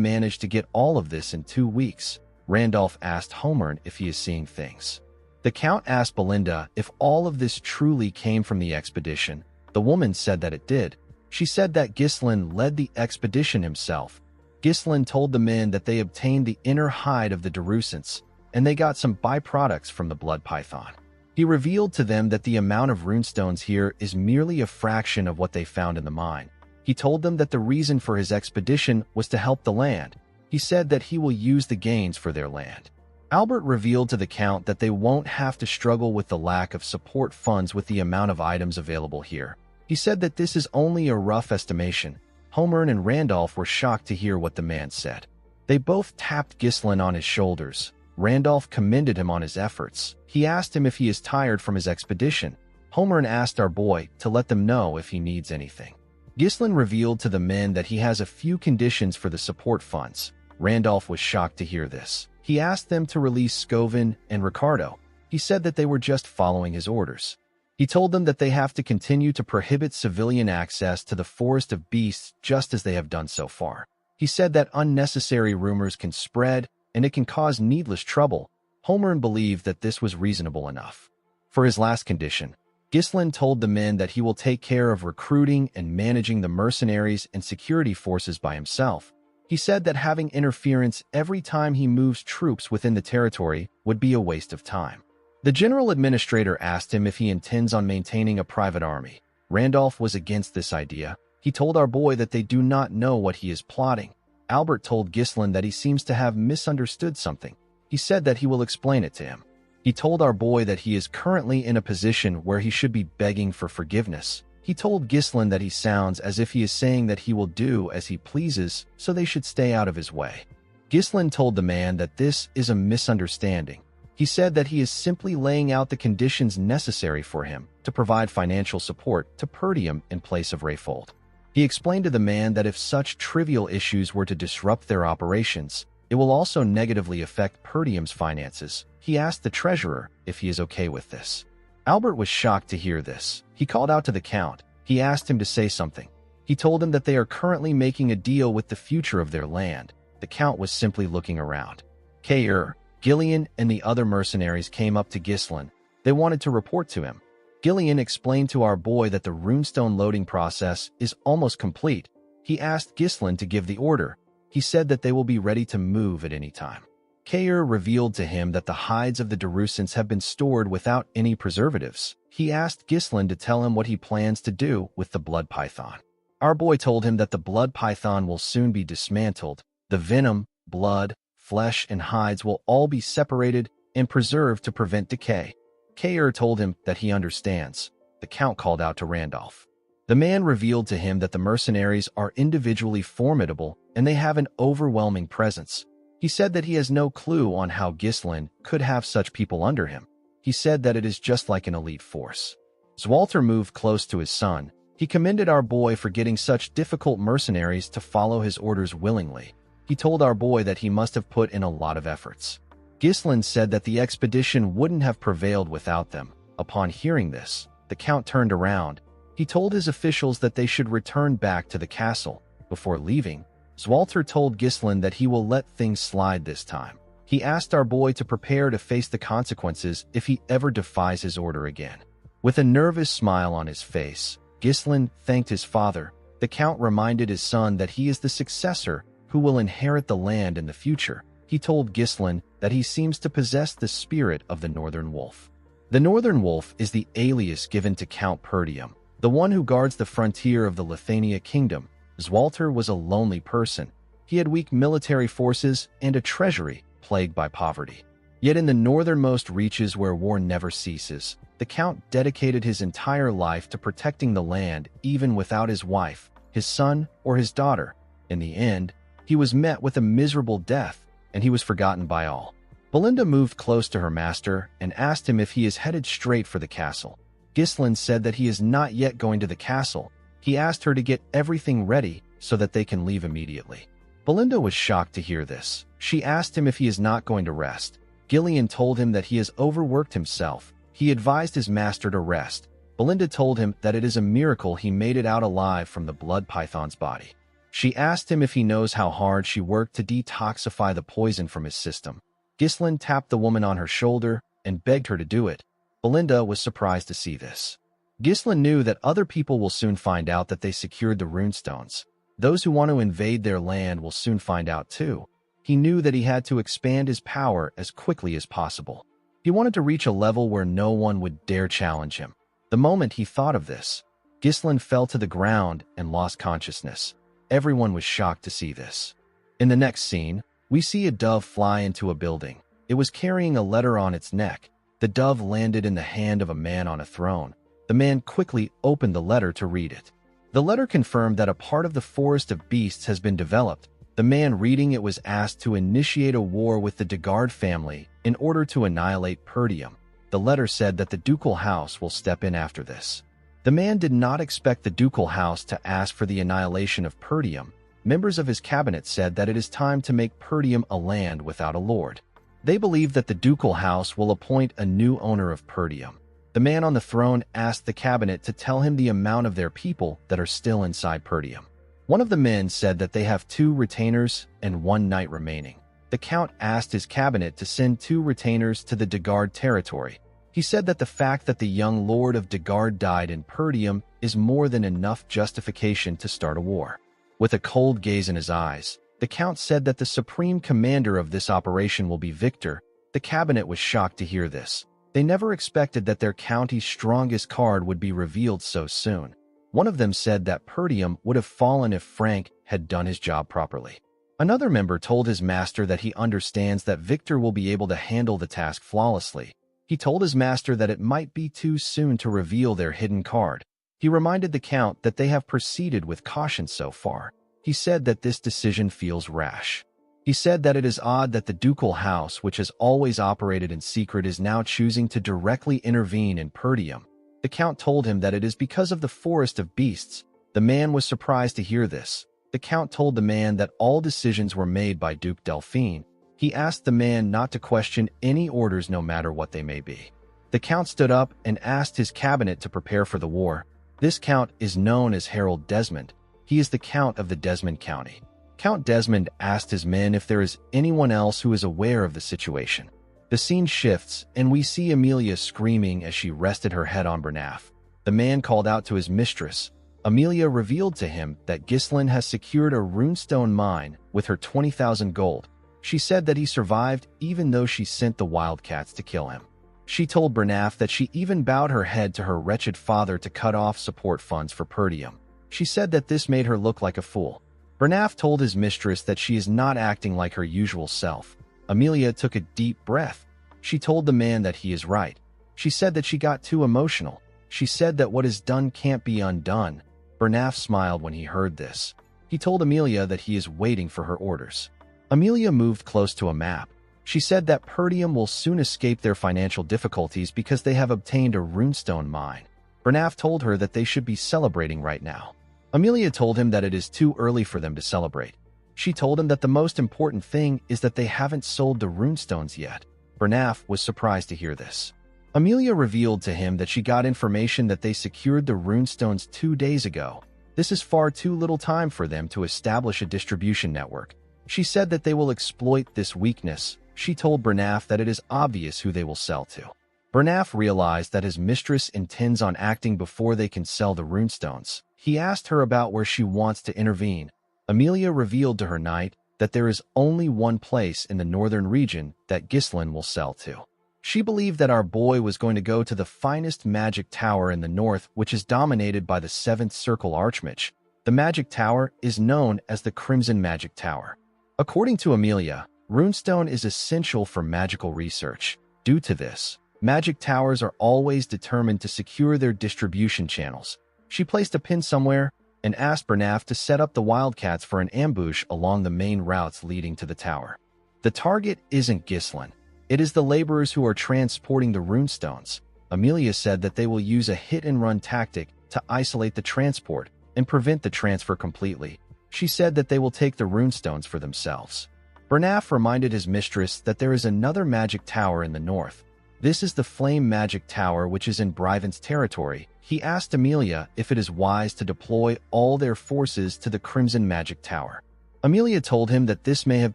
managed to get all of this in 2 weeks. Randolph asked Holmern if he is seeing things. The Count asked Belinda if all of this truly came from the expedition. The woman said that it did. She said that Ghislain led the expedition himself. Ghislain told the men that they obtained the inner hide of the Darusants, and they got some byproducts from the blood python. He revealed to them that the amount of runestones here is merely a fraction of what they found in the mine. He told them that the reason for his expedition was to help the land. He said that he will use the gains for their land. Albert revealed to the Count that they won't have to struggle with the lack of support funds with the amount of items available here. He said that this is only a rough estimation. Holmern and Randolph were shocked to hear what the man said. They both tapped Ghislain on his shoulders. Randolph commended him on his efforts. He asked him if he is tired from his expedition. Holmern asked our boy to let them know if he needs anything. Ghislain revealed to the men that he has a few conditions for the support funds. Randolph was shocked to hear this. He asked them to release Scovin and Ricardo. He said that they were just following his orders. He told them that they have to continue to prohibit civilian access to the Forest of Beasts just as they have done so far. He said that unnecessary rumors can spread and it can cause needless trouble. Holmern believed that this was reasonable enough. For his last condition, Ghislain told the men that he will take care of recruiting and managing the mercenaries and security forces by himself. He said that having interference every time he moves troops within the territory would be a waste of time. The general administrator asked him if he intends on maintaining a private army. Randolph was against this idea. He told our boy that they do not know what he is plotting. Albert told Ghislain that he seems to have misunderstood something. He said that he will explain it to him. He told our boy that he is currently in a position where he should be begging for forgiveness. He told Ghislain that he sounds as if he is saying that he will do as he pleases, so they should stay out of his way. Ghislain told the man that this is a misunderstanding. He said that he is simply laying out the conditions necessary for him to provide financial support to Perdium in place of Rayfold. He explained to the man that if such trivial issues were to disrupt their operations, it will also negatively affect Perdium's finances. He asked the treasurer if he is okay with this. Albert was shocked to hear this. He called out to the Count. He asked him to say something. He told him that they are currently making a deal with the future of their land. The Count was simply looking around. Gillian and the other mercenaries came up to Ghislain. They wanted to report to him. Gillian explained to our boy that the runestone loading process is almost complete. He asked Ghislain to give the order. He said that they will be ready to move at any time. Kayer revealed to him that the hides of the Darusants have been stored without any preservatives. He asked Ghislain to tell him what he plans to do with the blood python. Our boy told him that the blood python will soon be dismantled. The venom, blood, flesh, and hides will all be separated and preserved to prevent decay. Kayer told him that he understands. The Count called out to Randolph. The man revealed to him that the mercenaries are individually formidable and they have an overwhelming presence. He said that he has no clue on how Ghislain could have such people under him. He said that it is just like an elite force. Zwalter moved close to his son. He commended our boy for getting such difficult mercenaries to follow his orders willingly. He told our boy that he must have put in a lot of efforts. Ghislain said that the expedition wouldn't have prevailed without them. Upon hearing this, the Count turned around. He told his officials that they should return back to the castle. Before leaving, Zwalter told Ghislain that he will let things slide this time. He asked our boy to prepare to face the consequences if he ever defies his order again. With a nervous smile on his face, Ghislain thanked his father. The Count reminded his son that he is the successor who will inherit the land in the future. He told Ghislain that he seems to possess the spirit of the Northern Wolf. The Northern Wolf is the alias given to Count Perdium, the one who guards the frontier of the Lithania kingdom. Zwalter was a lonely person. He had weak military forces and a treasury plagued by poverty. Yet in the northernmost reaches where war never ceases, the Count dedicated his entire life to protecting the land even without his wife, his son, or his daughter. In the end, he was met with a miserable death, and he was forgotten by all. Belinda moved close to her master and asked him if he is headed straight for the castle. Ghislain said that he is not yet going to the castle. He asked her to get everything ready so that they can leave immediately. Belinda was shocked to hear this. She asked him if he is not going to rest. Gillian told him that he has overworked himself. He advised his master to rest. Belinda told him that it is a miracle he made it out alive from the blood python's body. She asked him if he knows how hard she worked to detoxify the poison from his system. Ghislain tapped the woman on her shoulder and begged her to do it. Belinda was surprised to see this. Ghislain knew that other people will soon find out that they secured the runestones. Those who want to invade their land will soon find out too. He knew that he had to expand his power as quickly as possible. He wanted to reach a level where no one would dare challenge him. The moment he thought of this, Ghislain fell to the ground and lost consciousness. Everyone was shocked to see this. In the next scene, we see a dove fly into a building. It was carrying a letter on its neck. The dove landed in the hand of a man on a throne. The man quickly opened the letter to read it. The letter confirmed that a part of the Forest of Beasts has been developed. The man reading it was asked to initiate a war with the Degard family in order to annihilate Perdium. The letter said that the ducal house will step in after this. The man did not expect the ducal house to ask for the annihilation of Perdium. Members of his cabinet said that it is time to make Perdium a land without a lord. They believe that the ducal house will appoint a new owner of Perdium. The man on the throne asked the cabinet to tell him the amount of their people that are still inside Perdium. One of the men said that they have 2 retainers and 1 knight remaining. The count asked his cabinet to send 2 retainers to the Degard territory. He said that the fact that the young lord of Degard died in Perdium is more than enough justification to start a war. With a cold gaze in his eyes, the count said that the supreme commander of this operation will be Victor. The cabinet was shocked to hear this. They never expected that their county's strongest card would be revealed so soon. One of them said that Perdium would have fallen if Frank had done his job properly. Another member told his master that he understands that Victor will be able to handle the task flawlessly. He told his master that it might be too soon to reveal their hidden card. He reminded the count that they have proceeded with caution so far. He said that this decision feels rash. He said that it is odd that the ducal house, which has always operated in secret, is now choosing to directly intervene in Perdium. The count told him that it is because of the Forest of Beasts. The man was surprised to hear this. The count told the man that all decisions were made by Duke Delphine. He asked the man not to question any orders no matter what they may be. The count stood up and asked his cabinet to prepare for the war. This count is known as Harold Desmond. He is the count of the Desmond County. Count Desmond asked his men if there is anyone else who is aware of the situation. The scene shifts, and we see Amelia screaming as she rested her head on Bernaf. The man called out to his mistress. Amelia revealed to him that Ghislain has secured a runestone mine with her 20,000 gold. She said that he survived even though she sent the wildcats to kill him. She told Bernaf that she even bowed her head to her wretched father to cut off support funds for Perdium. She said that this made her look like a fool. Bernaf told his mistress that she is not acting like her usual self. Amelia took a deep breath. She told the man that he is right. She said that she got too emotional. She said that what is done can't be undone. Bernaf smiled when he heard this. He told Amelia that he is waiting for her orders. Amelia moved close to a map. She said that Perdium will soon escape their financial difficulties because they have obtained a runestone mine. Bernaf told her that they should be celebrating right now. Amelia told him that it is too early for them to celebrate. She told him that the most important thing is that they haven't sold the runestones yet. Bernaf was surprised to hear this. Amelia revealed to him that she got information that they secured the runestones 2 days ago. This is far too little time for them to establish a distribution network. She said that they will exploit this weakness. She told Bernaf that it is obvious who they will sell to. Bernaf realized that his mistress intends on acting before they can sell the runestones. He asked her about where she wants to intervene. Amelia revealed to her knight that there is only one place in the northern region that Ghislain will sell to. She believed that our boy was going to go to the finest magic tower in the north, which is dominated by the 7th Circle Archmage. The magic tower is known as the Crimson Magic Tower. According to Amelia, runestone is essential for magical research. Due to this, magic towers are always determined to secure their distribution channels. She placed a pin somewhere and asked Bernaf to set up the wildcats for an ambush along the main routes leading to the tower. The target isn't Ghislain. It is the laborers who are transporting the runestones. Amelia said that they will use a hit-and-run tactic to isolate the transport and prevent the transfer completely. She said that they will take the runestones for themselves. Bernaf reminded his mistress that there is another magic tower in the north. This is the Flame Magic Tower, which is in Bryvant's territory. He asked Amelia if it is wise to deploy all their forces to the Crimson Magic Tower. Amelia told him that this may have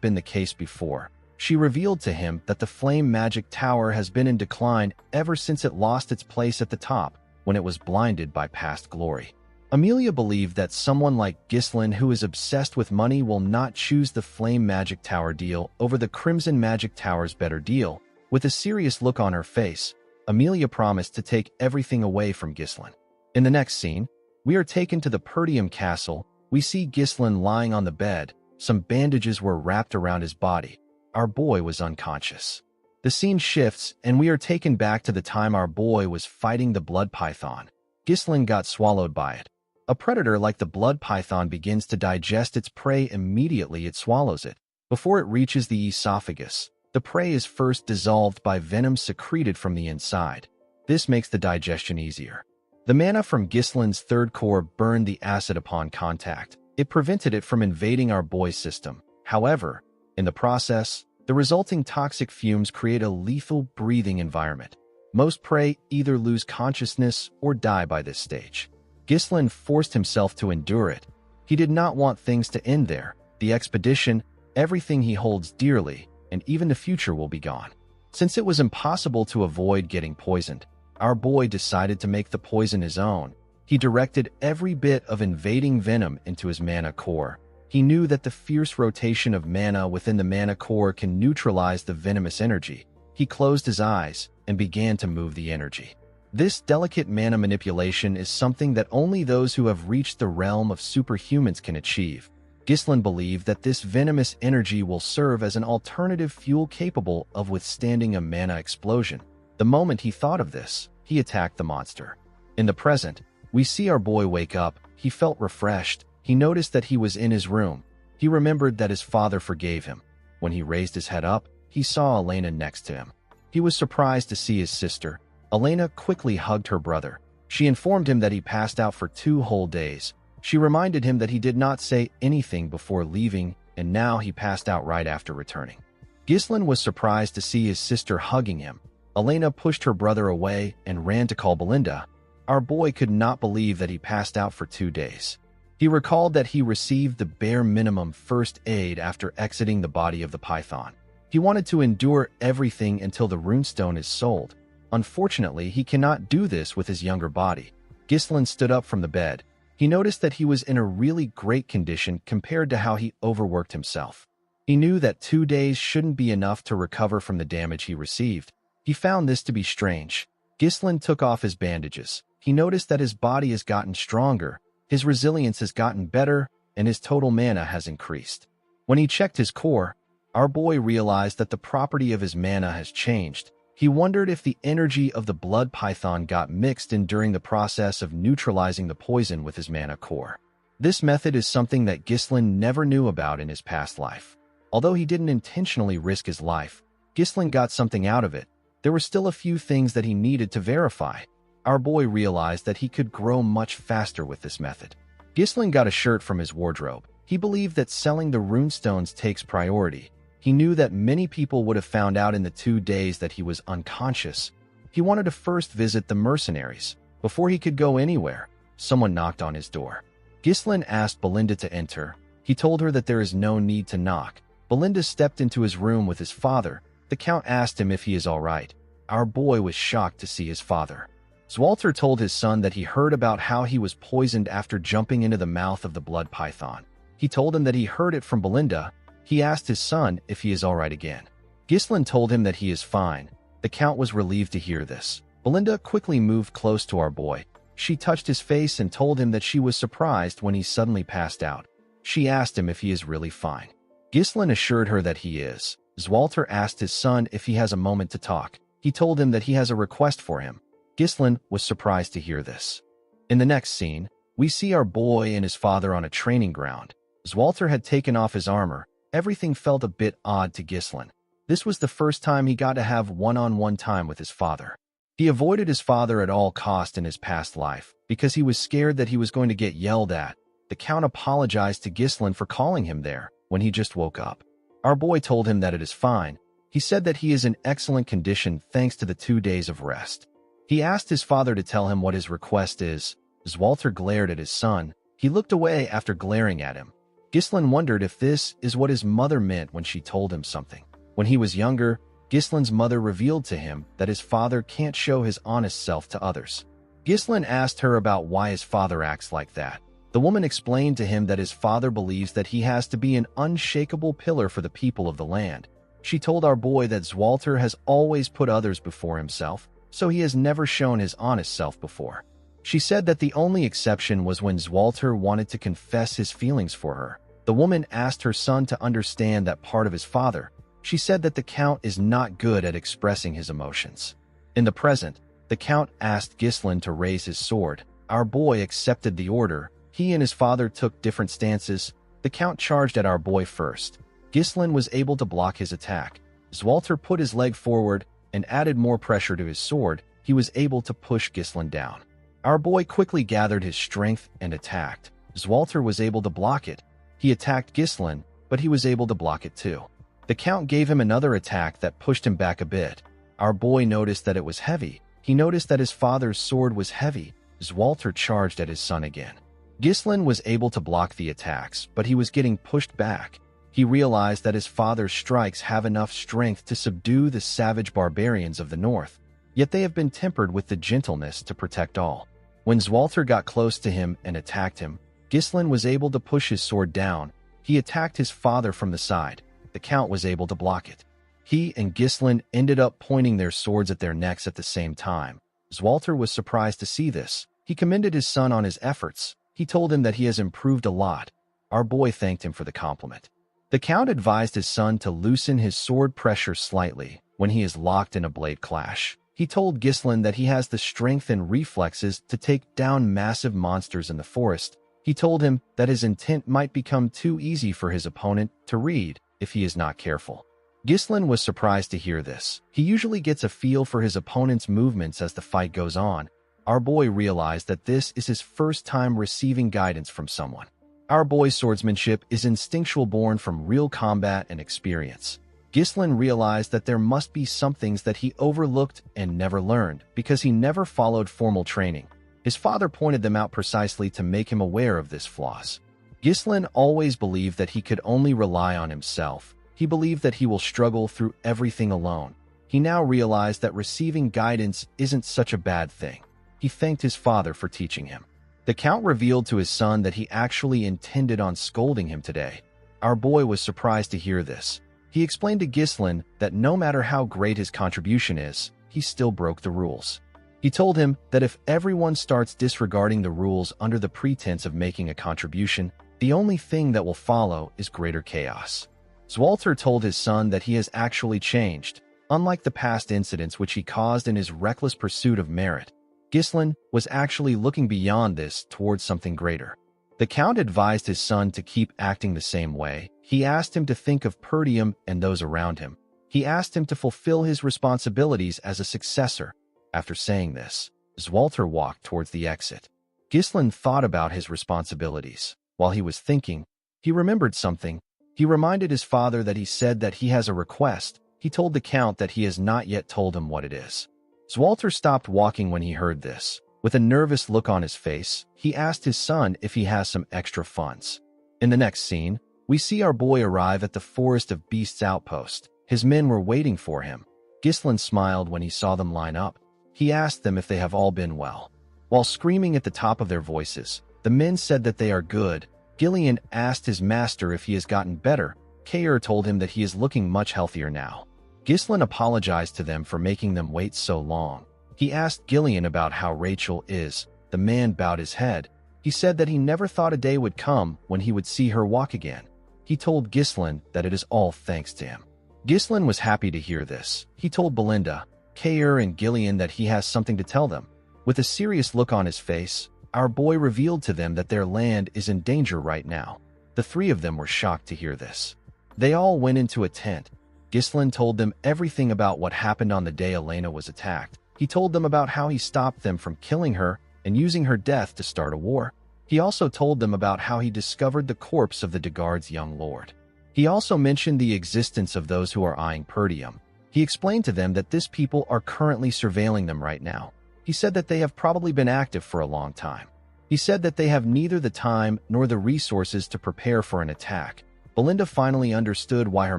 been the case before. She revealed to him that the Flame Magic Tower has been in decline ever since it lost its place at the top when it was blinded by past glory. Amelia believed that someone like Ghislain, who is obsessed with money, will not choose the Flame Magic Tower deal over the Crimson Magic Tower's better deal. With a serious look on her face, Amelia promised to take everything away from Ghislain. In the next scene, we are taken to the Perdium Castle. We see Ghislain lying on the bed. Some bandages were wrapped around his body. Our boy was unconscious. The scene shifts, and we are taken back to the time our boy was fighting the blood python. Ghislain got swallowed by it. A predator like the blood python begins to digest its prey immediately it swallows it. Before it reaches the esophagus, the prey is first dissolved by venom secreted from the inside. This makes the digestion easier. The mana from Ghislain's third core burned the acid upon contact. It prevented it from invading our boy's system. However, in the process, the resulting toxic fumes create a lethal breathing environment. Most prey either lose consciousness or die by this stage. Ghislain forced himself to endure it. He did not want things to end there. The expedition, everything he holds dearly, and even the future will be gone. Since it was impossible to avoid getting poisoned, our boy decided to make the poison his own. He directed every bit of invading venom into his mana core. He knew that the fierce rotation of mana within the mana core can neutralize the venomous energy. He closed his eyes and began to move the energy. This delicate mana manipulation is something that only those who have reached the realm of superhumans can achieve. Ghislain believed that this venomous energy will serve as an alternative fuel capable of withstanding a mana explosion. The moment he thought of this, he attacked the monster. In the present, we see our boy wake up. He felt refreshed. He noticed that he was in his room. He remembered that his father forgave him. When he raised his head up, he saw Elena next to him. He was surprised to see his sister. Elena quickly hugged her brother. She informed him that he passed out for 2 whole days. She reminded him that he did not say anything before leaving, and now he passed out right after returning. Ghislain was surprised to see his sister hugging him. Elena pushed her brother away and ran to call Belinda. Our boy could not believe that he passed out for 2 days. He recalled that he received the bare minimum first aid after exiting the body of the python. He wanted to endure everything until the runestone is sold. Unfortunately, he cannot do this with his younger body. Ghislain stood up from the bed. He noticed that he was in a really great condition compared to how he overworked himself. He knew that 2 days shouldn't be enough to recover from the damage he received. He found this to be strange. Ghislain took off his bandages. He noticed that his body has gotten stronger, his resilience has gotten better, and his total mana has increased. When he checked his core, our boy realized that the property of his mana has changed. He wondered if the energy of the blood python got mixed in during the process of neutralizing the poison with his mana core. This method is something that Ghislain never knew about in his past life. Although he didn't intentionally risk his life, Ghislain got something out of it. There were still a few things that he needed to verify. Our boy realized that he could grow much faster with this method. Ghislain got a shirt from his wardrobe. He believed that selling the runestones takes priority. He knew that many people would have found out in the 2 days that he was unconscious. He wanted to first visit the mercenaries. Before he could go anywhere, someone knocked on his door. Ghislain asked Belinda to enter. He told her that there is no need to knock. Belinda stepped into his room with his father. The Count asked him if he is all right. Our boy was shocked to see his father. Zwalter told his son that he heard about how he was poisoned after jumping into the mouth of the blood python. He told him that he heard it from Belinda. He asked his son if he is all right again. Ghislain told him that he is fine. The Count was relieved to hear this. Belinda quickly moved close to our boy. She touched his face and told him that she was surprised when he suddenly passed out. She asked him if he is really fine. Ghislain assured her that he is. Zwalter asked his son if he has a moment to talk. He told him that he has a request for him. Ghislain was surprised to hear this. In the next scene, we see our boy and his father on a training ground. Zwalter had taken off his armor. Everything felt a bit odd to Ghislain. This was the first time he got to have one-on-one time with his father. He avoided his father at all cost in his past life because he was scared that he was going to get yelled at. The Count apologized to Ghislain for calling him there when he just woke up. Our boy told him that it is fine. He said that he is in excellent condition thanks to the 2 days of rest. He asked his father to tell him what his request is. As Walter glared at his son, he looked away after glaring at him. Ghislain wondered if this is what his mother meant when she told him something. When he was younger, Ghislain's mother revealed to him that his father can't show his honest self to others. Ghislain asked her about why his father acts like that. The woman explained to him that his father believes that he has to be an unshakable pillar for the people of the land. She told our boy that Zwalter has always put others before himself, so he has never shown his honest self before. She said that the only exception was when Zwalter wanted to confess his feelings for her. The woman asked her son to understand that part of his father. She said that the Count is not good at expressing his emotions. In the present, the Count asked Ghislain to raise his sword. Our boy accepted the order. He and his father took different stances. The Count charged at our boy first. Ghislain was able to block his attack. Zwalter put his leg forward and added more pressure to his sword. He was able to push Ghislain down. Our boy quickly gathered his strength and attacked. Zwalter was able to block it. He attacked Ghislain, but he was able to block it too. The Count gave him another attack that pushed him back a bit. Our boy noticed that it was heavy. He noticed that his father's sword was heavy. Zwalter charged at his son again. Ghislain was able to block the attacks, but he was getting pushed back. He realized that his father's strikes have enough strength to subdue the savage barbarians of the north, yet they have been tempered with the gentleness to protect all. When Zwalter got close to him and attacked him, Ghislain was able to push his sword down. He attacked his father from the side. The Count was able to block it. He and Ghislain ended up pointing their swords at their necks at the same time. Zwalter was surprised to see this. He commended his son on his efforts. He told him that he has improved a lot. Our boy thanked him for the compliment. The Count advised his son to loosen his sword pressure slightly when he is locked in a blade clash. He told Ghislain that he has the strength and reflexes to take down massive monsters in the forest. He told him that his intent might become too easy for his opponent to read if he is not careful. Ghislain was surprised to hear this. He usually gets a feel for his opponent's movements as the fight goes on. Our boy realized that this is his first time receiving guidance from someone. Our boy's swordsmanship is instinctual, born from real combat and experience. Ghislain realized that there must be some things that he overlooked and never learned because he never followed formal training. His father pointed them out precisely to make him aware of this flaws. Ghislain always believed that he could only rely on himself. He believed that he will struggle through everything alone. He now realized that receiving guidance isn't such a bad thing. He thanked his father for teaching him. The Count revealed to his son that he actually intended on scolding him today. Our boy was surprised to hear this. He explained to Ghislain that no matter how great his contribution is, he still broke the rules. He told him that if everyone starts disregarding the rules under the pretense of making a contribution, the only thing that will follow is greater chaos. Zwalter told his son that he has actually changed, unlike the past incidents which he caused in his reckless pursuit of merit. Ghislain was actually looking beyond this towards something greater. The Count advised his son to keep acting the same way. He asked him to think of Perdium and those around him. He asked him to fulfill his responsibilities as a successor. After saying this, Zwalter walked towards the exit. Ghislain thought about his responsibilities. While he was thinking, he remembered something. He reminded his father that he said that he has a request. He told the Count that he has not yet told him what it is. Zwalter stopped walking when he heard this. With a nervous look on his face, he asked his son if he has some extra funds. In the next scene, we see our boy arrive at the Forest of Beasts outpost. His men were waiting for him. Ghislain smiled when he saw them line up. He asked them if they have all been well. While screaming at the top of their voices, the men said that they are good. Gillian asked his master if he has gotten better. Kair told him that he is looking much healthier now. Ghislain apologized to them for making them wait so long. He asked Gillian about how Rachel is. The man bowed his head. He said that he never thought a day would come when he would see her walk again. He told Ghislain that it is all thanks to him. Ghislain was happy to hear this. He told Belinda, Kair, and Gillian that he has something to tell them. With a serious look on his face, our boy revealed to them that their land is in danger right now. The three of them were shocked to hear this. They all went into a tent. Ghislain told them everything about what happened on the day Elena was attacked. He told them about how he stopped them from killing her and using her death to start a war. He also told them about how he discovered the corpse of the Degard's young lord. He also mentioned the existence of those who are eyeing Perdium. He explained to them that this people are currently surveilling them right now. He said that they have probably been active for a long time. He said that they have neither the time nor the resources to prepare for an attack. Belinda finally understood why her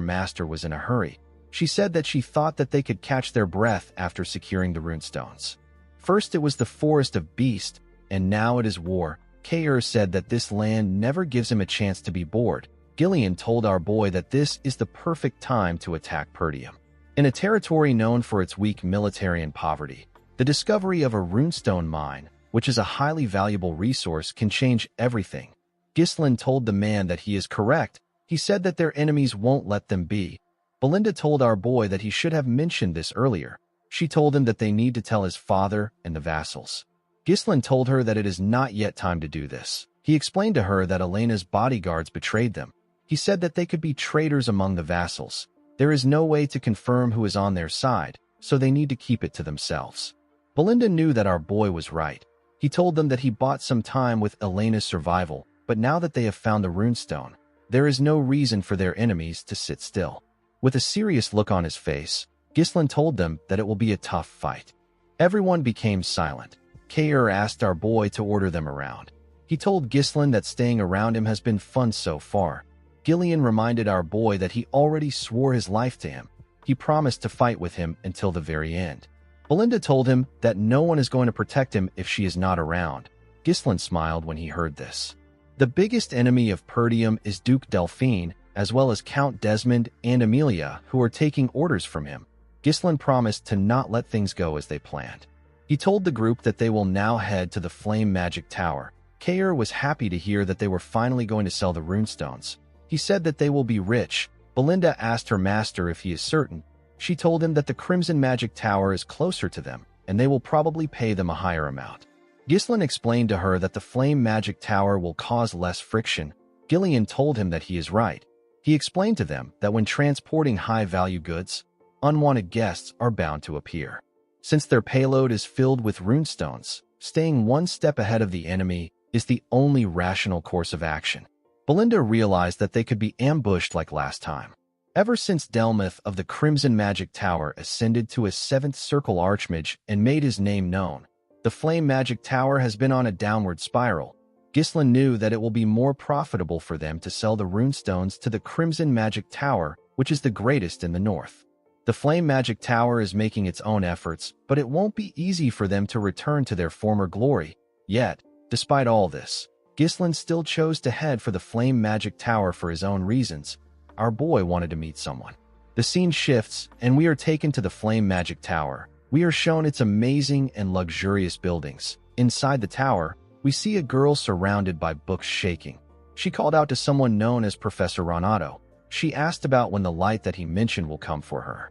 master was in a hurry. She said that she thought that they could catch their breath after securing the runestones. First it was the forest of beasts, and now it is war. Kair said that this land never gives him a chance to be bored. Gillian told our boy that this is the perfect time to attack Perdium. In a territory known for its weak military and poverty, the discovery of a runestone mine, which is a highly valuable resource, can change everything. Ghislain told the man that he is correct. He said that their enemies won't let them be. Belinda told our boy that he should have mentioned this earlier. She told him that they need to tell his father and the vassals. Ghislain told her that it is not yet time to do this. He explained to her that Elena's bodyguards betrayed them. He said that they could be traitors among the vassals. There is no way to confirm who is on their side, so they need to keep it to themselves. Belinda knew that our boy was right. He told them that he bought some time with Elena's survival, but now that they have found the runestone, there is no reason for their enemies to sit still. With a serious look on his face, Ghislain told them that it will be a tough fight. Everyone became silent. Kair asked our boy to order them around. He told Ghislain that staying around him has been fun so far. Gillian reminded our boy that he already swore his life to him. He promised to fight with him until the very end. Belinda told him that no one is going to protect him if she is not around. Ghislain smiled when he heard this. The biggest enemy of Perdium is Duke Delphine, as well as Count Desmond and Amelia, who are taking orders from him. Ghislain promised to not let things go as they planned. He told the group that they will now head to the Flame Magic Tower. Kair was happy to hear that they were finally going to sell the runestones. He said that they will be rich. Belinda asked her master if he is certain. She told him that the Crimson Magic Tower is closer to them, and they will probably pay them a higher amount. Ghislain explained to her that the Flame Magic Tower will cause less friction. Gillian told him that he is right. He explained to them that when transporting high-value goods, unwanted guests are bound to appear. Since their payload is filled with runestones, staying one step ahead of the enemy is the only rational course of action. Belinda realized that they could be ambushed like last time. Ever since Delmuth of the Crimson Magic Tower ascended to his 7th Circle Archmage and made his name known, the Flame Magic Tower has been on a downward spiral. Ghislain knew that it will be more profitable for them to sell the runestones to the Crimson Magic Tower, which is the greatest in the north. The Flame Magic Tower is making its own efforts, but it won't be easy for them to return to their former glory. Yet, despite all this, Ghislain still chose to head for the Flame Magic Tower for his own reasons. Our boy wanted to meet someone. The scene shifts, and we are taken to the Flame Magic Tower. We are shown its amazing and luxurious buildings. Inside the tower, we see a girl surrounded by books shaking. She called out to someone known as Professor Renato. She asked about when the light that he mentioned will come for her.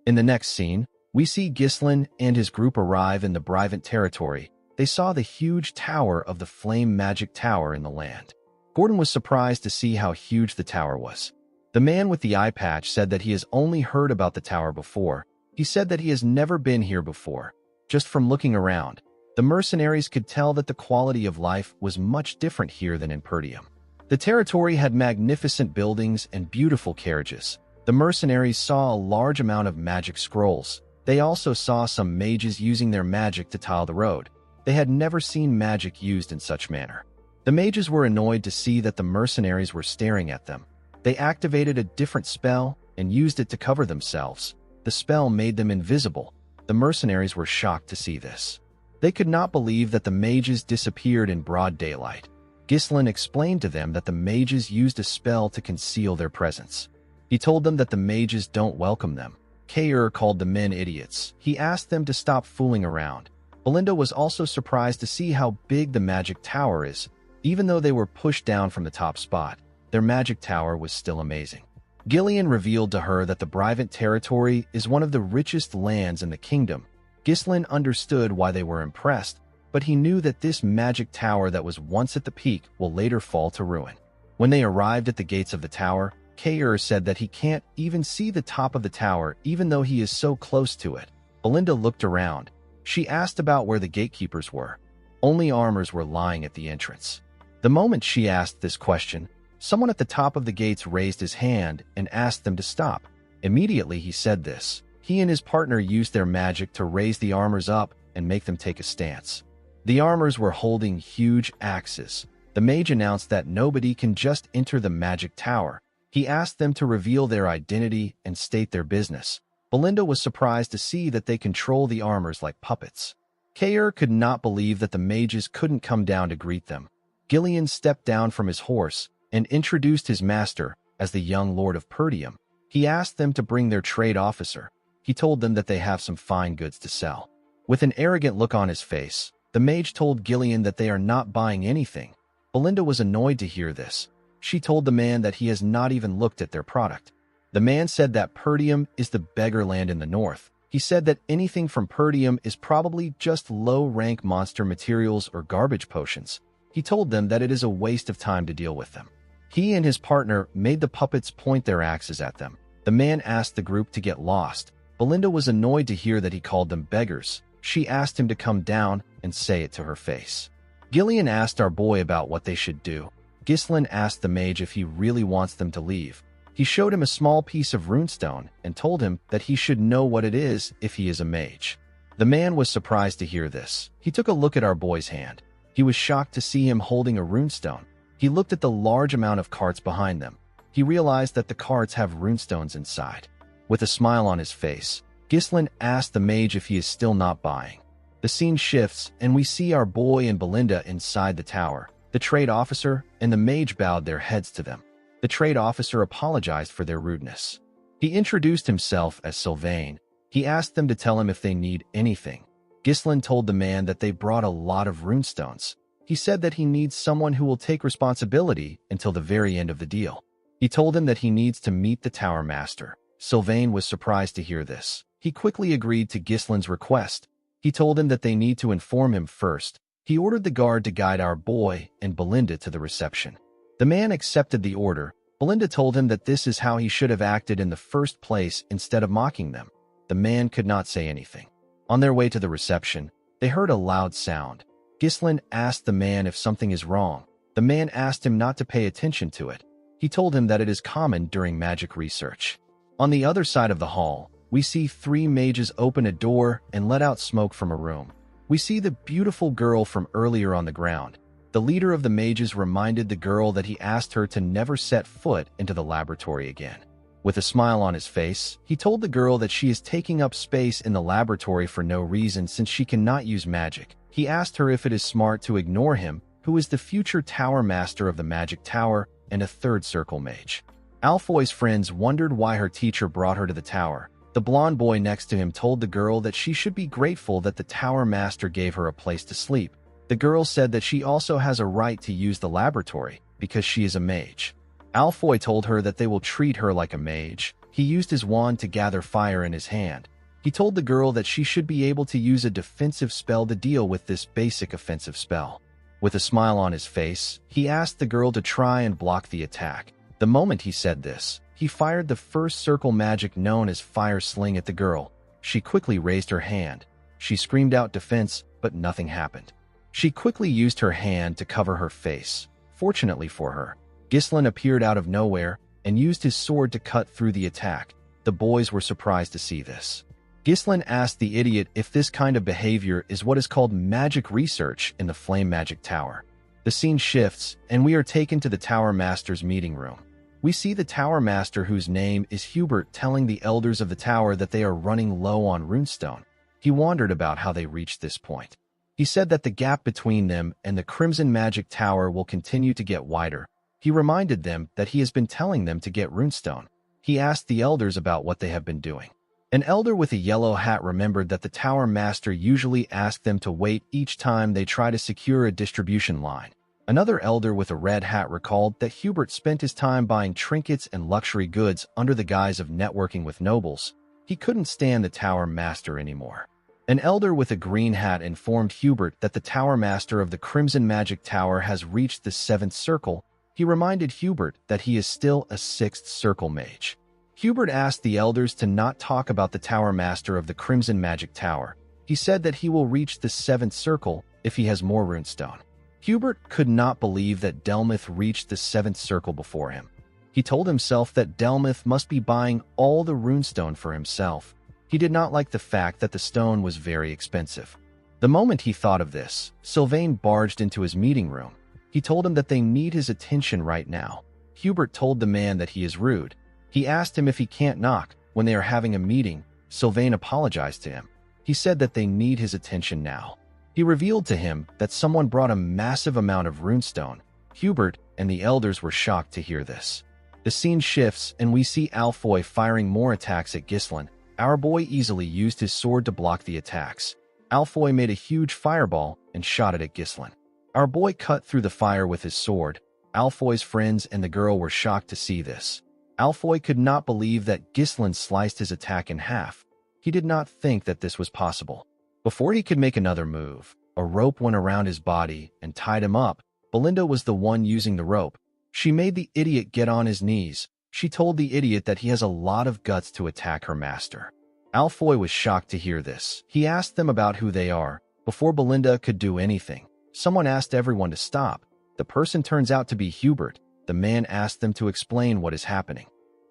In the next scene, we see Ghislain and his group arrive in the Brivant territory. They saw the huge tower of the Flame Magic Tower in the land. Gordon was surprised to see how huge the tower was. The man with the eye patch said that he has only heard about the tower before. He said that he has never been here before. Just from looking around, the mercenaries could tell that the quality of life was much different here than in Perdium. The territory had magnificent buildings and beautiful carriages. The mercenaries saw a large amount of magic scrolls. They also saw some mages using their magic to tile the road. They had never seen magic used in such manner. The mages were annoyed to see that the mercenaries were staring at them. They activated a different spell and used it to cover themselves. The spell made them invisible. The mercenaries were shocked to see this. They could not believe that the mages disappeared in broad daylight. Ghislain explained to them that the mages used a spell to conceal their presence. He told them that the mages don't welcome them. Kair called the men idiots. He asked them to stop fooling around. Belinda was also surprised to see how big the magic tower is. Even though they were pushed down from the top spot, their magic tower was still amazing. Gillian revealed to her that the Brivant territory is one of the richest lands in the kingdom. Ghislain understood why they were impressed, but he knew that this magic tower that was once at the peak will later fall to ruin. When they arrived at the gates of the tower, Kair said that he can't even see the top of the tower even though he is so close to it. Belinda looked around. She asked about where the gatekeepers were. Only armors were lying at the entrance. The moment she asked this question, someone at the top of the gates raised his hand and asked them to stop. Immediately he said this. He and his partner used their magic to raise the armors up and make them take a stance. The armors were holding huge axes. The mage announced that nobody can just enter the magic tower. He asked them to reveal their identity and state their business. Belinda was surprised to see that they control the armors like puppets. Kair could not believe that the mages couldn't come down to greet them. Gillian stepped down from his horse and introduced his master as the young Lord of Perdium. He asked them to bring their trade officer. He told them that they have some fine goods to sell. With an arrogant look on his face, the mage told Gillian that they are not buying anything. Belinda was annoyed to hear this. She told the man that he has not even looked at their product. The man said that Perdium is the beggar land in the north. He said that anything from Perdium is probably just low-rank monster materials or garbage potions. He told them that it is a waste of time to deal with them. He and his partner made the puppets point their axes at them. The man asked the group to get lost. Belinda was annoyed to hear that he called them beggars. She asked him to come down and say it to her face. Gillian asked our boy about what they should do. Ghislain asked the mage if he really wants them to leave. He showed him a small piece of runestone and told him that he should know what it is if he is a mage. The man was surprised to hear this. He took a look at our boy's hand. He was shocked to see him holding a runestone. He looked at the large amount of carts behind them. He realized that the carts have runestones inside. With a smile on his face, Ghislain asked the mage if he is still not buying. The scene shifts, and we see our boy and Belinda inside the tower. The trade officer and the mage bowed their heads to them. The trade officer apologized for their rudeness. He introduced himself as Sylvain. He asked them to tell him if they need anything. Ghislain told the man that they brought a lot of runestones. He said that he needs someone who will take responsibility until the very end of the deal. He told him that he needs to meet the tower master. Sylvain was surprised to hear this. He quickly agreed to Ghislain's request. He told him that they need to inform him first. He ordered the guard to guide our boy and Belinda to the reception. The man accepted the order. Belinda told him that this is how he should have acted in the first place instead of mocking them. The man could not say anything. On their way to the reception, they heard a loud sound. Ghislain asked the man if something is wrong. The man asked him not to pay attention to it. He told him that it is common during magic research. On the other side of the hall, we see 3 mages open a door and let out smoke from a room. We see the beautiful girl from earlier on the ground. The leader of the mages reminded the girl that he asked her to never set foot into the laboratory again. With a smile on his face, he told the girl that she is taking up space in the laboratory for no reason since she cannot use magic. He asked her if it is smart to ignore him, who is the future tower master of the magic tower and a third circle mage. Alfoy's friends wondered why her teacher brought her to the tower. The blonde boy next to him told the girl that she should be grateful that the tower master gave her a place to sleep. The girl said that she also has a right to use the laboratory because she is a mage. Alfoy told her that they will treat her like a mage. He used his wand to gather fire in his hand. He told the girl that she should be able to use a defensive spell to deal with this basic offensive spell. With a smile on his face, he asked the girl to try and block the attack. The moment he said this, he fired the first circle magic known as Fire Sling at the girl. She quickly raised her hand. She screamed out defense, but nothing happened. She quickly used her hand to cover her face. Fortunately for her, Ghislain appeared out of nowhere and used his sword to cut through the attack. The boys were surprised to see this. Ghislain asked the idiot if this kind of behavior is what is called magic research in the Flame Magic Tower. The scene shifts, and we are taken to the Tower Master's meeting room. We see the Tower Master, whose name is Hubert, telling the elders of the tower that they are running low on runestone. He wondered about how they reached this point. He said that the gap between them and the Crimson Magic Tower will continue to get wider. He reminded them that he has been telling them to get runestone. He asked the elders about what they have been doing. An elder with a yellow hat remembered that the Tower Master usually asked them to wait each time they try to secure a distribution line. Another elder with a red hat recalled that Hubert spent his time buying trinkets and luxury goods under the guise of networking with nobles. He couldn't stand the Tower Master anymore. An elder with a green hat informed Hubert that the Tower Master of the Crimson Magic Tower has reached the 7th circle. He reminded Hubert that he is still a 6th circle mage. Hubert asked the elders to not talk about the Tower Master of the Crimson Magic Tower. He said that he will reach the 7th circle if he has more runestone. Hubert could not believe that Delmuth reached the 7th circle before him. He told himself that Delmuth must be buying all the runestone for himself. He did not like the fact that the stone was very expensive. The moment he thought of this, Sylvain barged into his meeting room. He told him that they need his attention right now. Hubert told the man that he is rude. He asked him if he can't knock. When they are having a meeting, Sylvain apologized to him. He said that they need his attention now. He revealed to him that someone brought a massive amount of runestone. Hubert and the elders were shocked to hear this. The scene shifts and we see Alfoy firing more attacks at Ghislain. Our boy easily used his sword to block the attacks. Alfoy made a huge fireball and shot it at Ghislain. Our boy cut through the fire with his sword. Alfoy's friends and the girl were shocked to see this. Alfoy could not believe that Ghislain sliced his attack in half. He did not think that this was possible. Before he could make another move, a rope went around his body and tied him up. Belinda was the one using the rope. She made the idiot get on his knees. She told the idiot that he has a lot of guts to attack her master. Alfoy was shocked to hear this. He asked them about who they are. Before Belinda could do anything, someone asked everyone to stop. The person turns out to be Hubert. The man asked them to explain what is happening.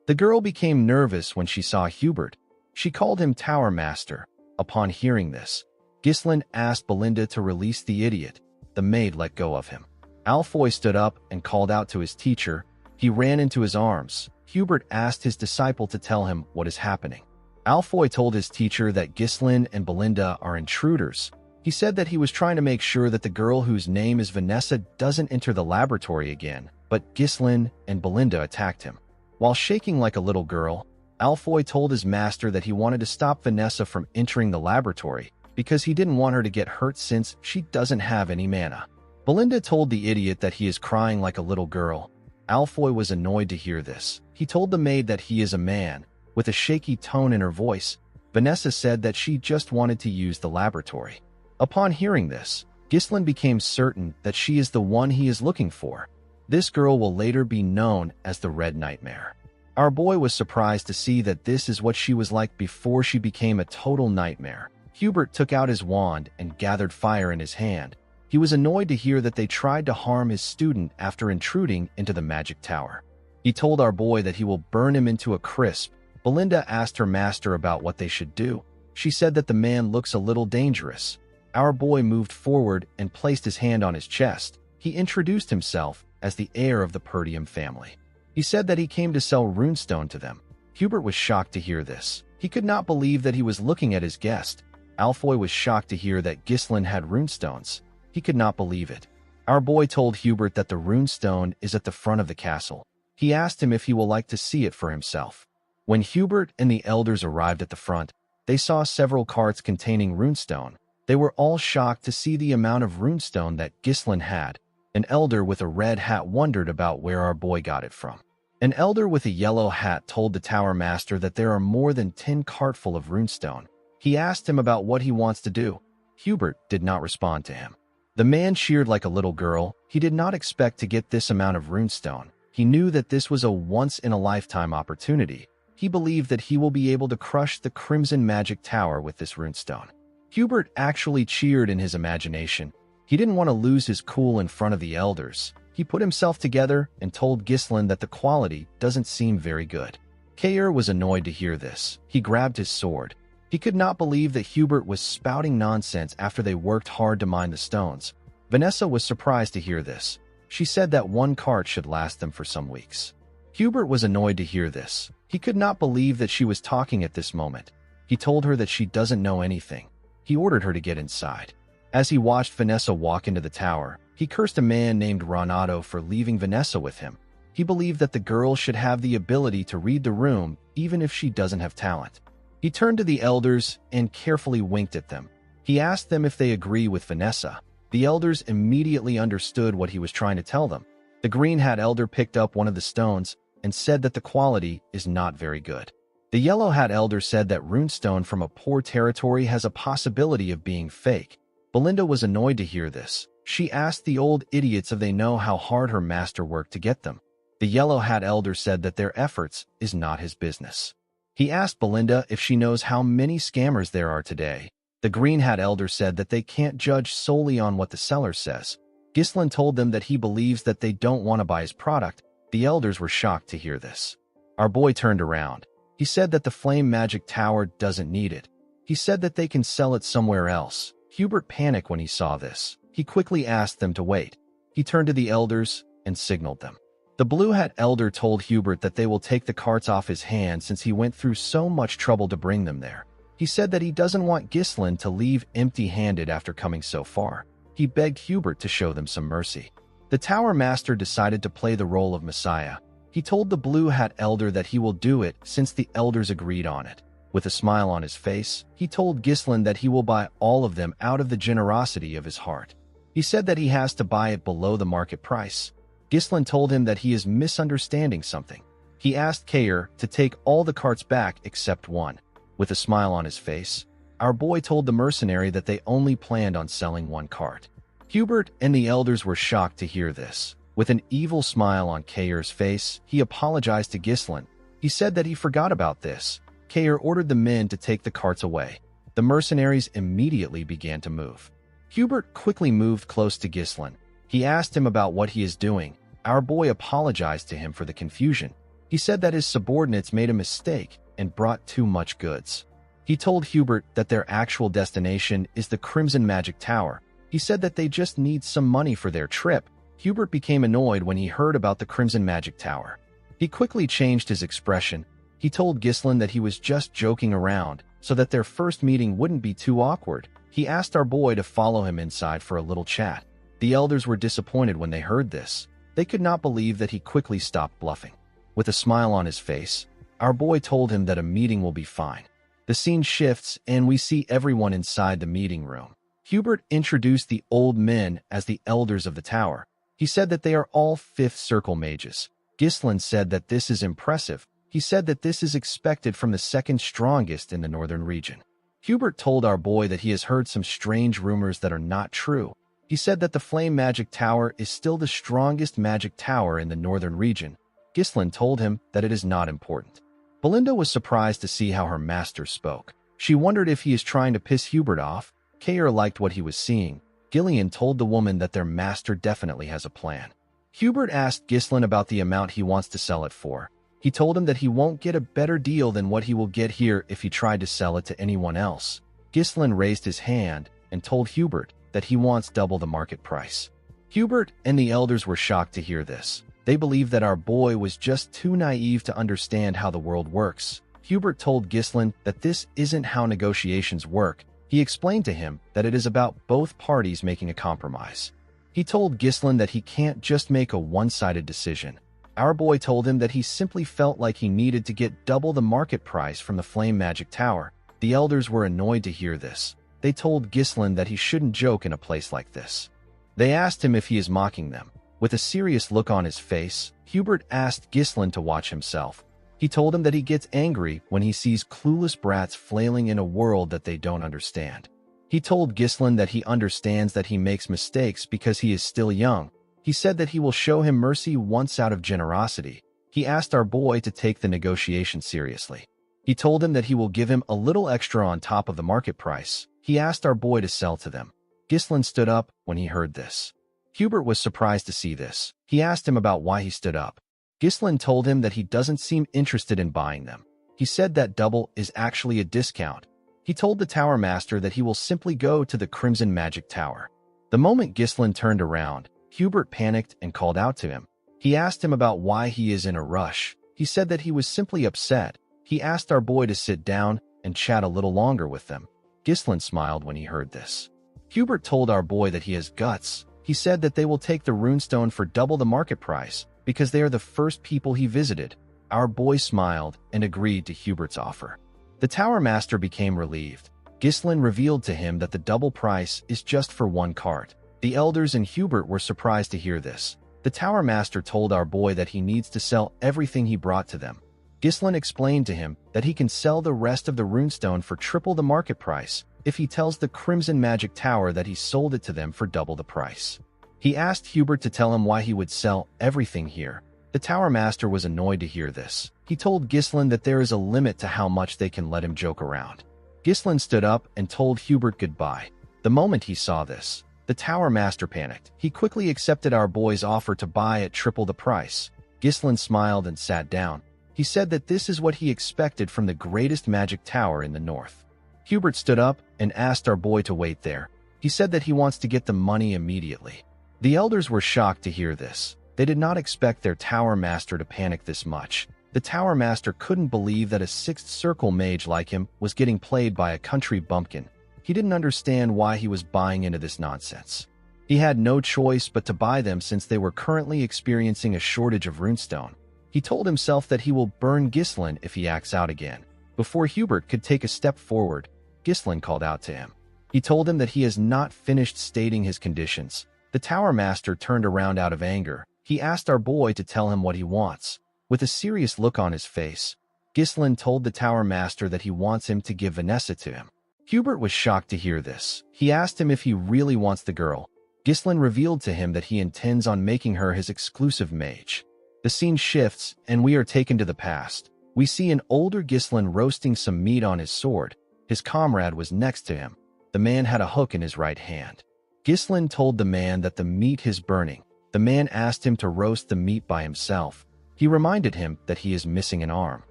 The girl became nervous when she saw Hubert. She called him Tower Master. Upon hearing this, Ghislain asked Belinda to release the idiot. The maid let go of him. Alfoy stood up and called out to his teacher. He ran into his arms. Hubert asked his disciple to tell him what is happening. Alfoy told his teacher that Ghislain and Belinda are intruders. He said that he was trying to make sure that the girl whose name is Vanessa doesn't enter the laboratory again, but Ghislain and Belinda attacked him. While shaking like a little girl, Alfoy told his master that he wanted to stop Vanessa from entering the laboratory because he didn't want her to get hurt since she doesn't have any mana. Belinda told the idiot that he is crying like a little girl. Alfoy was annoyed to hear this. He told the maid that he is a man. With a shaky tone in her voice, Vanessa said that she just wanted to use the laboratory. Upon hearing this, Ghislain became certain that she is the one he is looking for. This girl will later be known as the Red Nightmare. Our boy was surprised to see that this is what she was like before she became a total nightmare. Hubert took out his wand and gathered fire in his hand. He was annoyed to hear that they tried to harm his student after intruding into the magic tower. He told our boy that he will burn him into a crisp. Belinda asked her master about what they should do. She said that the man looks a little dangerous. Our boy moved forward and placed his hand on his chest. He introduced himself as the heir of the Perdium family. He said that he came to sell runestone to them. Hubert was shocked to hear this. He could not believe that he was looking at his guest. Alfoy was shocked to hear that Ghislain had runestones. He could not believe it. Our boy told Hubert that the runestone is at the front of the castle. He asked him if he will like to see it for himself. When Hubert and the elders arrived at the front, they saw several carts containing runestone. They were all shocked to see the amount of runestone that Ghislain had. An elder with a red hat wondered about where our boy got it from. An elder with a yellow hat told the tower master that there are more than 10 cartful of runestone. He asked him about what he wants to do. Hubert did not respond to him. The man cheered like a little girl. He did not expect to get this amount of runestone. He knew that this was a once-in-a-lifetime opportunity. He believed that he will be able to crush the Crimson Magic Tower with this runestone. Hubert actually cheered in his imagination. He didn't want to lose his cool in front of the elders. He put himself together and told Ghislain that the quality doesn't seem very good. Kair was annoyed to hear this. He grabbed his sword. He could not believe that Hubert was spouting nonsense after they worked hard to mine the stones. Vanessa was surprised to hear this. She said that one cart should last them for some weeks. Hubert was annoyed to hear this. He could not believe that she was talking at this moment. He told her that she doesn't know anything. He ordered her to get inside. As he watched Vanessa walk into the tower, he cursed a man named Renato for leaving Vanessa with him. He believed that the girl should have the ability to read the room even if she doesn't have talent. He turned to the elders and carefully winked at them. He asked them if they agree with Vanessa. The elders immediately understood what he was trying to tell them. The green hat elder picked up one of the stones and said that the quality is not very good. The yellow hat elder said that runestone from a poor territory has a possibility of being fake. Belinda was annoyed to hear this. She asked the old idiots if they know how hard her master worked to get them. The yellow hat elder said that their efforts is not his business. He asked Belinda if she knows how many scammers there are today. The Green Hat Elder said that they can't judge solely on what the seller says. Ghislain told them that he believes that they don't want to buy his product. The elders were shocked to hear this. Our boy turned around. He said that the flame magic tower doesn't need it. He said that they can sell it somewhere else. Hubert panicked when he saw this. He quickly asked them to wait. He turned to the elders and signaled them. The Blue Hat Elder told Hubert that they will take the carts off his hands since he went through so much trouble to bring them there. He said that he doesn't want Ghislain to leave empty-handed after coming so far. He begged Hubert to show them some mercy. The Tower Master decided to play the role of Messiah. He told the Blue Hat Elder that he will do it since the elders agreed on it. With a smile on his face, he told Ghislain that he will buy all of them out of the generosity of his heart. He said that he has to buy it below the market price. Ghislain told him that he is misunderstanding something. He asked Kair to take all the carts back except one. With a smile on his face, our boy told the mercenary that they only planned on selling one cart. Hubert and the elders were shocked to hear this. With an evil smile on Kair's face, he apologized to Ghislain. He said that he forgot about this. Kair ordered the men to take the carts away. The mercenaries immediately began to move. Hubert quickly moved close to Ghislain. He asked him about what he is doing. Our boy apologized to him for the confusion. He said that his subordinates made a mistake and brought too much goods. He told Hubert that their actual destination is the Crimson Magic Tower. He said that they just need some money for their trip. Hubert became annoyed when he heard about the Crimson Magic Tower. He quickly changed his expression. He told Ghislain that he was just joking around so that their first meeting wouldn't be too awkward. He asked our boy to follow him inside for a little chat. The elders were disappointed when they heard this. They could not believe that he quickly stopped bluffing. With a smile on his face, our boy told him that a meeting will be fine. The scene shifts and we see everyone inside the meeting room. Hubert introduced the old men as the elders of the tower. He said that they are all fifth circle mages. Ghislain said that this is impressive. He said that this is expected from the second strongest in the northern region. Hubert told our boy that he has heard some strange rumors that are not true. He said that the Flame Magic Tower is still the strongest magic tower in the northern region. Ghislain told him that it is not important. Belinda was surprised to see how her master spoke. She wondered if he is trying to piss Hubert off. Kair liked what he was seeing. Gillian told the woman that their master definitely has a plan. Hubert asked Ghislain about the amount he wants to sell it for. He told him that he won't get a better deal than what he will get here if he tried to sell it to anyone else. Ghislain raised his hand and told Hubert that he wants double the market price. Hubert and the elders were shocked to hear this. They believed that our boy was just too naive to understand how the world works. Hubert told Ghislain that this isn't how negotiations work. He explained to him that it is about both parties making a compromise. He told Ghislain that he can't just make a one-sided decision. Our boy told him that he simply felt like he needed to get double the market price from the Flame Magic Tower. The elders were annoyed to hear this. They told Ghislain that he shouldn't joke in a place like this. They asked him if he is mocking them. With a serious look on his face, Hubert asked Ghislain to watch himself. He told him that he gets angry when he sees clueless brats flailing in a world that they don't understand. He told Ghislain that he understands that he makes mistakes because he is still young. He said that he will show him mercy once out of generosity. He asked our boy to take the negotiation seriously. He told him that he will give him a little extra on top of the market price. He asked our boy to sell to them. Ghislain stood up when he heard this. Hubert was surprised to see this. He asked him about why he stood up. Ghislain told him that he doesn't seem interested in buying them. He said that double is actually a discount. He told the Tower Master that he will simply go to the Crimson Magic Tower. The moment Ghislain turned around, Hubert panicked and called out to him. He asked him about why he is in a rush. He said that he was simply upset. He asked our boy to sit down and chat a little longer with them. Ghislain smiled when he heard this. Hubert told our boy that he has guts. He said that they will take the runestone for double the market price because they are the first people he visited. Our boy smiled and agreed to Hubert's offer. The Tower Master became relieved. Ghislain revealed to him that the double price is just for one cart. The elders and Hubert were surprised to hear this. The Tower Master told our boy that he needs to sell everything he brought to them. Ghislain explained to him that he can sell the rest of the runestone for triple the market price if he tells the Crimson Magic Tower that he sold it to them for double the price. He asked Hubert to tell him why he would sell everything here. The Tower Master was annoyed to hear this. He told Ghislain that there is a limit to how much they can let him joke around. Ghislain stood up and told Hubert goodbye. The moment he saw this, the Tower Master panicked. He quickly accepted our boy's offer to buy at triple the price. Ghislain smiled and sat down. He said that this is what he expected from the greatest magic tower in the north. Hubert stood up and asked our boy to wait there. He said that he wants to get the money immediately. The elders were shocked to hear this. They did not expect their Tower Master to panic this much. The Tower Master couldn't believe that a sixth circle mage like him was getting played by a country bumpkin. He didn't understand why he was buying into this nonsense. He had no choice but to buy them since they were currently experiencing a shortage of runestone. He told himself that he will burn Ghislain if he acts out again. Before Hubert could take a step forward, Ghislain called out to him. He told him that he has not finished stating his conditions. The Tower Master turned around out of anger. He asked our boy to tell him what he wants. With a serious look on his face, Ghislain told the Tower Master that he wants him to give Vanessa to him. Hubert was shocked to hear this. He asked him if he really wants the girl. Ghislain revealed to him that he intends on making her his exclusive mage. The scene shifts, and we are taken to the past. We see an older Ghislain roasting some meat on his sword. His comrade was next to him. The man had a hook in his right hand. Ghislain told the man that the meat is burning. The man asked him to roast the meat by himself. He reminded him that he is missing an arm.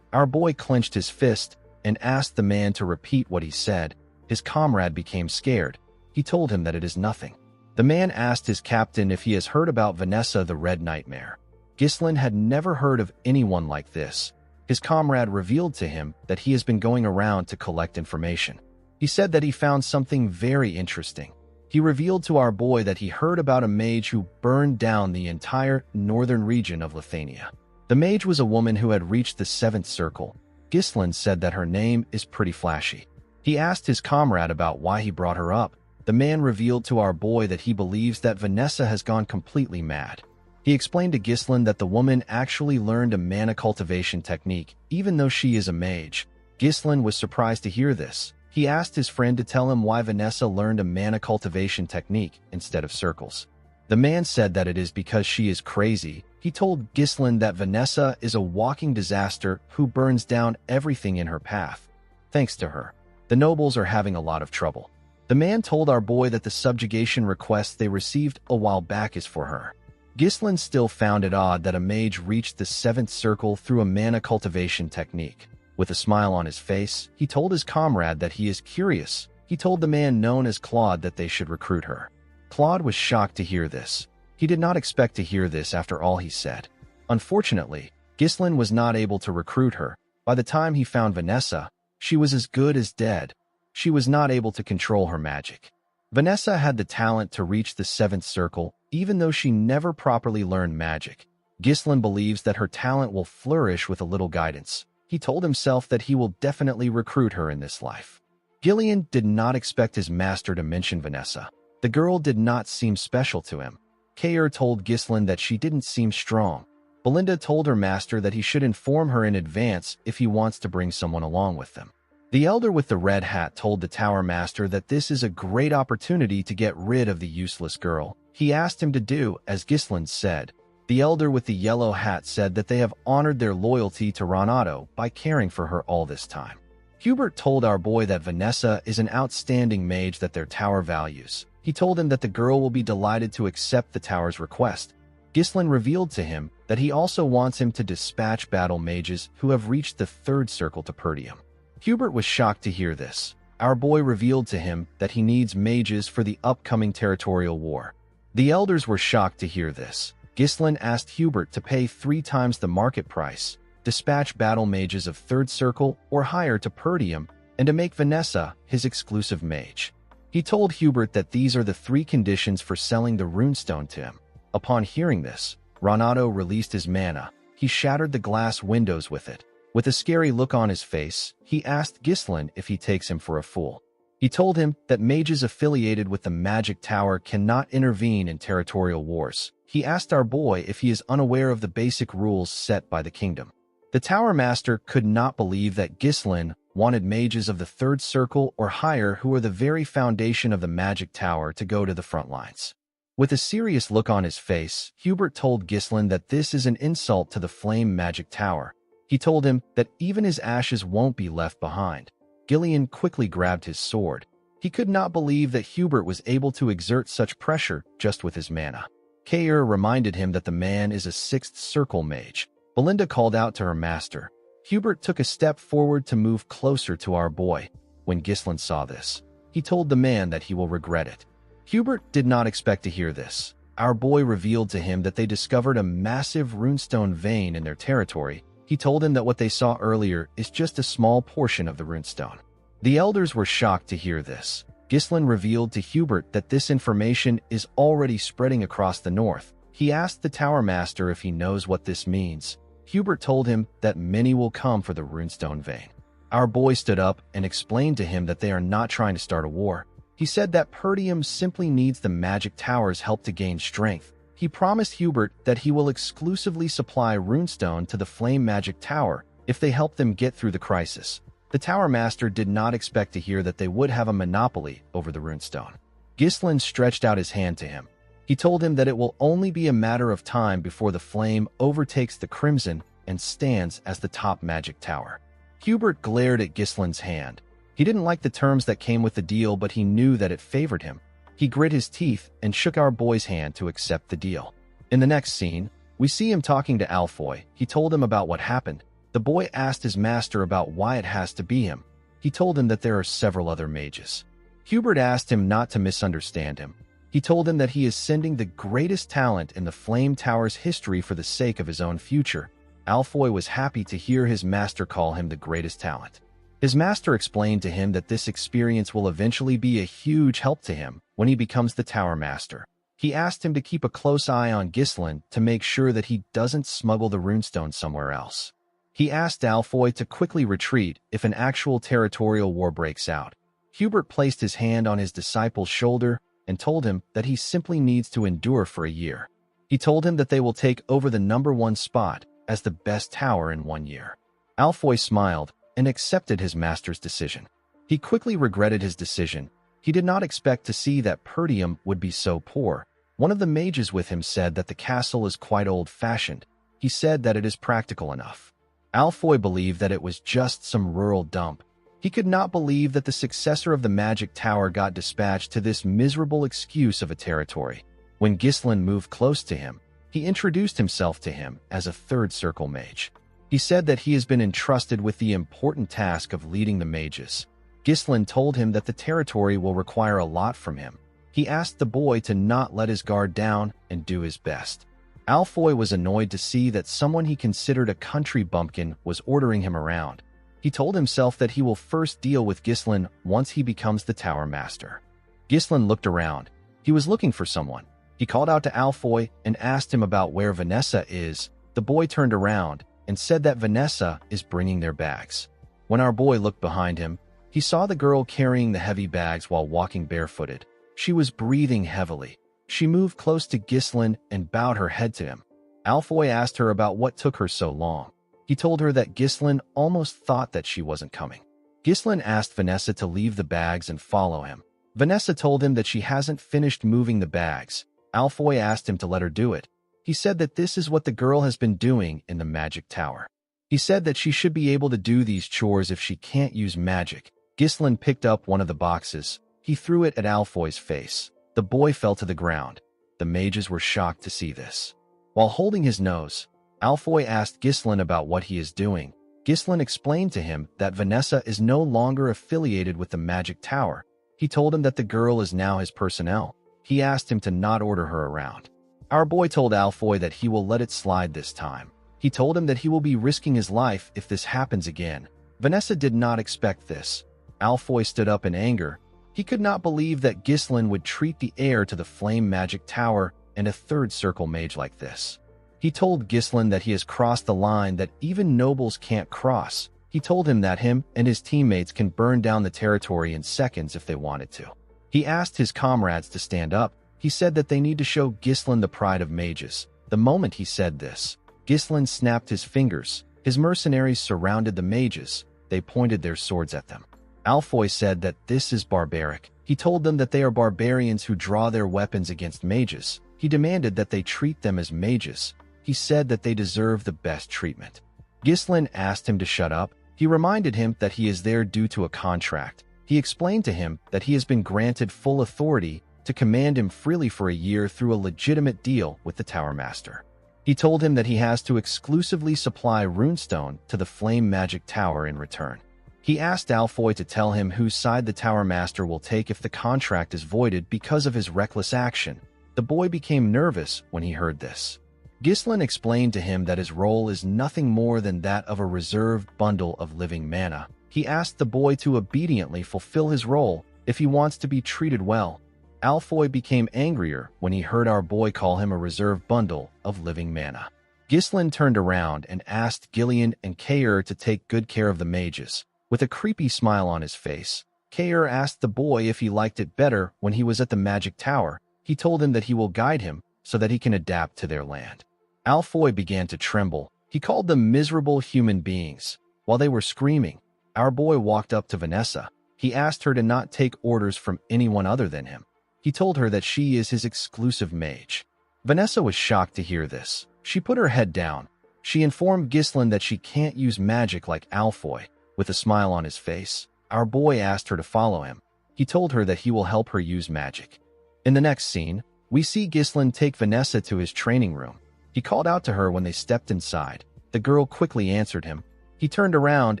Our boy clenched his fist and asked the man to repeat what he said. His comrade became scared. He told him that it is nothing. The man asked his captain if he has heard about Vanessa the Red Nightmare. Ghislain had never heard of anyone like this. His comrade revealed to him that he has been going around to collect information. He said that he found something very interesting. He revealed to our boy that he heard about a mage who burned down the entire northern region of Lithuania. The mage was a woman who had reached the seventh circle. Ghislain said that her name is pretty flashy. He asked his comrade about why he brought her up. The man revealed to our boy that he believes that Vanessa has gone completely mad. He explained to Ghislain that the woman actually learned a mana cultivation technique, even though she is a mage. Ghislain was surprised to hear this. He asked his friend to tell him why Vanessa learned a mana cultivation technique instead of circles. The man said that it is because she is crazy. He told Ghislain that Vanessa is a walking disaster who burns down everything in her path. Thanks to her, the nobles are having a lot of trouble. The man told our boy that the subjugation request they received a while back is for her. Ghislain still found it odd that a mage reached the seventh circle through a mana cultivation technique. With a smile on his face, he told his comrade that he is curious. He told the man known as Claude that they should recruit her. Claude was shocked to hear this. He did not expect to hear this after all he said. Unfortunately, Ghislain was not able to recruit her. By the time he found Vanessa, she was as good as dead. She was not able to control her magic. Vanessa had the talent to reach the seventh circle, even though she never properly learned magic. Ghislain believes that her talent will flourish with a little guidance. He told himself that he will definitely recruit her in this life. Gillian did not expect his master to mention Vanessa. The girl did not seem special to him. Kair told Ghislain that she didn't seem strong. Belinda told her master that he should inform her in advance if he wants to bring someone along with them. The elder with the red hat told the Tower Master that this is a great opportunity to get rid of the useless girl. He asked him to do as Ghislain said. The elder with the yellow hat said that they have honored their loyalty to Renato by caring for her all this time. Hubert told our boy that Vanessa is an outstanding mage that their tower values. He told him that the girl will be delighted to accept the tower's request. Ghislain revealed to him that he also wants him to dispatch battle mages who have reached the third circle to Perdium. Hubert was shocked to hear this. Our boy revealed to him that he needs mages for the upcoming territorial war. The elders were shocked to hear this. Ghislain asked Hubert to pay 3 times the market price, dispatch battle mages of third circle or higher to Perdium, and to make Vanessa his exclusive mage. He told Hubert that these are the 3 conditions for selling the runestone to him. Upon hearing this, Renato released his mana. He shattered the glass windows with it. With a scary look on his face, he asked Ghislain if he takes him for a fool. He told him that mages affiliated with the Magic Tower cannot intervene in territorial wars. He asked our boy if he is unaware of the basic rules set by the kingdom. The Tower Master could not believe that Ghislain wanted mages of the third circle or higher who are the very foundation of the Magic Tower to go to the front lines. With a serious look on his face, Hubert told Ghislain that this is an insult to the Flame Magic Tower. He told him that even his ashes won't be left behind. Gillian quickly grabbed his sword. He could not believe that Hubert was able to exert such pressure just with his mana. Kair reminded him that the man is a sixth circle mage. Belinda called out to her master. Hubert took a step forward to move closer to our boy. When Ghislain saw this, he told the man that he will regret it. Hubert did not expect to hear this. Our boy revealed to him that they discovered a massive runestone vein in their territory. He told him that what they saw earlier is just a small portion of the runestone. The elders were shocked to hear this. Ghislain revealed to Hubert that this information is already spreading across the north. He asked the Tower Master if he knows what this means. Hubert told him that many will come for the runestone vein. Our boy stood up and explained to him that they are not trying to start a war. He said that Perdium simply needs the magic tower's help to gain strength. He promised Hubert that he will exclusively supply runestone to the Flame Magic Tower if they help them get through the crisis. The Tower Master did not expect to hear that they would have a monopoly over the runestone. Ghislain stretched out his hand to him. He told him that it will only be a matter of time before the flame overtakes the crimson and stands as the top magic tower. Hubert glared at Ghislain's hand. He didn't like the terms that came with the deal, but he knew that it favored him. He grit his teeth and shook our boy's hand to accept the deal. In the next scene, we see him talking to Alfoy. He told him about what happened. The boy asked his master about why it has to be him. He told him that there are several other mages. Hubert asked him not to misunderstand him. He told him that he is sending the greatest talent in the Flame Tower's history for the sake of his own future. Alfoy was happy to hear his master call him the greatest talent. His master explained to him that this experience will eventually be a huge help to him when he becomes the Tower Master. He asked him to keep a close eye on Ghislain to make sure that he doesn't smuggle the runestone somewhere else. He asked Alfoy to quickly retreat if an actual territorial war breaks out. Hubert placed his hand on his disciple's shoulder and told him that he simply needs to endure for a year. He told him that they will take over the #1 spot as the best tower in 1 year. Alfoy smiled and accepted his master's decision. He quickly regretted his decision. He did not expect to see that Perdium would be so poor. One of the mages with him said that the castle is quite old-fashioned. He said that it is practical enough. Alfoy believed that it was just some rural dump. He could not believe that the successor of the magic tower got dispatched to this miserable excuse of a territory. When Ghislain moved close to him, he introduced himself to him as a third circle mage. He said that he has been entrusted with the important task of leading the mages. Ghislain told him that the territory will require a lot from him. He asked the boy to not let his guard down and do his best. Alfoy was annoyed to see that someone he considered a country bumpkin was ordering him around. He told himself that he will first deal with Ghislain once he becomes the Tower Master. Ghislain looked around. He was looking for someone. He called out to Alfoy and asked him about where Vanessa is. The boy turned around and said that Vanessa is bringing their bags. When our boy looked behind him, he saw the girl carrying the heavy bags while walking barefooted. She was breathing heavily. She moved close to Ghislain and bowed her head to him. Alfoy asked her about what took her so long. He told her that Ghislain almost thought that she wasn't coming. Ghislain asked Vanessa to leave the bags and follow him. Vanessa told him that she hasn't finished moving the bags. Alfoy asked him to let her do it. He said that this is what the girl has been doing in the magic tower. He said that she should be able to do these chores if she can't use magic. Ghislain picked up one of the boxes. He threw it at Alfoy's face. The boy fell to the ground. The mages were shocked to see this. While holding his nose, Alfoy asked Ghislain about what he is doing. Ghislain explained to him that Vanessa is no longer affiliated with the magic tower. He told him that the girl is now his personnel. He asked him to not order her around. Our boy told Alfoy that he will let it slide this time. He told him that he will be risking his life if this happens again. Vanessa did not expect this. Alfoy stood up in anger. He could not believe that Ghislain would treat the heir to the Flame Magic Tower and a third circle mage like this. He told Ghislain that he has crossed the line that even nobles can't cross. He told him that him and his teammates can burn down the territory in seconds if they wanted to. He asked his comrades to stand up. He said that they need to show Ghislain the pride of mages. The moment he said this, Ghislain snapped his fingers. His mercenaries surrounded the mages. They pointed their swords at them. Alfoy said that this is barbaric. He told them that they are barbarians who draw their weapons against mages. He demanded that they treat them as mages. He said that they deserve the best treatment. Ghislain asked him to shut up. He reminded him that he is there due to a contract. He explained to him that he has been granted full authority to command him freely for a year through a legitimate deal with the Tower Master. He told him that he has to exclusively supply runestone to the Flame Magic Tower in return. He asked Alfoy to tell him whose side the Tower Master will take if the contract is voided because of his reckless action. The boy became nervous when he heard this. Ghislain explained to him that his role is nothing more than that of a reserved bundle of living mana. He asked the boy to obediently fulfill his role if he wants to be treated well. Alfoy became angrier when he heard our boy call him a reserved bundle of living mana. Ghislain turned around and asked Gillian and Kaer to take good care of the mages. With a creepy smile on his face, Kaer asked the boy if he liked it better when he was at the Magic Tower. He told him that he will guide him so that he can adapt to their land. Alfoy began to tremble. He called them miserable human beings. While they were screaming, our boy walked up to Vanessa. He asked her to not take orders from anyone other than him. He told her that she is his exclusive mage. Vanessa was shocked to hear this. She put her head down. She informed Ghislain that she can't use magic like Alfoy. With a smile on his face, our boy asked her to follow him. He told her that he will help her use magic. In the next scene, we see Ghislain take Vanessa to his training room. He called out to her when they stepped inside. The girl quickly answered him. He turned around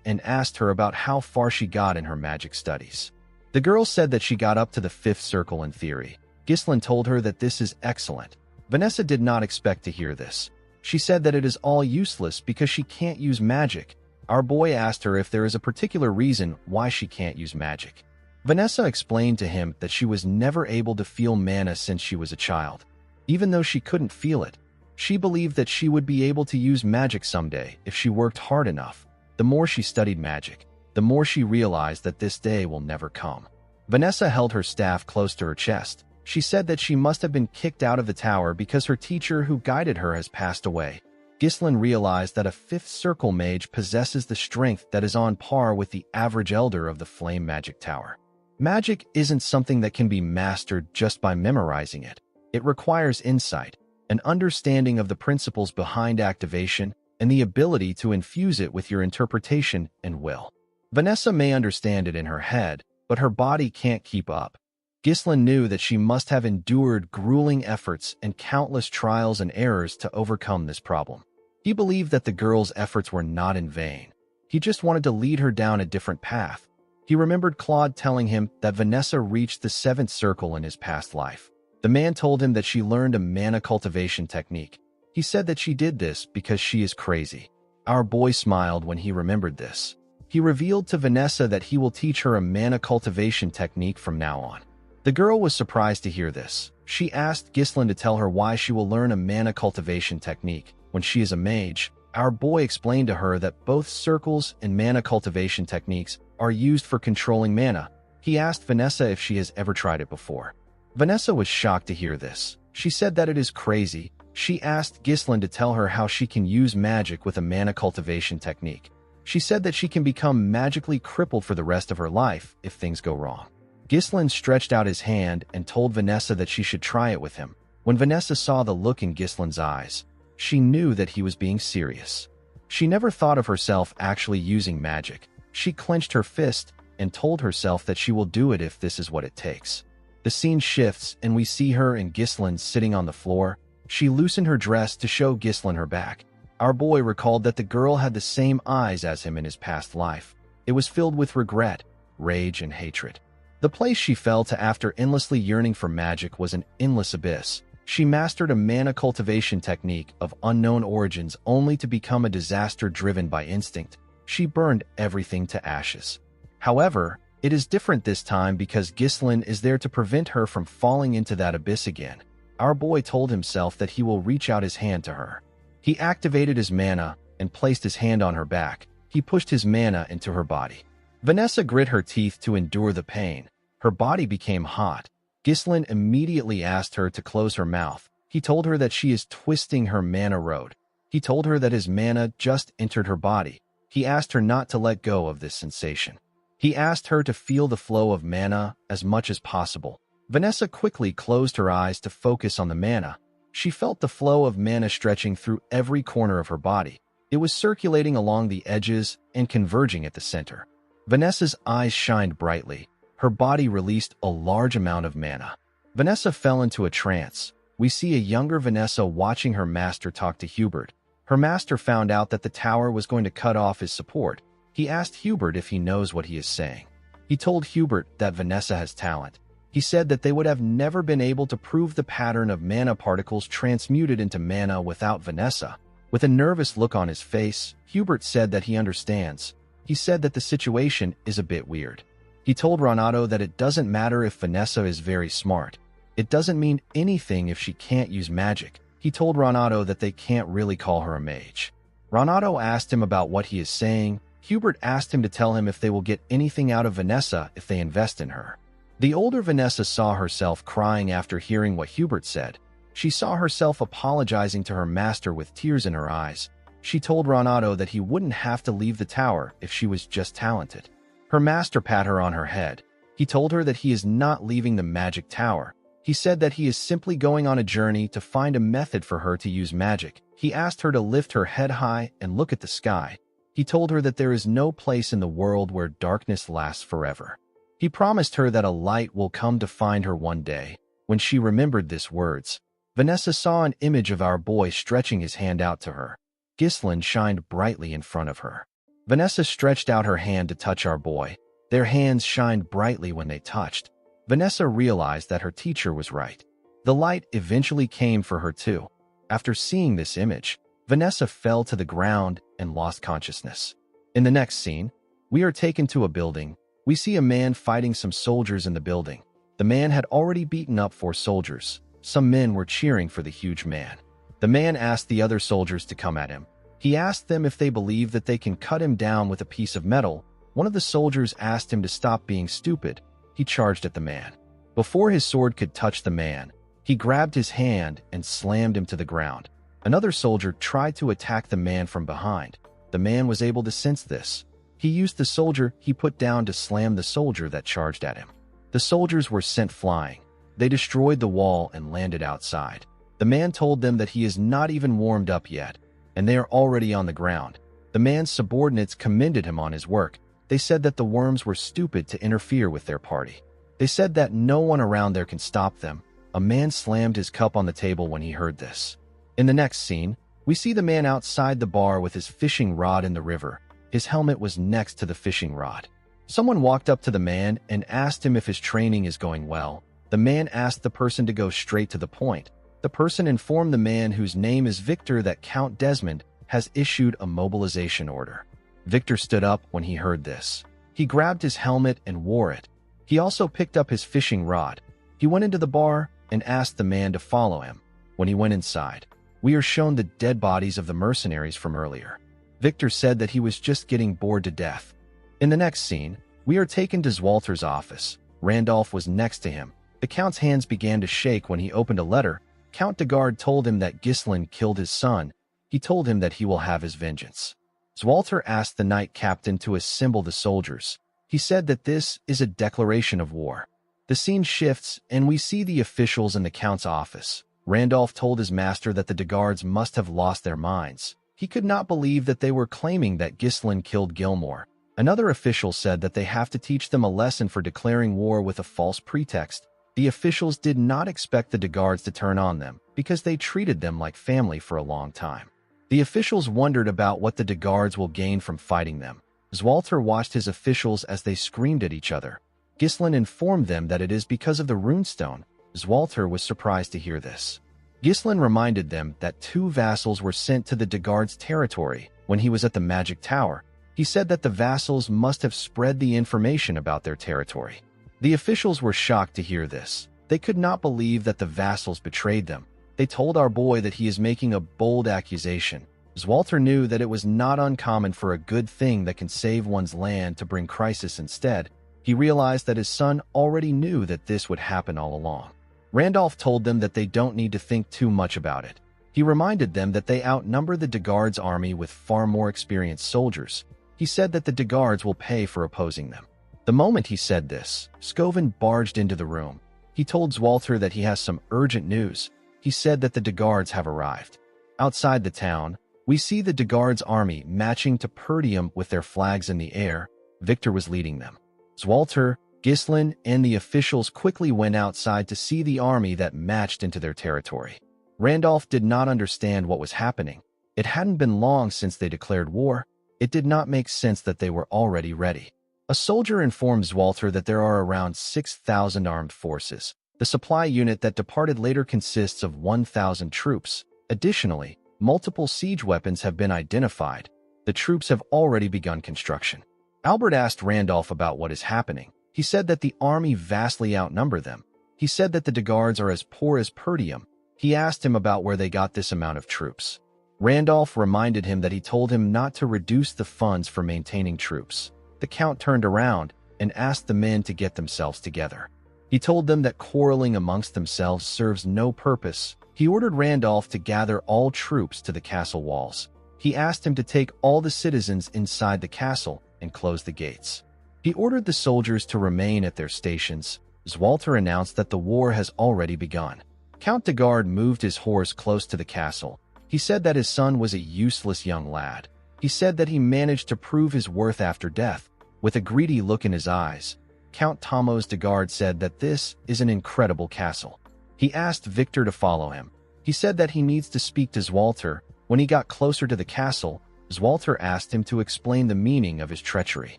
and asked her about how far she got in her magic studies. The girl said that she got up to the 5th circle in theory. Ghislain told her that this is excellent. Vanessa did not expect to hear this. She said that it is all useless because she can't use magic. Our boy asked her if there is a particular reason why she can't use magic. Vanessa explained to him that she was never able to feel mana since she was a child. Even though she couldn't feel it, she believed that she would be able to use magic someday if she worked hard enough. The more she studied magic, the more she realized that this day will never come. Vanessa held her staff close to her chest. She said that she must have been kicked out of the tower because her teacher who guided her has passed away. Ghislain realized that a 5th circle mage possesses the strength that is on par with the average elder of the Flame Magic Tower. Magic isn't something that can be mastered just by memorizing it. It requires insight, an understanding of the principles behind activation, and the ability to infuse it with your interpretation and will. Vanessa may understand it in her head, but her body can't keep up. Ghislain knew that she must have endured grueling efforts and countless trials and errors to overcome this problem. He believed that the girl's efforts were not in vain. He just wanted to lead her down a different path. He remembered Claude telling him that Vanessa reached the 7th circle in his past life. The man told him that she learned a mana cultivation technique. He said that she did this because she is crazy. Our boy smiled when he remembered this. He revealed to Vanessa that he will teach her a mana cultivation technique from now on. The girl was surprised to hear this. She asked Ghislain to tell her why she will learn a mana cultivation technique. When she is a mage, our boy explained to her that both circles and mana cultivation techniques are used for controlling mana. He asked Vanessa if she has ever tried it before. Vanessa was shocked to hear this. She said that it is crazy. She asked Ghislain to tell her how she can use magic with a mana cultivation technique. She said that she can become magically crippled for the rest of her life if things go wrong. Ghislain stretched out his hand and told Vanessa that she should try it with him. When Vanessa saw the look in Ghislain's eyes, she knew that he was being serious. She never thought of herself actually using magic. She clenched her fist and told herself that she will do it if this is what it takes. The scene shifts and we see her and Ghislain sitting on the floor. She loosened her dress to show Ghislain her back. Our boy recalled that the girl had the same eyes as him in his past life. It was filled with regret, rage, and hatred. The place she fell to after endlessly yearning for magic was an endless abyss. She mastered a mana cultivation technique of unknown origins only to become a disaster driven by instinct. She burned everything to ashes. However, it is different this time because Ghislain is there to prevent her from falling into that abyss again. Our boy told himself that he will reach out his hand to her. He activated his mana and placed his hand on her back. He pushed his mana into her body. Vanessa grit her teeth to endure the pain. Her body became hot. Ghislain immediately asked her to close her mouth. He told her that she is twisting her mana road. He told her that his mana just entered her body. He asked her not to let go of this sensation. He asked her to feel the flow of mana as much as possible. Vanessa quickly closed her eyes to focus on the mana. She felt the flow of mana stretching through every corner of her body. It was circulating along the edges and converging at the center. Vanessa's eyes shined brightly. Her body released a large amount of mana. Vanessa fell into a trance. We see a younger Vanessa watching her master talk to Hubert. Her master found out that the tower was going to cut off his support. He asked Hubert if he knows what he is saying. He told Hubert that Vanessa has talent. He said that they would have never been able to prove the pattern of mana particles transmuted into mana without Vanessa. With a nervous look on his face, Hubert said that he understands. He said that the situation is a bit weird. He told Renato that it doesn't matter if Vanessa is very smart. It doesn't mean anything if she can't use magic. He told Renato that they can't really call her a mage. Renato asked him about what he is saying. Hubert asked him to tell him if they will get anything out of Vanessa if they invest in her. The older Vanessa saw herself crying after hearing what Hubert said. She saw herself apologizing to her master with tears in her eyes. She told Renato that he wouldn't have to leave the tower if she was just talented. Her master pat her on her head. He told her that he is not leaving the magic tower. He said that he is simply going on a journey to find a method for her to use magic. He asked her to lift her head high and look at the sky. He told her that there is no place in the world where darkness lasts forever. He promised her that a light will come to find her one day. When she remembered these words, Vanessa saw an image of our boy stretching his hand out to her. Ghislaine shined brightly in front of her. Vanessa stretched out her hand to touch our boy. Their hands shined brightly when they touched. Vanessa realized that her teacher was right. The light eventually came for her too. After seeing this image, Vanessa fell to the ground and lost consciousness. In the next scene, we are taken to a building. We see a man fighting some soldiers in the building. The man had already beaten up 4 soldiers. Some men were cheering for the huge man. The man asked the other soldiers to come at him. He asked them if they believe that they can cut him down with a piece of metal. One of the soldiers asked him to stop being stupid. He charged at the man. Before his sword could touch the man, he grabbed his hand and slammed him to the ground. Another soldier tried to attack the man from behind. The man was able to sense this. He used the soldier he put down to slam the soldier that charged at him. The soldiers were sent flying. They destroyed the wall and landed outside. The man told them that he is not even warmed up yet, and they are already on the ground. The man's subordinates commended him on his work. They said that the worms were stupid to interfere with their party. They said that no one around there can stop them. A man slammed his cup on the table when he heard this. In the next scene, we see the man outside the bar with his fishing rod in the river. His helmet was next to the fishing rod. Someone walked up to the man and asked him if his training is going well. The man asked the person to go straight to the point. The person informed the man, whose name is Victor, that Count Desmond has issued a mobilization order. Victor stood up when he heard this. He grabbed his helmet and wore it. He also picked up his fishing rod. He went into the bar and asked the man to follow him. When he went inside, we are shown the dead bodies of the mercenaries from earlier. Victor said that he was just getting bored to death. In the next scene, we are taken to Zwalter's office. Randolph was next to him. The Count's hands began to shake when he opened a letter. Count de Garde told him that Ghislaine killed his son. He told him that he will have his vengeance. Zwalter asked the knight captain to assemble the soldiers. He said that this is a declaration of war. The scene shifts, and we see the officials in the Count's office. Randolph told his master that the de Gardes must have lost their minds. He could not believe that they were claiming that Ghislaine killed Gilmore. Another official said that they have to teach them a lesson for declaring war with a false pretext. The officials did not expect the de Gardes to turn on them, because they treated them like family for a long time. The officials wondered about what the de Gardes will gain from fighting them. Zwalter watched his officials as they screamed at each other. Ghislaine informed them that it is because of the runestone. Zwalter was surprised to hear this. Ghislaine reminded them that 2 vassals were sent to the de Gardes' territory when he was at the magic tower. He said that the vassals must have spread the information about their territory. The officials were shocked to hear this. They could not believe that the vassals betrayed them. They told our boy that he is making a bold accusation. Zwalter knew that it was not uncommon for a good thing that can save one's land to bring crisis instead. He realized that his son already knew that this would happen all along. Randolph told them that they don't need to think too much about it. He reminded them that they outnumber the de Gardes' army with far more experienced soldiers. He said that the de Gardes will pay for opposing them. The moment he said this, Scovin barged into the room. He told Zwalter that he has some urgent news. He said that the de Gardes have arrived. Outside the town, We see the Degard's army matching to Perdium with their flags in the air. Victor was leading them. Zwalter, Ghislain, and the officials quickly went outside to see the army that matched into their territory. Randolph did not understand what was happening. It hadn't been long since they declared war. It did not make sense that they were already ready. A soldier informed Zwalter that there are around 6,000 armed forces. The supply unit that departed later consists of 1,000 troops. Additionally, multiple siege weapons have been identified. The troops have already begun construction. Albert asked Randolph about what is happening. He said that the army vastly outnumber them. He said that the Degards are as poor as Perdium. He asked him about where they got this amount of troops. Randolph reminded him that he told him not to reduce the funds for maintaining troops. The Count turned around and asked the men to get themselves together. He told them that quarreling amongst themselves serves no purpose. He ordered Randolph to gather all troops to the castle walls. He asked him to take all the citizens inside the castle and close the gates. He ordered the soldiers to remain at their stations. Zwalter announced that the war has already begun. Count Degard moved his horse close to the castle. He said that his son was a useless young lad. He said that he managed to prove his worth after death. With a greedy look in his eyes, Count Thomas Degard said that this is an incredible castle. He asked Victor to follow him. He said that he needs to speak to Zwalter. When he got closer to the castle, Zwalter asked him to explain the meaning of his treachery.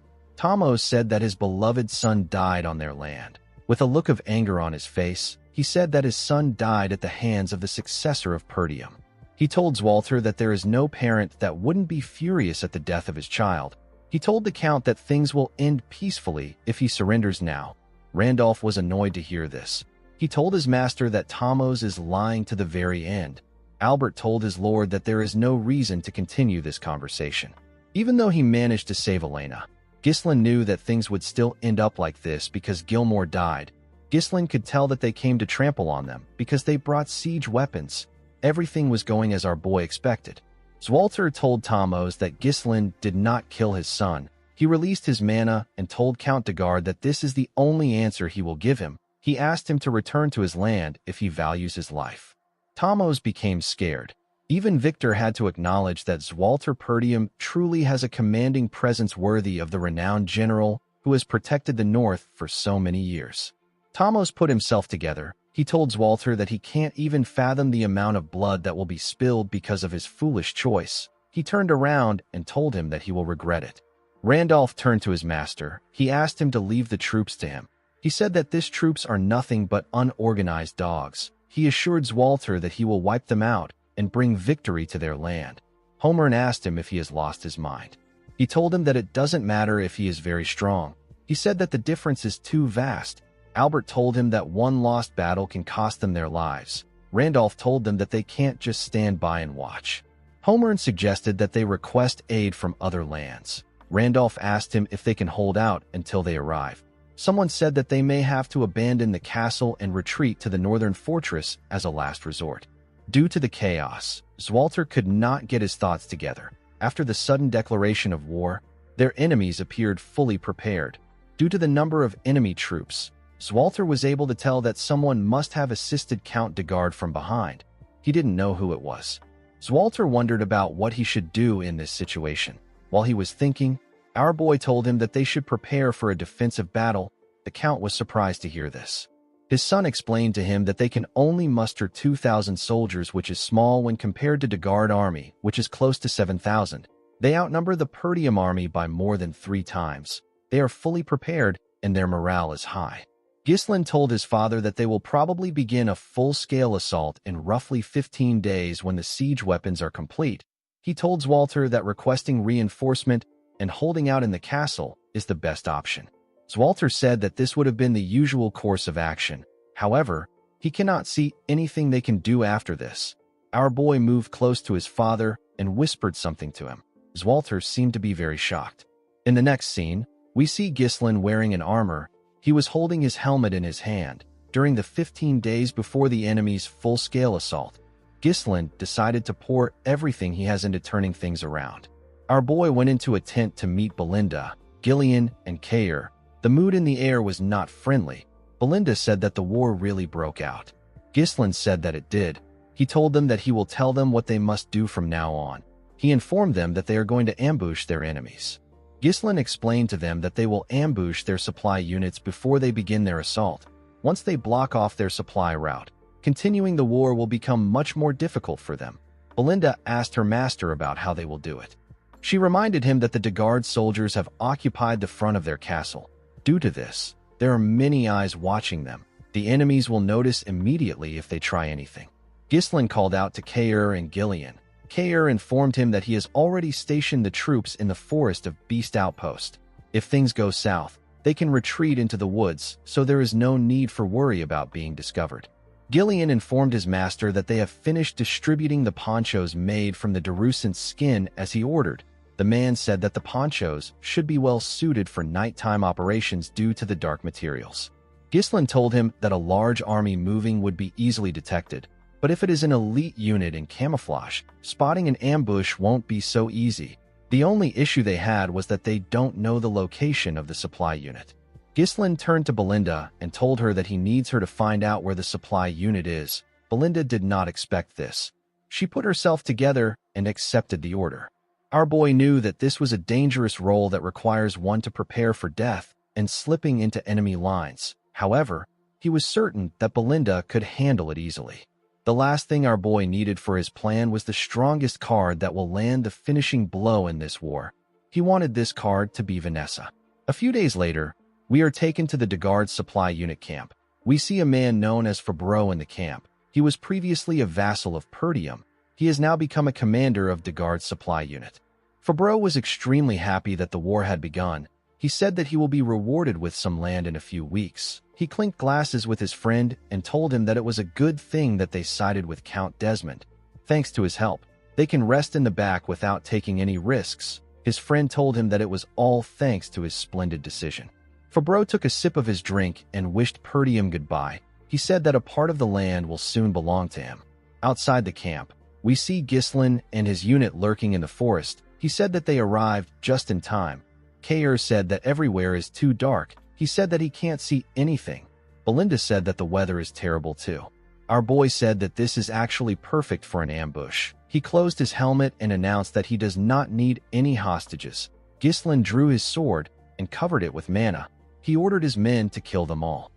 Thomas said that his beloved son died on their land. With a look of anger on his face, he said that his son died at the hands of the successor of Perdium. He told Zwalter that there is no parent that wouldn't be furious at the death of his child. He told the Count that things will end peacefully if he surrenders now. Randolph was annoyed to hear this. He told his master that Thomas is lying to the very end. Albert told his lord that there is no reason to continue this conversation. Even though he managed to save Elena, Ghislain knew that things would still end up like this because Gilmore died. Ghislain could tell that they came to trample on them because they brought siege weapons. Everything was going as our boy expected. Zwalter told Thomas that Ghislain did not kill his son. He released his mana and told Count Degard that this is the only answer he will give him. He asked him to return to his land if he values his life. Thomas became scared. Even Victor had to acknowledge that Zwalter Perdium truly has a commanding presence worthy of the renowned general who has protected the North for so many years. Thomas put himself together. He told Zwalter that he can't even fathom the amount of blood that will be spilled because of his foolish choice. He turned around and told him that he will regret it. Randolph turned to his master. He asked him to leave the troops to him. He said that these troops are nothing but unorganized dogs. He assured Zwalter that he will wipe them out and bring victory to their land. Homer asked him if he has lost his mind. He told him that it doesn't matter if he is very strong. He said that the difference is too vast. Albert told him that one lost battle can cost them their lives. Randolph told them that they can't just stand by and watch. Homer suggested that they request aid from other lands. Randolph asked him if they can hold out until they arrive. Someone said that they may have to abandon the castle and retreat to the northern fortress as a last resort. Due to the chaos, Zwalter could not get his thoughts together. After the sudden declaration of war, their enemies appeared fully prepared. Due to the number of enemy troops, Zwalter was able to tell that someone must have assisted Count Degard from behind. He didn't know who it was. Zwalter wondered about what he should do in this situation. While he was thinking, our boy told him that they should prepare for a defensive battle. The Count was surprised to hear this. His son explained to him that they can only muster 2,000 soldiers, which is small when compared to Degard army, which is close to 7,000. They outnumber the Perdium army by more than 3 times. They are fully prepared, and their morale is high. Ghislain told his father that they will probably begin a full-scale assault in roughly 15 days when the siege weapons are complete. He told Zwalter that requesting reinforcement and holding out in the castle is the best option. Zwalter said that this would have been the usual course of action. However, he cannot see anything they can do after this. Our boy moved close to his father and whispered something to him. Zwalter seemed to be very shocked. In the next scene, we see Ghislain wearing an armor. He was holding his helmet in his hand. During the 15 days before the enemy's full-scale assault, Ghislain decided to pour everything he has into turning things around. Our boy went into a tent to meet Belinda, Gillian, and Kayer. The mood in the air was not friendly. Belinda said that the war really broke out. Ghislain said that it did. He told them that he will tell them what they must do from now on. He informed them that they are going to ambush their enemies. Ghislain explained to them that they will ambush their supply units before they begin their assault. Once they block off their supply route, continuing the war will become much more difficult for them. Belinda asked her master about how they will do it. She reminded him that the Degard soldiers have occupied the front of their castle. Due to this, there are many eyes watching them. The enemies will notice immediately if they try anything. Ghislain called out to Kaer and Gillian. Kaer informed him that he has already stationed the troops in the forest of Beast Outpost. If things go south, they can retreat into the woods, so there is no need for worry about being discovered. Gillian informed his master that they have finished distributing the ponchos made from the Darusant's skin as he ordered. The man said that the ponchos should be well suited for nighttime operations due to the dark materials. Ghislain told him that a large army moving would be easily detected, but if it is an elite unit in camouflage, spotting an ambush won't be so easy. The only issue they had was that they don't know the location of the supply unit. Ghislain turned to Belinda and told her that he needs her to find out where the supply unit is. Belinda did not expect this. She put herself together and accepted the order. Our boy knew that this was a dangerous role that requires one to prepare for death and slipping into enemy lines. However, he was certain that Belinda could handle it easily. The last thing our boy needed for his plan was the strongest card that will land the finishing blow in this war. He wanted this card to be Vanessa. A few days later, we are taken to the Degard supply unit camp. We see a man known as Fabreau in the camp. He was previously a vassal of Perdium. He has now become a commander of Degard's supply unit. Fabreau was extremely happy that the war had begun. He said that he will be rewarded with some land in a few weeks. He clinked glasses with his friend and told him that it was a good thing that they sided with Count Desmond. Thanks to his help, they can rest in the back without taking any risks. His friend told him that it was all thanks to his splendid decision. Fabreau took a sip of his drink and wished Perdium goodbye. He said that a part of the land will soon belong to him. Outside the camp, we see Ghislain and his unit lurking in the forest. He said that they arrived just in time. Kaer said that everywhere is too dark. He said that he can't see anything. Belinda said that the weather is terrible too. Our boy said that this is actually perfect for an ambush. He closed his helmet and announced that he does not need any hostages. Ghislain drew his sword and covered it with mana. He ordered his men to kill them all.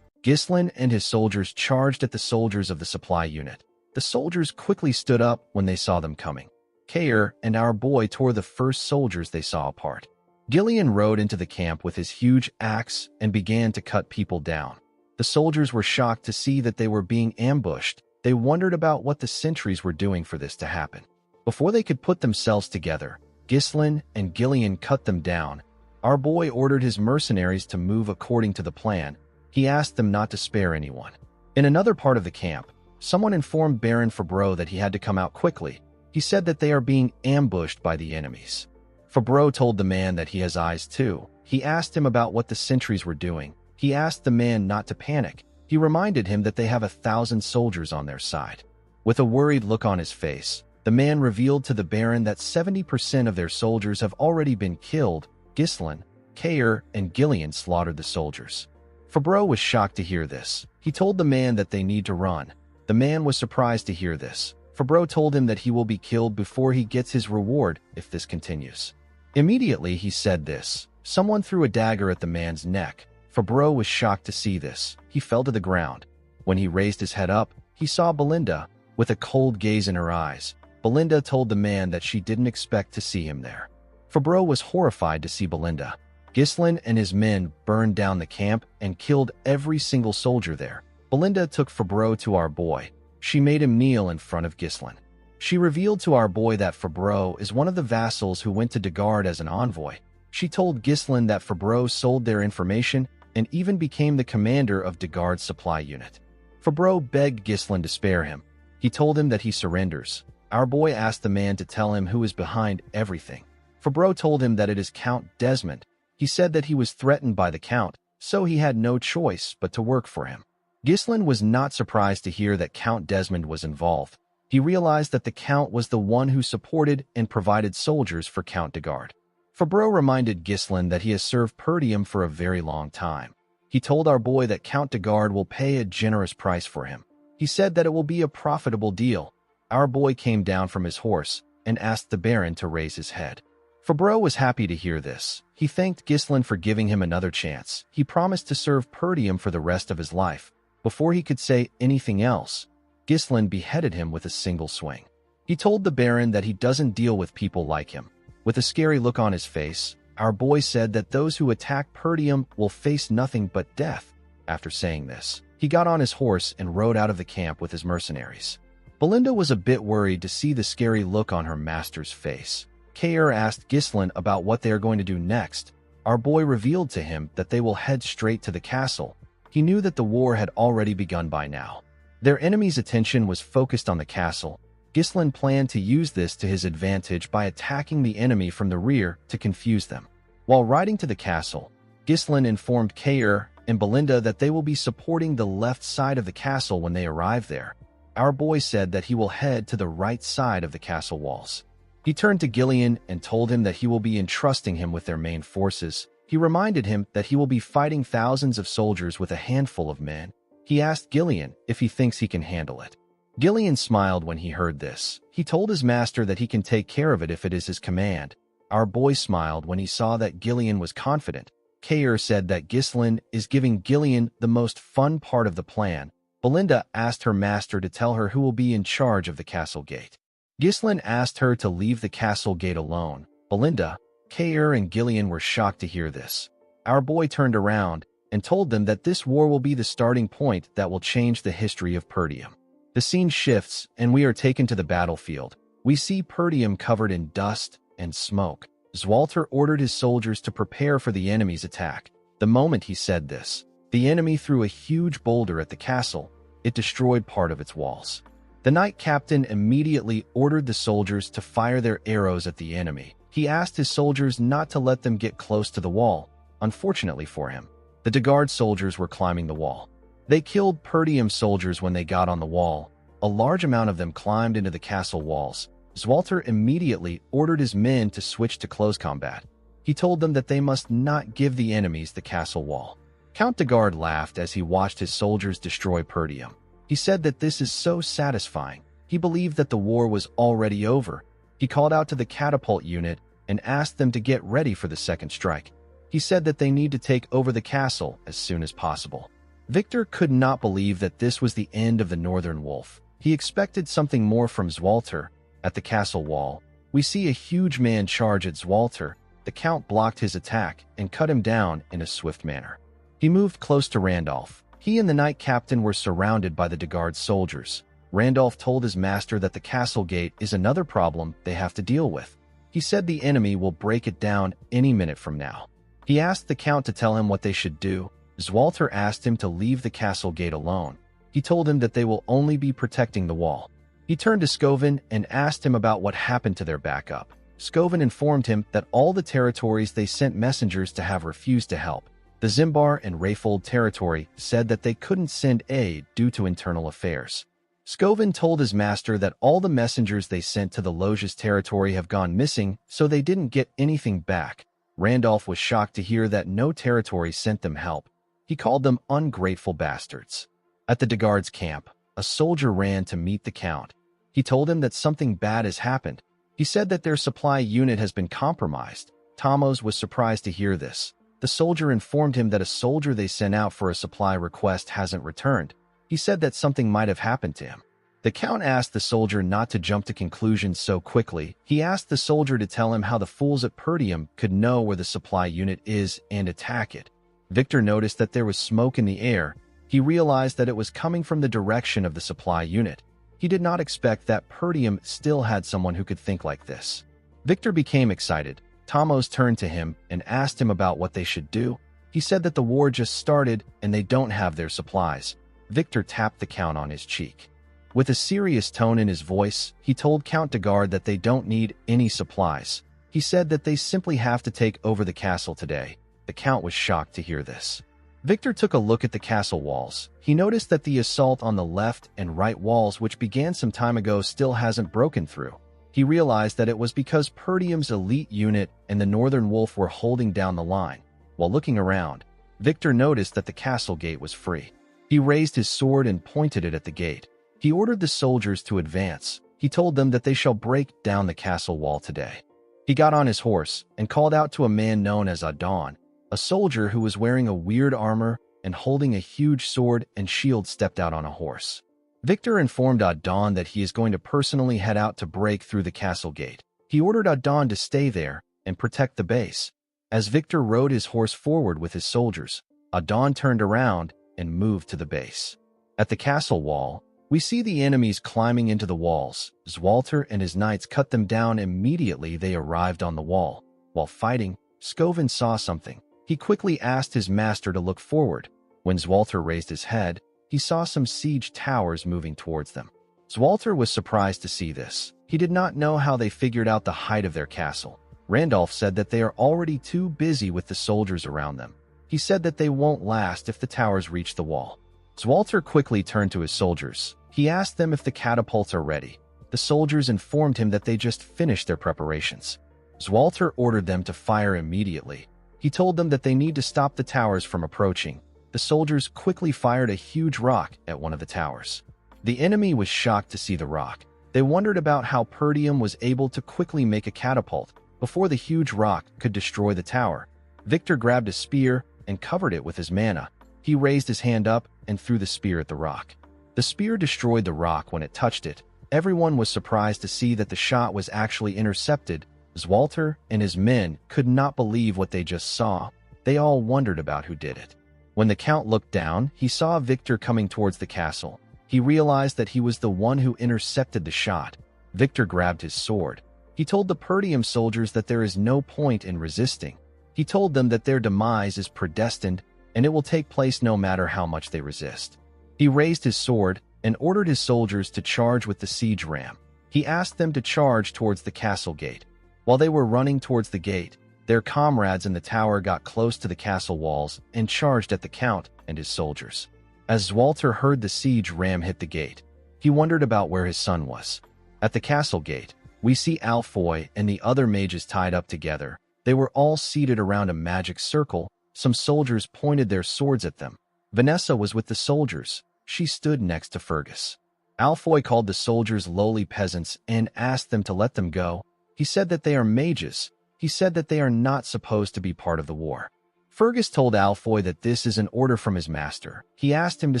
Ghislain and his soldiers charged at the soldiers of the supply unit. The soldiers quickly stood up when they saw them coming. Kaer and our boy tore the first soldiers they saw apart. Gillian rode into the camp with his huge axe and began to cut people down. The soldiers were shocked to see that they were being ambushed. They wondered about what the sentries were doing for this to happen. Before they could put themselves together, Ghislain and Gillian cut them down. Our boy ordered his mercenaries to move according to the plan. He asked them not to spare anyone. In another part of the camp, someone informed Baron Fabreau that he had to come out quickly. He said that they are being ambushed by the enemies. Fabreau told the man that he has eyes too. He asked him about what the sentries were doing. He asked the man not to panic. He reminded him that they have 1,000 soldiers on their side. With a worried look on his face, the man revealed to the Baron that 70% of their soldiers have already been killed. Ghislain, Kaer, and Gillian slaughtered the soldiers. Fabreau was shocked to hear this. He told the man that they need to run. The man was surprised to hear this. Fabreau told him that he will be killed before he gets his reward if this continues. Immediately he said this. Someone threw a dagger at the man's neck. Fabreau was shocked to see this. He fell to the ground. When he raised his head up, he saw Belinda, with a cold gaze in her eyes. Belinda told the man that she didn't expect to see him there. Fabreau was horrified to see Belinda. Ghislain and his men burned down the camp and killed every single soldier there. Belinda took Fabreau to our boy. She made him kneel in front of Ghislain. She revealed to our boy that Fabreau is one of the vassals who went to Degard as an envoy. She told Ghislain that Fabreau sold their information and even became the commander of Degard's supply unit. Fabreau begged Ghislain to spare him. He told him that he surrenders. Our boy asked the man to tell him who is behind everything. Fabreau told him that it is Count Desmond. He said that he was threatened by the Count, so he had no choice but to work for him. Ghislain was not surprised to hear that Count Desmond was involved. He realized that the Count was the one who supported and provided soldiers for Count Degard. Fabreau reminded Ghislain that he has served Perdium for a very long time. He told our boy that Count Degard will pay a generous price for him. He said that it will be a profitable deal. Our boy came down from his horse and asked the Baron to raise his head. Fabreau was happy to hear this. He thanked Ghislain for giving him another chance. He promised to serve Perdium for the rest of his life. Before he could say anything else, Ghislain beheaded him with a single swing. He told the Baron that he doesn't deal with people like him. With a scary look on his face, our boy said that those who attack Perdium will face nothing but death. After saying this, he got on his horse and rode out of the camp with his mercenaries. Belinda was a bit worried to see the scary look on her master's face. Kair asked Ghislain about what they are going to do next. Our boy revealed to him that they will head straight to the castle. He knew that the war had already begun by now. Their enemy's attention was focused on the castle. Ghislain planned to use this to his advantage by attacking the enemy from the rear to confuse them. While riding to the castle, Ghislain informed Kair and Belinda that they will be supporting the left side of the castle when they arrive there. Our boy said that he will head to the right side of the castle walls. He turned to Gillian and told him that he will be entrusting him with their main forces. He reminded him that he will be fighting thousands of soldiers with a handful of men. He asked Gillian if he thinks he can handle it. Gillian smiled when he heard this. He told his master that he can take care of it if it is his command. Our boy smiled when he saw that Gillian was confident. Kair said that Ghislain is giving Gillian the most fun part of the plan. Belinda asked her master to tell her who will be in charge of the castle gate. Ghislain asked her to leave the castle gate alone. Belinda, Kair, and Gillian were shocked to hear this. Our boy turned around and told them that this war will be the starting point that will change the history of Perdium. The scene shifts, and we are taken to the battlefield. We see Perdium covered in dust and smoke. Zwalter ordered his soldiers to prepare for the enemy's attack. The moment he said this, the enemy threw a huge boulder at the castle. It destroyed part of its walls. The knight captain immediately ordered the soldiers to fire their arrows at the enemy. He asked his soldiers not to let them get close to the wall. Unfortunately for him, the De Garde soldiers were climbing the wall. They killed Perdium soldiers when they got on the wall. A large amount of them climbed into the castle walls. Zwalter immediately ordered his men to switch to close combat. He told them that they must not give the enemies the castle wall. Count de Garde laughed as he watched his soldiers destroy Perdium. He said that this is so satisfying. He believed that the war was already over. He called out to the catapult unit and asked them to get ready for the second strike. He said that they need to take over the castle as soon as possible. Victor could not believe that this was the end of the Northern Wolf. He expected something more from Zwalter. At the castle wall, we see a huge man charge at Zwalter. The Count blocked his attack and cut him down in a swift manner. He moved close to Randolph. He and the knight captain were surrounded by the De Garde soldiers. Randolph told his master that the castle gate is another problem they have to deal with. He said the enemy will break it down any minute from now. He asked the Count to tell him what they should do. Zwalter asked him to leave the castle gate alone. He told him that they will only be protecting the wall. He turned to Scovin and asked him about what happened to their backup. Scovin informed him that all the territories they sent messengers to have refused to help. The Zimbar and Rayfold territory said that they couldn't send aid due to internal affairs. Scovin told his master that all the messengers they sent to the Loges territory have gone missing, so they didn't get anything back. Randolph was shocked to hear that no territory sent them help. He called them ungrateful bastards. At the De Garde's camp, a soldier ran to meet the Count. He told him that something bad has happened. He said that their supply unit has been compromised. Tomos was surprised to hear this. The soldier informed him that a soldier they sent out for a supply request hasn't returned. He said that something might have happened to him. The Count asked the soldier not to jump to conclusions so quickly. He asked the soldier to tell him how the fools at Perdium could know where the supply unit is and attack it. Victor noticed that there was smoke in the air. He realized that it was coming from the direction of the supply unit. He did not expect that Perdium still had someone who could think like this. Victor became excited. Tomos turned to him and asked him about what they should do. He said that the war just started and they don't have their supplies. Victor tapped the Count on his cheek. With a serious tone in his voice, he told Count de Garde that they don't need any supplies. He said that they simply have to take over the castle today. The Count was shocked to hear this. Victor took a look at the castle walls. He noticed that the assault on the left and right walls, which began some time ago, still hasn't broken through. He realized that it was because Perdium's elite unit and the Northern Wolf were holding down the line. While looking around, Victor noticed that the castle gate was free. He raised his sword and pointed it at the gate. He ordered the soldiers to advance. He told them that they shall break down the castle wall today. He got on his horse and called out to a man known as Adon, a soldier who was wearing a weird armor and holding a huge sword and shield stepped out on a horse. Victor informed Adon that he is going to personally head out to break through the castle gate. He ordered Adon to stay there and protect the base. As Victor rode his horse forward with his soldiers, Adon turned around and moved to the base. At the castle wall, we see the enemies climbing into the walls. Zwalter and his knights cut them down immediately they arrived on the wall. While fighting, Skovin saw something. He quickly asked his master to look forward. When Zwalter raised his head, he saw some siege towers moving towards them. Zwalter was surprised to see this. He did not know how they figured out the height of their castle. Randolph said that they are already too busy with the soldiers around them. He said that they won't last if the towers reach the wall. Zwalter quickly turned to his soldiers. He asked them if the catapults are ready. The soldiers informed him that they just finished their preparations. Zwalter ordered them to fire immediately. He told them that they need to stop the towers from approaching. The soldiers quickly fired a huge rock at one of the towers. The enemy was shocked to see the rock. They wondered about how Perdium was able to quickly make a catapult before the huge rock could destroy the tower. Victor grabbed a spear and covered it with his mana. He raised his hand up and threw the spear at the rock. The spear destroyed the rock when it touched it. Everyone was surprised to see that the shot was actually intercepted. Zwalter and his men could not believe what they just saw. They all wondered about who did it. When the Count looked down, he saw Victor coming towards the castle. He realized that he was the one who intercepted the shot. Victor grabbed his sword. He told the Perdium soldiers that there is no point in resisting. He told them that their demise is predestined and it will take place no matter how much they resist. He raised his sword and ordered his soldiers to charge with the siege ram. He asked them to charge towards the castle gate. While they were running towards the gate, their comrades in the tower got close to the castle walls and charged at the Count and his soldiers. As Zwalter heard the siege ram hit the gate, he wondered about where his son was. At the castle gate, we see Alfoy and the other mages tied up together. They were all seated around a magic circle. Some soldiers pointed their swords at them. Vanessa was with the soldiers. She stood next to Fergus. Alfoy called the soldiers lowly peasants and asked them to let them go. He said that they are mages. He said that they are not supposed to be part of the war. Fergus told Alfoy that this is an order from his master. He asked him to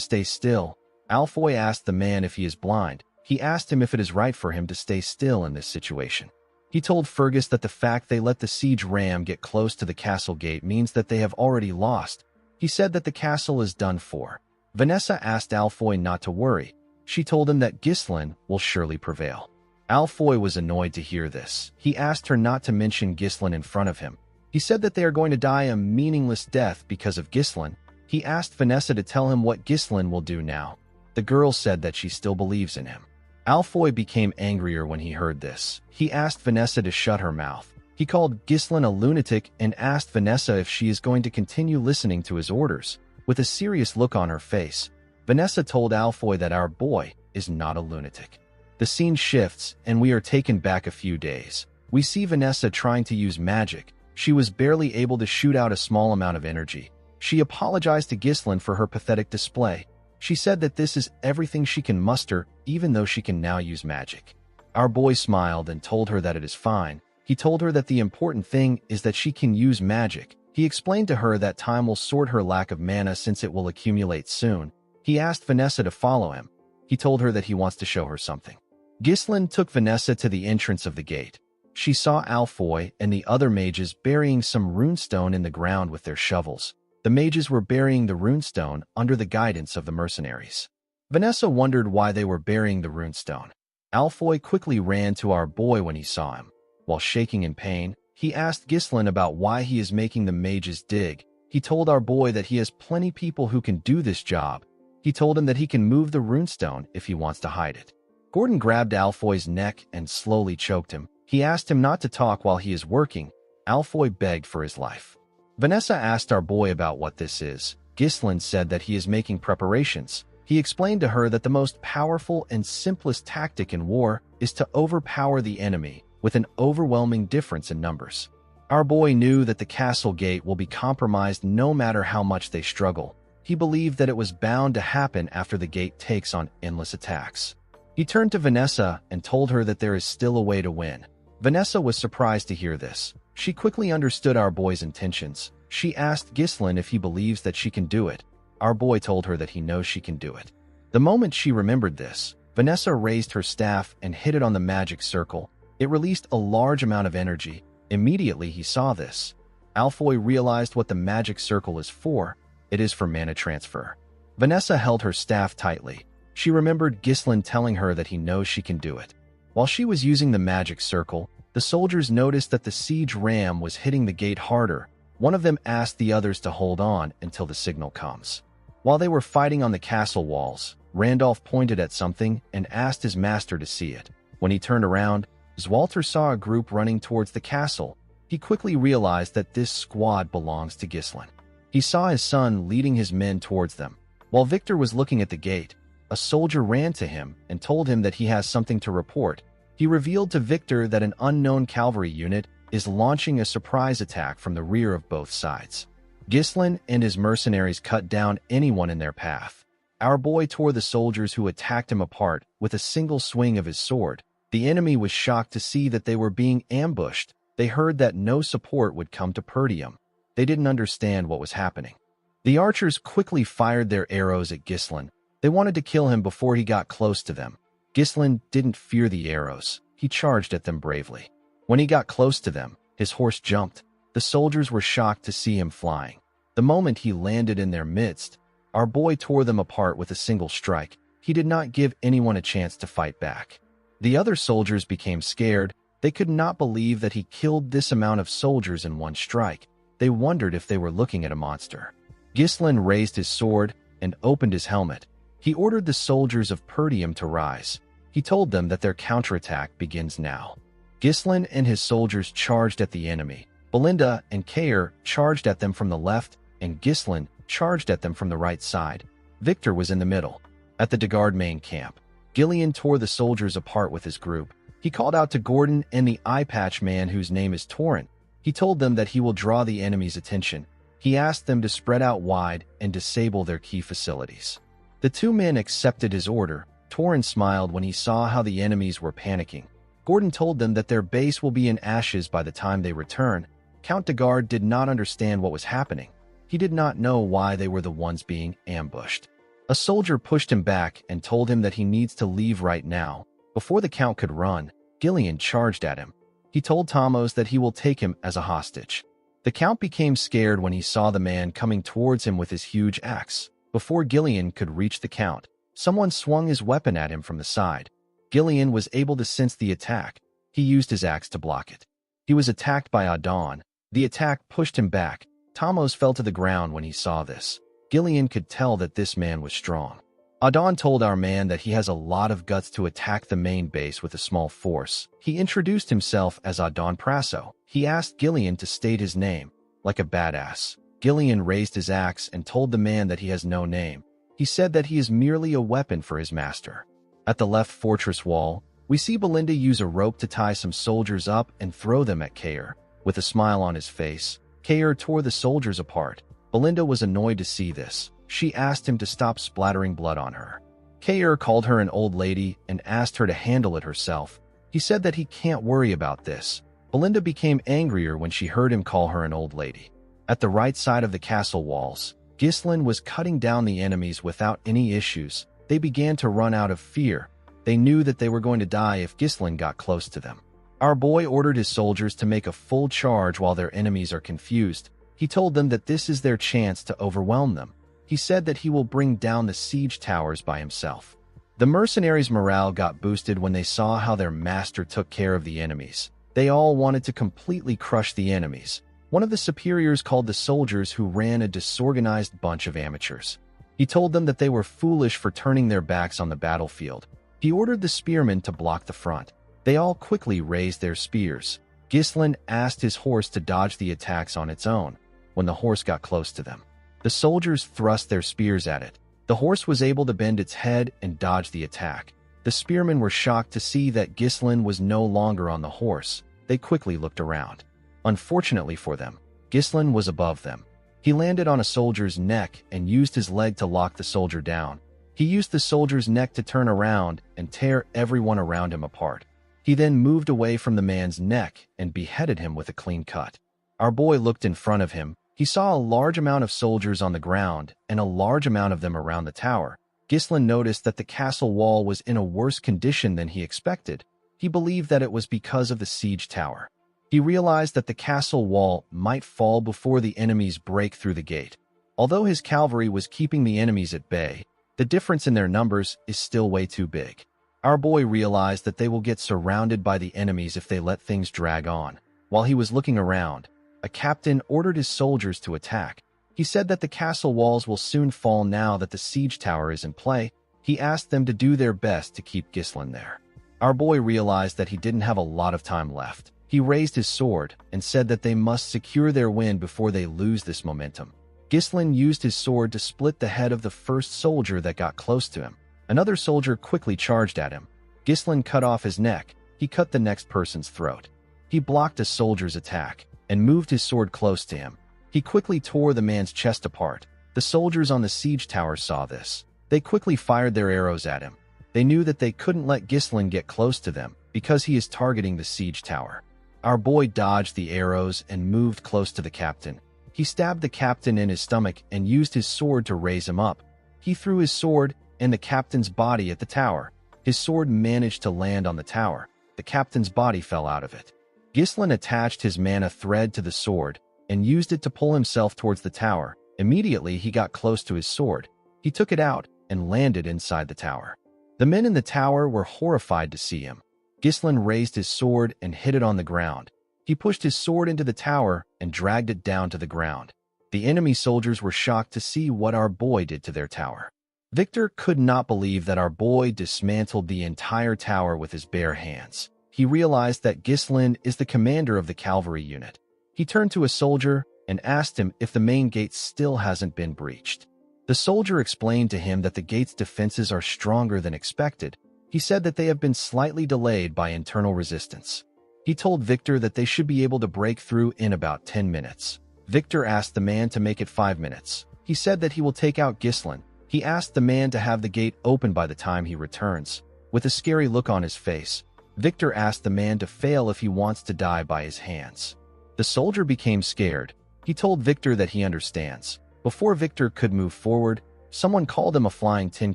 stay still. Alfoy asked the man if he is blind. He asked him if it is right for him to stay still in this situation. He told Fergus that the fact they let the siege ram get close to the castle gate means that they have already lost. He said that the castle is done for. Vanessa asked Alfoy not to worry. She told him that Ghislain will surely prevail. Alfoy was annoyed to hear this. He asked her not to mention Ghislain in front of him. He said that they are going to die a meaningless death because of Ghislain. He asked Vanessa to tell him what Ghislain will do now. The girl said that she still believes in him. Alfoy became angrier when he heard this. He asked Vanessa to shut her mouth. He called Ghislain a lunatic and asked Vanessa if she is going to continue listening to his orders. With a serious look on her face, Vanessa told Alfoy that our boy is not a lunatic. The scene shifts, and we are taken back a few days. We see Vanessa trying to use magic. She was barely able to shoot out a small amount of energy. She apologized to Ghislain for her pathetic display. She said that this is everything she can muster, even though she can now use magic. Our boy smiled and told her that it is fine. He told her that the important thing is that she can use magic. He explained to her that time will sort her lack of mana since it will accumulate soon. He asked Vanessa to follow him. He told her that he wants to show her something. Ghislain took Vanessa to the entrance of the gate. She saw Alfoy and the other mages burying some runestone in the ground with their shovels. The mages were burying the runestone under the guidance of the mercenaries. Vanessa wondered why they were burying the runestone. Alfoy quickly ran to our boy when he saw him. While shaking in pain, he asked Ghislain about why he is making the mages dig. He told our boy that he has plenty people who can do this job. He told him that he can move the runestone if he wants to hide it. Gordon grabbed Alfoy's neck and slowly choked him. He asked him not to talk while he is working. Alfoy begged for his life. Vanessa asked our boy about what this is. Ghislain said that he is making preparations. He explained to her that the most powerful and simplest tactic in war is to overpower the enemy with an overwhelming difference in numbers. Our boy knew that the castle gate will be compromised no matter how much they struggle. He believed that it was bound to happen after the gate takes on endless attacks. He turned to Vanessa and told her that there is still a way to win. Vanessa was surprised to hear this. She quickly understood our boy's intentions. She asked Ghislain if he believes that she can do it. Our boy told her that he knows she can do it. The moment she remembered this, Vanessa raised her staff and hit it on the magic circle. It released a large amount of energy. Immediately he saw this. Alfoy realized what the magic circle is for. It is for mana transfer. Vanessa held her staff tightly. She remembered Ghislain telling her that he knows she can do it. While she was using the magic circle, the soldiers noticed that the siege ram was hitting the gate harder. One of them asked the others to hold on until the signal comes. While they were fighting on the castle walls, Randolph pointed at something and asked his master to see it. When he turned around, Zwalter saw a group running towards the castle. He quickly realized that this squad belongs to Ghislain. He saw his son leading his men towards them. While Victor was looking at the gate, a soldier ran to him and told him that he has something to report. He revealed to Victor that an unknown cavalry unit is launching a surprise attack from the rear of both sides. Ghislain and his mercenaries cut down anyone in their path. Our boy tore the soldiers who attacked him apart with a single swing of his sword. The enemy was shocked to see that they were being ambushed. They heard that no support would come to Perdium. They didn't understand what was happening. The archers quickly fired their arrows at Ghislain. They wanted to kill him before he got close to them. Ghislain didn't fear the arrows. He charged at them bravely. When he got close to them, his horse jumped. The soldiers were shocked to see him flying. The moment he landed in their midst, our boy tore them apart with a single strike. He did not give anyone a chance to fight back. The other soldiers became scared. They could not believe that he killed this amount of soldiers in one strike. They wondered if they were looking at a monster. Ghislain raised his sword and opened his helmet. He ordered the soldiers of Perdium to rise. He told them that their counterattack begins now. Ghislain and his soldiers charged at the enemy. Belinda and Kair charged at them from the left, and Ghislain charged at them from the right side. Victor was in the middle. At the Degard main camp, Gillian tore the soldiers apart with his group. He called out to Gordon and the eye-patch man whose name is Torrent. He told them that he will draw the enemy's attention. He asked them to spread out wide and disable their key facilities. The two men accepted his order. Torrent smiled when he saw how the enemies were panicking. Gordon told them that their base will be in ashes by the time they return. Count Degard did not understand what was happening. He did not know why they were the ones being ambushed. A soldier pushed him back and told him that he needs to leave right now. Before the Count could run, Gillian charged at him. He told Tomos that he will take him as a hostage. The Count became scared when he saw the man coming towards him with his huge axe. Before Gillian could reach the Count, someone swung his weapon at him from the side. Gillian was able to sense the attack. He used his axe to block it. He was attacked by Adon. The attack pushed him back. Tomos fell to the ground when he saw this. Gillian could tell that this man was strong. Adon told our man that he has a lot of guts to attack the main base with a small force. He introduced himself as Adon Prasso. He asked Gillian to state his name. Like a badass, Gillian raised his axe and told the man that he has no name. He said that he is merely a weapon for his master. At the left fortress wall, we see Belinda use a rope to tie some soldiers up and throw them at Kair. With a smile on his face, Kair tore the soldiers apart. Belinda was annoyed to see this. She asked him to stop splattering blood on her. Kair called her an old lady and asked her to handle it herself. He said that he can't worry about this. Belinda became angrier when she heard him call her an old lady. At the right side of the castle walls, Ghislain was cutting down the enemies without any issues. They began to run out of fear. They knew that they were going to die if Ghislain got close to them. Our boy ordered his soldiers to make a full charge while their enemies are confused. He told them that this is their chance to overwhelm them. He said that he will bring down the siege towers by himself. The mercenaries' morale got boosted when they saw how their master took care of the enemies. They all wanted to completely crush the enemies. One of the superiors called the soldiers who ran a disorganized bunch of amateurs. He told them that they were foolish for turning their backs on the battlefield. He ordered the spearmen to block the front. They all quickly raised their spears. Ghislain asked his horse to dodge the attacks on its own. When the horse got close to them, the soldiers thrust their spears at it. The horse was able to bend its head and dodge the attack. The spearmen were shocked to see that Ghislain was no longer on the horse. They quickly looked around. Unfortunately for them, Ghislain was above them. He landed on a soldier's neck and used his leg to lock the soldier down. He used the soldier's neck to turn around and tear everyone around him apart. He then moved away from the man's neck and beheaded him with a clean cut. Our boy looked in front of him. He saw a large amount of soldiers on the ground and a large amount of them around the tower. Ghislain noticed that the castle wall was in a worse condition than he expected. He believed that it was because of the siege tower. He realized that the castle wall might fall before the enemies break through the gate. Although his cavalry was keeping the enemies at bay, the difference in their numbers is still way too big. Our boy realized that they will get surrounded by the enemies if they let things drag on. While he was looking around, a captain ordered his soldiers to attack. He said that the castle walls will soon fall now that the siege tower is in play. He asked them to do their best to keep Ghislain there. Our boy realized that he didn't have a lot of time left. He raised his sword and said that they must secure their win before they lose this momentum. Ghislain used his sword to split the head of the first soldier that got close to him. Another soldier quickly charged at him. Ghislain cut off his neck. He cut the next person's throat. He blocked a soldier's attack and moved his sword close to him. He quickly tore the man's chest apart. The soldiers on the siege tower saw this. They quickly fired their arrows at him. They knew that they couldn't let Ghislain get close to them because he is targeting the siege tower. Our boy dodged the arrows and moved close to the captain. He stabbed the captain in his stomach and used his sword to raise him up. He threw his sword and the captain's body at the tower. His sword managed to land on the tower. The captain's body fell out of it. Ghislain attached his mana thread to the sword and used it to pull himself towards the tower. Immediately, he got close to his sword. He took it out and landed inside the tower. The men in the tower were horrified to see him. Ghislain raised his sword and hit it on the ground. He pushed his sword into the tower and dragged it down to the ground. The enemy soldiers were shocked to see what our boy did to their tower. Victor could not believe that our boy dismantled the entire tower with his bare hands. He realized that Ghislain is the commander of the cavalry unit. He turned to a soldier and asked him if the main gate still hasn't been breached. The soldier explained to him that the gate's defenses are stronger than expected. He said that they have been slightly delayed by internal resistance. He told Victor that they should be able to break through in about 10 minutes. Victor asked the man to make it 5 minutes. He said that he will take out Ghislain. He asked the man to have the gate open by the time he returns. With a scary look on his face, Victor asked the man to fail if he wants to die by his hands. The soldier became scared. He told Victor that he understands. Before Victor could move forward, someone called him a flying tin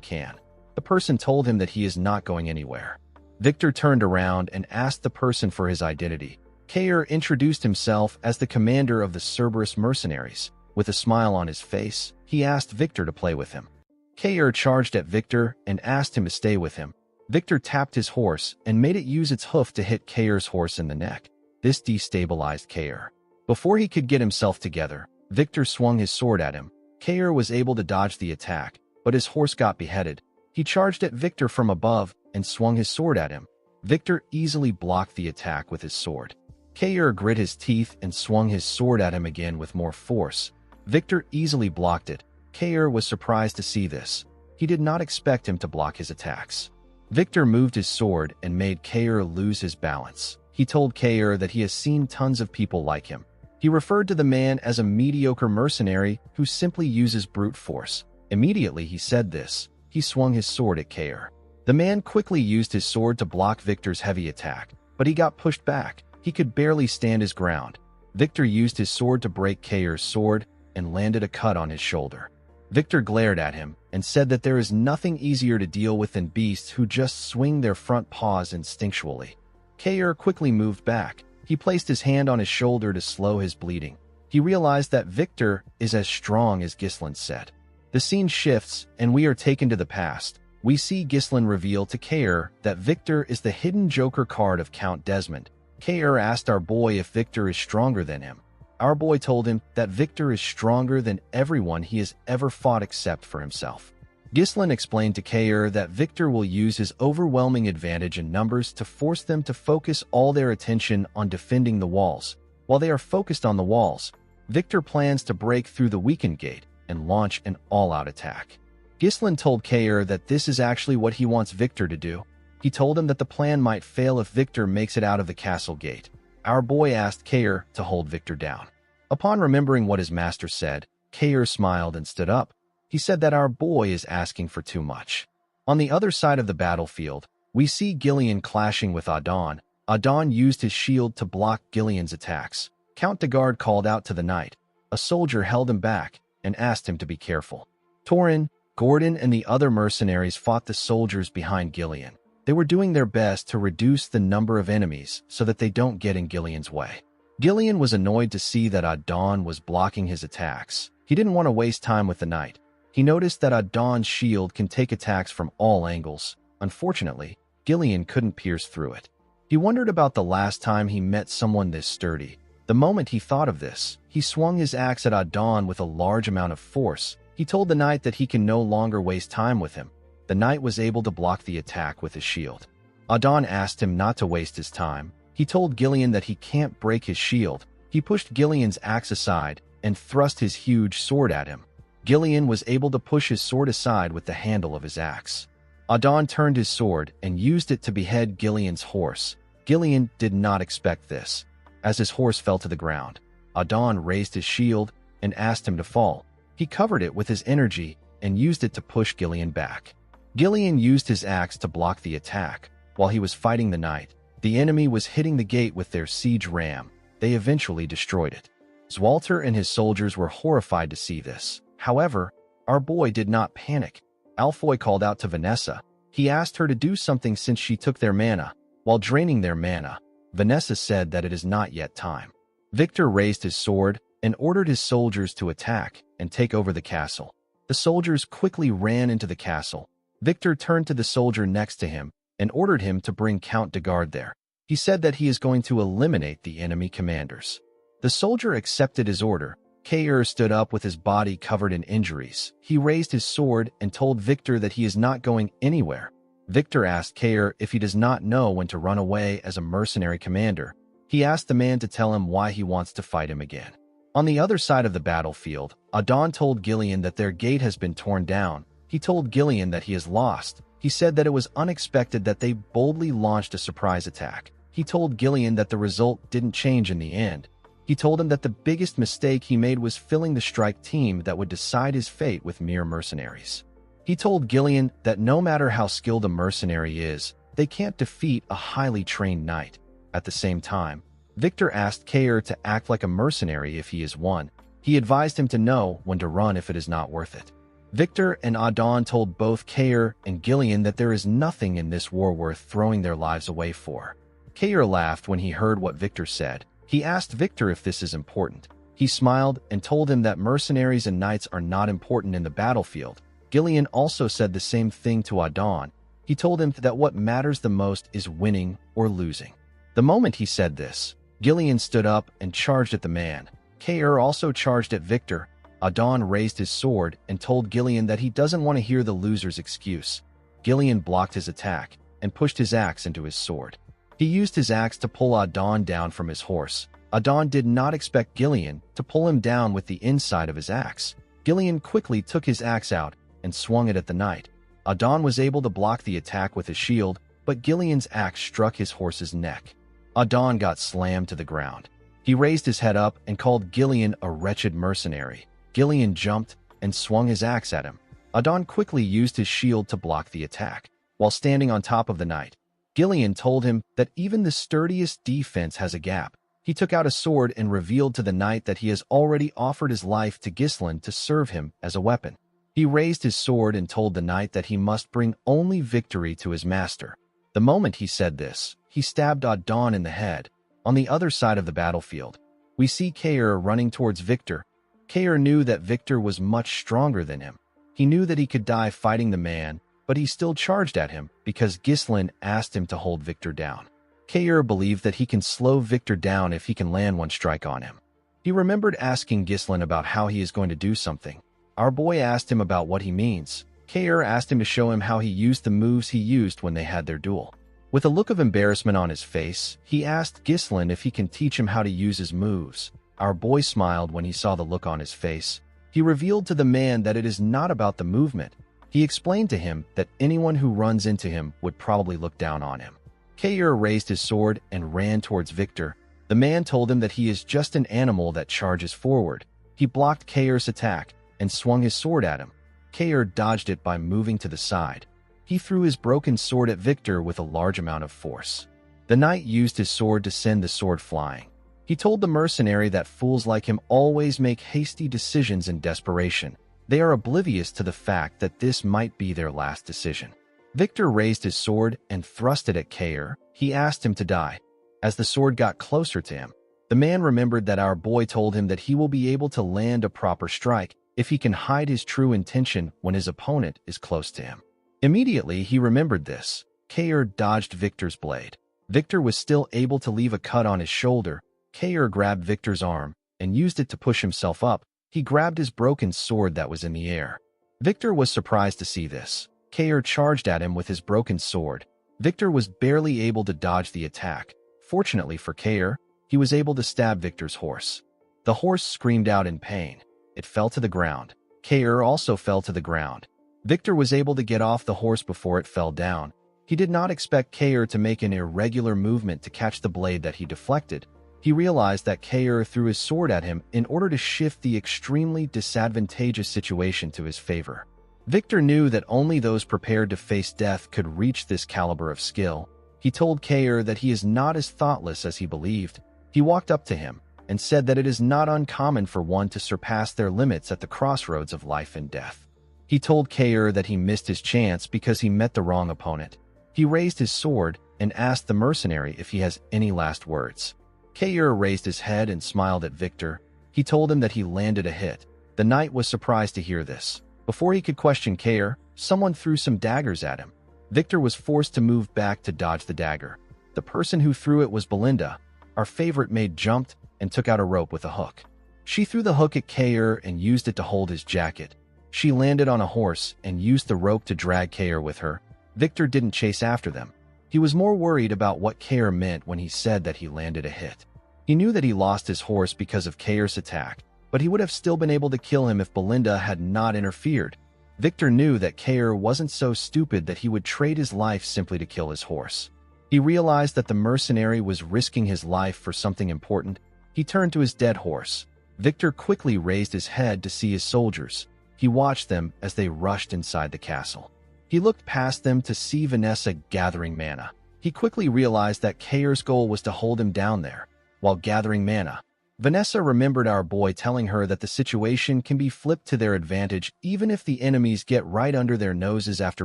can. The person told him that he is not going anywhere. Victor turned around and asked the person for his identity. Kair introduced himself as the commander of the Cerberus mercenaries. With a smile on his face, he asked Victor to play with him. Kair charged at Victor and asked him to stay with him. Victor tapped his horse and made it use its hoof to hit Kair's horse in the neck. This destabilized Kair. Before he could get himself together, Victor swung his sword at him. Kair was able to dodge the attack, but his horse got beheaded. He charged at Victor from above and swung his sword at him. Victor easily blocked the attack with his sword. Kair grit his teeth and swung his sword at him again with more force. Victor easily blocked it. Kair was surprised to see this. He did not expect him to block his attacks. Victor moved his sword and made Kair lose his balance. He told Kair that he has seen tons of people like him. He referred to the man as a mediocre mercenary who simply uses brute force. Immediately he said this. He swung his sword at Kair. The man quickly used his sword to block Victor's heavy attack, but he got pushed back. He could barely stand his ground. Victor used his sword to break Kair's sword and landed a cut on his shoulder. Victor glared at him and said that there is nothing easier to deal with than beasts who just swing their front paws instinctually. Kair quickly moved back. He placed his hand on his shoulder to slow his bleeding. He realized that Victor is as strong as Ghislain said. The scene shifts and we are taken to the past. We see Ghislain reveal to Kair that Victor is the hidden Joker card of Count Desmond. Kair asked our boy if Victor is stronger than him. Our boy told him that Victor is stronger than everyone he has ever fought except for himself. Ghislain explained to Kair that Victor will use his overwhelming advantage in numbers to force them to focus all their attention on defending the walls. While they are focused on the walls, Victor plans to break through the weakened gate and launch an all-out attack. Ghislain told Kair that this is actually what he wants Victor to do. He told him that the plan might fail if Victor makes it out of the castle gate. Our boy asked Kair to hold Victor down. Upon remembering what his master said, Kair smiled and stood up. He He said that our boy is asking for too much. On the other side of the battlefield, we see Gillian clashing with Adon. Adon used his shield to block Gillian's attacks. Count de Guard called out to the knight. A soldier held him back and asked him to be careful. Torin, Gordon, and the other mercenaries fought the soldiers behind Gillian. They were doing their best to reduce the number of enemies so that they don't get in Gillian's way. Gillian was annoyed to see that Adon was blocking his attacks. He didn't want to waste time with the knight. He noticed that Adon's shield can take attacks from all angles. Unfortunately, Gillian couldn't pierce through it. He wondered about the last time he met someone this sturdy. The moment he thought of this, he swung his axe at Adon with a large amount of force. He told the knight that he can no longer waste time with him. The knight was able to block the attack with his shield. Adon asked him not to waste his time. He told Gillian that he can't break his shield. He pushed Gillian's axe aside and thrust his huge sword at him. Gillian was able to push his sword aside with the handle of his axe. Adon turned his sword and used it to behead Gillian's horse. Gillian did not expect this. As his horse fell to the ground, Adon raised his shield and asked him to fall. He covered it with his energy and used it to push Gillian back. Gillian used his axe to block the attack. While he was fighting the knight, the enemy was hitting the gate with their siege ram. They eventually destroyed it. Zwalter and his soldiers were horrified to see this. However, our boy did not panic. Alfoy called out to Vanessa. He asked her to do something since she took their mana. While draining their mana, Vanessa said that it is not yet time. Victor raised his sword and ordered his soldiers to attack and take over the castle. The soldiers quickly ran into the castle. Victor turned to the soldier next to him and ordered him to bring Count de Guard there. He said that he is going to eliminate the enemy commanders. The soldier accepted his order. Kair stood up with his body covered in injuries. He raised his sword and told Victor that he is not going anywhere. Victor asked Kair if he does not know when to run away as a mercenary commander. He asked the man to tell him why he wants to fight him again. On the other side of the battlefield, Adon told Gillian that their gate has been torn down. He told Gillian that he is lost. He said that it was unexpected that they boldly launched a surprise attack. He told Gillian that the result didn't change in the end. He told him that the biggest mistake he made was filling the strike team that would decide his fate with mere mercenaries. He told Gillian that no matter how skilled a mercenary is, they can't defeat a highly trained knight. At the same time, Victor asked Kair to act like a mercenary if he is one. He advised him to know when to run if it is not worth it. Victor and Adon told both Kair and Gillian that there is nothing in this war worth throwing their lives away for. Kair laughed when he heard what Victor said. He asked Victor if this is important. He smiled and told him that mercenaries and knights are not important in the battlefield. Gillian also said the same thing to Adon. He told him that what matters the most is winning or losing. The moment he said this, Gillian stood up and charged at the man. Kair also charged at Victor. Adon raised his sword and told Gillian that he doesn't want to hear the loser's excuse. Gillian blocked his attack and pushed his axe into his sword. He used his axe to pull Adon down from his horse. Adon did not expect Gillian to pull him down with the inside of his axe. Gillian quickly took his axe out and swung it at the knight. Adon was able to block the attack with his shield, but Gillian's axe struck his horse's neck. Adon got slammed to the ground. He raised his head up and called Gillian a wretched mercenary. Gillian jumped and swung his axe at him. Adon quickly used his shield to block the attack. While standing on top of the knight, Gillian told him that even the sturdiest defense has a gap. He took out a sword and revealed to the knight that he has already offered his life to Ghislain to serve him as a weapon. He raised his sword and told the knight that he must bring only victory to his master. The moment he said this, he stabbed Adon in the head. On the other side of the battlefield, we see Kair running towards Victor. Kair knew that Victor was much stronger than him. He knew that he could die fighting the man, but he still charged at him because Ghislain asked him to hold Victor down. Kair believed that he can slow Victor down if he can land one strike on him. He remembered asking Ghislain about how he is going to do something. Our boy asked him about what he means. Kair asked him to show him how he used the moves he used when they had their duel. With a look of embarrassment on his face, he asked Ghislain if he can teach him how to use his moves. Our boy smiled when he saw the look on his face. He revealed to the man that it is not about the movement. He explained to him that anyone who runs into him would probably look down on him. Kair raised his sword and ran towards Victor. The man told him that he is just an animal that charges forward. He blocked Kair's attack and swung his sword at him. Kair dodged it by moving to the side. He threw his broken sword at Victor with a large amount of force. The knight used his sword to send the sword flying. He told the mercenary that fools like him always make hasty decisions in desperation. They are oblivious to the fact that this might be their last decision. Victor raised his sword and thrust it at Kair. He asked him to die. As the sword got closer to him, the man remembered that our boy told him that he will be able to land a proper strike if he can hide his true intention when his opponent is close to him. Immediately, he remembered this. Kair dodged Victor's blade. Victor was still able to leave a cut on his shoulder. Kair grabbed Victor's arm and used it to push himself up. He grabbed his broken sword that was in the air. Victor was surprised to see this. Kair charged at him with his broken sword. Victor was barely able to dodge the attack. Fortunately for Kair, he was able to stab Victor's horse. The horse screamed out in pain. It fell to the ground. Kair also fell to the ground. Victor was able to get off the horse before it fell down. He did not expect Kair to make an irregular movement to catch the blade that he deflected. He realized that Kair threw his sword at him in order to shift the extremely disadvantageous situation to his favor. Victor knew that only those prepared to face death could reach this caliber of skill. He told Kair that he is not as thoughtless as he believed. He walked up to him and said that it is not uncommon for one to surpass their limits at the crossroads of life and death. He told Kair that he missed his chance because he met the wrong opponent. He raised his sword and asked the mercenary if he has any last words. Kair raised his head and smiled at Victor. He told him that he landed a hit. The knight was surprised to hear this. Before he could question Kair, someone threw some daggers at him. Victor was forced to move back to dodge the dagger. The person who threw it was Belinda. Our favorite maid jumped and took out a rope with a hook. She threw the hook at Kair and used it to hold his jacket. She landed on a horse and used the rope to drag Kair with her. Victor didn't chase after them. He was more worried about what Kair meant when he said that he landed a hit. He knew that he lost his horse because of Kair's attack, but he would have still been able to kill him if Belinda had not interfered. Victor knew that Kair wasn't so stupid that he would trade his life simply to kill his horse. He realized that the mercenary was risking his life for something important. He turned to his dead horse. Victor quickly raised his head to see his soldiers. He watched them as they rushed inside the castle. He looked past them to see Vanessa gathering mana. He quickly realized that Kair's goal was to hold him down there. While gathering mana, Vanessa remembered our boy telling her that the situation can be flipped to their advantage even if the enemies get right under their noses after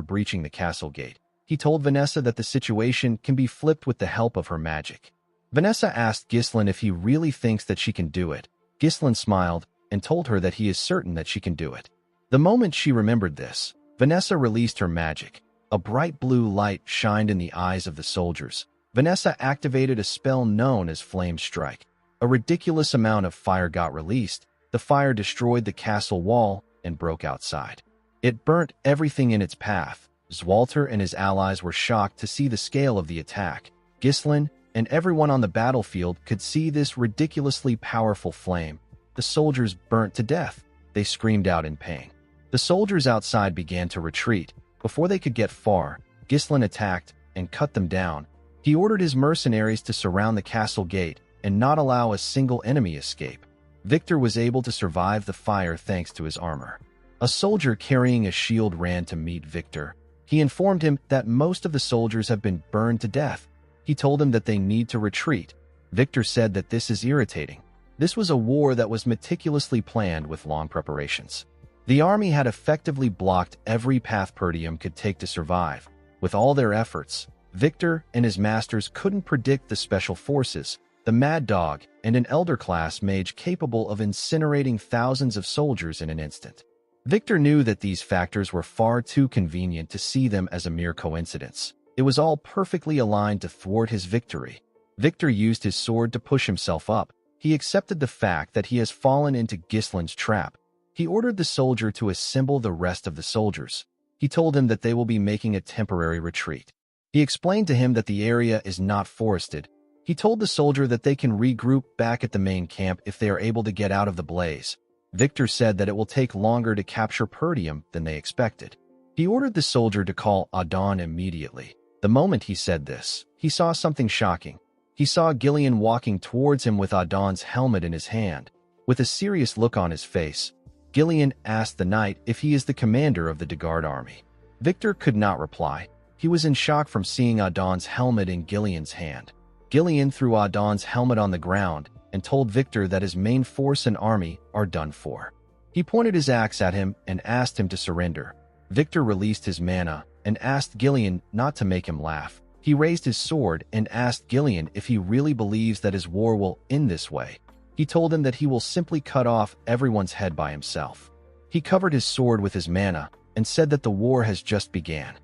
breaching the castle gate. He told Vanessa that the situation can be flipped with the help of her magic. Vanessa asked Ghislain if he really thinks that she can do it. Ghislain smiled and told her that he is certain that she can do it. The moment she remembered this, Vanessa released her magic. A bright blue light shined in the eyes of the soldiers. Vanessa activated a spell known as Flame Strike. A ridiculous amount of fire got released. The fire destroyed the castle wall and broke outside. It burnt everything in its path. Zwalter and his allies were shocked to see the scale of the attack. Ghislain and everyone on the battlefield could see this ridiculously powerful flame. The soldiers burnt to death. They screamed out in pain. The soldiers outside began to retreat. Before they could get far, Ghislain attacked and cut them down. He ordered his mercenaries to surround the castle gate and not allow a single enemy escape. Victor was able to survive the fire thanks to his armor. A soldier carrying a shield ran to meet Victor. He informed him that most of the soldiers have been burned to death. He told him that they need to retreat. Victor said that this is irritating. This was a war that was meticulously planned with long preparations. The army had effectively blocked every path Perdium could take to survive. With all their efforts, Victor and his masters couldn't predict the special forces, the Mad Dog, and an Elder class mage capable of incinerating thousands of soldiers in an instant. Victor knew that these factors were far too convenient to see them as a mere coincidence. It was all perfectly aligned to thwart his victory. Victor used his sword to push himself up. He accepted the fact that he has fallen into Ghislain's trap. He ordered the soldier to assemble the rest of the soldiers. He told him that they will be making a temporary retreat. He explained to him that the area is not forested. He told the soldier that they can regroup back at the main camp if they are able to get out of the blaze. Victor said that it will take longer to capture Perdium than they expected. He ordered the soldier to call Adon immediately. The moment he said this, he saw something shocking. He saw Gillian walking towards him with Adon's helmet in his hand. With a serious look on his face, Gillian asked the knight if he is the commander of the Dagard army. Victor could not reply. He was in shock from seeing Adon's helmet in Gillian's hand. Gillian threw Adon's helmet on the ground and told Victor that his main force and army are done for. He pointed his axe at him and asked him to surrender. Victor released his mana and asked Gillian not to make him laugh. He raised his sword and asked Gillian if he really believes that his war will end this way. He told him that he will simply cut off everyone's head by himself. He covered his sword with his mana and said that the war has just begun.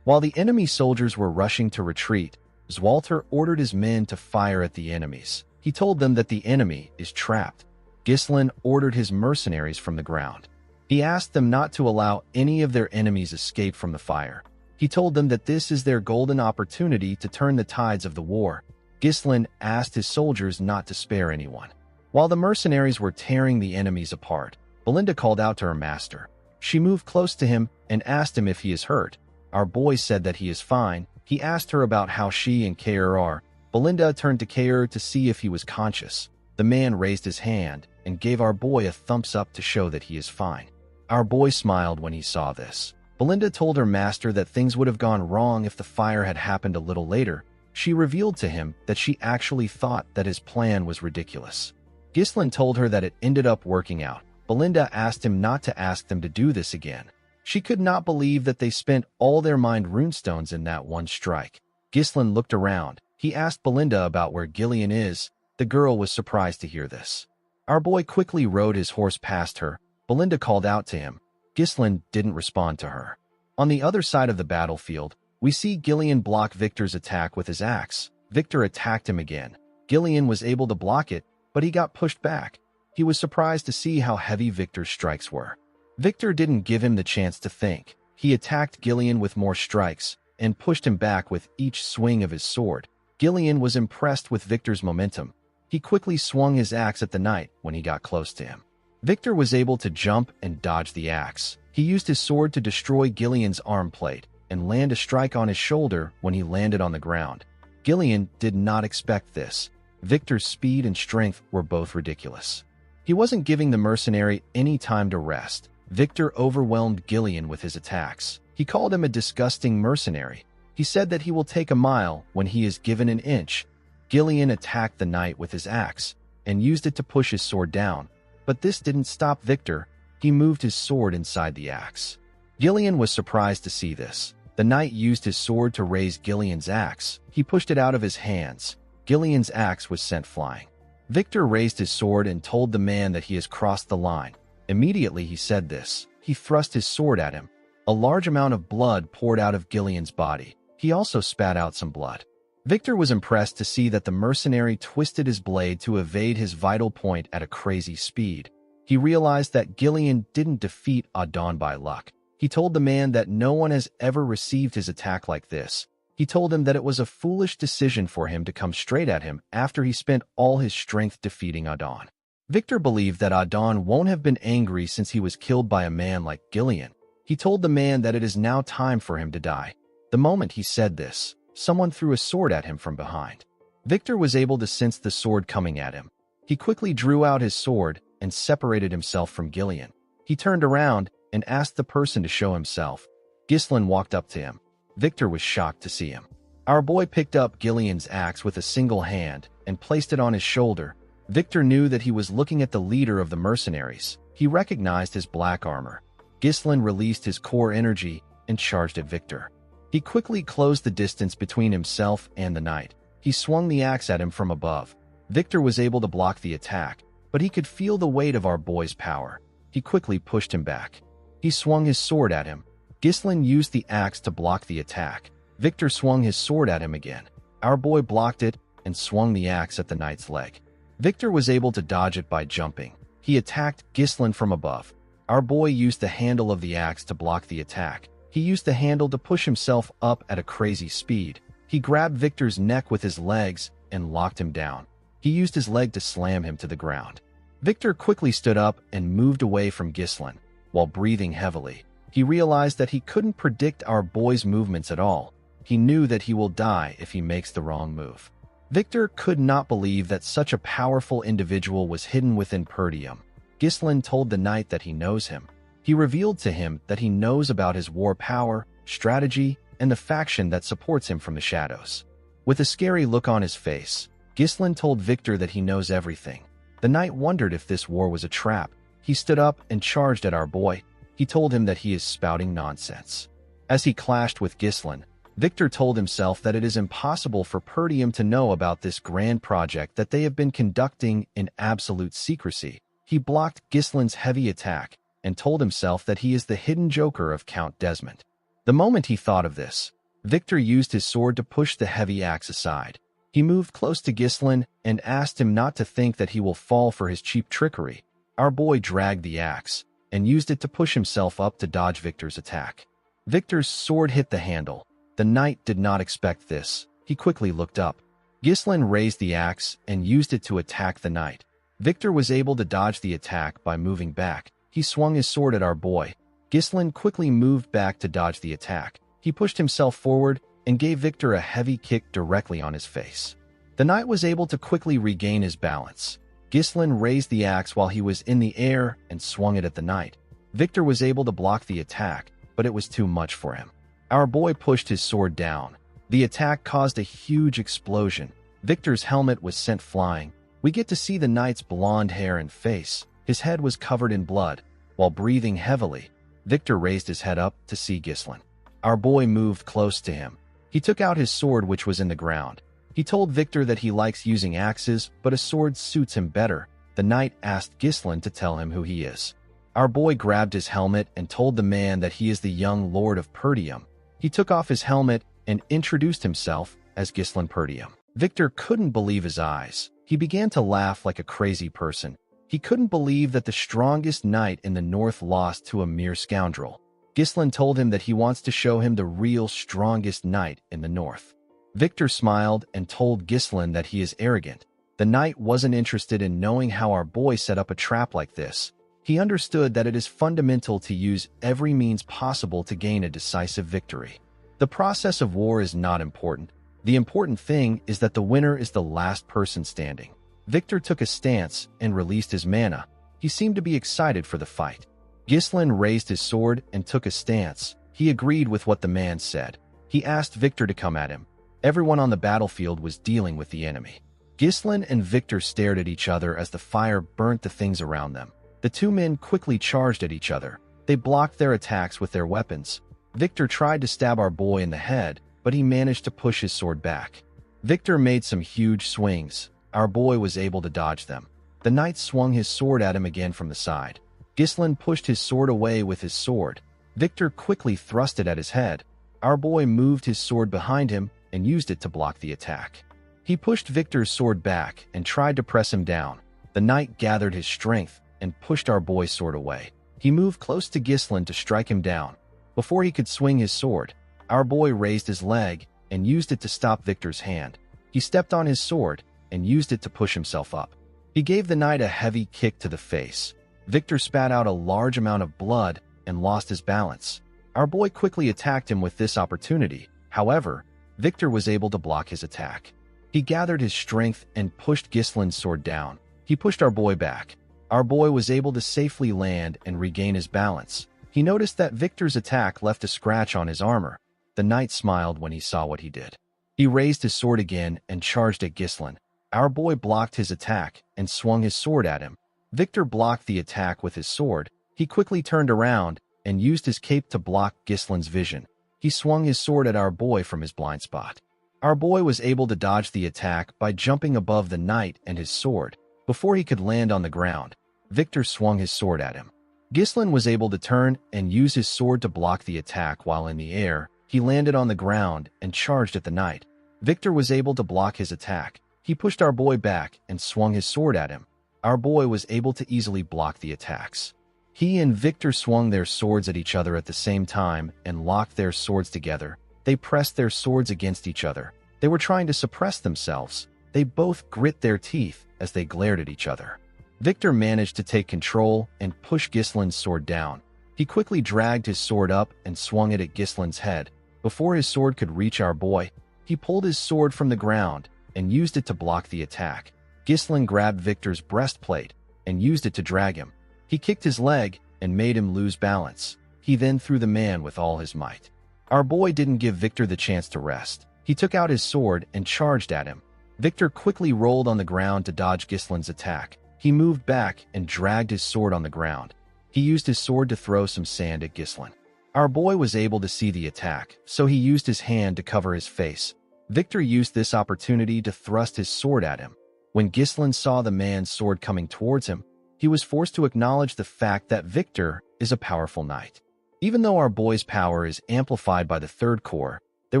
While the enemy soldiers were rushing to retreat, Zwalter ordered his men to fire at the enemies. He told them that the enemy is trapped. Ghislain ordered his mercenaries from the ground. He asked them not to allow any of their enemies escape from the fire. He told them that this is their golden opportunity to turn the tides of the war. Ghislain asked his soldiers not to spare anyone. While the mercenaries were tearing the enemies apart, Belinda called out to her master. She moved close to him and asked him if he is hurt. Our boy said that he is fine. He asked her about how she and Kair are. Belinda turned to Kair to see if he was conscious. The man raised his hand and gave our boy a thumbs up to show that he is fine. Our boy smiled when he saw this. Belinda told her master that things would have gone wrong if the fire had happened a little later. She revealed to him that she actually thought that his plan was ridiculous. Ghislain told her that it ended up working out. Belinda asked him not to ask them to do this again. She could not believe that they spent all their mind runestones in that one strike. Ghislain looked around. He asked Belinda about where Gillian is. The girl was surprised to hear this. Our boy quickly rode his horse past her. Belinda called out to him. Ghislain didn't respond to her. On the other side of the battlefield, we see Gillian block Victor's attack with his axe. Victor attacked him again. Gillian was able to block it, but he got pushed back. He was surprised to see how heavy Victor's strikes were. Victor didn't give him the chance to think. He attacked Gillian with more strikes and pushed him back with each swing of his sword. Gillian was impressed with Victor's momentum. He quickly swung his axe at the knight when he got close to him. Victor was able to jump and dodge the axe. He used his sword to destroy Gillian's arm plate and land a strike on his shoulder when he landed on the ground. Gillian did not expect this. Victor's speed and strength were both ridiculous. He wasn't giving the mercenary any time to rest. Victor overwhelmed Gillian with his attacks. He called him a disgusting mercenary. He said that he will take a mile when he is given an inch. Gillian attacked the knight with his axe and used it to push his sword down. But this didn't stop Victor. He moved his sword inside the axe. Gillian was surprised to see this. The knight used his sword to raise Gillian's axe. He pushed it out of his hands. Gillian's axe was sent flying. Victor raised his sword and told the man that he has crossed the line. Immediately he said this. He thrust his sword at him. A large amount of blood poured out of Gillian's body. He also spat out some blood. Victor was impressed to see that the mercenary twisted his blade to evade his vital point at a crazy speed. He realized that Gillian didn't defeat Adon by luck. He told the man that no one has ever received his attack like this. He told him that it was a foolish decision for him to come straight at him after he spent all his strength defeating Adon. Victor believed that Adon won't have been angry since he was killed by a man like Gillian. He told the man that it is now time for him to die. The moment he said this, someone threw a sword at him from behind. Victor was able to sense the sword coming at him. He quickly drew out his sword and separated himself from Gillian. He turned around and asked the person to show himself. Ghislain walked up to him. Victor was shocked to see him. Our boy picked up Gillian's axe with a single hand and placed it on his shoulder. Victor knew that he was looking at the leader of the mercenaries. He recognized his black armor. Ghislain released his core energy and charged at Victor. He quickly closed the distance between himself and the knight. He swung the axe at him from above. Victor was able to block the attack, but he could feel the weight of our boy's power. He quickly pushed him back. He swung his sword at him. Ghislain used the axe to block the attack. Victor swung his sword at him again. Our boy blocked it and swung the axe at the knight's leg. Victor was able to dodge it by jumping. He attacked Ghislain from above. Our boy used the handle of the axe to block the attack. He used the handle to push himself up at a crazy speed. He grabbed Victor's neck with his legs and locked him down. He used his leg to slam him to the ground. Victor quickly stood up and moved away from Ghislain. While breathing heavily, he realized that he couldn't predict our boy's movements at all. He knew that he will die if he makes the wrong move. Victor could not believe that such a powerful individual was hidden within Perdium. Ghislain told the knight that he knows him. He revealed to him that he knows about his war power, strategy, and the faction that supports him from the shadows. With a scary look on his face, Ghislain told Victor that he knows everything. The knight wondered if this war was a trap. He stood up and charged at our boy. He told him that he is spouting nonsense. As he clashed with Ghislain, Victor told himself that it is impossible for Perdium to know about this grand project that they have been conducting in absolute secrecy. He blocked Ghislain's heavy attack and told himself that he is the hidden joker of Count Desmond. The moment he thought of this, Victor used his sword to push the heavy axe aside. He moved close to Ghislain and asked him not to think that he will fall for his cheap trickery. Our boy dragged the axe and used it to push himself up to dodge Victor's attack. Victor's sword hit the handle. The knight did not expect this. He quickly looked up. Ghislain raised the axe and used it to attack the knight. Victor was able to dodge the attack by moving back. He swung his sword at our boy. Ghislain quickly moved back to dodge the attack. He pushed himself forward and gave Victor a heavy kick directly on his face. The knight was able to quickly regain his balance. Ghislain raised the axe while he was in the air and swung it at the knight. Victor was able to block the attack, but it was too much for him. Our boy pushed his sword down. The attack caused a huge explosion. Victor's helmet was sent flying. We get to see the knight's blonde hair and face. His head was covered in blood. While breathing heavily, Victor raised his head up to see Ghislain. Our boy moved close to him. He took out his sword, which was in the ground. He told Victor that he likes using axes, but a sword suits him better. The knight asked Ghislain to tell him who he is. Our boy grabbed his helmet and told the man that he is the young Lord of Perdium. He took off his helmet and introduced himself as Ghislain Perdium. Victor couldn't believe his eyes. He began to laugh like a crazy person. He couldn't believe that the strongest knight in the north lost to a mere scoundrel. Ghislain told him that he wants to show him the real strongest knight in the north. Victor smiled and told Ghislain that he is arrogant. The knight wasn't interested in knowing how our boy set up a trap like this. He understood that it is fundamental to use every means possible to gain a decisive victory. The process of war is not important. The important thing is that the winner is the last person standing. Victor took a stance and released his mana. He seemed to be excited for the fight. Ghislain raised his sword and took a stance. He agreed with what the man said. He asked Victor to come at him. Everyone on the battlefield was dealing with the enemy. Ghislain and Victor stared at each other as the fire burnt the things around them. The two men quickly charged at each other. They blocked their attacks with their weapons. Victor tried to stab our boy in the head, but he managed to push his sword back. Victor made some huge swings. Our boy was able to dodge them. The knight swung his sword at him again from the side. Ghislain pushed his sword away with his sword. Victor quickly thrust it at his head. Our boy moved his sword behind him and used it to block the attack. He pushed Victor's sword back and tried to press him down. The knight gathered his strength and pushed our boy's sword away. He moved close to Ghislain to strike him down. Before he could swing his sword, our boy raised his leg and used it to stop Victor's hand. He stepped on his sword and used it to push himself up. He gave the knight a heavy kick to the face. Victor spat out a large amount of blood and lost his balance. Our boy quickly attacked him with this opportunity. However, Victor was able to block his attack. He gathered his strength and pushed Ghislain's sword down. He pushed our boy back. Our boy was able to safely land and regain his balance. He noticed that Victor's attack left a scratch on his armor. The knight smiled when he saw what he did. He raised his sword again and charged at Ghislain. Our boy blocked his attack and swung his sword at him. Victor blocked the attack with his sword. He quickly turned around and used his cape to block Ghislain's vision. He swung his sword at our boy from his blind spot. Our boy was able to dodge the attack by jumping above the knight and his sword. Before he could land on the ground, Victor swung his sword at him. Ghislain was able to turn and use his sword to block the attack while in the air. He landed on the ground and charged at the knight. Victor was able to block his attack. He pushed our boy back and swung his sword at him. Our boy was able to easily block the attacks. He and Victor swung their swords at each other at the same time and locked their swords together. They pressed their swords against each other. They were trying to suppress themselves. They both grit their teeth as they glared at each other. Victor managed to take control and push Ghislain's sword down. He quickly dragged his sword up and swung it at Ghislain's head. Before his sword could reach our boy, he pulled his sword from the ground and used it to block the attack. Ghislain grabbed Victor's breastplate and used it to drag him. He kicked his leg and made him lose balance. He then threw the man with all his might. Our boy didn't give Victor the chance to rest. He took out his sword and charged at him. Victor quickly rolled on the ground to dodge Gislin's attack. He moved back and dragged his sword on the ground. He used his sword to throw some sand at Gislin. Our boy was able to see the attack, so he used his hand to cover his face. Victor used this opportunity to thrust his sword at him. When Gislin saw the man's sword coming towards him, he was forced to acknowledge the fact that Victor is a powerful knight. Even though our boy's power is amplified by the third core, there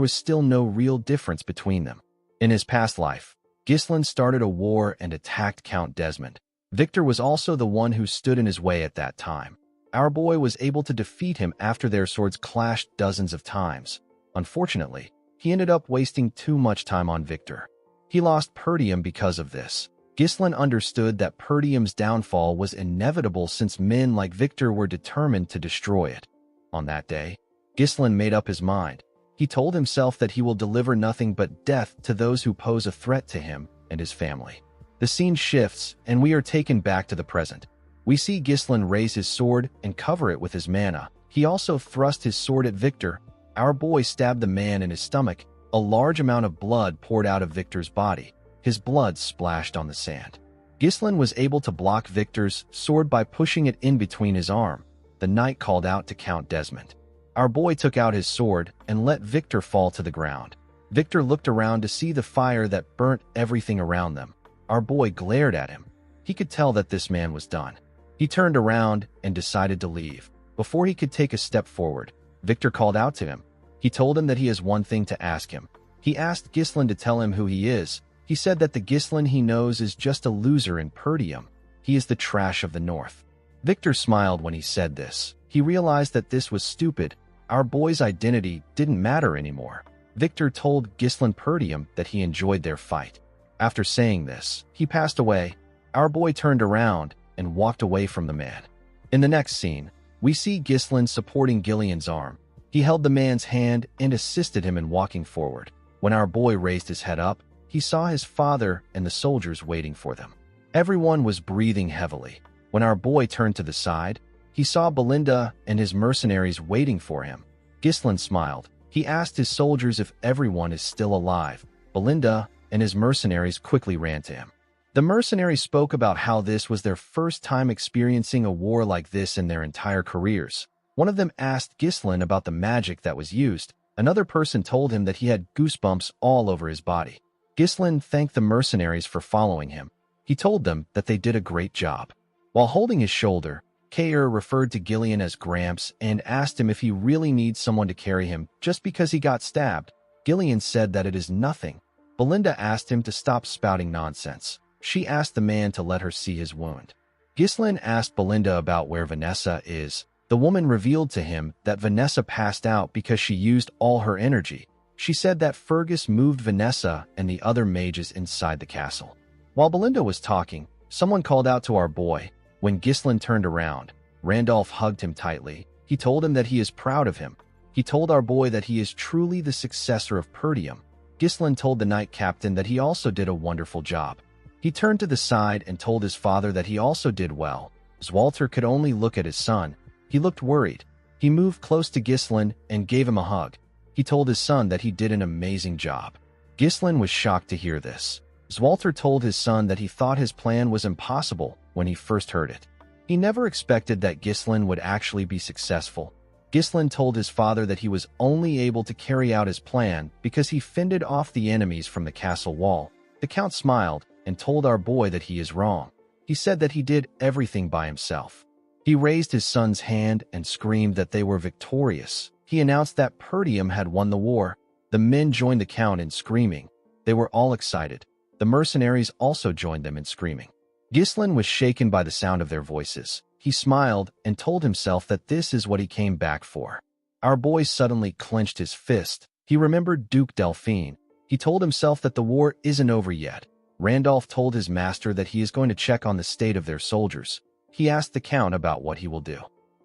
was still no real difference between them. In his past life, Gislin started a war and attacked Count Desmond. Victor was also the one who stood in his way at that time. Our boy was able to defeat him after their swords clashed dozens of times. Unfortunately, he ended up wasting too much time on Victor. He lost Perdium because of this. Gislin understood that Perdium's downfall was inevitable since men like Victor were determined to destroy it. On that day, Gislin made up his mind. He told himself that he will deliver nothing but death to those who pose a threat to him and his family. The scene shifts, and we are taken back to the present. We see Gislin raise his sword and cover it with his mana. He also thrust his sword at Victor. Our boy stabbed the man in his stomach. A large amount of blood poured out of Victor's body. His blood splashed on the sand. Gislin was able to block Victor's sword by pushing it in between his arm. The knight called out to Count Desmond. Our boy took out his sword and let Victor fall to the ground. Victor looked around to see the fire that burnt everything around them. Our boy glared at him. He could tell that this man was done. He turned around and decided to leave. Before he could take a step forward, Victor called out to him. He told him that he has one thing to ask him. He asked Gislin to tell him who he is. He said that the Gislin he knows is just a loser in Perdium. He is the trash of the North. Victor smiled when he said this. He realized that this was stupid. Our boy's identity didn't matter anymore. Victor told Gislin Perdium that he enjoyed their fight. After saying this, he passed away. Our boy turned around and walked away from the man. In the next scene, we see Gislin supporting Gillian's arm. He held the man's hand and assisted him in walking forward. When our boy raised his head up, he saw his father and the soldiers waiting for them. Everyone was breathing heavily. When our boy turned to the side, he saw Belinda and his mercenaries waiting for him. Gislin smiled. He asked his soldiers if everyone is still alive. Belinda and his mercenaries quickly ran to him. The mercenaries spoke about how this was their first time experiencing a war like this in their entire careers. One of them asked Gislin about the magic that was used. Another person told him that he had goosebumps all over his body. Gislin thanked the mercenaries for following him. He told them that they did a great job. While holding his shoulder, Kair referred to Gillian as Gramps and asked him if he really needs someone to carry him just because he got stabbed. Gillian said that it is nothing. Belinda asked him to stop spouting nonsense. She asked the man to let her see his wound. Gislin asked Belinda about where Vanessa is. The woman revealed to him that Vanessa passed out because she used all her energy. She said that Fergus moved Vanessa and the other mages inside the castle. While Belinda was talking, someone called out to our boy. When Gislin turned around, Randolph hugged him tightly. He told him that he is proud of him. He told our boy that he is truly the successor of Perdium. Gislin told the knight captain that he also did a wonderful job. He turned to the side and told his father that he also did well. As Walter could only look at his son, he looked worried. He moved close to Gislin and gave him a hug. He told his son that he did an amazing job. Gislin was shocked to hear this. Walter told his son that he thought his plan was impossible when he first heard it. He never expected that Gislin would actually be successful. Gislin told his father that he was only able to carry out his plan because he fended off the enemies from the castle wall. The count smiled and told our boy that he is wrong. He said that he did everything by himself. He raised his son's hand and screamed that they were victorious. He announced that Perdium had won the war. The men joined the count in screaming. They were all excited. The mercenaries also joined them in screaming. Gislin was shaken by the sound of their voices. He smiled and told himself that this is what he came back for. Our boy suddenly clenched his fist. He remembered Duke Delphine. He told himself that the war isn't over yet. Randolph told his master that he is going to check on the state of their soldiers. He asked the count about what he will do.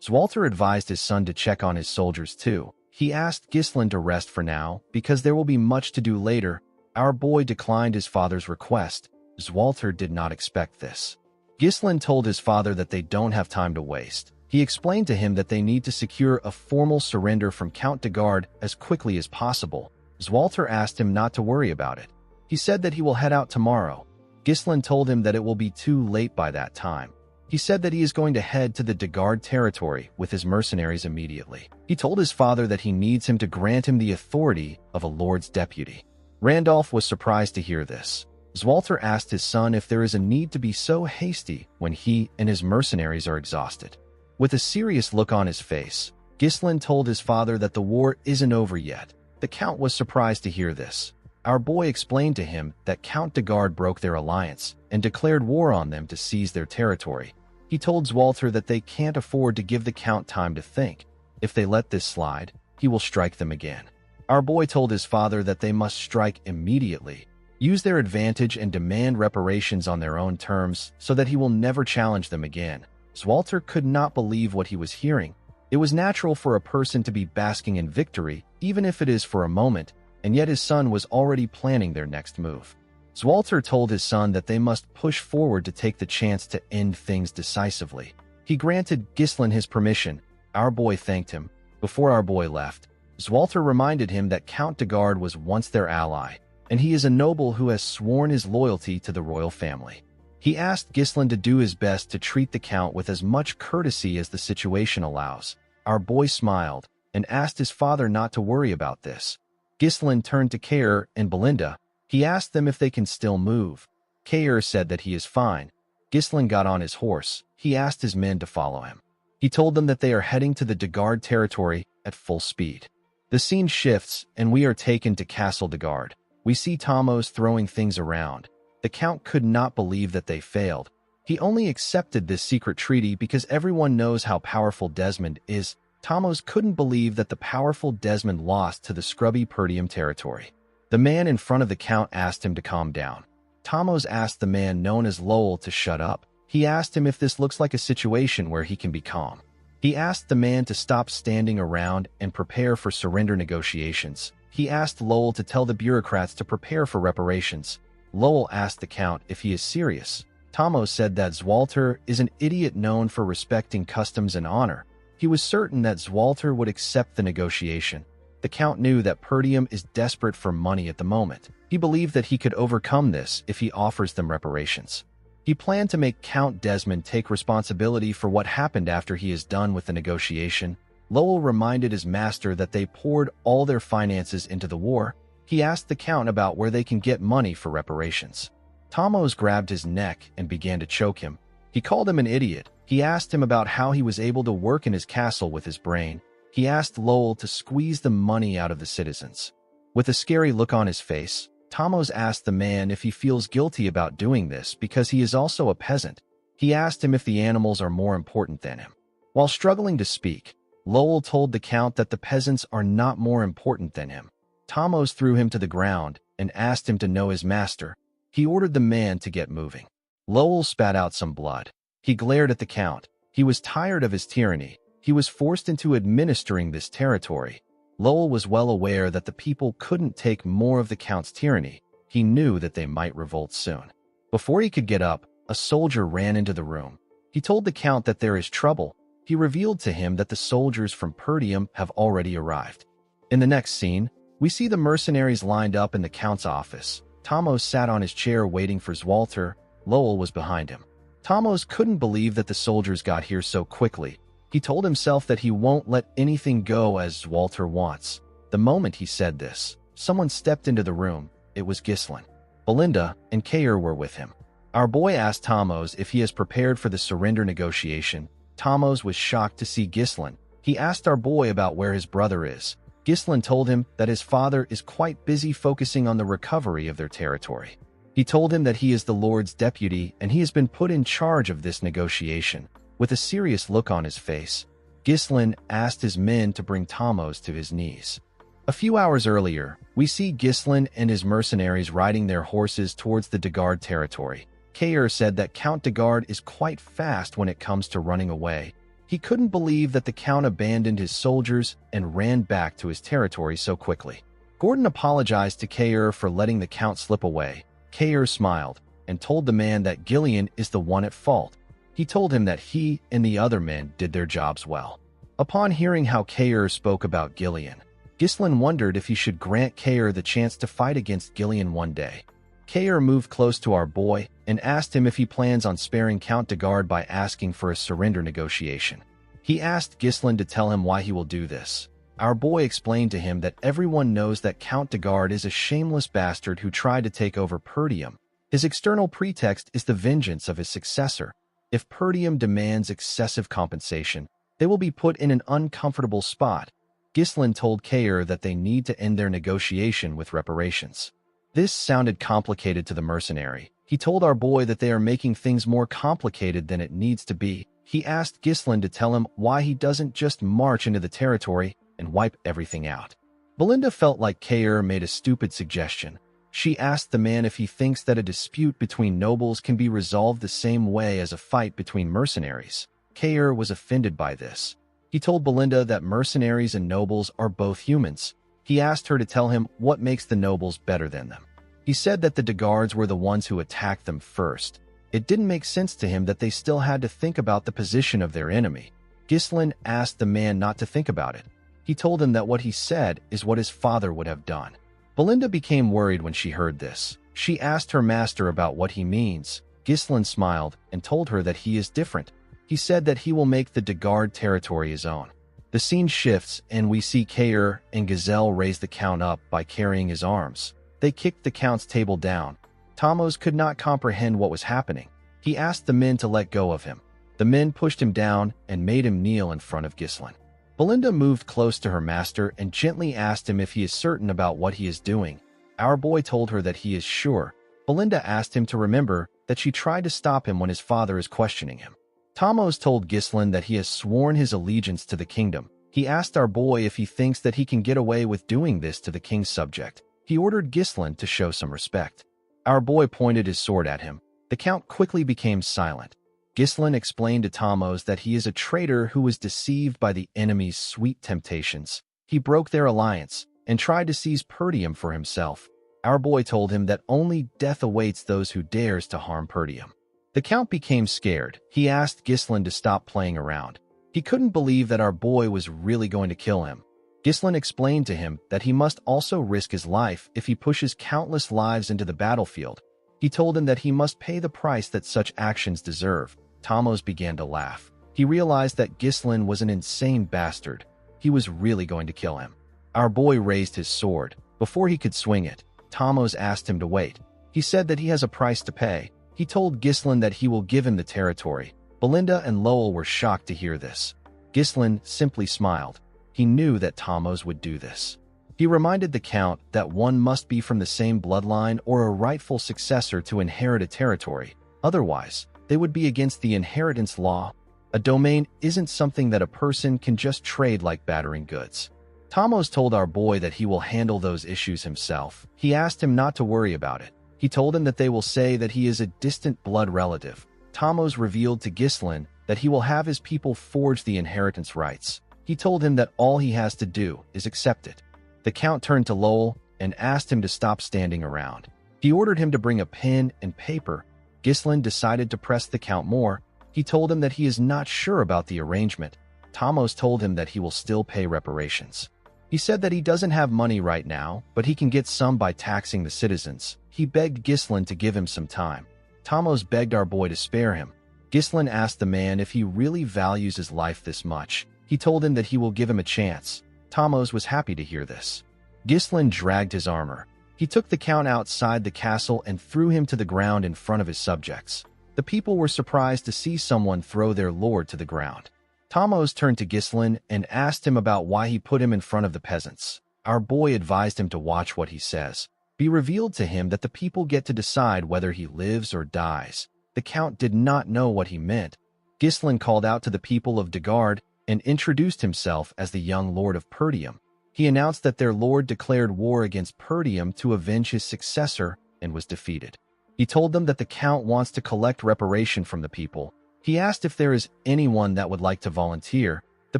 Walter advised his son to check on his soldiers too. He asked Gislin to rest for now because there will be much to do later. Our boy declined his father's request. Walter did not expect this. Ghislain told his father that they don't have time to waste. He explained to him that they need to secure a formal surrender from Count de Garde as quickly as possible. Zwalter asked him not to worry about it. He said that he will head out tomorrow. Ghislain told him that it will be too late by that time. He said that he is going to head to the de Garde territory with his mercenaries immediately. He told his father that he needs him to grant him the authority of a lord's deputy. Randolph was surprised to hear this. Zwalter asked his son if there is a need to be so hasty when he and his mercenaries are exhausted. With a serious look on his face, Ghislain told his father that the war isn't over yet. The Count was surprised to hear this. Our boy explained to him that Count de Garde broke their alliance and declared war on them to seize their territory. He told Zwalter that they can't afford to give the Count time to think. If they let this slide, he will strike them again. Our boy told his father that they must strike immediately, use their advantage and demand reparations on their own terms so that he will never challenge them again. Zwalter could not believe what he was hearing. It was natural for a person to be basking in victory, even if it is for a moment, and yet his son was already planning their next move. Zwalter told his son that they must push forward to take the chance to end things decisively. He granted Ghislain his permission. Our boy thanked him. Before our boy left, Zwalter reminded him that Count de Garde was once their ally, and he is a noble who has sworn his loyalty to the royal family. He asked Ghislain to do his best to treat the Count with as much courtesy as the situation allows. Our boy smiled and asked his father not to worry about this. Ghislain turned to Caer and Belinda. He asked them if they can still move. Caer said that he is fine. Ghislain got on his horse. He asked his men to follow him. He told them that they are heading to the de Garde territory at full speed. The scene shifts, and we are taken to Castle de Garde. We see Thamos throwing things around. The Count could not believe that they failed. He only accepted this secret treaty because everyone knows how powerful Desmond is. Thamos couldn't believe that the powerful Desmond lost to the scrubby Perdium territory. The man in front of the Count asked him to calm down. Thamos asked the man known as Lowell to shut up. He asked him if this looks like a situation where he can be calm. He asked the man to stop standing around and prepare for surrender negotiations. He asked Lowell to tell the bureaucrats to prepare for reparations. Lowell asked the Count if he is serious. Thamos said that Zwalter is an idiot known for respecting customs and honor. He was certain that Zwalter would accept the negotiation. The Count knew that Perdium is desperate for money at the moment. He believed that he could overcome this if he offers them reparations. He planned to make Count Desmond take responsibility for what happened after he is done with the negotiation. Lowell reminded his master that they poured all their finances into the war. He asked the Count about where they can get money for reparations. Thamos grabbed his neck and began to choke him. He called him an idiot. He asked him about how he was able to work in his castle with his brain. He asked Lowell to squeeze the money out of the citizens. With a scary look on his face, Thamos asked the man if he feels guilty about doing this because he is also a peasant. He asked him if the animals are more important than him. While struggling to speak, Lowell told the Count that the peasants are not more important than him. Thamos threw him to the ground and asked him to know his master. He ordered the man to get moving. Lowell spat out some blood. He glared at the Count. He was tired of his tyranny. He was forced into administering this territory. Lowell was well aware that the people couldn't take more of the Count's tyranny. He knew that they might revolt soon. Before he could get up, a soldier ran into the room. He told the Count that there is trouble. He revealed to him that the soldiers from Perdium have already arrived. In the next scene, we see the mercenaries lined up in the Count's office. Thamos sat on his chair waiting for Zwalter. Lowell was behind him. Thamos couldn't believe that the soldiers got here so quickly. He told himself that he won't let anything go as Zwalter wants. The moment he said this, someone stepped into the room. It was Ghislain. Belinda and Caer were with him. Our boy asked Thamos if he is prepared for the surrender negotiation. Thamos was shocked to see Ghislain. He asked our boy about where his brother is. Ghislain told him that his father is quite busy focusing on the recovery of their territory. He told him that he is the Lord's deputy and he has been put in charge of this negotiation. With a serious look on his face, Ghislain asked his men to bring Thamos to his knees. A few hours earlier, we see Ghislain and his mercenaries riding their horses towards the de Garde territory. Caer said that Count de Garde is quite fast when it comes to running away. He couldn't believe that the Count abandoned his soldiers and ran back to his territory so quickly. Gordon apologized to Caer for letting the Count slip away. Caer smiled. and told the man that Gillian is the one at fault. He told him that he and the other men did their jobs well. Upon hearing how Kair spoke about Gillian, Ghislain wondered if he should grant Kair the chance to fight against Gillian one day. Kair moved close to our boy and asked him if he plans on sparing Count de Guard by asking for a surrender negotiation. He asked Ghislain to tell him why he will do this. Our boy explained to him that everyone knows that Count de Guard is a shameless bastard who tried to take over Perdium. His external pretext is the vengeance of his successor. If Perdium demands excessive compensation, they will be put in an uncomfortable spot. Ghislain told Kair that they need to end their negotiation with reparations. This sounded complicated to the mercenary. He told our boy that they are making things more complicated than it needs to be. He asked Ghislain to tell him why he doesn't just march into the territory and wipe everything out. Belinda felt like Kair made a stupid suggestion. She asked the man if he thinks that a dispute between nobles can be resolved the same way as a fight between mercenaries. Kair was offended by this. He told Belinda that mercenaries and nobles are both humans. He asked her to tell him what makes the nobles better than them. He said that the de Guards were the ones who attacked them first. It didn't make sense to him that they still had to think about the position of their enemy. Ghislain asked the man not to think about it. He told him that what he said is what his father would have done. Belinda became worried when she heard this. She asked her master about what he means. Ghislain smiled and told her that he is different. He said that he will make the de Guard territory his own. The scene shifts and we see Kair and Gazelle raise the Count up by carrying his arms. They kicked the Count's table down. Thamos could not comprehend what was happening. He asked the men to let go of him. The men pushed him down and made him kneel in front of Ghislain. Belinda moved close to her master and gently asked him if he is certain about what he is doing. Our boy told her that he is sure. Belinda asked him to remember that she tried to stop him when his father is questioning him. Thamos told Ghislain that he has sworn his allegiance to the kingdom. He asked our boy if he thinks that he can get away with doing this to the king's subject. He ordered Ghislain to show some respect. Our boy pointed his sword at him. The Count quickly became silent. Ghislain explained to Thamos that he is a traitor who was deceived by the enemy's sweet temptations. He broke their alliance and tried to seize Perdium for himself. Our boy told him that only death awaits those who dares to harm Perdium. The Count became scared. He asked Ghislain to stop playing around. He couldn't believe that our boy was really going to kill him. Ghislain explained to him that he must also risk his life if he pushes countless lives into the battlefield. He told him that he must pay the price that such actions deserve. Thamos began to laugh. He realized that Ghislain was an insane bastard. He was really going to kill him. Our boy raised his sword. Before he could swing it, Thamos asked him to wait. He said that he has a price to pay. He told Ghislain that he will give him the territory. Belinda and Lowell were shocked to hear this. Ghislain simply smiled. He knew that Thamos would do this. He reminded the Count that one must be from the same bloodline or a rightful successor to inherit a territory. Otherwise, they would be against the inheritance law. A domain isn't something that a person can just trade like battering goods. Thamos told our boy that he will handle those issues himself. He asked him not to worry about it. He told him that they will say that he is a distant blood relative. Thamos revealed to Ghislain that he will have his people forge the inheritance rights. He told him that all he has to do is accept it. The Count turned to Lowell and asked him to stop standing around. He ordered him to bring a pen and paper. Ghislain decided to press the Count more. He told him that he is not sure about the arrangement. Thamos told him that he will still pay reparations. He said that he doesn't have money right now, but he can get some by taxing the citizens. He begged Ghislain to give him some time. Thamos begged our boy to spare him. Ghislain asked the man if he really values his life this much. He told him that he will give him a chance. Thamos was happy to hear this. Ghislain dragged his armor. He took the Count outside the castle and threw him to the ground in front of his subjects. The people were surprised to see someone throw their lord to the ground. Thamos turned to Ghislain and asked him about why he put him in front of the peasants. Our boy advised him to watch what he says. Be revealed to him that the people get to decide whether he lives or dies. The Count did not know what he meant. Ghislain called out to the people of de Guard and introduced himself as the young lord of Perdium. He announced that their lord declared war against Perdium to avenge his successor and was defeated. He told them that the Count wants to collect reparation from the people. He asked if there is anyone that would like to volunteer. The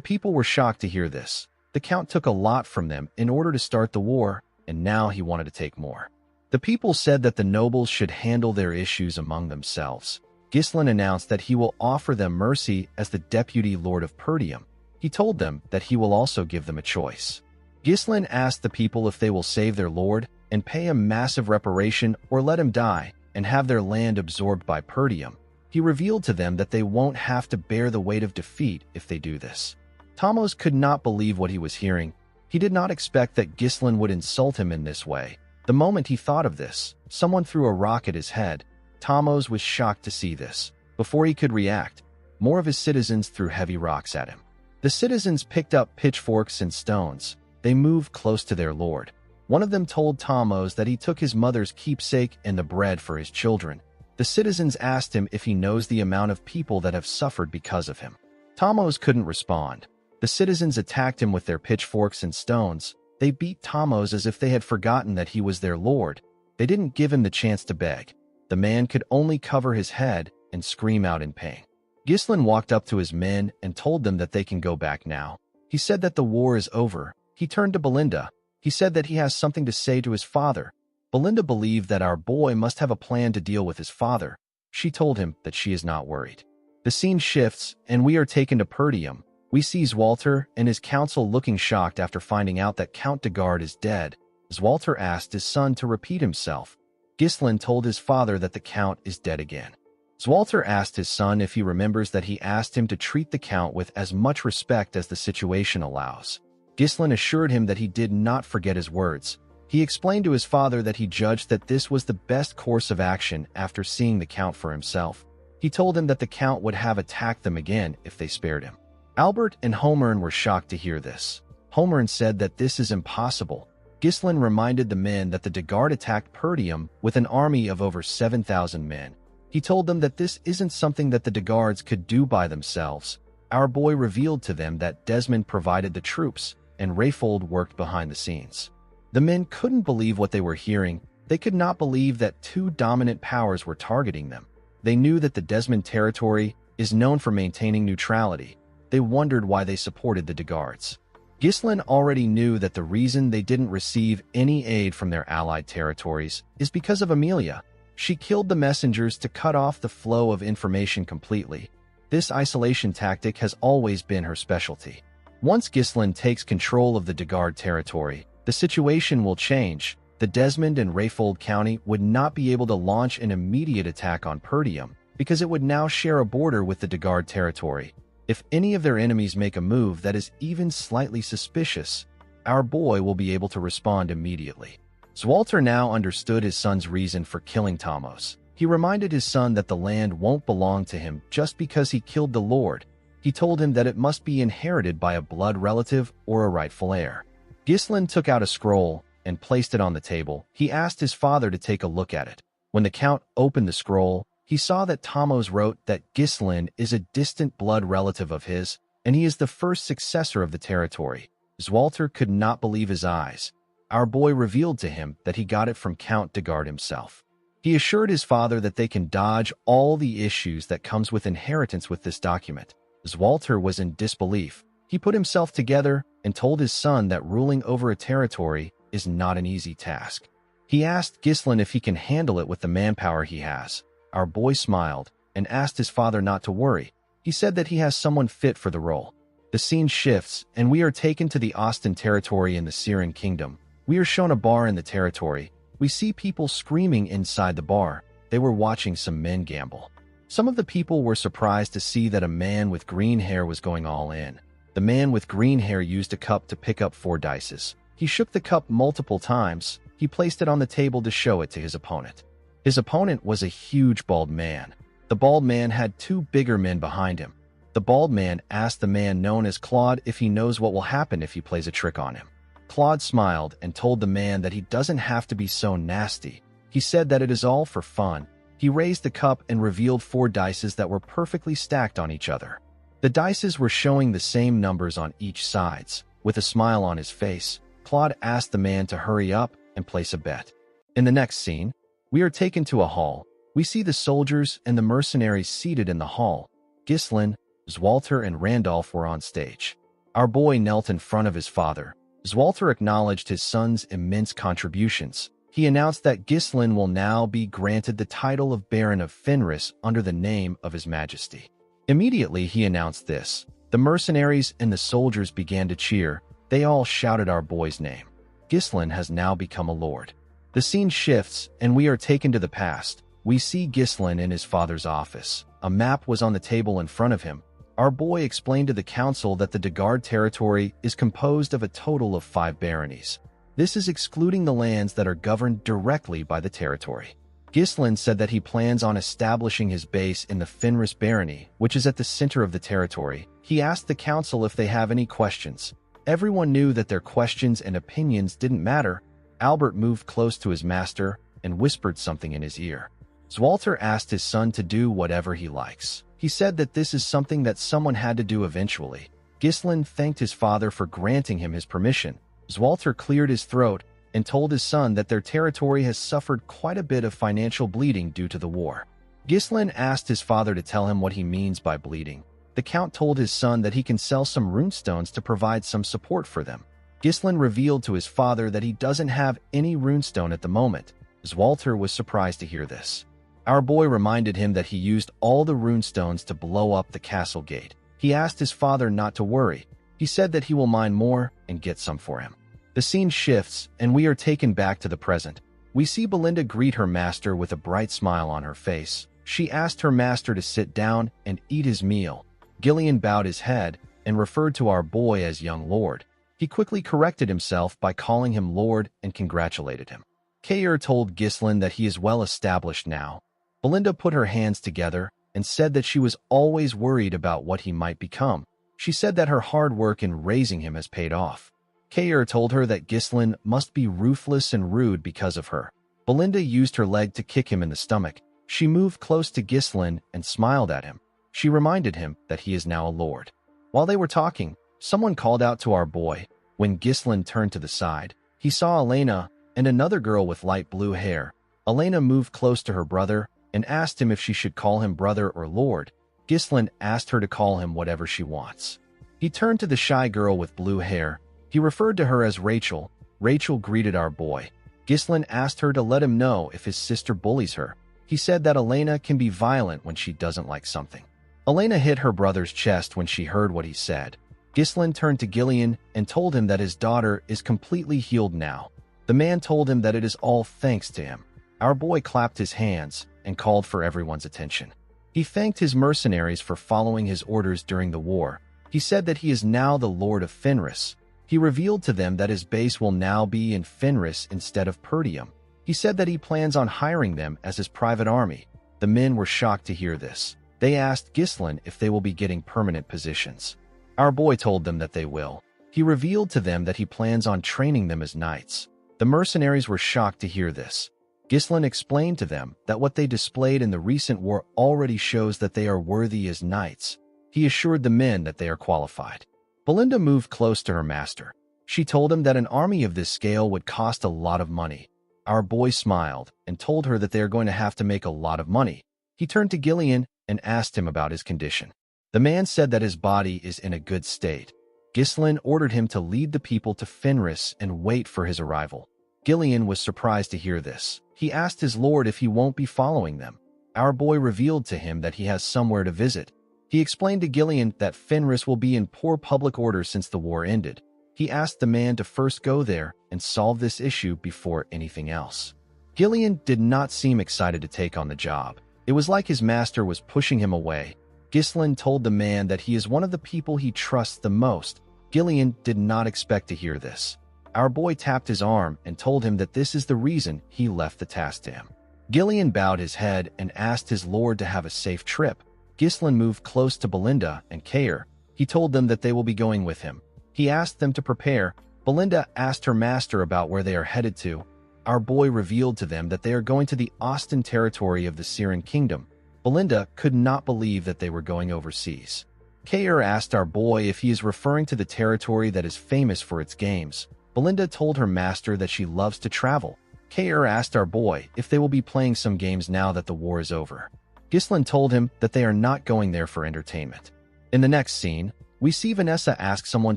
people were shocked to hear this. The Count took a lot from them in order to start the war, and now he wanted to take more. The people said that the nobles should handle their issues among themselves. Ghislain announced that he will offer them mercy as the deputy lord of Perdium. He told them that he will also give them a choice. Ghislain asked the people if they will save their lord and pay him massive reparation or let him die and have their land absorbed by Perdium. He revealed to them that they won't have to bear the weight of defeat if they do this. Thamos could not believe what he was hearing. He did not expect that Ghislain would insult him in this way. The moment he thought of this, someone threw a rock at his head. Thamos was shocked to see this. Before he could react, more of his citizens threw heavy rocks at him. The citizens picked up pitchforks and stones. They moved close to their lord. One of them told Thamos that he took his mother's keepsake and the bread for his children. The citizens asked him if he knows the amount of people that have suffered because of him. Thamos couldn't respond. The citizens attacked him with their pitchforks and stones. They beat Thamos as if they had forgotten that he was their lord. They didn't give him the chance to beg. The man could only cover his head and scream out in pain. Ghislain walked up to his men and told them that they can go back now. He said that the war is over. He turned to Belinda. He said that he has something to say to his father. Belinda believed that our boy must have a plan to deal with his father. She told him that she is not worried. The scene shifts, and we are taken to Perdium. We see Zwalter and his council looking shocked after finding out that Count de Gard is dead. Zwalter asked his son to repeat himself. Ghislain told his father that the Count is dead again. Zwalter asked his son if he remembers that he asked him to treat the Count with as much respect as the situation allows. Ghislain assured him that he did not forget his words. He explained to his father that he judged that this was the best course of action after seeing the Count for himself. He told him that the Count would have attacked them again if they spared him. Albert and Homern were shocked to hear this. Homern said that this is impossible. Ghislain reminded the men that the de Gard attacked Perdium with an army of over 7,000 men. He told them that this isn't something that the de Gards could do by themselves. Our boy revealed to them that Desmond provided the troops, and Rayfold worked behind the scenes. The men couldn't believe what they were hearing. They could not believe that two dominant powers were targeting them. They knew that the Desmond territory is known for maintaining neutrality. They wondered why they supported the de Gards. Ghislain already knew that the reason they didn't receive any aid from their allied territories is because of Amelia. She killed the messengers to cut off the flow of information completely. This isolation tactic has always been her specialty. Once Ghislain takes control of the de Gard territory, the situation will change. The Desmond and Rayfold County would not be able to launch an immediate attack on Perdium because it would now share a border with the de Gard territory. If any of their enemies make a move that is even slightly suspicious, our boy will be able to respond immediately. Zwalter now understood his son's reason for killing Thamos. He reminded his son that the land won't belong to him just because he killed the Lord. He told him that it must be inherited by a blood relative or a rightful heir. Ghislain took out a scroll and placed it on the table. He asked his father to take a look at it. When the Count opened the scroll, he saw that Thamos wrote that Ghislain is a distant blood relative of his, and he is the first successor of the territory. Zwalter could not believe his eyes. Our boy revealed to him that he got it from Count de Gard himself. He assured his father that they can dodge all the issues that comes with inheritance with this document. Zwalter was in disbelief. He put himself together and told his son that ruling over a territory is not an easy task. He asked Ghislain if he can handle it with the manpower he has. Our boy smiled and asked his father not to worry. He said that he has someone fit for the role. The scene shifts, and we are taken to the Austin territory in the Syrian kingdom. We are shown a bar in the territory. We see people screaming inside the bar. They were watching some men gamble. Some of the people were surprised to see that a man with green hair was going all in. The man with green hair used a cup to pick up 4 dice. He shook the cup multiple times. He placed it on the table to show it to his opponent. His opponent was a huge bald man. The bald man had 2 bigger men behind him. The bald man asked the man known as Claude if he knows what will happen if he plays a trick on him. Claude smiled and told the man that he doesn't have to be so nasty. He said that it is all for fun. He raised the cup and revealed 4 dice that were perfectly stacked on each other. The dice were showing the same numbers on each sides. With a smile on his face, Claude asked the man to hurry up and place a bet. In the next scene, we are taken to a hall. We see the soldiers and the mercenaries seated in the hall. Ghislain, Zwalter, and Randolph were on stage. Our boy knelt in front of his father. Zwalter acknowledged his son's immense contributions. He announced that Ghislain will now be granted the title of Baron of Fenris under the name of His Majesty. Immediately he announced this. The mercenaries and the soldiers began to cheer. They all shouted our boy's name. Ghislain has now become a lord. The scene shifts, and we are taken to the past. We see Ghislain in his father's office. A map was on the table in front of him. Our boy explained to the council that the Dagard territory is composed of a total of 5 baronies. This is excluding the lands that are governed directly by the territory. Ghislain said that he plans on establishing his base in the Fenris barony, which is at the center of the territory. He asked the council if they have any questions. Everyone knew that their questions and opinions didn't matter. Albert moved close to his master and whispered something in his ear. Zwalter asked his son to do whatever he likes. He said that this is something that someone had to do eventually. Ghislain thanked his father for granting him his permission. Zwalter cleared his throat and told his son that their territory has suffered quite a bit of financial bleeding due to the war. Ghislain asked his father to tell him what he means by bleeding. The count told his son that he can sell some runestones to provide some support for them. Ghislain revealed to his father that he doesn't have any runestone at the moment. Zwalter was surprised to hear this. Our boy reminded him that he used all the runestones to blow up the castle gate. He asked his father not to worry. He said that he will mine more and get some for him. The scene shifts, and we are taken back to the present. We see Belinda greet her master with a bright smile on her face. She asked her master to sit down and eat his meal. Gillian bowed his head and referred to our boy as young lord. He quickly corrected himself by calling him lord and congratulated him. Kair told Ghislain that he is well established now. Belinda put her hands together and said that she was always worried about what he might become. She said that her hard work in raising him has paid off. Kair told her that Ghislain must be ruthless and rude because of her. Belinda used her leg to kick him in the stomach. She moved close to Ghislain and smiled at him. She reminded him that he is now a lord. While they were talking, someone called out to our boy. When Ghislain turned to the side, he saw Elena and another girl with light blue hair. Elena moved close to her brother and asked him if she should call him brother or lord. Ghislain asked her to call him whatever she wants. He turned to the shy girl with blue hair. He referred to her as Rachel. Rachel greeted our boy. Ghislain asked her to let him know if his sister bullies her. He said that Elena can be violent when she doesn't like something. Elena hit her brother's chest when she heard what he said. Ghislain turned to Gillian and told him that his daughter is completely healed now. The man told him that it is all thanks to him. Our boy clapped his hands and called for everyone's attention. He thanked his mercenaries for following his orders during the war. He said that he is now the Lord of Fenris. He revealed to them that his base will now be in Fenris instead of Perdium. He said that he plans on hiring them as his private army. The men were shocked to hear this. They asked Ghislain if they will be getting permanent positions. Our boy told them that they will. He revealed to them that he plans on training them as knights. The mercenaries were shocked to hear this. Ghislain explained to them that what they displayed in the recent war already shows that they are worthy as knights. He assured the men that they are qualified. Belinda moved close to her master. She told him that an army of this scale would cost a lot of money. Our boy smiled and told her that they are going to have to make a lot of money. He turned to Gillian and asked him about his condition. The man said that his body is in a good state. Ghislain ordered him to lead the people to Fenris and wait for his arrival. Gillian was surprised to hear this. He asked his lord if he won't be following them. Our boy revealed to him that he has somewhere to visit. He explained to Gillian that Fenris will be in poor public order since the war ended. He asked the man to first go there and solve this issue before anything else. Gillian did not seem excited to take on the job. It was like his master was pushing him away. Ghislain told the man that he is one of the people he trusts the most. Gillian did not expect to hear this. Our boy tapped his arm and told him that this is the reason he left the task to him. Gillian bowed his head and asked his lord to have a safe trip. Ghislain moved close to Belinda and Kair. He told them that they will be going with him. He asked them to prepare. Belinda asked her master about where they are headed to. Our boy revealed to them that they are going to the Austin territory of the Siren Kingdom. Belinda could not believe that they were going overseas. Kair asked our boy if he is referring to the territory that is famous for its games. Belinda told her master that she loves to travel. Kair asked our boy if they will be playing some games now that the war is over. Ghislain told him that they are not going there for entertainment. In the next scene, we see Vanessa ask someone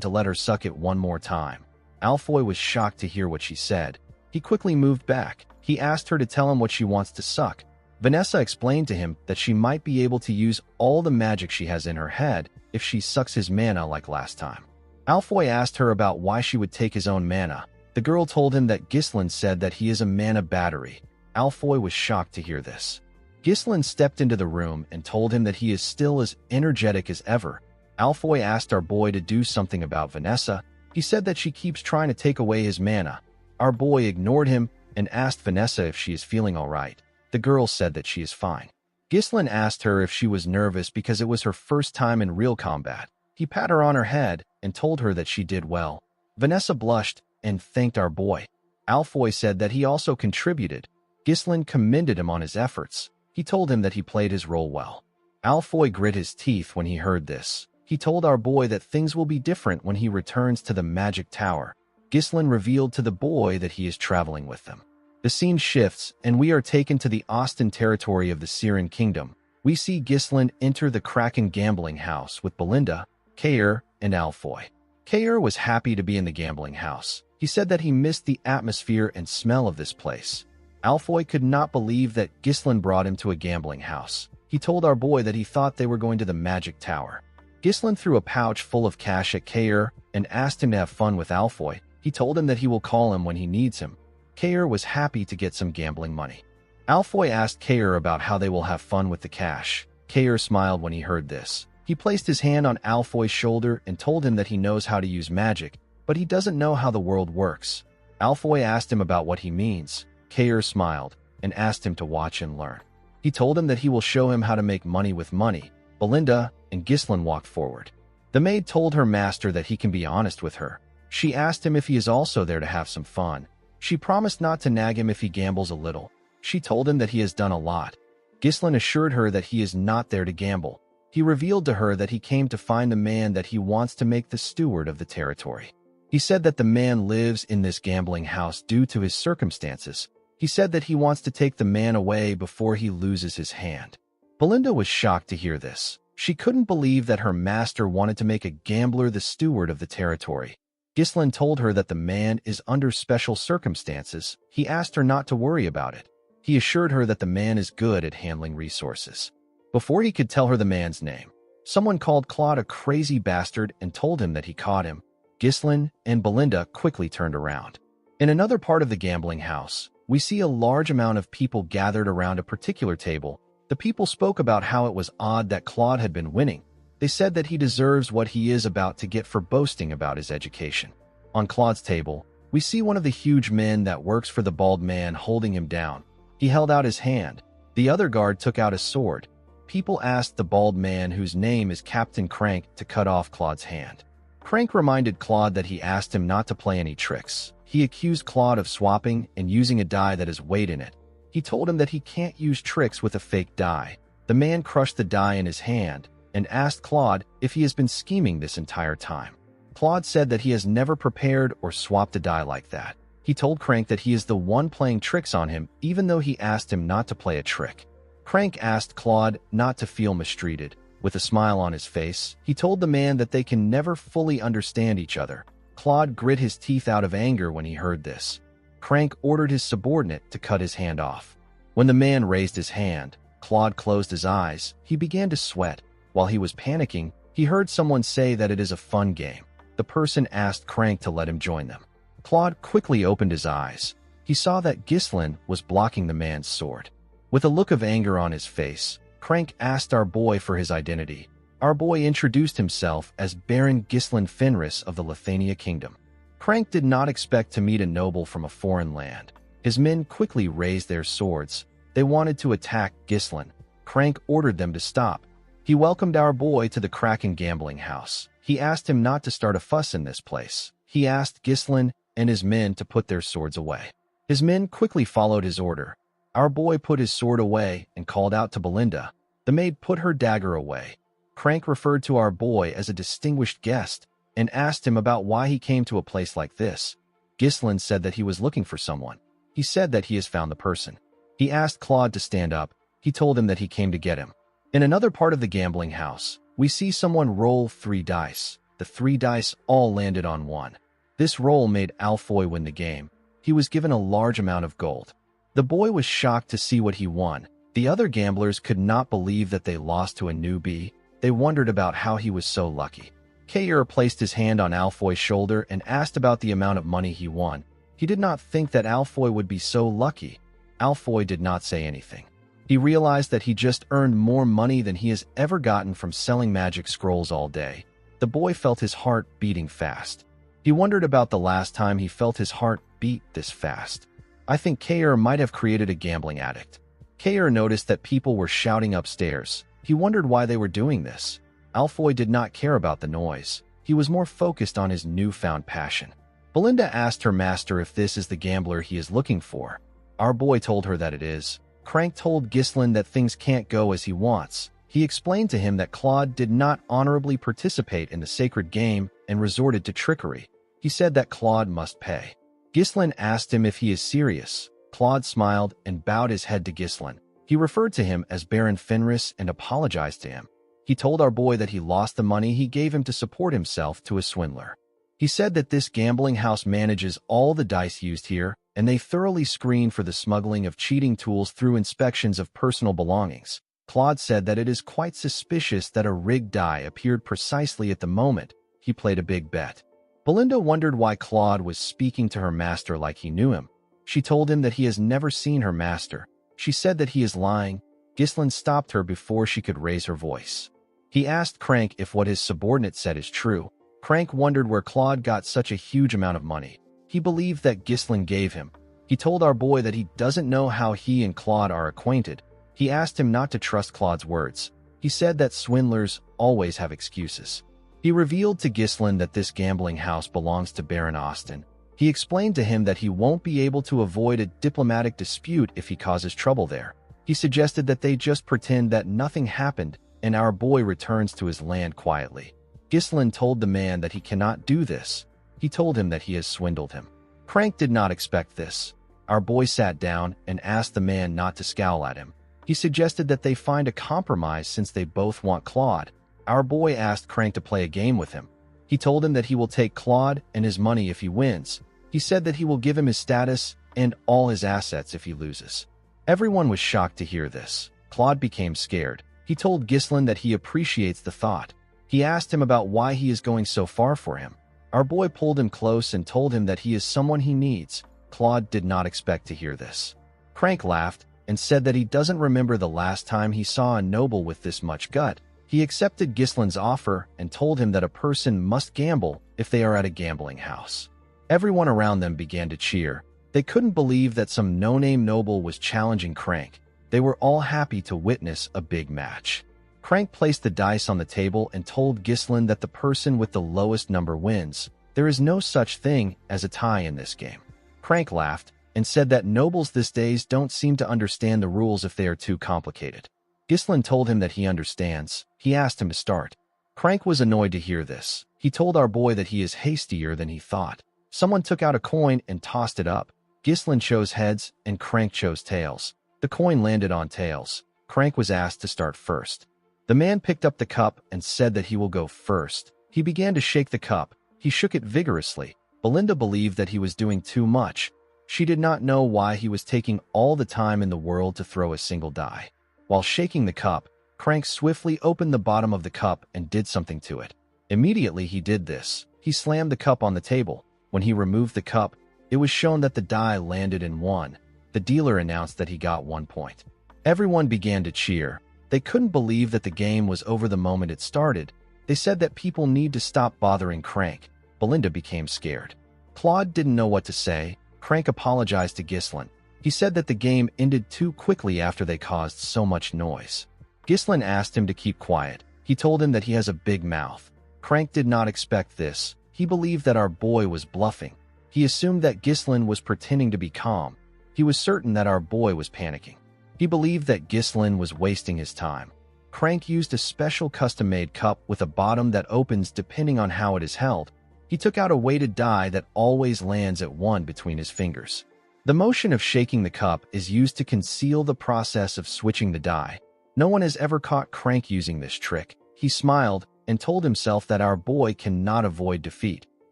to let her suck it one more time. Alfoy was shocked to hear what she said. He quickly moved back. He asked her to tell him what she wants to suck. Vanessa explained to him that she might be able to use all the magic she has in her head if she sucks his mana like last time. Alfoy asked her about why she would take his own mana. The girl told him that Ghislain said that he is a mana battery. Alfoy was shocked to hear this. Ghislain stepped into the room and told him that he is still as energetic as ever. Alfoy asked our boy to do something about Vanessa. He said that she keeps trying to take away his mana. Our boy ignored him and asked Vanessa if she is feeling alright. The girl said that she is fine. Ghislain asked her if she was nervous because it was her first time in real combat. He pat her on her head and told her that she did well. Vanessa blushed and thanked our boy. Alfoy said that he also contributed. Ghislain commended him on his efforts. He told him that he played his role well. Alfoy grit his teeth when he heard this. He told our boy that things will be different when he returns to the Magic Tower. Ghislain revealed to the boy that he is traveling with them. The scene shifts, and we are taken to the Austin territory of the Siren Kingdom. We see Ghislain enter the Kraken gambling house with Belinda, Kair, and Alfoy. Kair was happy to be in the gambling house. He said that he missed the atmosphere and smell of this place. Alfoy could not believe that Ghislain brought him to a gambling house. He told our boy that he thought they were going to the Magic Tower. Ghislain threw a pouch full of cash at Kair and asked him to have fun with Alfoy. He told him that he will call him when he needs him. Kair was happy to get some gambling money. Alfoy asked Kair about how they will have fun with the cash. Kair smiled when he heard this. He placed his hand on Alfoy's shoulder and told him that he knows how to use magic, but he doesn't know how the world works. Alfoy asked him about what he means. Kair smiled and asked him to watch and learn. He told him that he will show him how to make money with money. Belinda and Ghislain walked forward. The maid told her master that he can be honest with her. She asked him if he is also there to have some fun. She promised not to nag him if he gambles a little. She told him that he has done a lot. Ghislain assured her that he is not there to gamble. He revealed to her that he came to find the man that he wants to make the steward of the territory. He said that the man lives in this gambling house due to his circumstances. He said that he wants to take the man away before he loses his hand. Belinda was shocked to hear this. She couldn't believe that her master wanted to make a gambler the steward of the territory. Ghislain told her that the man is under special circumstances. He asked her not to worry about it. He assured her that the man is good at handling resources. Before he could tell her the man's name, someone called Claude a crazy bastard and told him that he caught him. Ghislain and Belinda quickly turned around. In another part of the gambling house, we see a large amount of people gathered around a particular table. The people spoke about how it was odd that Claude had been winning. They said that he deserves what he is about to get for boasting about his education. On Claude's table, we see one of the huge men that works for the bald man holding him down. He held out his hand. The other guard took out his sword. People asked the bald man, whose name is Captain Crank, to cut off Claude's hand. Crank reminded Claude that he asked him not to play any tricks. He accused Claude of swapping and using a die that has weight in it. He told him that he can't use tricks with a fake die. The man crushed the die in his hand and asked Claude if he has been scheming this entire time. Claude said that he has never prepared or swapped a die like that. He told Crank that he is the one playing tricks on him, even though he asked him not to play a trick. Crank asked Claude not to feel mistreated. With a smile on his face, he told the man that they can never fully understand each other. Claude grit his teeth out of anger when he heard this. Crank ordered his subordinate to cut his hand off. When the man raised his hand, Claude closed his eyes. He began to sweat. While he was panicking, he heard someone say that it is a fun game. The person asked Crank to let him join them. Claude quickly opened his eyes. He saw that Ghislain was blocking the man's sword. With a look of anger on his face, Crank asked our boy for his identity. Our boy introduced himself as Baron Ghislain Fenris of the Lithania Kingdom. Crank did not expect to meet a noble from a foreign land. His men quickly raised their swords. They wanted to attack Ghislain. Crank ordered them to stop. He welcomed our boy to the Kraken gambling house. He asked him not to start a fuss in this place. He asked Ghislain and his men to put their swords away. His men quickly followed his order. Our boy put his sword away and called out to Belinda. The maid put her dagger away. Crank referred to our boy as a distinguished guest and asked him about why he came to a place like this. Ghislain said that he was looking for someone. He said that he has found the person. He asked Claude to stand up. He told him that he came to get him. In another part of the gambling house, we see someone roll 3 dice. The 3 dice all landed on 1. This roll made Alfoy win the game. He was given a large amount of gold. The boy was shocked to see what he won. The other gamblers could not believe that they lost to a newbie. They wondered about how he was so lucky. Kair placed his hand on Alfoy's shoulder and asked about the amount of money he won. He did not think that Alfoy would be so lucky. Alfoy did not say anything. He realized that he just earned more money than he has ever gotten from selling magic scrolls all day. The boy felt his heart beating fast. He wondered about the last time he felt his heart beat this fast. I think Kair might have created a gambling addict. Kair noticed that people were shouting upstairs. He wondered why they were doing this. Alfoy did not care about the noise. He was more focused on his newfound passion. Belinda asked her master if this is the gambler he is looking for. Our boy told her that it is. Crank told Ghislain that things can't go as he wants. He explained to him that Claude did not honorably participate in the sacred game and resorted to trickery. He said that Claude must pay. Ghislain asked him if he is serious. Claude smiled and bowed his head to Ghislain. He referred to him as Baron Fenris and apologized to him. He told our boy that he lost the money he gave him to support himself to a swindler. He said that this gambling house manages all the dice used here, and they thoroughly screen for the smuggling of cheating tools through inspections of personal belongings. Claude said that it is quite suspicious that a rigged die appeared precisely at the moment he played a big bet. Belinda wondered why Claude was speaking to her master like he knew him. She told him that he has never seen her master. She said that he is lying. Ghislain stopped her before she could raise her voice. He asked Crank if what his subordinate said is true. Crank wondered where Claude got such a huge amount of money. He believed that Ghislain gave him. He told our boy that he doesn't know how he and Claude are acquainted. He asked him not to trust Claude's words. He said that swindlers always have excuses. He revealed to Ghislain that this gambling house belongs to Baron Austin. He explained to him that he won't be able to avoid a diplomatic dispute if he causes trouble there. He suggested that they just pretend that nothing happened and our boy returns to his land quietly. Ghislain told the man that he cannot do this. He told him that he has swindled him. Crank did not expect this. Our boy sat down and asked the man not to scowl at him. He suggested that they find a compromise since they both want Claude. Our boy asked Crank to play a game with him. He told him that he will take Claude and his money if he wins. He said that he will give him his status and all his assets if he loses. Everyone was shocked to hear this. Claude became scared. He told Ghislain that he appreciates the thought. He asked him about why he is going so far for him. Our boy pulled him close and told him that he is someone he needs. Claude did not expect to hear this. Crank laughed and said that he doesn't remember the last time he saw a noble with this much gut. He accepted Ghislain's offer and told him that a person must gamble if they are at a gambling house. Everyone around them began to cheer. They couldn't believe that some no-name noble was challenging Crank. They were all happy to witness a big match. Crank placed the dice on the table and told Ghislain that the person with the lowest number wins. There is no such thing as a tie in this game. Crank laughed and said that nobles these days don't seem to understand the rules if they are too complicated. Ghislain told him that he understands. He asked him to start. Crank was annoyed to hear this. He told our boy that he is hastier than he thought. Someone took out a coin and tossed it up. Ghislain chose heads and Crank chose tails. The coin landed on tails. Crank was asked to start first. The man picked up the cup and said that he will go first. He began to shake the cup. He shook it vigorously. Belinda believed that he was doing too much. She did not know why he was taking all the time in the world to throw a single die. While shaking the cup, Crank swiftly opened the bottom of the cup and did something to it. Immediately he did this. He slammed the cup on the table. When he removed the cup, it was shown that the die landed in 1. The dealer announced that he got 1 point. Everyone began to cheer. They couldn't believe that the game was over the moment it started. They said that people need to stop bothering Crank. Belinda became scared. Claude didn't know what to say. Crank apologized to Ghislain. He said that the game ended too quickly after they caused so much noise. Ghislain asked him to keep quiet. He told him that he has a big mouth. Crank did not expect this. He believed that our boy was bluffing. He assumed that Ghislain was pretending to be calm. He was certain that our boy was panicking. He believed that Ghislain was wasting his time. Crank used a special custom-made cup with a bottom that opens depending on how it is held. He took out a weighted die that always lands at 1 between his fingers. The motion of shaking the cup is used to conceal the process of switching the die. No one has ever caught Crank using this trick. He smiled and told himself that our boy cannot avoid defeat,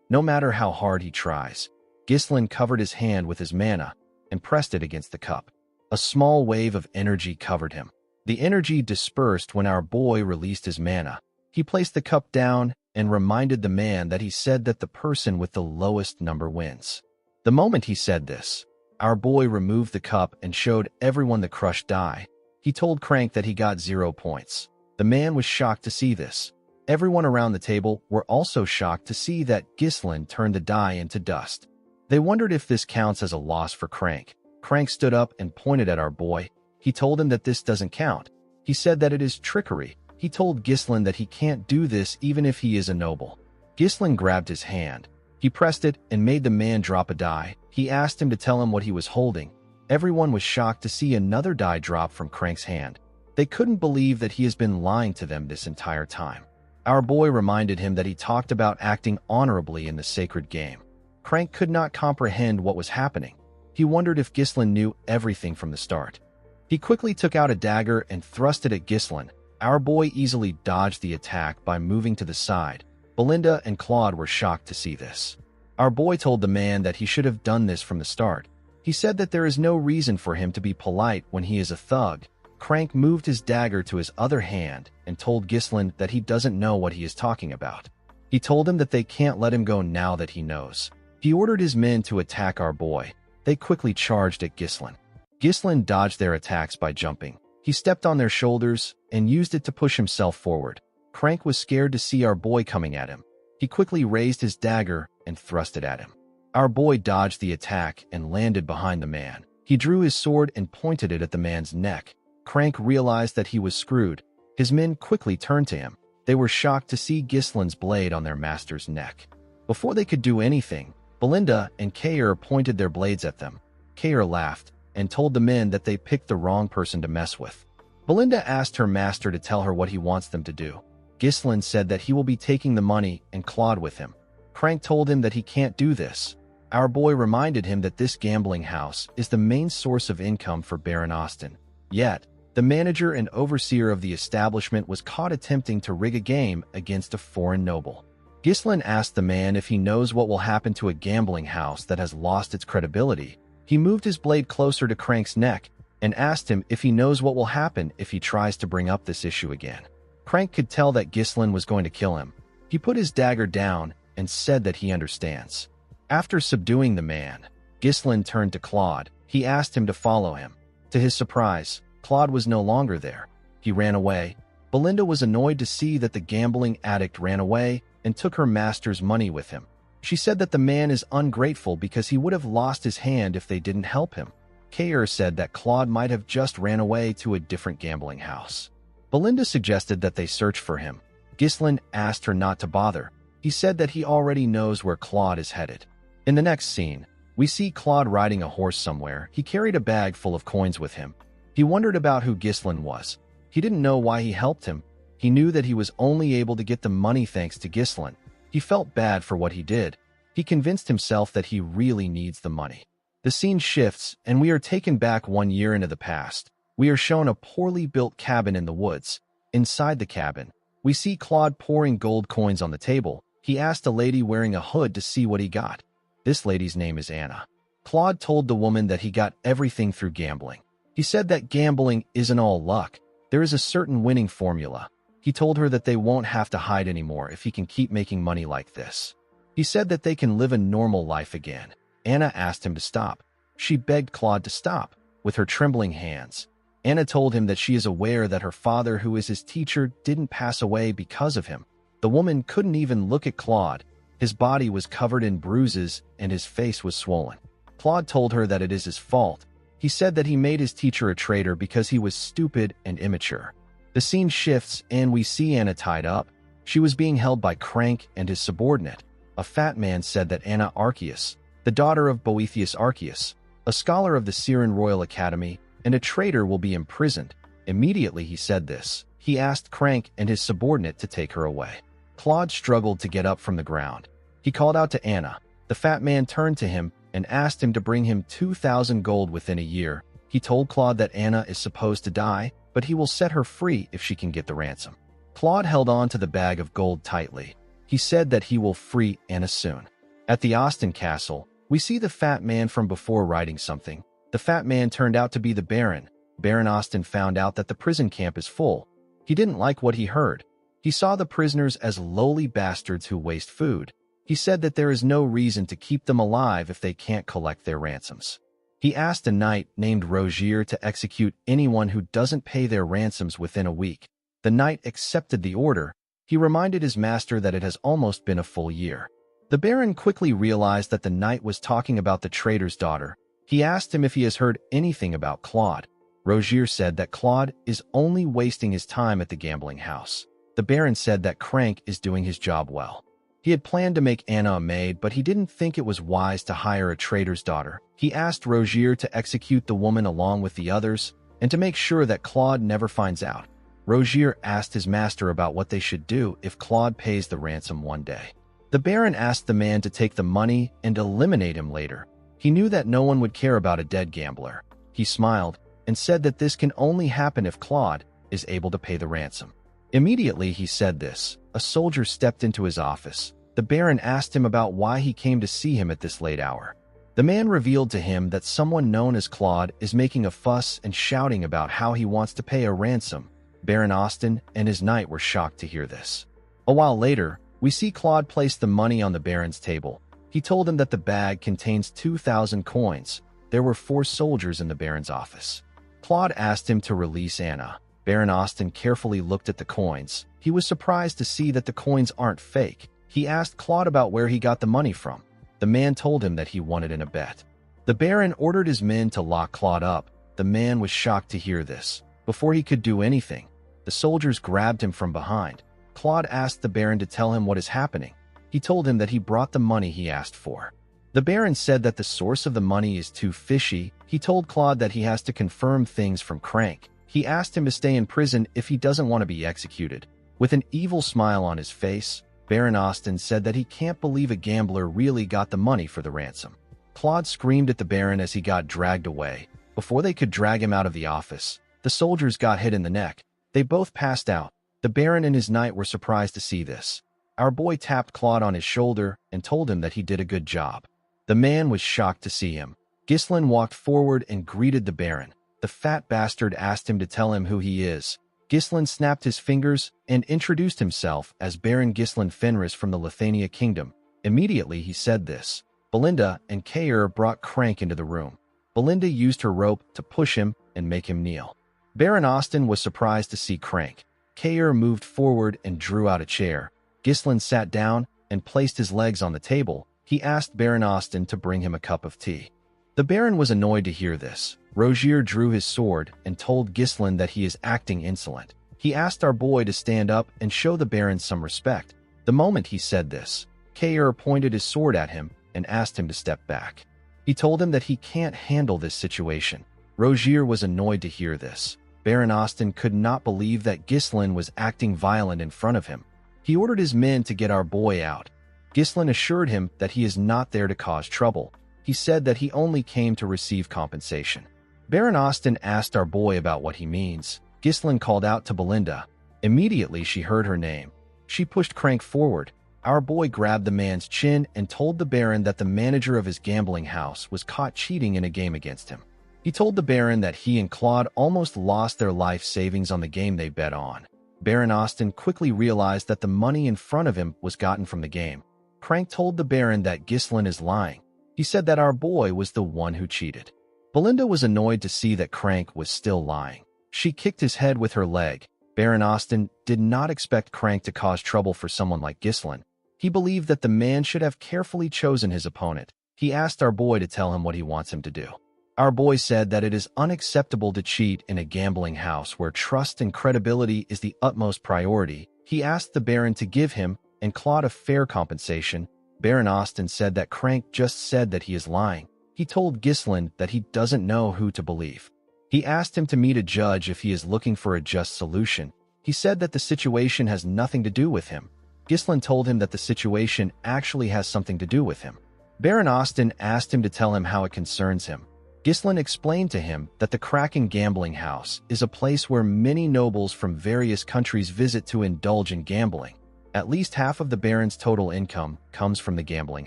no matter how hard he tries. Ghislain covered his hand with his mana. and pressed it against the cup. A small wave of energy covered him. The energy dispersed when our boy released his mana. He placed the cup down and reminded the man that he said that the person with the lowest number wins. The moment he said this, our boy removed the cup and showed everyone the crushed die. He told Crank that he got 0 points. The man was shocked to see this. Everyone around the table were also shocked to see that Ghislain turned the die into dust. They wondered if this counts as a loss for Crank. Crank stood up and pointed at our boy. He told him that this doesn't count. He said that it is trickery. He told Ghislain that he can't do this even if he is a noble. Ghislain grabbed his hand. He pressed it and made the man drop a die. He asked him to tell him what he was holding. Everyone was shocked to see another die drop from Crank's hand. They couldn't believe that he has been lying to them this entire time. Our boy reminded him that he talked about acting honorably in the sacred game. Crank could not comprehend what was happening. He wondered if Ghislain knew everything from the start. He quickly took out a dagger and thrust it at Ghislain. Our boy easily dodged the attack by moving to the side. Belinda and Claude were shocked to see this. Our boy told the man that he should have done this from the start. He said that there is no reason for him to be polite when he is a thug. Crank moved his dagger to his other hand and told Ghislain that he doesn't know what he is talking about. He told him that they can't let him go now that he knows. He ordered his men to attack our boy. They quickly charged at Ghislain. Ghislain dodged their attacks by jumping. He stepped on their shoulders and used it to push himself forward. Crank was scared to see our boy coming at him. He quickly raised his dagger and thrust it at him. Our boy dodged the attack and landed behind the man. He drew his sword and pointed it at the man's neck. Crank realized that he was screwed. His men quickly turned to him. They were shocked to see Ghislain's blade on their master's neck. Before they could do anything, Belinda and Kair pointed their blades at them. Kair laughed and told the men that they picked the wrong person to mess with. Belinda asked her master to tell her what he wants them to do. Ghislain said that he will be taking the money and Claude with him. Crank told him that he can't do this. Our boy reminded him that this gambling house is the main source of income for Baron Austin. Yet, the manager and overseer of the establishment was caught attempting to rig a game against a foreign noble. Ghislain asked the man if he knows what will happen to a gambling house that has lost its credibility. He moved his blade closer to Crank's neck and asked him if he knows what will happen if he tries to bring up this issue again. Crank could tell that Ghislain was going to kill him. He put his dagger down and said that he understands. After subduing the man, Ghislain turned to Claude. He asked him to follow him. To his surprise, Claude was no longer there. He ran away. Belinda was annoyed to see that the gambling addict ran away and took her master's money with him. She said that the man is ungrateful because he would have lost his hand if they didn't help him. Kair said that Claude might have just ran away to a different gambling house. Belinda suggested that they search for him. Ghislain asked her not to bother. He said that he already knows where Claude is headed. In the next scene, we see Claude riding a horse somewhere. He carried a bag full of coins with him. He wondered about who Ghislain was. He didn't know why he helped him. He knew that he was only able to get the money thanks to Ghislain. He felt bad for what he did. He convinced himself that he really needs the money. The scene shifts, and we are taken back 1 year into the past. We are shown a poorly built cabin in the woods. Inside the cabin, we see Claude pouring gold coins on the table. He asked a lady wearing a hood to see what he got. This lady's name is Anna. Claude told the woman that he got everything through gambling. He said that gambling isn't all luck. There is a certain winning formula. He told her that they won't have to hide anymore if he can keep making money like this. He said that they can live a normal life again. Anna asked him to stop. She begged Claude to stop. With her trembling hands, Anna told him that she is aware that her father, who is his teacher, didn't pass away because of him. The woman couldn't even look at Claude. His body was covered in bruises and his face was swollen. Claude told her that it is his fault. He said that he made his teacher a traitor because he was stupid and immature. The scene shifts and we see Anna tied up. She was being held by Crank and his subordinate. A fat man said that Anna Arceus, the daughter of Boethius Arceus, a scholar of the Siren Royal Academy, and a traitor, will be imprisoned. Immediately he said this, he asked Crank and his subordinate to take her away. Claude struggled to get up from the ground. He called out to Anna. The fat man turned to him and asked him to bring him 2,000 gold within a year. He told Claude that Anna is supposed to die, but he will set her free if she can get the ransom. Claude held on to the bag of gold tightly. He said that he will free Anna soon. At the Austin castle, we see the fat man from before writing something. The fat man turned out to be the Baron. Baron Austin found out that the prison camp is full. He didn't like what he heard. He saw the prisoners as lowly bastards who waste food. He said that there is no reason to keep them alive if they can't collect their ransoms. He asked a knight named Rogier to execute anyone who doesn't pay their ransoms within a week. The knight accepted the order. He reminded his master that it has almost been a full year. The Baron quickly realized that the knight was talking about the trader's daughter. He asked him if he has heard anything about Claude. Rogier said that Claude is only wasting his time at the gambling house. The Baron said that Crank is doing his job well. He had planned to make Anna a maid, but he didn't think it was wise to hire a trader's daughter. He asked Rogier to execute the woman along with the others and to make sure that Claude never finds out. Rogier asked his master about what they should do if Claude pays the ransom one day. The Baron asked the man to take the money and eliminate him later. He knew that no one would care about a dead gambler. He smiled and said that this can only happen if Claude is able to pay the ransom. Immediately he said this, a soldier stepped into his office. The Baron asked him about why he came to see him at this late hour. The man revealed to him that someone known as Claude is making a fuss and shouting about how he wants to pay a ransom. Baron Austin and his knight were shocked to hear this. A while later, we see Claude place the money on the Baron's table. He told him that the bag contains 2,000 coins. There were 4 soldiers in the Baron's office. Claude asked him to release Anna. Baron Austin carefully looked at the coins. He was surprised to see that the coins aren't fake. He asked Claude about where he got the money from. The man told him that he won it in a bet. The Baron ordered his men to lock Claude up. The man was shocked to hear this. Before he could do anything, the soldiers grabbed him from behind. Claude asked the Baron to tell him what is happening. He told him that he brought the money he asked for. The Baron said that the source of the money is too fishy. He told Claude that he has to confirm things from Crank. He asked him to stay in prison if he doesn't want to be executed. With an evil smile on his face, Baron Austin said that he can't believe a gambler really got the money for the ransom. Claude screamed at the Baron as he got dragged away. Before they could drag him out of the office, the soldiers got hit in the neck. They both passed out. The Baron and his knight were surprised to see this. Our boy tapped Claude on his shoulder and told him that he did a good job. The man was shocked to see him. Ghislain walked forward and greeted the Baron. The fat bastard asked him to tell him who he is. Ghislain snapped his fingers and introduced himself as Baron Ghislain Fenris from the Lithuania Kingdom. Immediately he said this. Belinda and Kair brought Crank into the room. Belinda used her rope to push him and make him kneel. Baron Austin was surprised to see Crank. Kair moved forward and drew out a chair. Ghislain sat down and placed his legs on the table. He asked Baron Austin to bring him a cup of tea. The Baron was annoyed to hear this. Rogier drew his sword and told Ghislain that he is acting insolent. He asked our boy to stand up and show the Baron some respect. The moment he said this, Kair pointed his sword at him and asked him to step back. He told him that he can't handle this situation. Rogier was annoyed to hear this. Baron Austin could not believe that Ghislain was acting violent in front of him. He ordered his men to get our boy out. Ghislain assured him that he is not there to cause trouble. He said that he only came to receive compensation. Baron Austin asked our boy about what he means. Ghislain called out to Belinda. Immediately she heard her name. She pushed Crank forward. Our boy grabbed the man's chin and told the Baron that the manager of his gambling house was caught cheating in a game against him. He told the Baron that he and Claude almost lost their life savings on the game they bet on. Baron Austin quickly realized that the money in front of him was gotten from the game. Crank told the Baron that Ghislain is lying. He said that our boy was the one who cheated. Belinda was annoyed to see that Crank was still lying. She kicked his head with her leg. Baron Austin did not expect Crank to cause trouble for someone like Ghislain. He believed that the man should have carefully chosen his opponent. He asked our boy to tell him what he wants him to do. Our boy said that it is unacceptable to cheat in a gambling house where trust and credibility is the utmost priority. He asked the Baron to give him and Claude a fair compensation. Baron Austin said that Crank just said that he is lying. He told Ghislain that he doesn't know who to believe. He asked him to meet a judge if he is looking for a just solution. He said that the situation has nothing to do with him. Ghislain told him that the situation actually has something to do with him. Baron Austin asked him to tell him how it concerns him. Ghislain explained to him that the Kraken gambling house is a place where many nobles from various countries visit to indulge in gambling. At least half of the Baron's total income comes from the gambling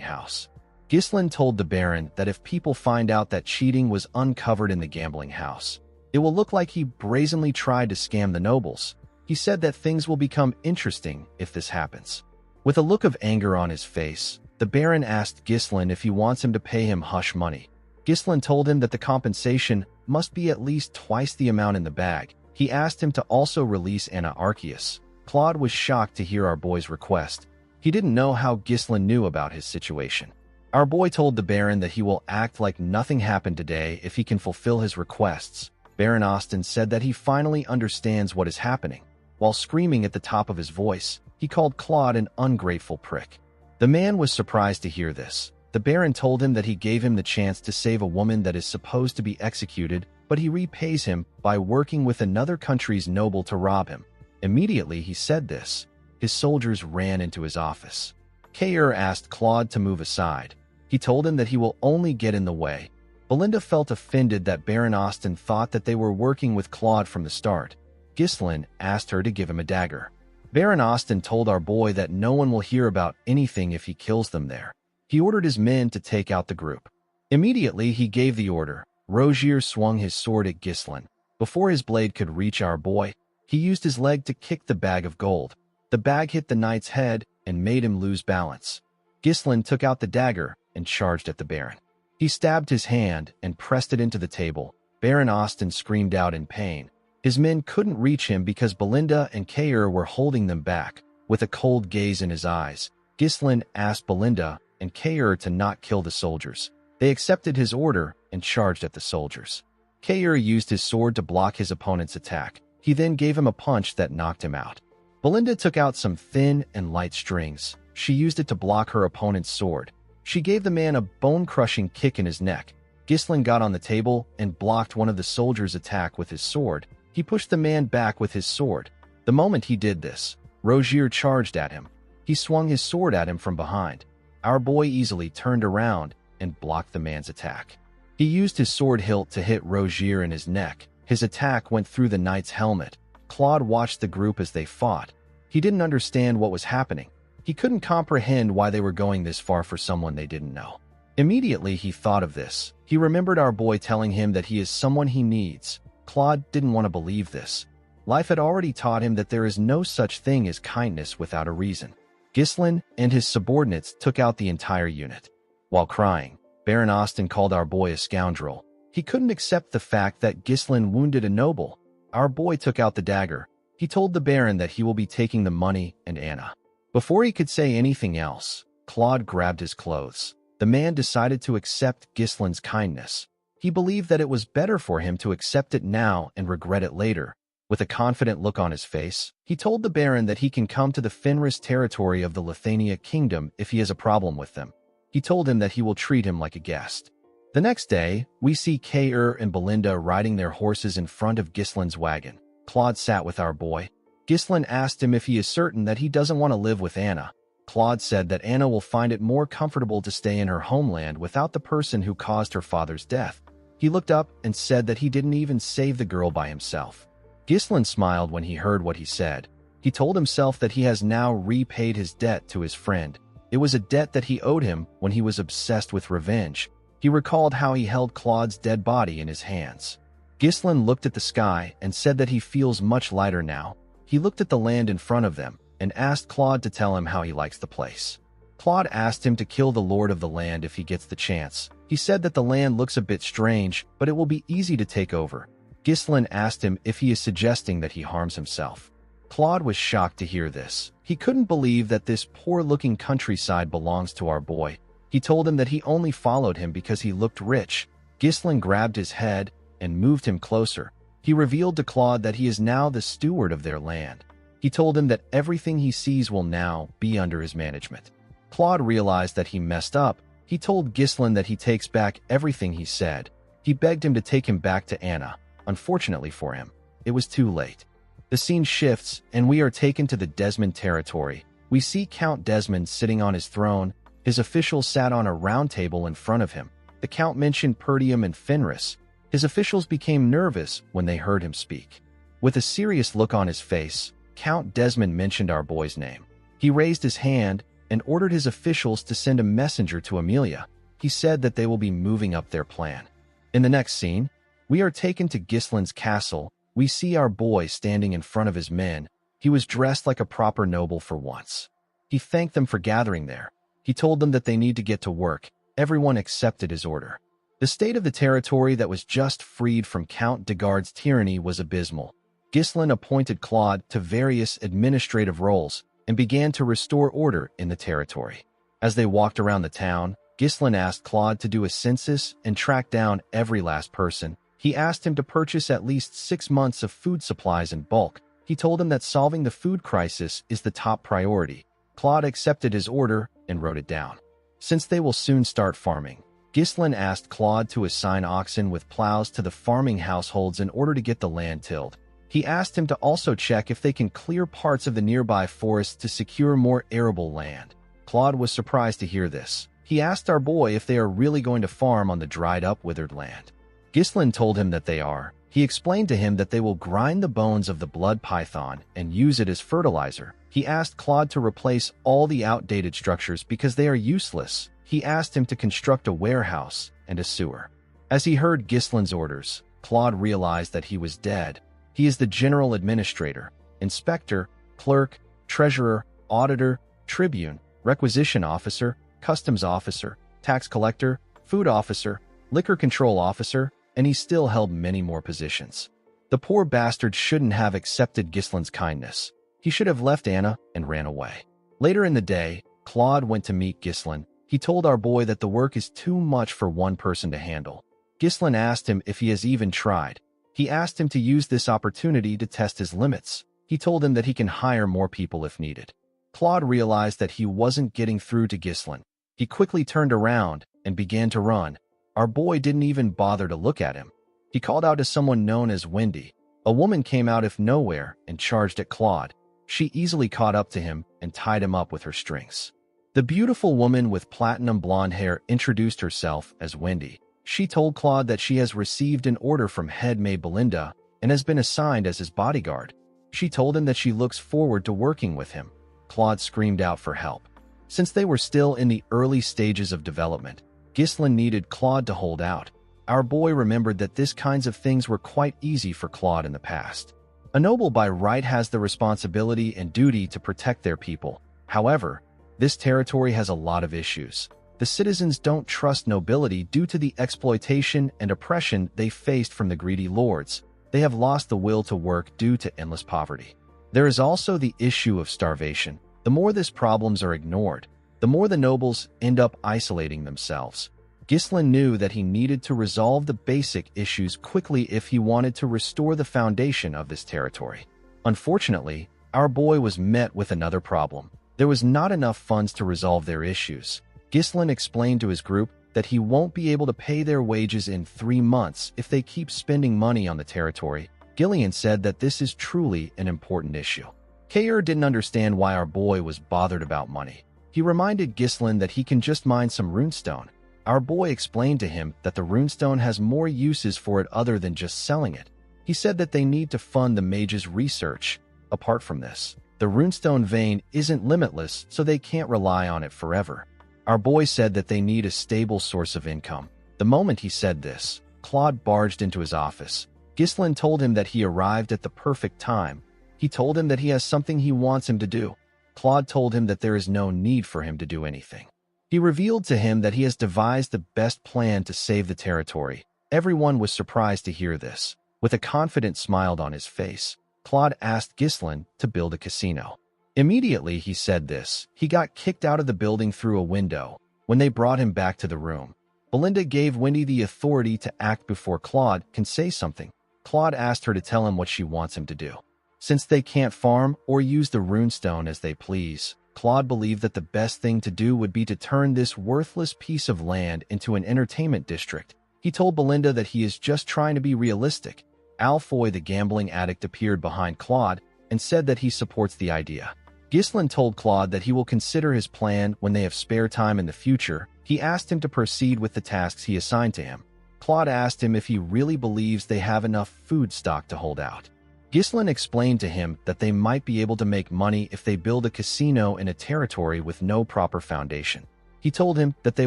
house. Ghislain told the Baron that if people find out that cheating was uncovered in the gambling house, it will look like he brazenly tried to scam the nobles. He said that things will become interesting if this happens. With a look of anger on his face, the Baron asked Ghislain if he wants him to pay him hush money. Ghislain told him that the compensation must be at least twice the amount in the bag. He asked him to also release Anna Arceus. Claude was shocked to hear our boy's request. He didn't know how Ghislain knew about his situation. Our boy told the Baron that he will act like nothing happened today if he can fulfill his requests. Baron Austin said that he finally understands what is happening. While screaming at the top of his voice, he called Claude an ungrateful prick. The man was surprised to hear this. The Baron told him that he gave him the chance to save a woman that is supposed to be executed, but he repays him by working with another country's noble to rob him. Immediately he said this, his soldiers ran into his office. Kair asked Claude to move aside. He told him that he will only get in the way. Belinda felt offended that Baron Austin thought that they were working with Claude from the start. Ghislain asked her to give him a dagger. Baron Austin told our boy that no one will hear about anything if he kills them there. He ordered his men to take out the group. Immediately he gave the order. Rogier swung his sword at Ghislain. Before his blade could reach our boy, he used his leg to kick the bag of gold. The bag hit the knight's head and made him lose balance. Ghislain took out the dagger and charged at the Baron. He stabbed his hand and pressed it into the table. Baron Austin screamed out in pain. His men couldn't reach him because Belinda and Kair were holding them back. With a cold gaze in his eyes, Ghislain asked Belinda and Kair to not kill the soldiers. They accepted his order and charged at the soldiers. Kair used his sword to block his opponent's attack. He then gave him a punch that knocked him out. Belinda took out some thin and light strings. She used it to block her opponent's sword. She gave the man a bone-crushing kick in his neck. Ghislain got on the table and blocked one of the soldiers' attack with his sword. He pushed the man back with his sword. The moment he did this, Rogier charged at him. He swung his sword at him from behind. Our boy easily turned around and blocked the man's attack. He used his sword hilt to hit Rogier in his neck. His attack went through the knight's helmet. Claude watched the group as they fought. He didn't understand what was happening. He couldn't comprehend why they were going this far for someone they didn't know. Immediately he thought of this. He remembered our boy telling him that he is someone he needs. Claude didn't want to believe this. Life had already taught him that there is no such thing as kindness without a reason. Ghislain and his subordinates took out the entire unit. While crying, Baron Austin called our boy a scoundrel. He couldn't accept the fact that Ghislain wounded a noble. Our boy took out the dagger. He told the Baron that he will be taking the money and Anna. Before he could say anything else, Claude grabbed his clothes. The man decided to accept Ghislain's kindness. He believed that it was better for him to accept it now and regret it later. With a confident look on his face, he told the Baron that he can come to the Fenris territory of the Lithania kingdom if he has a problem with them. He told him that he will treat him like a guest. The next day, we see Kair and Belinda riding their horses in front of Ghislain's wagon. Claude sat with our boy. Ghislain asked him if he is certain that he doesn't want to live with Anna. Claude said that Anna will find it more comfortable to stay in her homeland without the person who caused her father's death. He looked up and said that he didn't even save the girl by himself. Ghislain smiled when he heard what he said. He told himself that he has now repaid his debt to his friend. It was a debt that he owed him when he was obsessed with revenge. He recalled how he held Claude's dead body in his hands. Ghislain looked at the sky and said that he feels much lighter now. He looked at the land in front of them and asked Claude to tell him how he likes the place. Claude asked him to kill the lord of the land if he gets the chance. He said that the land looks a bit strange, but it will be easy to take over. Ghislain asked him if he is suggesting that he harms himself. Claude was shocked to hear this. He couldn't believe that this poor-looking countryside belongs to our boy. He told him that he only followed him because he looked rich. Ghislain grabbed his head and moved him closer. He revealed to Claude that he is now the steward of their land. He told him that everything he sees will now be under his management. Claude realized that he messed up. He told Ghislain that he takes back everything he said. He begged him to take him back to Anna. Unfortunately for him, it was too late. The scene shifts, and we are taken to the Desmond territory. We see Count Desmond sitting on his throne. His officials sat on a round table in front of him. The Count mentioned Perdium and Fenris. His officials became nervous when they heard him speak. With a serious look on his face, Count Desmond mentioned our boy's name. He raised his hand and ordered his officials to send a messenger to Amelia. He said that they will be moving up their plan. In the next scene, we are taken to Gislin's castle. We see our boy standing in front of his men. He was dressed like a proper noble for once. He thanked them for gathering there. He told them that they need to get to work. Everyone accepted his order. The state of the territory that was just freed from Count Degard's tyranny was abysmal. Gislin appointed Claude to various administrative roles and began to restore order in the territory. As they walked around the town, Gislin asked Claude to do a census and track down every last person. He asked him to purchase at least 6 months of food supplies in bulk. He told him that solving the food crisis is the top priority. Claude accepted his order and wrote it down. Since they will soon start farming, Gislin asked Claude to assign oxen with plows to the farming households in order to get the land tilled. He asked him to also check if they can clear parts of the nearby forests to secure more arable land. Claude was surprised to hear this. He asked our boy if they are really going to farm on the dried-up, withered land. Gislin told him that they are. He explained to him that they will grind the bones of the blood python and use it as fertilizer. He asked Claude to replace all the outdated structures because they are useless. He asked him to construct a warehouse and a sewer. As he heard Gislin's orders, Claude realized that he was dead. He is the general administrator, inspector, clerk, treasurer, auditor, tribune, requisition officer, customs officer, tax collector, food officer, liquor control officer, and he still held many more positions. The poor bastard shouldn't have accepted Gislin's kindness. He should have left Anna and ran away. Later in the day, Claude went to meet Gislin. He told our boy that the work is too much for one person to handle. Gislin asked him if he has even tried. He asked him to use this opportunity to test his limits. He told him that he can hire more people if needed. Claude realized that he wasn't getting through to Gislin. He quickly turned around and began to run. Our boy didn't even bother to look at him. He called out to someone known as Wendy. A woman came out of nowhere and charged at Claude. She easily caught up to him and tied him up with her strings. The beautiful woman with platinum blonde hair introduced herself as Wendy. She told Claude that she has received an order from head maid Belinda and has been assigned as his bodyguard. She told him that she looks forward to working with him. Claude screamed out for help. Since they were still in the early stages of development, Gislin needed Claude to hold out. Our boy remembered that these kinds of things were quite easy for Claude in the past. A noble by right has the responsibility and duty to protect their people. However, this territory has a lot of issues. The citizens don't trust nobility due to the exploitation and oppression they faced from the greedy lords. They have lost the will to work due to endless poverty. There is also the issue of starvation. The more these problems are ignored, the more the nobles end up isolating themselves. Gislin knew that he needed to resolve the basic issues quickly if he wanted to restore the foundation of this territory. Unfortunately, our boy was met with another problem. There was not enough funds to resolve their issues. Gislin explained to his group that he won't be able to pay their wages in 3 months if they keep spending money on the territory. Gillian said that this is truly an important issue. Kayer didn't understand why our boy was bothered about money. He reminded Gislin that he can just mine some runestone. Our boy explained to him that the runestone has more uses for it other than just selling it. He said that they need to fund the mage's research. Apart from this, the runestone vein isn't limitless, so they can't rely on it forever. Our boy said that they need a stable source of income. The moment he said this, Claude barged into his office. Gislin told him that he arrived at the perfect time. He told him that he has something he wants him to do. Claude told him that there is no need for him to do anything. He revealed to him that he has devised the best plan to save the territory. Everyone was surprised to hear this. With a confident smile on his face, Claude asked Gislin to build a casino. Immediately he said this, he got kicked out of the building through a window. When they brought him back to the room, Belinda gave Wendy the authority to act before Claude can say something. Claude asked her to tell him what she wants him to do. Since they can't farm or use the runestone as they please, Claude believed that the best thing to do would be to turn this worthless piece of land into an entertainment district. He told Belinda that he is just trying to be realistic. Alfoy the gambling addict appeared behind Claude and said that he supports the idea. Gislin told Claude that he will consider his plan when they have spare time in the future. He asked him to proceed with the tasks he assigned to him. Claude asked him if he really believes they have enough food stock to hold out. Gislin explained to him that they might be able to make money if they build a casino in a territory with no proper foundation. He told him that they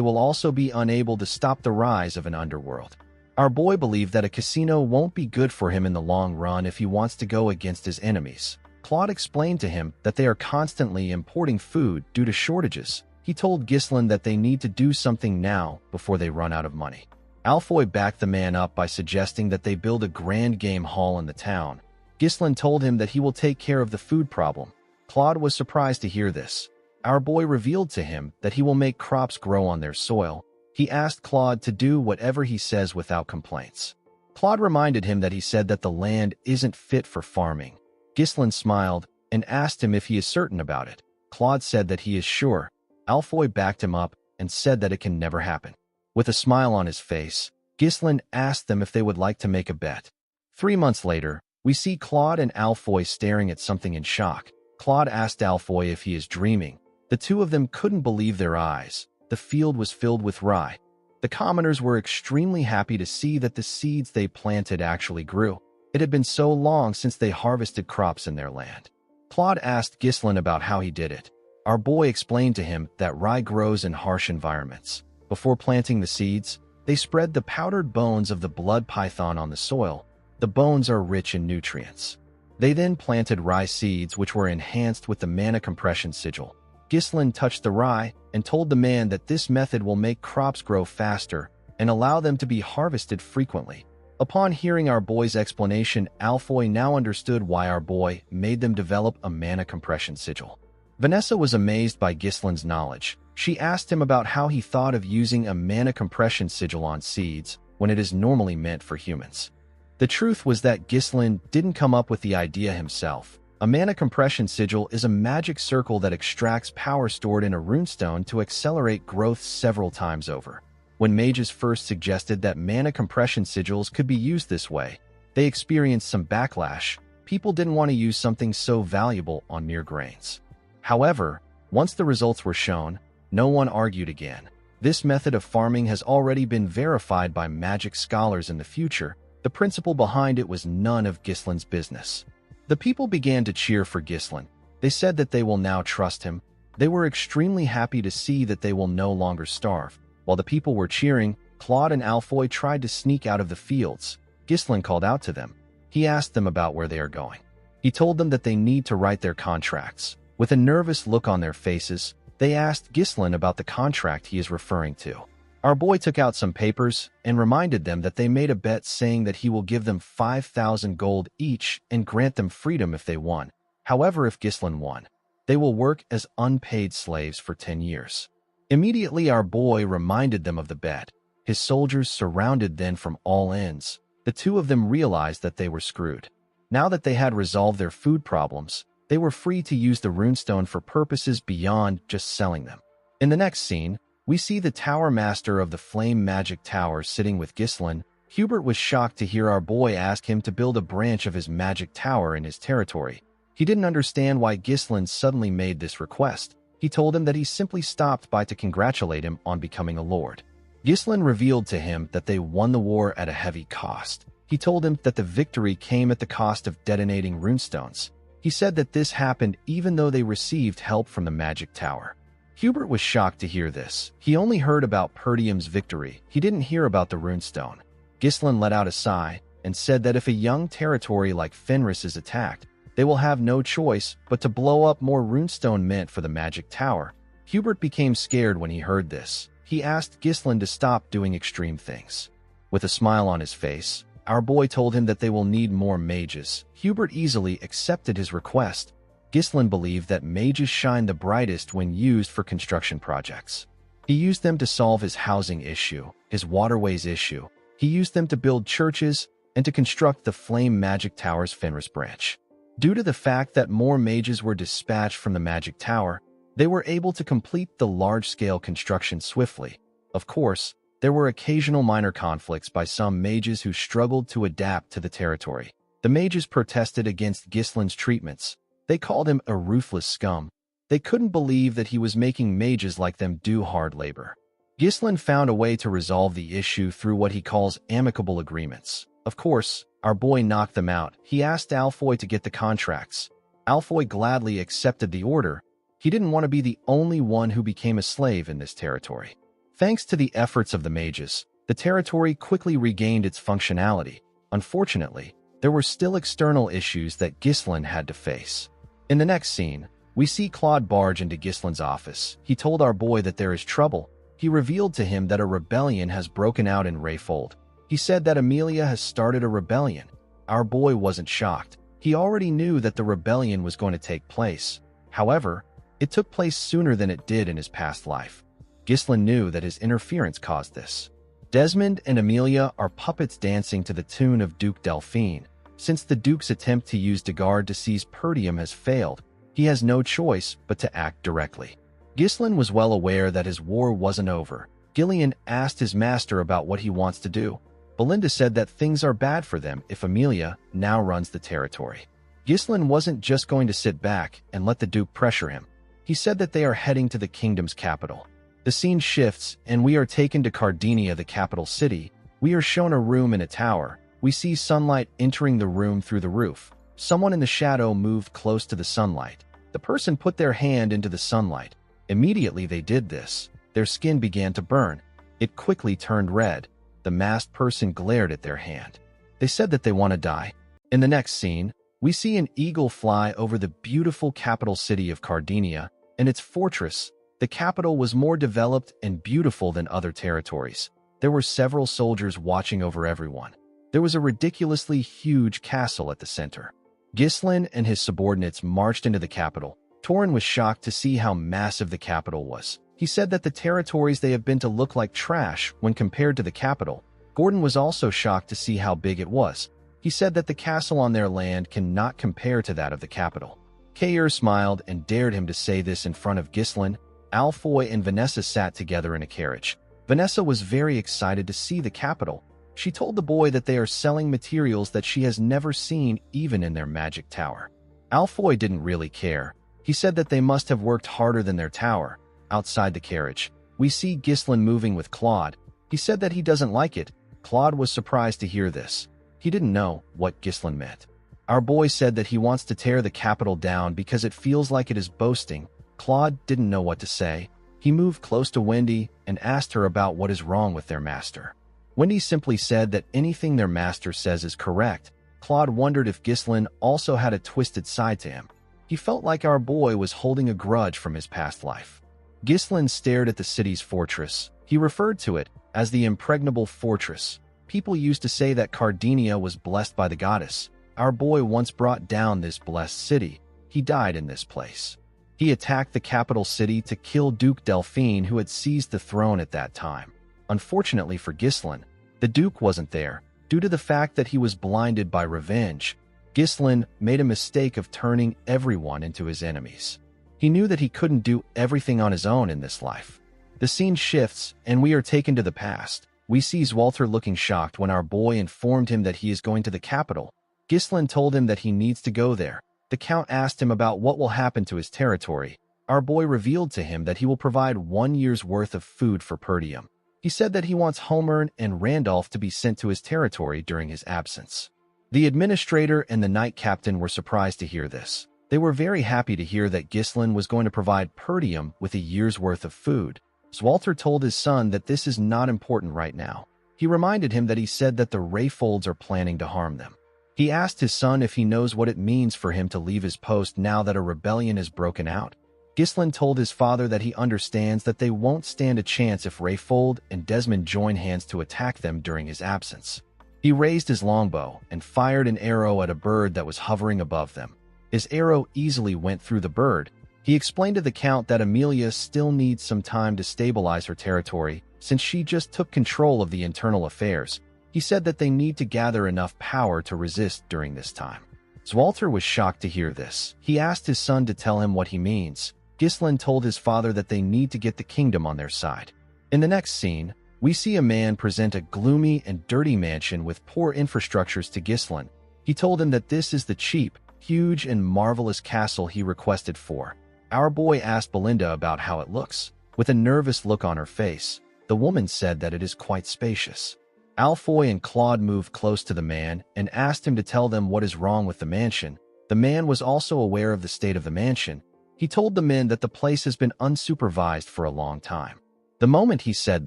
will also be unable to stop the rise of an underworld. Our boy believed that a casino won't be good for him in the long run if he wants to go against his enemies. Claude explained to him that they are constantly importing food due to shortages. He told Ghislain that they need to do something now before they run out of money. Alfoy backed the man up by suggesting that they build a grand game hall in the town. Ghislain told him that he will take care of the food problem. Claude was surprised to hear this. Our boy revealed to him that he will make crops grow on their soil. He asked Claude to do whatever he says without complaints. Claude reminded him that he said that the land isn't fit for farming. Ghislain smiled and asked him if he is certain about it. Claude said that he is sure. Alfoy backed him up and said that it can never happen. With a smile on his face, Ghislain asked them if they would like to make a bet. 3 months later, we see Claude and Alfoy staring at something in shock. Claude asked Alfoy if he is dreaming. The two of them couldn't believe their eyes. The field was filled with rye. The commoners were extremely happy to see that the seeds they planted actually grew. It had been so long since they harvested crops in their land. Claude asked Ghislain about how he did it. Our boy explained to him that rye grows in harsh environments. Before planting the seeds, they spread the powdered bones of the blood python on the soil. The bones are rich in nutrients. They then planted rye seeds which were enhanced with the MANHWA compression sigil. Ghislain touched the rye and told the man that this method will make crops grow faster and allow them to be harvested frequently. Upon hearing our boy's explanation, Alfoy now understood why our boy made them develop a MANHWA compression sigil. Vanessa was amazed by Ghislain's knowledge. She asked him about how he thought of using a MANHWA compression sigil on seeds when it is normally meant for humans. The truth was that Ghislain didn't come up with the idea himself. A MANHWA compression sigil is a magic circle that extracts power stored in a runestone to accelerate growth several times over. When mages first suggested that MANHWA compression sigils could be used this way, they experienced some backlash. People didn't want to use something so valuable on mere grains. However, once the results were shown, no one argued again. This method of farming has already been verified by magic scholars in the future. The principle behind it was none of Ghislain's business. The people began to cheer for Ghislain. They said that they will now trust him. They were extremely happy to see that they will no longer starve. While the people were cheering, Claude and Alfoy tried to sneak out of the fields. Ghislain called out to them. He asked them about where they are going. He told them that they need to write their contracts. With a nervous look on their faces, they asked Ghislain about the contract he is referring to. Our boy took out some papers and reminded them that they made a bet saying that he will give them 5,000 gold each and grant them freedom if they won. However, if Ghislain won, they will work as unpaid slaves for 10 years. Immediately, our boy reminded them of the bet. His soldiers surrounded them from all ends. The two of them realized that they were screwed. Now that they had resolved their food problems, they were free to use the runestone for purposes beyond just selling them. In the next scene, we see the tower master of the flame magic tower sitting with Ghislain. Hubert was shocked to hear our boy ask him to build a branch of his magic tower in his territory. He didn't understand why Ghislain suddenly made this request. He told him that he simply stopped by to congratulate him on becoming a lord. Ghislain revealed to him that they won the war at a heavy cost. He told him that the victory came at the cost of detonating runestones. He said that this happened even though they received help from the magic tower. Hubert was shocked to hear this. He only heard about Perdium's victory. He didn't hear about the runestone. Ghislain let out a sigh and said that if a young territory like Fenris is attacked, they will have no choice but to blow up more runestone meant for the magic tower. Hubert became scared when he heard this. He asked Ghislain to stop doing extreme things. With a smile on his face, our boy told him that they will need more mages. Hubert easily accepted his request. Ghislain believed that mages shine the brightest when used for construction projects. He used them to solve his housing issue, his waterways issue. He used them to build churches and to construct the Flame Magic Tower's Fenris branch. Due to the fact that more mages were dispatched from the Magic Tower, they were able to complete the large-scale construction swiftly. Of course, there were occasional minor conflicts by some mages who struggled to adapt to the territory. The mages protested against Ghislain's treatments. They called him a ruthless scum. They couldn't believe that he was making mages like them do hard labor. Ghislain found a way to resolve the issue through what he calls amicable agreements. Of course, our boy knocked them out. He asked Alfoy to get the contracts. Alfoy gladly accepted the order. He didn't want to be the only one who became a slave in this territory. Thanks to the efforts of the mages, the territory quickly regained its functionality. Unfortunately, there were still external issues that Ghislain had to face. In the next scene, we see Claude barge into Ghislain's office. He told our boy that there is trouble. He revealed to him that a rebellion has broken out in Rayfold. He said that Amelia has started a rebellion. Our boy wasn't shocked. He already knew that the rebellion was going to take place. However, it took place sooner than it did in his past life. Ghislain knew that his interference caused this. Desmond and Amelia are puppets dancing to the tune of Duke Delphine. Since the Duke's attempt to use Degard to seize Perdium has failed, he has no choice but to act directly. Ghislain was well aware that his war wasn't over. Gillian asked his master about what he wants to do. Belinda said that things are bad for them if Amelia now runs the territory. Ghislain wasn't just going to sit back and let the Duke pressure him. He said that they are heading to the kingdom's capital. The scene shifts, and we are taken to Cardinia, the capital city. We are shown a room in a tower. We see sunlight entering the room through the roof. Someone in the shadow moved close to the sunlight. The person put their hand into the sunlight. Immediately they did this, their skin began to burn. It quickly turned red. The masked person glared at their hand. They said that they want to die. In the next scene, we see an eagle fly over the beautiful capital city of Cardinia and its fortress. The capital was more developed and beautiful than other territories. There were several soldiers watching over everyone. There was a ridiculously huge castle at the center. Ghislain and his subordinates marched into the capital. Torin was shocked to see how massive the capital was. He said that the territories they have been to look like trash when compared to the capital. Gordon was also shocked to see how big it was. He said that the castle on their land cannot compare to that of the capital. Kair smiled and dared him to say this in front of Ghislain. Alfoy and Vanessa sat together in a carriage. Vanessa was very excited to see the capital. She told the boy that they are selling materials that she has never seen even in their magic tower. Alfoy didn't really care. He said that they must have worked harder than their tower. Outside the carriage, we see Ghislain moving with Claude. He said that he doesn't like it. Claude was surprised to hear this. He didn't know what Ghislain meant. Our boy said that he wants to tear the capital down because it feels like it is boasting. Claude didn't know what to say. He moved close to Wendy and asked her about what is wrong with their master. Wendy simply said that anything their master says is correct. Claude wondered if Ghislain also had a twisted side to him. He felt like our boy was holding a grudge from his past life. Ghislain stared at the city's fortress. He referred to it as the impregnable fortress. People used to say that Cardinia was blessed by the goddess. Our boy once brought down this blessed city. He died in this place. He attacked the capital city to kill Duke Delphine, who had seized the throne at that time. Unfortunately for Ghislain, the Duke wasn't there. Due to the fact that he was blinded by revenge, Ghislain made a mistake of turning everyone into his enemies. He knew that he couldn't do everything on his own in this life. The scene shifts, and we are taken to the past. We see Zwalter looking shocked when our boy informed him that he is going to the capital. Ghislain told him that he needs to go there. The Count asked him about what will happen to his territory. Our boy revealed to him that he will provide 1 year's worth of food for Perdium. He said that he wants Homern and Randolph to be sent to his territory during his absence. The administrator and the knight captain were surprised to hear this. They were very happy to hear that Ghislain was going to provide Perdium with a year's worth of food. Zwalter told his son that this is not important right now. He reminded him that he said that the Rayfolds are planning to harm them. He asked his son if he knows what it means for him to leave his post now that a rebellion has broken out. Ghislain told his father that he understands that they won't stand a chance if Rayfold and Desmond join hands to attack them during his absence. He raised his longbow and fired an arrow at a bird that was hovering above them. His arrow easily went through the bird. He explained to the Count that Amelia still needs some time to stabilize her territory since she just took control of the internal affairs. He said that they need to gather enough power to resist during this time. Zwalter was shocked to hear this. He asked his son to tell him what he means. Ghislain told his father that they need to get the kingdom on their side. In the next scene, we see a man present a gloomy and dirty mansion with poor infrastructures to Ghislain. He told him that this is the cheap, huge, and marvelous castle he requested for. Our boy asked Belinda about how it looks. With a nervous look on her face, the woman said that it is quite spacious. Alfoy and Claude moved close to the man and asked him to tell them what is wrong with the mansion. The man was also aware of the state of the mansion. He told the men that the place has been unsupervised for a long time. The moment he said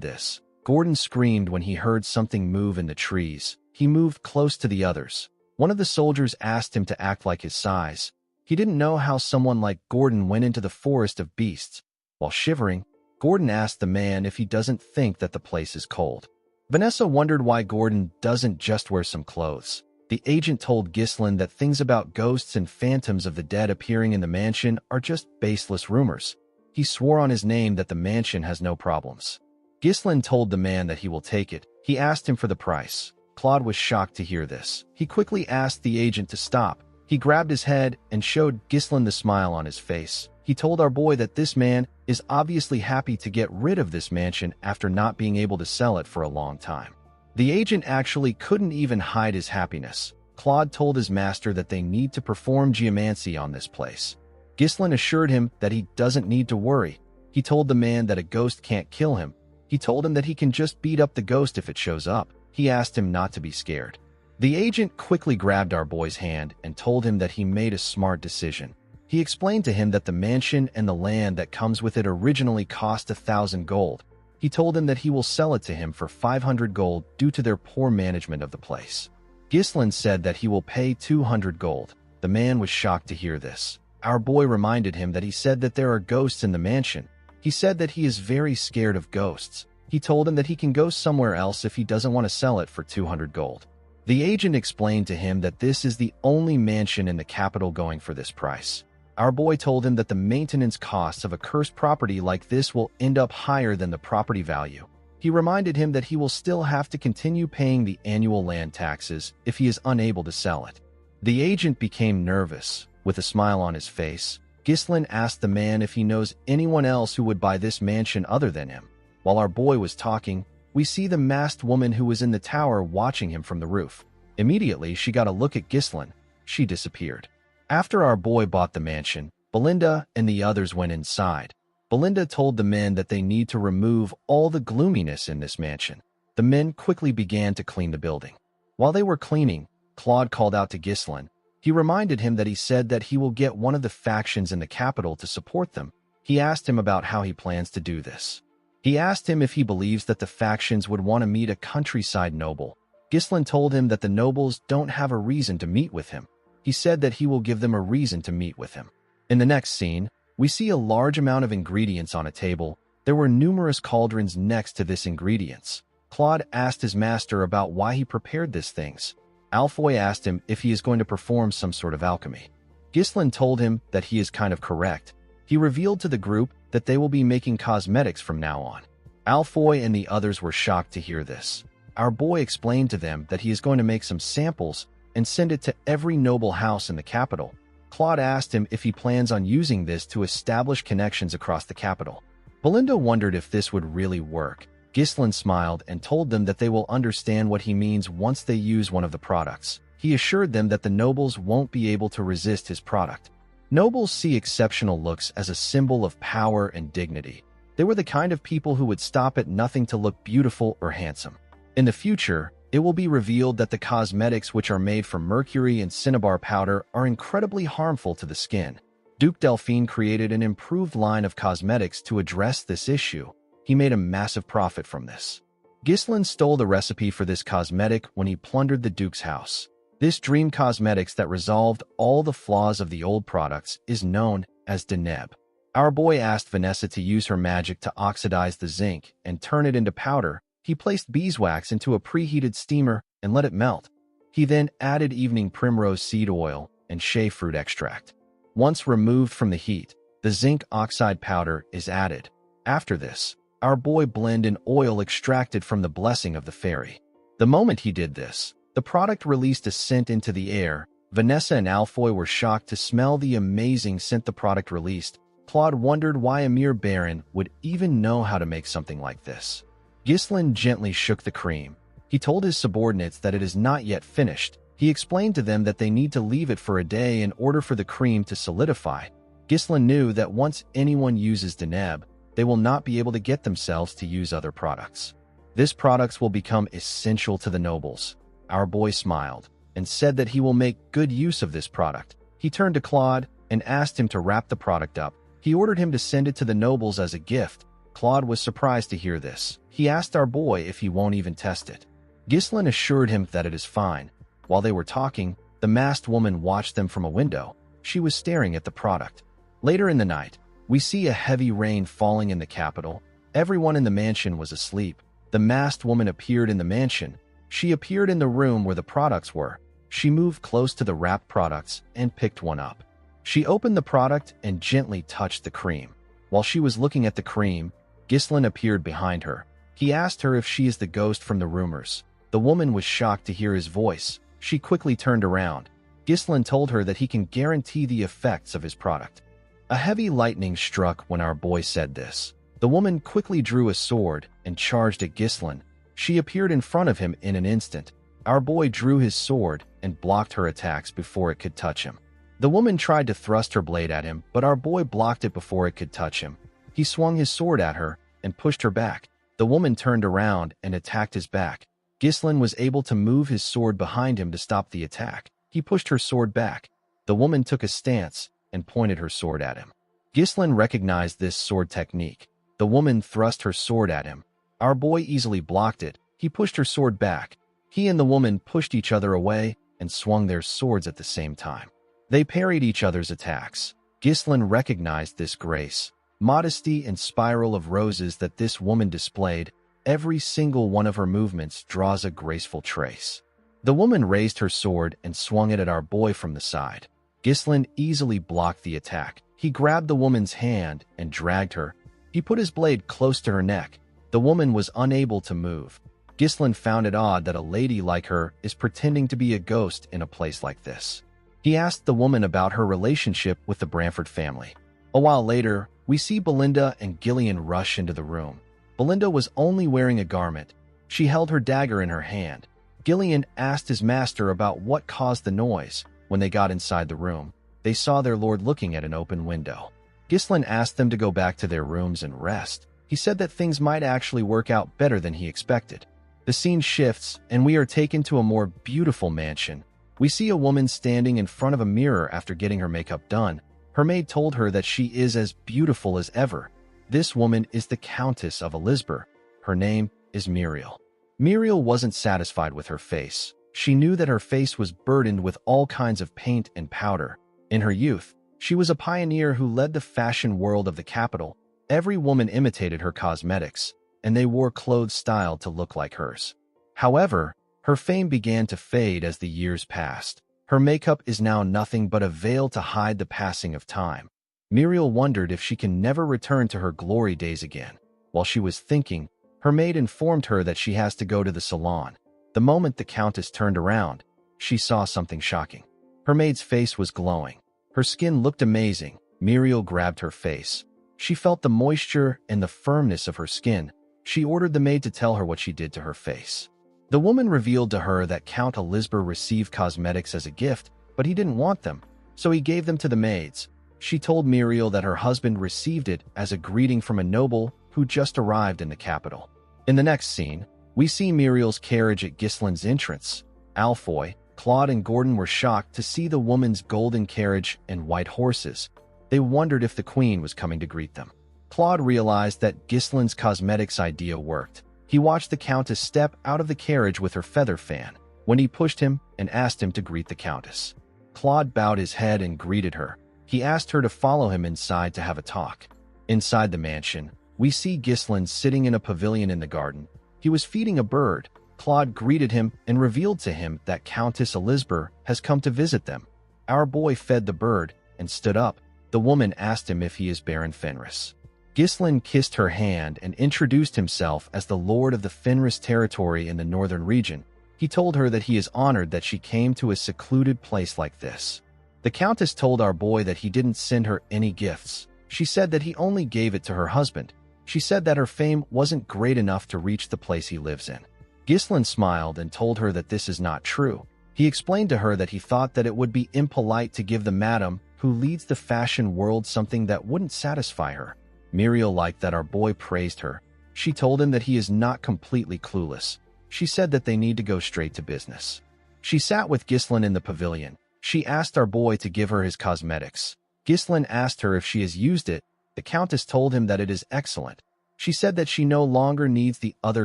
this, Gordon screamed when he heard something move in the trees. He moved close to the others. One of the soldiers asked him to act like his size. He didn't know how someone like Gordon went into the forest of beasts. While shivering, Gordon asked the man if he doesn't think that the place is cold. Vanessa wondered why Gordon doesn't just wear some clothes. The agent told Ghislaine that things about ghosts and phantoms of the dead appearing in the mansion are just baseless rumors. He swore on his name that the mansion has no problems. Ghislaine told the man that he will take it. He asked him for the price. Claude was shocked to hear this. He quickly asked the agent to stop. He grabbed his head and showed Ghislaine the smile on his face. He told our boy that this man is obviously happy to get rid of this mansion after not being able to sell it for a long time. The agent actually couldn't even hide his happiness. Claude told his master that they need to perform geomancy on this place. Ghislaine assured him that he doesn't need to worry. He told the man that a ghost can't kill him. He told him that he can just beat up the ghost if it shows up. He asked him not to be scared. The agent quickly grabbed our boy's hand and told him that he made a smart decision. He explained to him that the mansion and the land that comes with it originally cost 1,000 gold. He told him that he will sell it to him for 500 gold due to their poor management of the place. Ghislaine said that he will pay 200 gold. The man was shocked to hear this. Our boy reminded him that he said that there are ghosts in the mansion. He said that he is very scared of ghosts. He told him that he can go somewhere else if he doesn't want to sell it for 200 gold. The agent explained to him that this is the only mansion in the capital going for this price. Our boy told him that the maintenance costs of a cursed property like this will end up higher than the property value. He reminded him that he will still have to continue paying the annual land taxes if he is unable to sell it. The agent became nervous. With a smile on his face, Ghislaine asked the man if he knows anyone else who would buy this mansion other than him. While our boy was talking, we see the masked woman who was in the tower watching him from the roof. Immediately, she got a look at Ghislaine. She disappeared. After our boy bought the mansion, Belinda and the others went inside. Belinda told the men that they need to remove all the gloominess in this mansion. The men quickly began to clean the building. While they were cleaning, Claude called out to Ghislaine. He reminded him that he said that he will get one of the factions in the capital to support them. He asked him about how he plans to do this. He asked him if he believes that the factions would want to meet a countryside noble. Ghislaine told him that the nobles don't have a reason to meet with him. He said that he will give them a reason to meet with him. In the next scene, we see a large amount of ingredients on a table. There were numerous cauldrons next to this ingredients. Claude asked his master about why he prepared these things. Alfoy asked him if he is going to perform some sort of alchemy. Ghislaine told him that he is kind of correct. He revealed to the group that they will be making cosmetics from now on. Alfoy and the others were shocked to hear this. Our boy explained to them that he is going to make some samples and send it to every noble house in the capital. Claude asked him if he plans on using this to establish connections across the capital. Belinda wondered if this would really work. Ghislaine smiled and told them that they will understand what he means once they use one of the products. He assured them that the nobles won't be able to resist his product. Nobles see exceptional looks as a symbol of power and dignity. They were the kind of people who would stop at nothing to look beautiful or handsome. In the future, it will be revealed that the cosmetics which are made from mercury and cinnabar powder are incredibly harmful to the skin. Duke Delphine created an improved line of cosmetics to address this issue. He made a massive profit from this. Ghislaine stole the recipe for this cosmetic when he plundered the Duke's house. This dream cosmetics that resolved all the flaws of the old products is known as Deneb. Our boy asked Vanessa to use her magic to oxidize the zinc and turn it into powder. He placed beeswax into a preheated steamer and let it melt. He then added evening primrose seed oil and shea fruit extract. Once removed from the heat, the zinc oxide powder is added. After this, our boy blended in oil extracted from the blessing of the fairy. The moment he did this, the product released a scent into the air. Vanessa and Alfoy were shocked to smell the amazing scent the product released. Claude wondered why a mere baron would even know how to make something like this. Ghislaine gently shook the cream. He told his subordinates that it is not yet finished. He explained to them that they need to leave it for a day in order for the cream to solidify. Ghislaine knew that once anyone uses Deneb, they will not be able to get themselves to use other products. This products will become essential to the nobles. Our boy smiled and said that he will make good use of this product. He turned to Claude and asked him to wrap the product up. He ordered him to send it to the nobles as a gift. Claude was surprised to hear this. He asked our boy if he won't even test it. Ghislain assured him that it is fine. While they were talking, the masked woman watched them from a window. She was staring at the product. Later in the night, we see a heavy rain falling in the capital. Everyone in the mansion was asleep. The masked woman appeared in the mansion. She appeared in the room where the products were. She moved close to the wrapped products and picked one up. She opened the product and gently touched the cream. While she was looking at the cream, Ghislain appeared behind her. He asked her if she is the ghost from the rumors. The woman was shocked to hear his voice. She quickly turned around. Ghislain told her that he can guarantee the effects of his product. A heavy lightning struck when our boy said this. The woman quickly drew a sword and charged at Ghislain. She appeared in front of him in an instant. Our boy drew his sword and blocked her attacks before it could touch him. The woman tried to thrust her blade at him, but our boy blocked it before it could touch him. He swung his sword at her and pushed her back. The woman turned around and attacked his back. Ghislain was able to move his sword behind him to stop the attack. He pushed her sword back. The woman took a stance and pointed her sword at him. Ghislain recognized this sword technique. The woman thrust her sword at him. Our boy easily blocked it. He pushed her sword back. He and the woman pushed each other away and swung their swords at the same time. They parried each other's attacks. Ghislain recognized this grace, modesty, and spiral of roses that this woman displayed. Every single one of her movements draws a graceful trace. The woman raised her sword and swung it at our boy from the side. Ghislain easily blocked the attack. He grabbed the woman's hand and dragged her. He put his blade close to her neck. The woman was unable to move. Ghislain found it odd that a lady like her is pretending to be a ghost in a place like this. He asked the woman about her relationship with the Branford family. A while later, we see Belinda and Gillian rush into the room. Belinda was only wearing a garment. She held her dagger in her hand. Gillian asked his master about what caused the noise. When they got inside the room, they saw their lord looking at an open window. Ghislain asked them to go back to their rooms and rest. He said that things might actually work out better than he expected. The scene shifts, and we are taken to a more beautiful mansion. We see a woman standing in front of a mirror after getting her makeup done. Her maid told her that she is as beautiful as ever. This woman is the Countess of Elizabeth. Her name is Muriel. Muriel wasn't satisfied with her face. She knew that her face was burdened with all kinds of paint and powder. In her youth, she was a pioneer who led the fashion world of the capital. Every woman imitated her cosmetics, and they wore clothes styled to look like hers. However, her fame began to fade as the years passed. Her makeup is now nothing but a veil to hide the passing of time. Muriel wondered if she can never return to her glory days again. While she was thinking, her maid informed her that she has to go to the salon. The moment the Countess turned around, she saw something shocking. Her maid's face was glowing. Her skin looked amazing. Muriel grabbed her face. She felt the moisture and the firmness of her skin. She ordered the maid to tell her what she did to her face. The woman revealed to her that Count Elizabeth received cosmetics as a gift, but he didn't want them, so he gave them to the maids. She told Muriel that her husband received it as a greeting from a noble who just arrived in the capital. In the next scene, we see Muriel's carriage at Ghislain's entrance. Alfoy, Claude, and Gordon were shocked to see the woman's golden carriage and white horses. They wondered if the queen was coming to greet them. Claude realized that Ghislain's cosmetics idea worked. He watched the Countess step out of the carriage with her feather fan when he pushed him and asked him to greet the Countess. Claude bowed his head and greeted her. He asked her to follow him inside to have a talk. Inside the mansion, we see Ghislain sitting in a pavilion in the garden. He was feeding a bird. Claude greeted him and revealed to him that Countess Elizabeth has come to visit them. Our boy fed the bird and stood up. The woman asked him if he is Baron Fenris. Ghislain kissed her hand and introduced himself as the Lord of the Fenris territory in the northern region. He told her that he is honored that she came to a secluded place like this. The Countess told our boy that he didn't send her any gifts. She said that he only gave it to her husband. She said that her fame wasn't great enough to reach the place he lives in. Ghislain smiled and told her that this is not true. He explained to her that he thought that it would be impolite to give the madam who leads the fashion world something that wouldn't satisfy her. Muriel liked that our boy praised her. She told him that he is not completely clueless. She said that they need to go straight to business. She sat with Ghislain in the pavilion. She asked our boy to give her his cosmetics. Ghislain asked her if she has used it, The Countess told him that it is excellent. She said that she no longer needs the other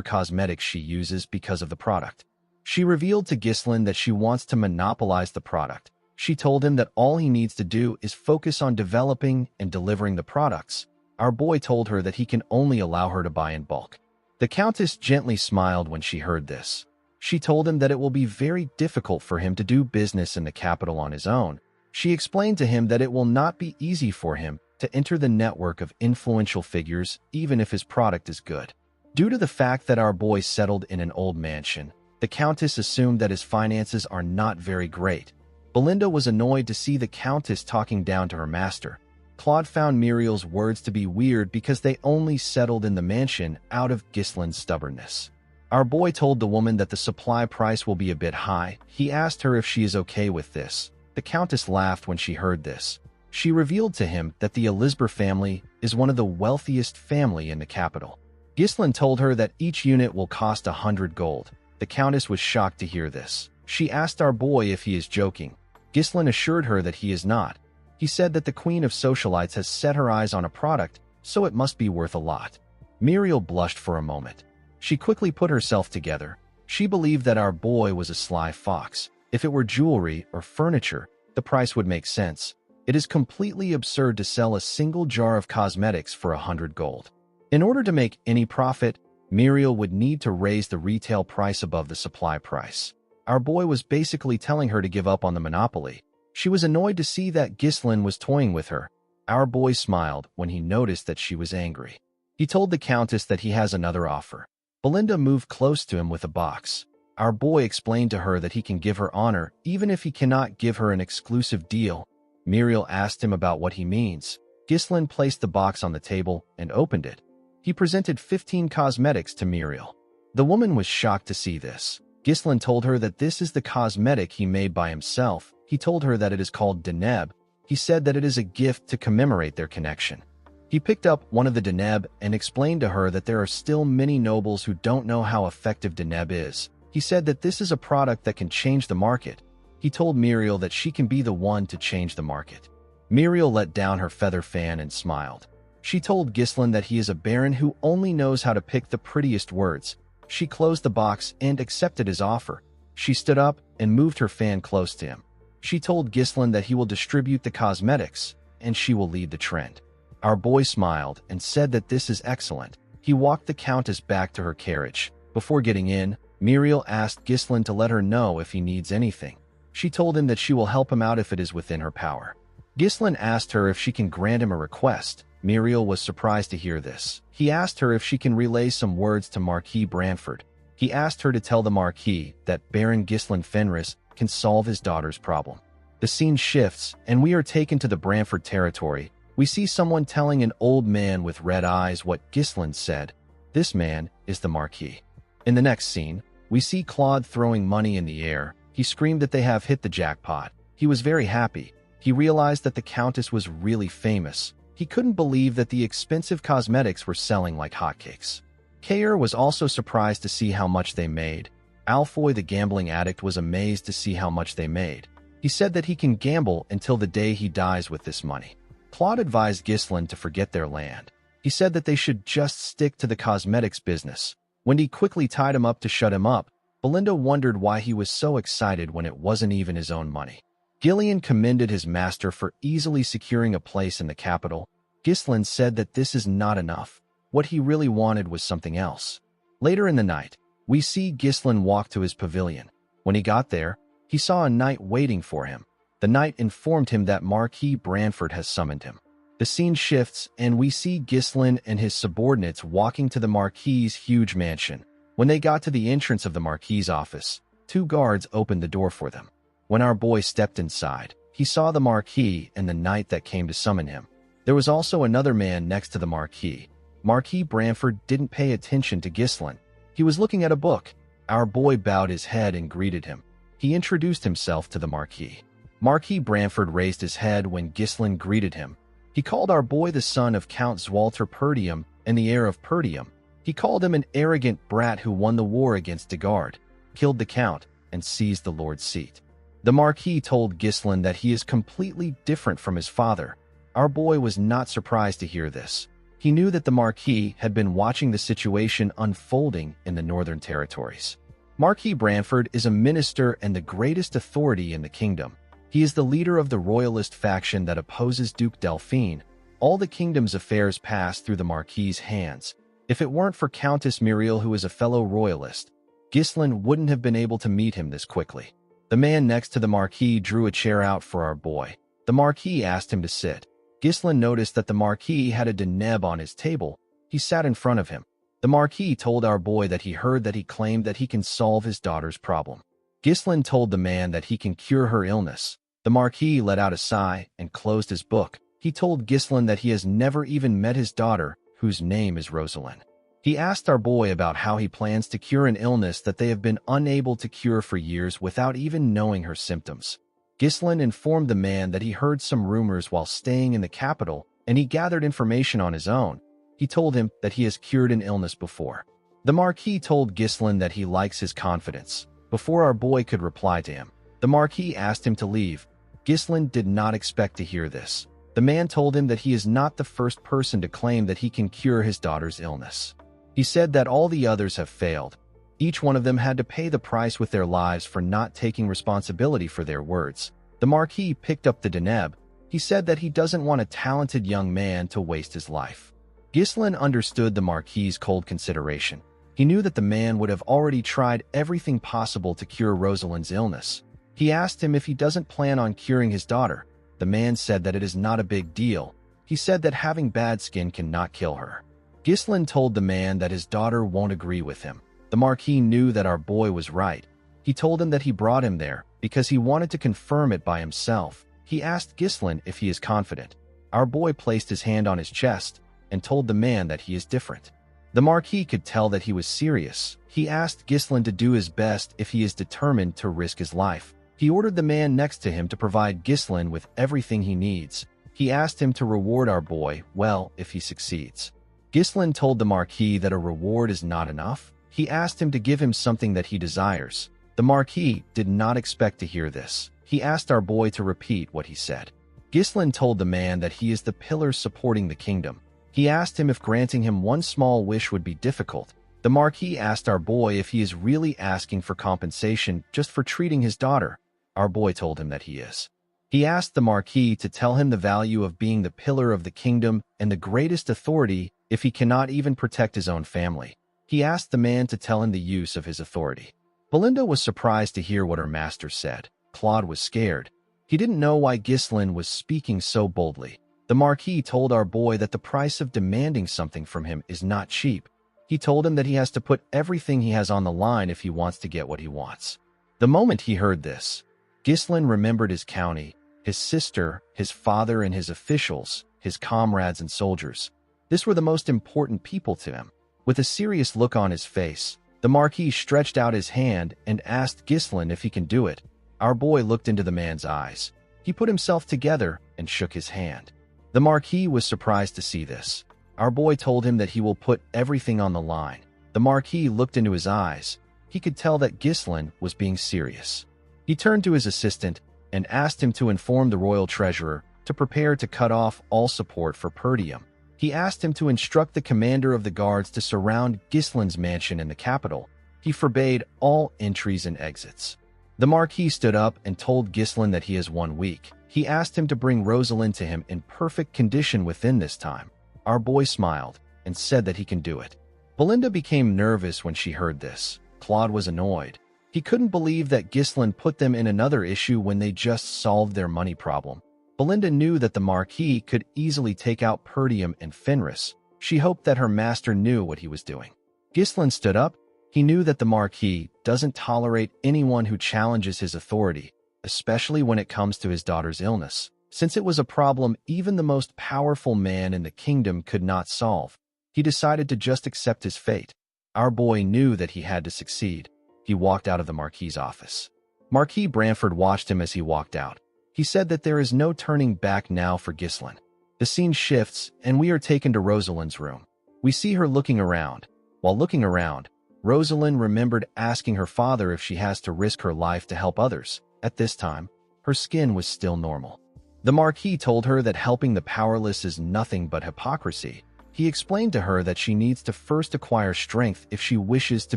cosmetics she uses because of the product. She revealed to Ghislain that she wants to monopolize the product. She told him that all he needs to do is focus on developing and delivering the products. Our boy told her that he can only allow her to buy in bulk. The Countess gently smiled when she heard this. She told him that it will be very difficult for him to do business in the capital on his own. She explained to him that it will not be easy for him to enter the network of influential figures even if his product is good. Due to the fact that our boy settled in an old mansion, the Countess assumed that his finances are not very great. Belinda was annoyed to see the Countess talking down to her master. Claude found Muriel's words to be weird because they only settled in the mansion out of Ghislain's stubbornness. Our boy told the woman that the supply price will be a bit high. He asked her if she is okay with this. The Countess laughed when she heard this. She revealed to him that the Elizabeth family is one of the wealthiest family in the capital. Ghislain told her that each unit will cost 100 gold. The Countess was shocked to hear this. She asked our boy if he is joking. Ghislain assured her that he is not. He said that the Queen of Socialites has set her eyes on a product, so it must be worth a lot. Muriel blushed for a moment. She quickly put herself together. She believed that our boy was a sly fox. If it were jewelry or furniture, the price would make sense. It is completely absurd to sell a single jar of cosmetics for 100 gold. In order to make any profit, Muriel would need to raise the retail price above the supply price. Our boy was basically telling her to give up on the monopoly. She was annoyed to see that Ghislain was toying with her. Our boy smiled when he noticed that she was angry. He told the Countess that he has another offer. Belinda moved close to him with a box. Our boy explained to her that he can give her honor even if he cannot give her an exclusive deal. Muriel asked him about what he means. Ghislain placed the box on the table and opened it. He presented 15 cosmetics to Muriel. The woman was shocked to see this. Ghislain told her that this is the cosmetic he made by himself. He told her that it is called Deneb. He said that it is a gift to commemorate their connection. He picked up one of the Deneb and explained to her that there are still many nobles who don't know how effective Deneb is. He said that this is a product that can change the market. He told Muriel that she can be the one to change the market. Muriel let down her feather fan and smiled. She told Ghislain that he is a baron who only knows how to pick the prettiest words. She closed the box and accepted his offer. She stood up and moved her fan close to him. She told Ghislain that he will distribute the cosmetics, and she will lead the trend. Our boy smiled and said that this is excellent. He walked the Countess back to her carriage. Before getting in, Muriel asked Ghislain to let her know if he needs anything. She told him that she will help him out if it is within her power. Ghislain asked her if she can grant him a request. Muriel was surprised to hear this. He asked her if she can relay some words to Marquis Branford. He asked her to tell the Marquis that Baron Ghislain Fenris can solve his daughter's problem. The scene shifts, and we are taken to the Branford territory. We see someone telling an old man with red eyes what Ghislain said. This man is the Marquis. In the next scene, we see Claude throwing money in the air. He screamed that they have hit the jackpot. He was very happy. He realized that the Countess was really famous. He couldn't believe that the expensive cosmetics were selling like hotcakes. Kayer was also surprised to see how much they made. Alfoy the gambling addict was amazed to see how much they made. He said that he can gamble until the day he dies with this money. Claude advised Ghislain to forget their land. He said that they should just stick to the cosmetics business. Wendy quickly tied him up to shut him up. Belinda wondered why he was so excited when it wasn't even his own money. Gillian commended his master for easily securing a place in the capital. Ghislain said that this is not enough. What he really wanted was something else. Later in the night, we see Ghislain walk to his pavilion. When he got there, he saw a knight waiting for him. The knight informed him that Marquis Branford has summoned him. The scene shifts, and we see Ghislain and his subordinates walking to the Marquis's huge mansion. When they got to the entrance of the Marquis's office, 2 guards opened the door for them. When our boy stepped inside, he saw the Marquis and the knight that came to summon him. There was also another man next to the Marquis. Marquis Branford didn't pay attention to Ghislain. He was looking at a book. Our boy bowed his head and greeted him. He introduced himself to the Marquis. Marquis Branford raised his head when Ghislain greeted him. He called our boy the son of Count Zwalter Perdium and the heir of Perdium. He called him an arrogant brat who won the war against Degard, killed the count, and seized the lord's seat. The Marquis told Ghislain that he is completely different from his father. Our boy was not surprised to hear this. He knew that the Marquis had been watching the situation unfolding in the Northern Territories. Marquis Branford is a minister and the greatest authority in the kingdom. He is the leader of the royalist faction that opposes Duke Delphine. All the kingdom's affairs pass through the Marquis's hands. If it weren't for Countess Muriel, who is a fellow royalist, Ghislaine wouldn't have been able to meet him this quickly. The man next to the Marquis drew a chair out for our boy. The Marquis asked him to sit. Ghislaine noticed that the Marquis had a Deneb on his table. He sat in front of him. The Marquis told our boy that he heard that he claimed that he can solve his daughter's problem. Ghislaine told the man that he can cure her illness. The Marquis let out a sigh and closed his book. He told Ghislaine that he has never even met his daughter, whose name is Rosalind. He asked our boy about how he plans to cure an illness that they have been unable to cure for years without even knowing her symptoms. Ghislaine informed the man that he heard some rumors while staying in the capital, and he gathered information on his own. He told him that he has cured an illness before. The Marquis told Ghislaine that he likes his confidence. Before our boy could reply to him, the Marquis asked him to leave. Ghislaine did not expect to hear this. The man told him that he is not the first person to claim that he can cure his daughter's illness. He said that all the others have failed. Each one of them had to pay the price with their lives for not taking responsibility for their words. The Marquis picked up the Deneb. He said that he doesn't want a talented young man to waste his life. Ghislaine understood the Marquis's cold consideration. He knew that the man would have already tried everything possible to cure Rosalind's illness. He asked him if he doesn't plan on curing his daughter. The man said that it is not a big deal. He said that having bad skin cannot kill her. Ghislaine told the man that his daughter won't agree with him. The Marquis knew that our boy was right. He told him that he brought him there because he wanted to confirm it by himself. He asked Ghislaine if he is confident. Our boy placed his hand on his chest and told the man that he is different. The Marquis could tell that he was serious. He asked Ghislaine to do his best if he is determined to risk his life. He ordered the man next to him to provide Ghislaine with everything he needs. He asked him to reward our boy well if he succeeds. Ghislaine told the Marquis that a reward is not enough. He asked him to give him something that he desires. The Marquis did not expect to hear this. He asked our boy to repeat what he said. Ghislaine told the man that he is the pillar supporting the kingdom. He asked him if granting him one small wish would be difficult. The Marquis asked our boy if he is really asking for compensation just for treating his daughter. Our boy told him that he is. He asked the Marquis to tell him the value of being the pillar of the kingdom and the greatest authority if he cannot even protect his own family. He asked the man to tell him the use of his authority. Belinda was surprised to hear what her master said. Claude was scared. He didn't know why Ghislaine was speaking so boldly. The Marquis told our boy that the price of demanding something from him is not cheap. He told him that he has to put everything he has on the line if he wants to get what he wants. The moment he heard this, Ghislaine remembered his county, his sister, his father and his officials, his comrades and soldiers. These were the most important people to him. With a serious look on his face, the Marquis stretched out his hand and asked Ghislaine if he can do it. Our boy looked into the man's eyes. He put himself together and shook his hand. The Marquis was surprised to see this. Our boy told him that he will put everything on the line. The Marquis looked into his eyes. He could tell that Ghislaine was being serious. He turned to his assistant and asked him to inform the royal treasurer to prepare to cut off all support for Perdium. He asked him to instruct the commander of the guards to surround Ghislaine's mansion in the capital. He forbade all entries and exits. The Marquis stood up and told Ghislaine that he has 1 week. He asked him to bring Rosalind to him in perfect condition within this time. Our boy smiled and said that he can do it. Belinda became nervous when she heard this. Claude was annoyed. He couldn't believe that Ghislaine put them in another issue when they just solved their money problem. Belinda knew that the Marquis could easily take out Perdium and Fenris. She hoped that her master knew what he was doing. Ghislaine stood up. He knew that the Marquis doesn't tolerate anyone who challenges his authority, especially when it comes to his daughter's illness. Since it was a problem even the most powerful man in the kingdom could not solve, he decided to just accept his fate. Our boy knew that he had to succeed. He walked out of the Marquis's office. Marquis Branford watched him as he walked out. He said that there is no turning back now for Ghislaine. The scene shifts, and we are taken to Rosalind's room. We see her looking around. While looking around, Rosalind remembered asking her father if she has to risk her life to help others. At this time, her skin was still normal. The Marquis told her that helping the powerless is nothing but hypocrisy. He explained to her that she needs to first acquire strength if she wishes to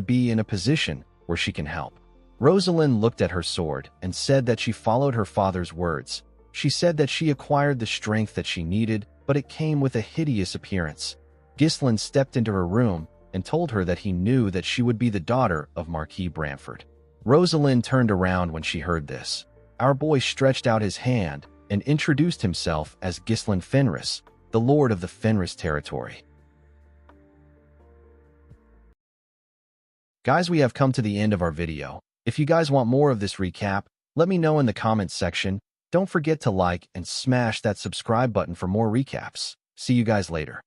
be in a position where she can help. Rosalind looked at her sword and said that she followed her father's words. She said that she acquired the strength that she needed, but it came with a hideous appearance. Ghislaine stepped into her room and told her that he knew that she would be the daughter of Marquis Bramford. Rosalind turned around when she heard this. Our boy stretched out his hand and introduced himself as Ghislaine Fenris, the Lord of the Fenris territory. Guys, we have come to the end of our video. If you guys want more of this recap, let me know in the comments section. Don't forget to like and smash that subscribe button for more recaps. See you guys later.